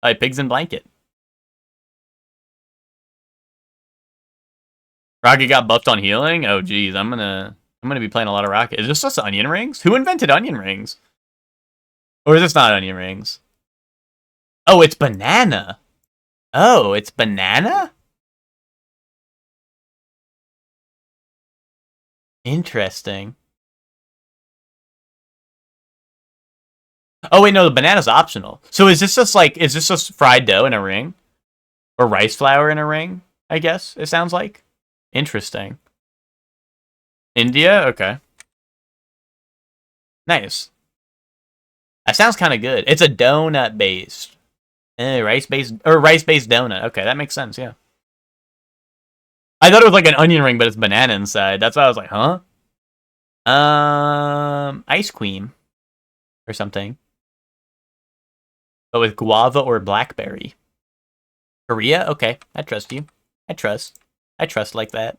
Alright, pigs in blanket. Rocket got buffed on healing. Oh geez, I'm gonna be playing a lot of Rocket. Is this just onion rings? Who invented onion rings? Or is this not onion rings? Oh, it's banana. Oh, it's banana? Interesting. Oh wait, no, the banana's optional. So is this just fried dough in a ring? Or rice flour in a ring, I guess it sounds like. Interesting. India? Okay. Nice. That sounds kind of good. It's a donut based. Rice based donut. Okay, that makes sense, yeah. I thought it was like an onion ring, but it's banana inside. That's why I was like, huh? Ice cream or something. But with guava or blackberry. Korea? Okay, I trust you. I trust like that.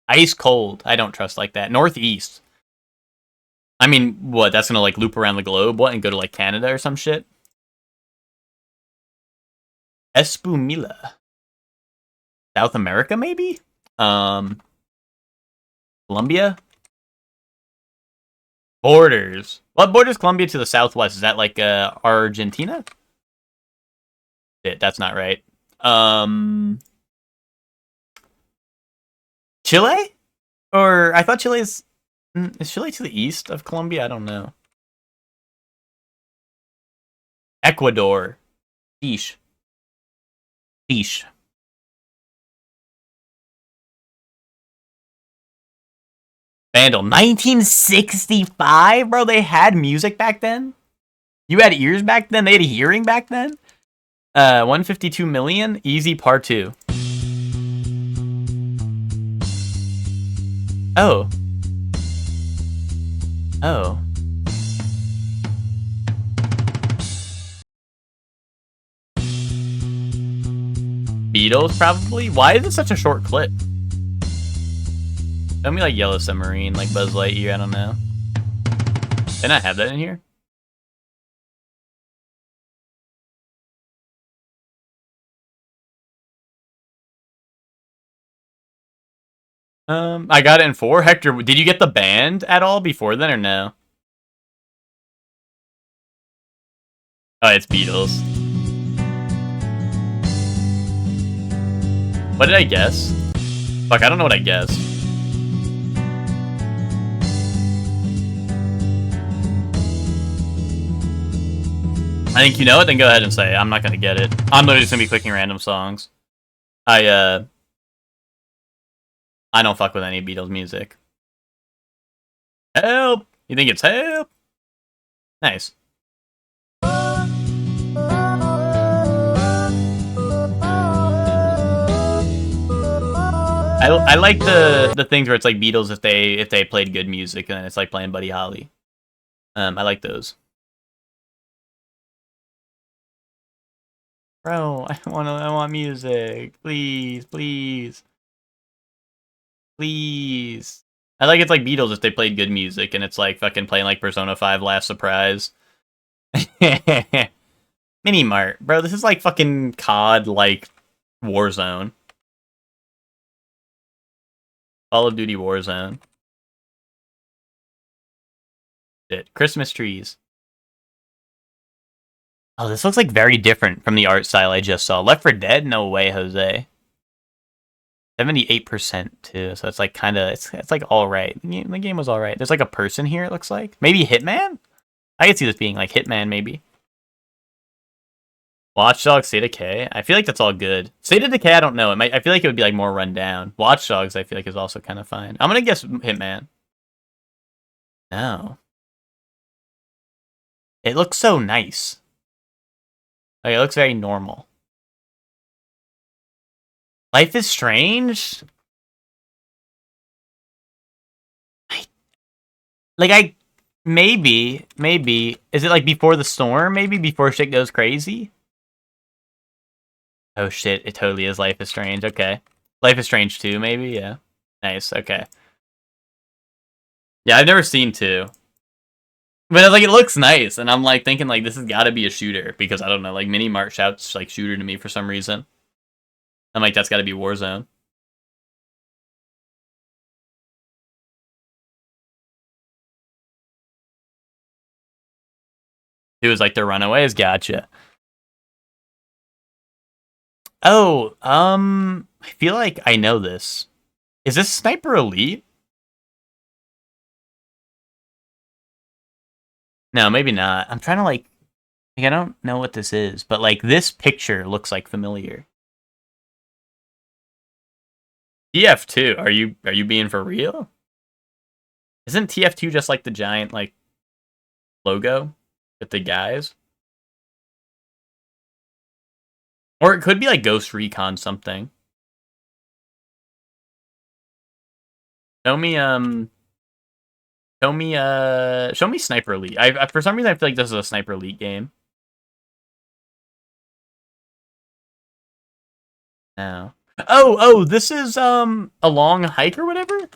Ice cold. I don't trust like that. Northeast. I mean, what? That's gonna like loop around the globe, what, and go to like Canada or some shit? Espumila. South America, maybe? Colombia? Borders. What borders Colombia to the southwest? Is that like Argentina? Shit, that's not right. Chile? Or I thought Chile is Chile to the east of Colombia? I don't know. Ecuador. Sheesh. Sheesh. Vandal. 1965? Bro, they had music back then? You had ears back then? They had hearing back then? 152 million? Easy part 2. Oh. Oh. Beatles, probably? Why is it such a short clip? Tell me like Yellow Submarine, like Buzz Lightyear, I don't know. Didn't I have that in here? I got it in 4. Hector, did you get the band at all before then or no? Oh, it's Beatles. What did I guess? Fuck, I don't know what I guessed. I think you know it, then go ahead and say it. I'm not gonna get it. I'm literally just gonna be clicking random songs. I don't fuck with any Beatles music. Help! You think it's help? Nice. I like the things where it's like Beatles if they played good music and it's like playing Buddy Holly. I like those. Bro, I want music. Please, please. Please. I like it's like Beatles if they played good music and it's like fucking playing like Persona 5 Last Surprise. Mini Mart. Bro, this is like fucking COD like Warzone. Call of Duty Warzone. Shit. Christmas trees. Oh, this looks like very different from the art style I just saw. Left 4 Dead? No way, Jose. 78% too, so it's like kind of it's like all right. The game was all right. There's like a person here. It looks like maybe Hitman. I could see this being like Hitman maybe. Watch Dogs, State of Decay. I feel like that's all good. State of Decay, I don't know. I feel like it would be like more run down. Watch Dogs, I feel like is also kind of fine. I'm gonna guess Hitman. No. It looks so nice. Like it looks very normal. Life is Strange? Maybe. Is it like Before the Storm? Maybe before shit goes crazy? Oh shit, it totally is Life is Strange. Okay. Life is Strange 2, maybe? Yeah. Nice, okay. Yeah, I've never seen 2. But like it looks nice, and I'm like thinking like this has gotta be a shooter, because I don't know, like Mini Mart shouts like shooter to me for some reason. I'm like, that's gotta be Warzone. It was like the Runaways, gotcha. Oh, I feel like I know this. Is this Sniper Elite? No, maybe not. I'm trying to like I don't know what this is, but like this picture looks like familiar. TF2, are you being for real? Isn't TF2 just like the giant like logo with the guys? Or it could be like Ghost Recon something. Show me show me Sniper Elite. I for some reason I feel like this is a Sniper Elite game. No. Oh, this is a long hike or whatever?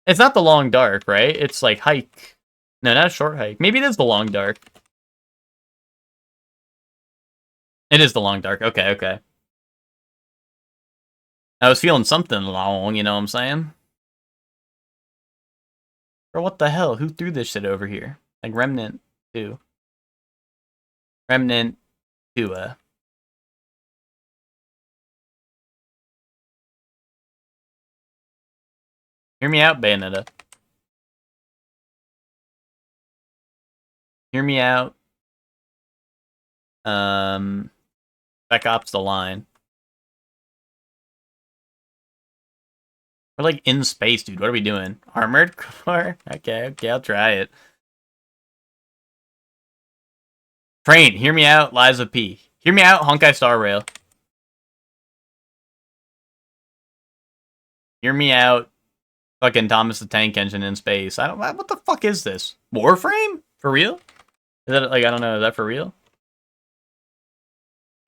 It's not the long dark, right? It's like hike. No, not a short hike. Maybe it is the long dark. It is the long dark. Okay, okay. I was feeling something long, you know what I'm saying? Or what the hell? Who threw this shit over here? Like Remnant 2. Remnant 2, Hear me out, Bayonetta. Hear me out. Spec Ops The Line. We're like in space, dude. What are we doing? Armored Core? Okay, I'll try it. Train, hear me out, Liza P. Hear me out, Honkai Star Rail. Hear me out, fucking Thomas the Tank Engine in space. What the fuck is this? Warframe? For real? Is that, like, I don't know, is that for real?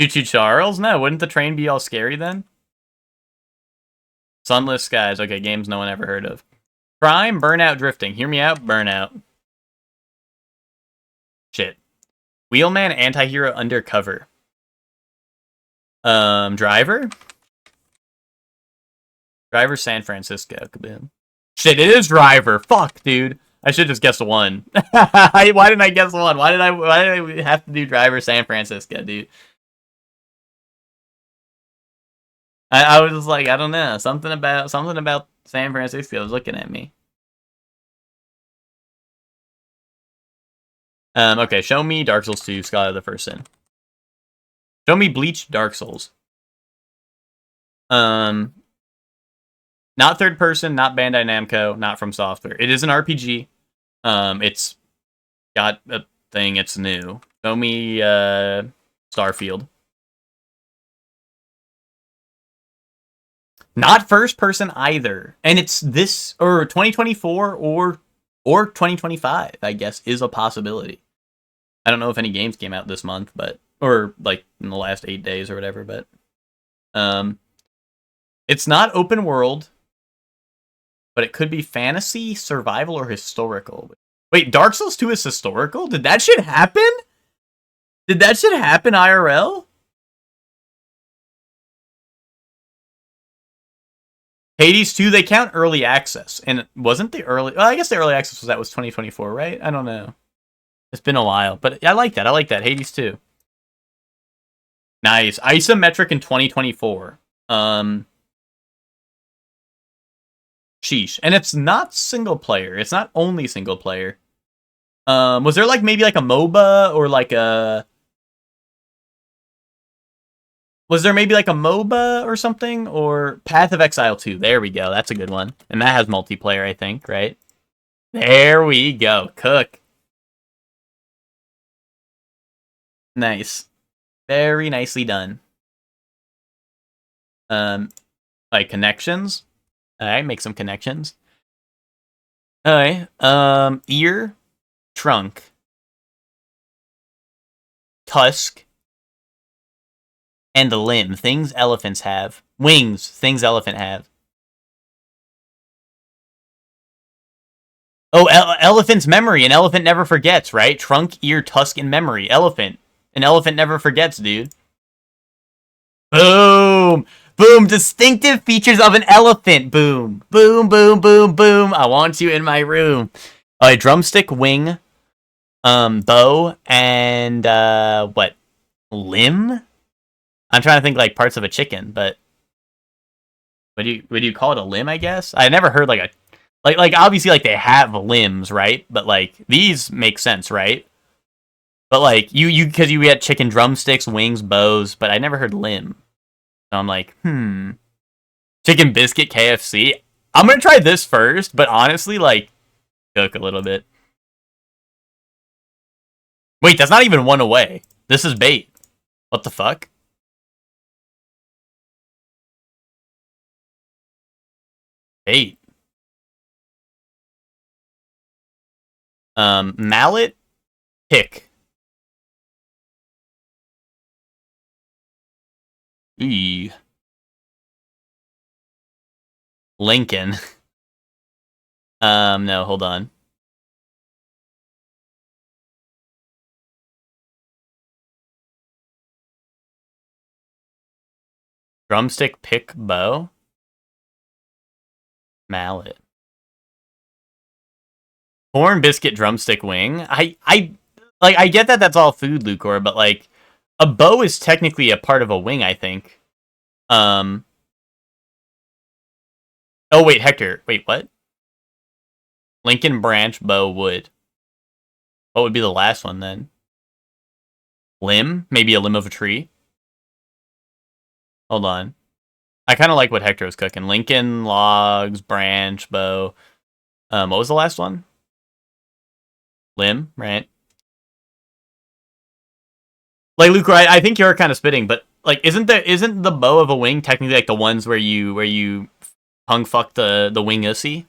Choo Choo Charles? No, wouldn't the train be all scary then? Sunless Skies. Okay, games no one ever heard of. Prime, Burnout Drifting. Hear me out, Burnout. Shit. Wheelman, Antihero, Undercover. Driver? Driver, San Francisco. Kaboom. Shit, it is Driver. Fuck, dude. I should just guess one. Why didn't I guess one? Why did I have to do Driver, San Francisco, dude? I was just like, I don't know. Something about San Francisco was looking at me. Okay, show me Dark Souls 2, Scholar of the First Sin. Show me Bleach Dark Souls. Not third person, not Bandai Namco, not From Software. It is an RPG. It's got a thing, it's new. Show me Starfield. Not first person either. And it's this or 2024 or 2025, I guess, is a possibility. I don't know if any games came out this month, but or like in the last 8 days or whatever, but it's not open world, but it could be fantasy, survival, or historical. Wait, Dark Souls 2 is historical? Did that shit happen? Did that shit happen IRL? Hades 2, they count early access. And wasn't the early... Well, I guess the early access was 2024, right? I don't know. It's been a while. But I like that. I like that. Hades 2. Nice. Isometric in 2024. Sheesh. And it's not single player. It's not only single player. Was there like maybe like a MOBA or like a... Was there maybe like a MOBA or something? Or Path of Exile 2. There we go. That's a good one. And that has multiplayer, I think, right? There we go. Cook. Nice. Very nicely done. Like connections. Alright, make some connections. Alright. Ear. Trunk. Tusk. And a limb. Things elephants have. Wings. Things elephant have. Oh, elephant's memory. An elephant never forgets, right? Trunk, ear, tusk, and memory. Elephant. An elephant never forgets, dude. Boom! Boom! Distinctive features of an elephant. Boom. Boom, boom, boom, boom. I want you in my room. Alright, drumstick, wing, bow, and, what? Limb? I'm trying to think like parts of a chicken, but would you call it a limb, I guess? I never heard like Like obviously, like they have limbs, right? But like these make sense, right? But like because you had chicken drumsticks, wings, bows, but I never heard limb. So I'm like, chicken biscuit, KFC. I'm gonna try this first, but honestly, like, cook a little bit. Wait, that's not even one away. This is bait. What the fuck? Bait. Mallet, pick. Eee. Lincoln. No, hold on. Drumstick, pick, bow. Mallet. Corn, biscuit, drumstick, wing. I get that that's all food, Lucor, but like, a bow is technically a part of a wing, I think. Oh wait, Hector. Wait, what? Lincoln, branch, bow, wood. What would be the last one then? Limb? Maybe a limb of a tree? Hold on. I kind of like what Hector was cooking. Lincoln, logs, branch, bow. What was the last one? Limb, right? Like Luke, I think you're kind of spitting, but like, isn't the bow of a wing technically like the ones where you hung fuck the wingussy?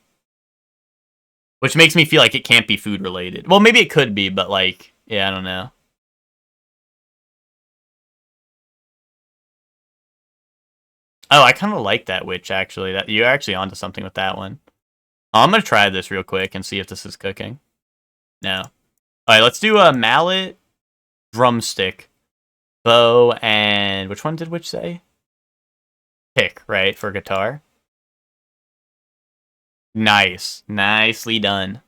Which makes me feel like it can't be food related. Well, maybe it could be, but like, yeah, I don't know. Oh, I kind of like that witch actually. That you're actually onto something with that one. Oh, I'm gonna try this real quick and see if this is cooking. No. All right, let's do a mallet, drumstick, bow, and which one did witch say? Pick, right, for guitar. Nice, nicely done.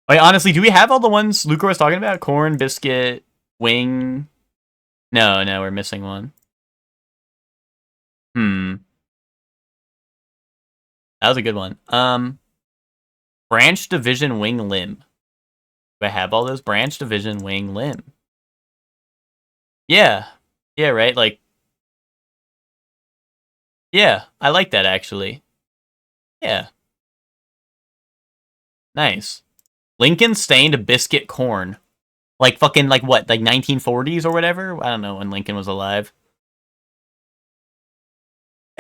Wait, honestly, do we have all the ones Luca was talking about? Corn, biscuit, wing. No, we're missing one. That was a good one. Branch, division, wing, limb. Do I have all those? Branch, division, wing, limb. Yeah. Yeah, right? Like, yeah, I like that, actually. Yeah. Nice. Lincoln stained biscuit corn. Like, fucking, like, what? Like, 1940s or whatever? I don't know when Lincoln was alive.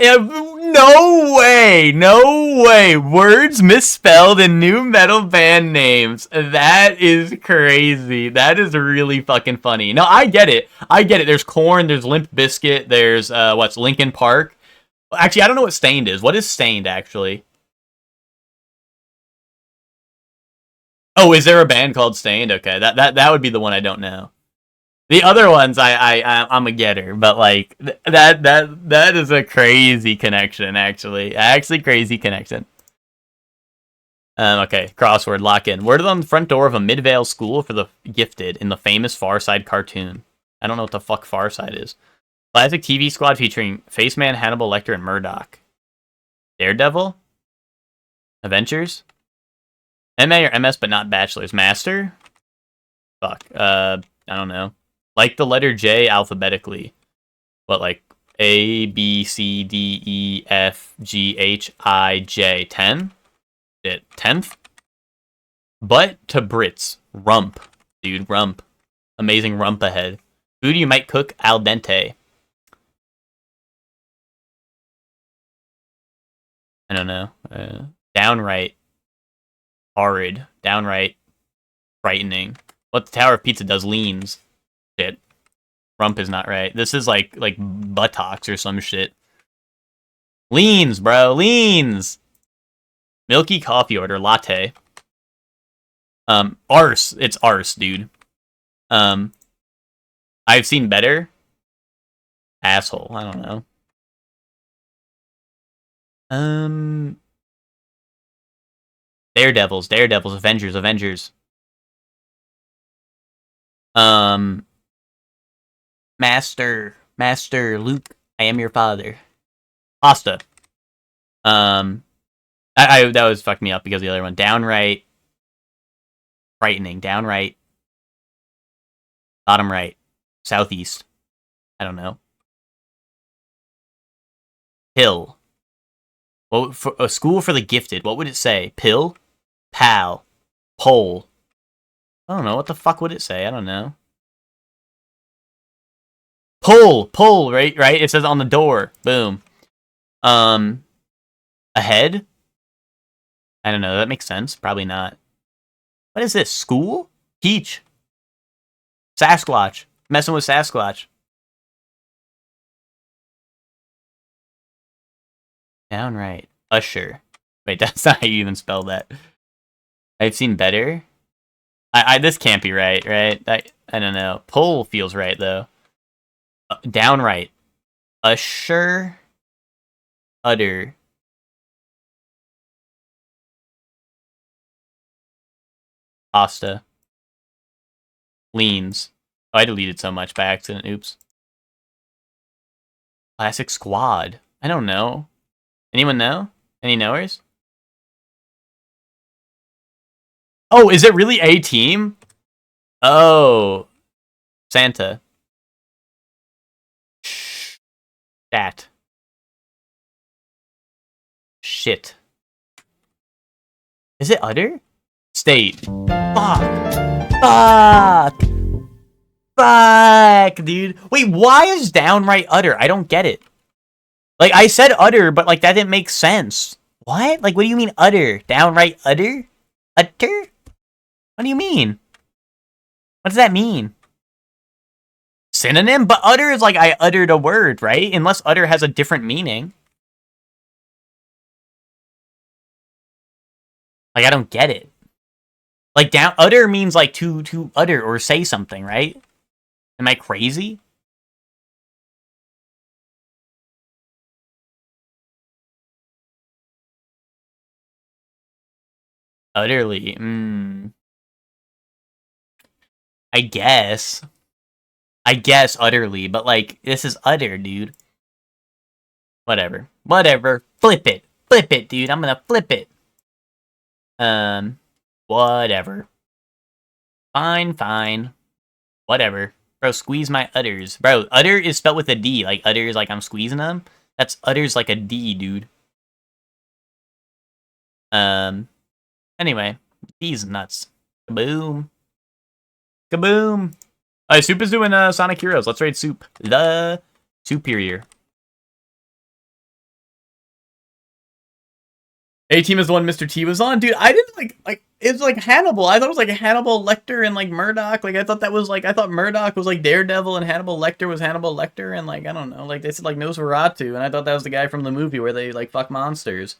Yeah, no way! No way! Words misspelled in new metal band names. That is crazy. That is really fucking funny. No, I get it. There's Corn, there's Limp Bizkit, there's, what's Linkin Park. Actually, I don't know what Stained is. What is Stained, actually? Oh, is there a band called Stained? Okay, that would be the one I don't know. The other ones, I'm a getter, but like that is a crazy connection, actually. Crazy connection. Okay, crossword lock in. Word on the front door of a Midvale school for the gifted in the famous Far Side cartoon. I don't know what the fuck Far Side is. Classic TV squad featuring Faceman, Hannibal Lecter, and Murdoch. Daredevil. Adventures. MA or MS, but not bachelor's. Master. Fuck. I don't know. Like the letter J alphabetically. What, like A, B, C, D, E, F, G, H, I, J. 10? 10th? But to Brits. Rump. Dude, rump. Amazing rump ahead. Food you might cook al dente. I don't know. Downright. Horrid. Downright. Frightening. What the Tower of Pizza does leans. Shit. Rump is not right. This is like buttocks or some shit. Leans, bro. Leans. Milky coffee order. Latte. Arse. It's arse, dude. I've seen better. Asshole. I don't know. Daredevils. Avengers. Master Luke, I am your father. Pasta. That was fucked me up because the other one. Downright. Frightening. Downright. Bottom right. Southeast. I don't know. Hill. Well, for a school for the gifted. What would it say? Pill? Pal. Pole. I don't know. What the fuck would it say? I don't know. Pull, right? It says on the door. Boom. Ahead? I don't know. That makes sense. Probably not. What is this? School? Peach. Sasquatch. Messing with Sasquatch. Downright. Usher. Wait, that's not how you even spell that. I've seen better. This can't be right? I don't know. Pull feels right, though. Downright. Usher. Utter. Pasta. Leans. Oh, I deleted so much by accident. Oops. Classic Squad. I don't know. Anyone know? Any knowers? Oh, is it really a team? Oh. Santa. That. Shit. Is it utter? State. Fuck, dude. Wait, why is downright utter? I don't get it. Like, I said utter, but, like, that didn't make sense. What? Like, what do you mean utter? Downright utter? Utter? What do you mean? What does that mean? Synonym? But utter is like I uttered a word, right? Unless utter has a different meaning. Like, I don't get it. Like, utter means, like, to utter or say something, right? Am I crazy? Utterly. I guess utterly, but, like, this is utter, dude. Whatever. Flip it, dude. I'm gonna flip it. Whatever. Fine. Whatever. Bro, squeeze my udders. Bro, utter is spelled with a D. Like, utter is like I'm squeezing them. That's utters like a D, dude. Anyway. These nuts. Kaboom. Alright, Soup is doing Sonic Heroes. Let's raid Soup. The superior. A-Team is the one Mr. T was on? Dude, I didn't like it's like Hannibal. I thought it was like Hannibal Lecter and like Murdoch. Like I thought Murdoch was like Daredevil and Hannibal Lecter was Hannibal Lecter, and like I don't know, like they said like Nosferatu, and I thought that was the guy from the movie where they like fuck monsters.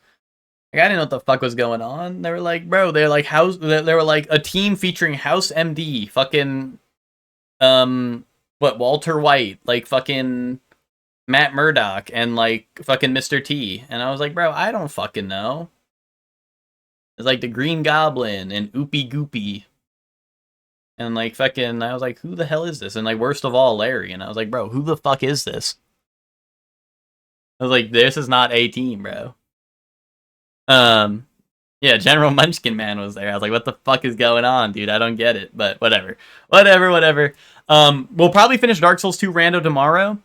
Like I didn't know what the fuck was going on. They were like, bro, they're like they were like a team featuring House MD, fucking Walter White, like fucking Matt Murdock, and like fucking Mr. T. And I was like, bro, I don't fucking know. It's like the Green Goblin and Oopie Goopy. And like fucking, I was like, who the hell is this? And like, worst of all, Larry. And I was like, bro, who the fuck is this? I was like, this is not A-Team, bro. Yeah, General Munchkin Man was there. I was like, what the fuck is going on, dude? I don't get it. But whatever. We'll probably finish Dark Souls 2 rando tomorrow.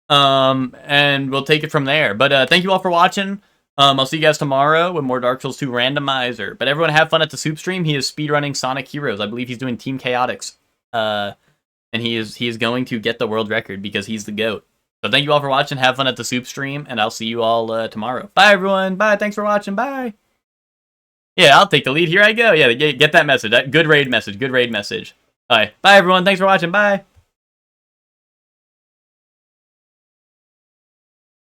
And we'll take it from there. But thank you all for watching. I'll see you guys tomorrow with more Dark Souls 2 Randomizer. But everyone have fun at the Soup stream. He is speedrunning Sonic Heroes. I believe he's doing Team Chaotix. And he is going to get the world record because he's the GOAT. So thank you all for watching. Have fun at the Soup stream, and I'll see you all tomorrow. Bye, everyone. Bye. Thanks for watching. Bye. Yeah, I'll take the lead. Here I go. Yeah, get that message. That good raid message. All right. Bye, everyone. Thanks for watching. Bye.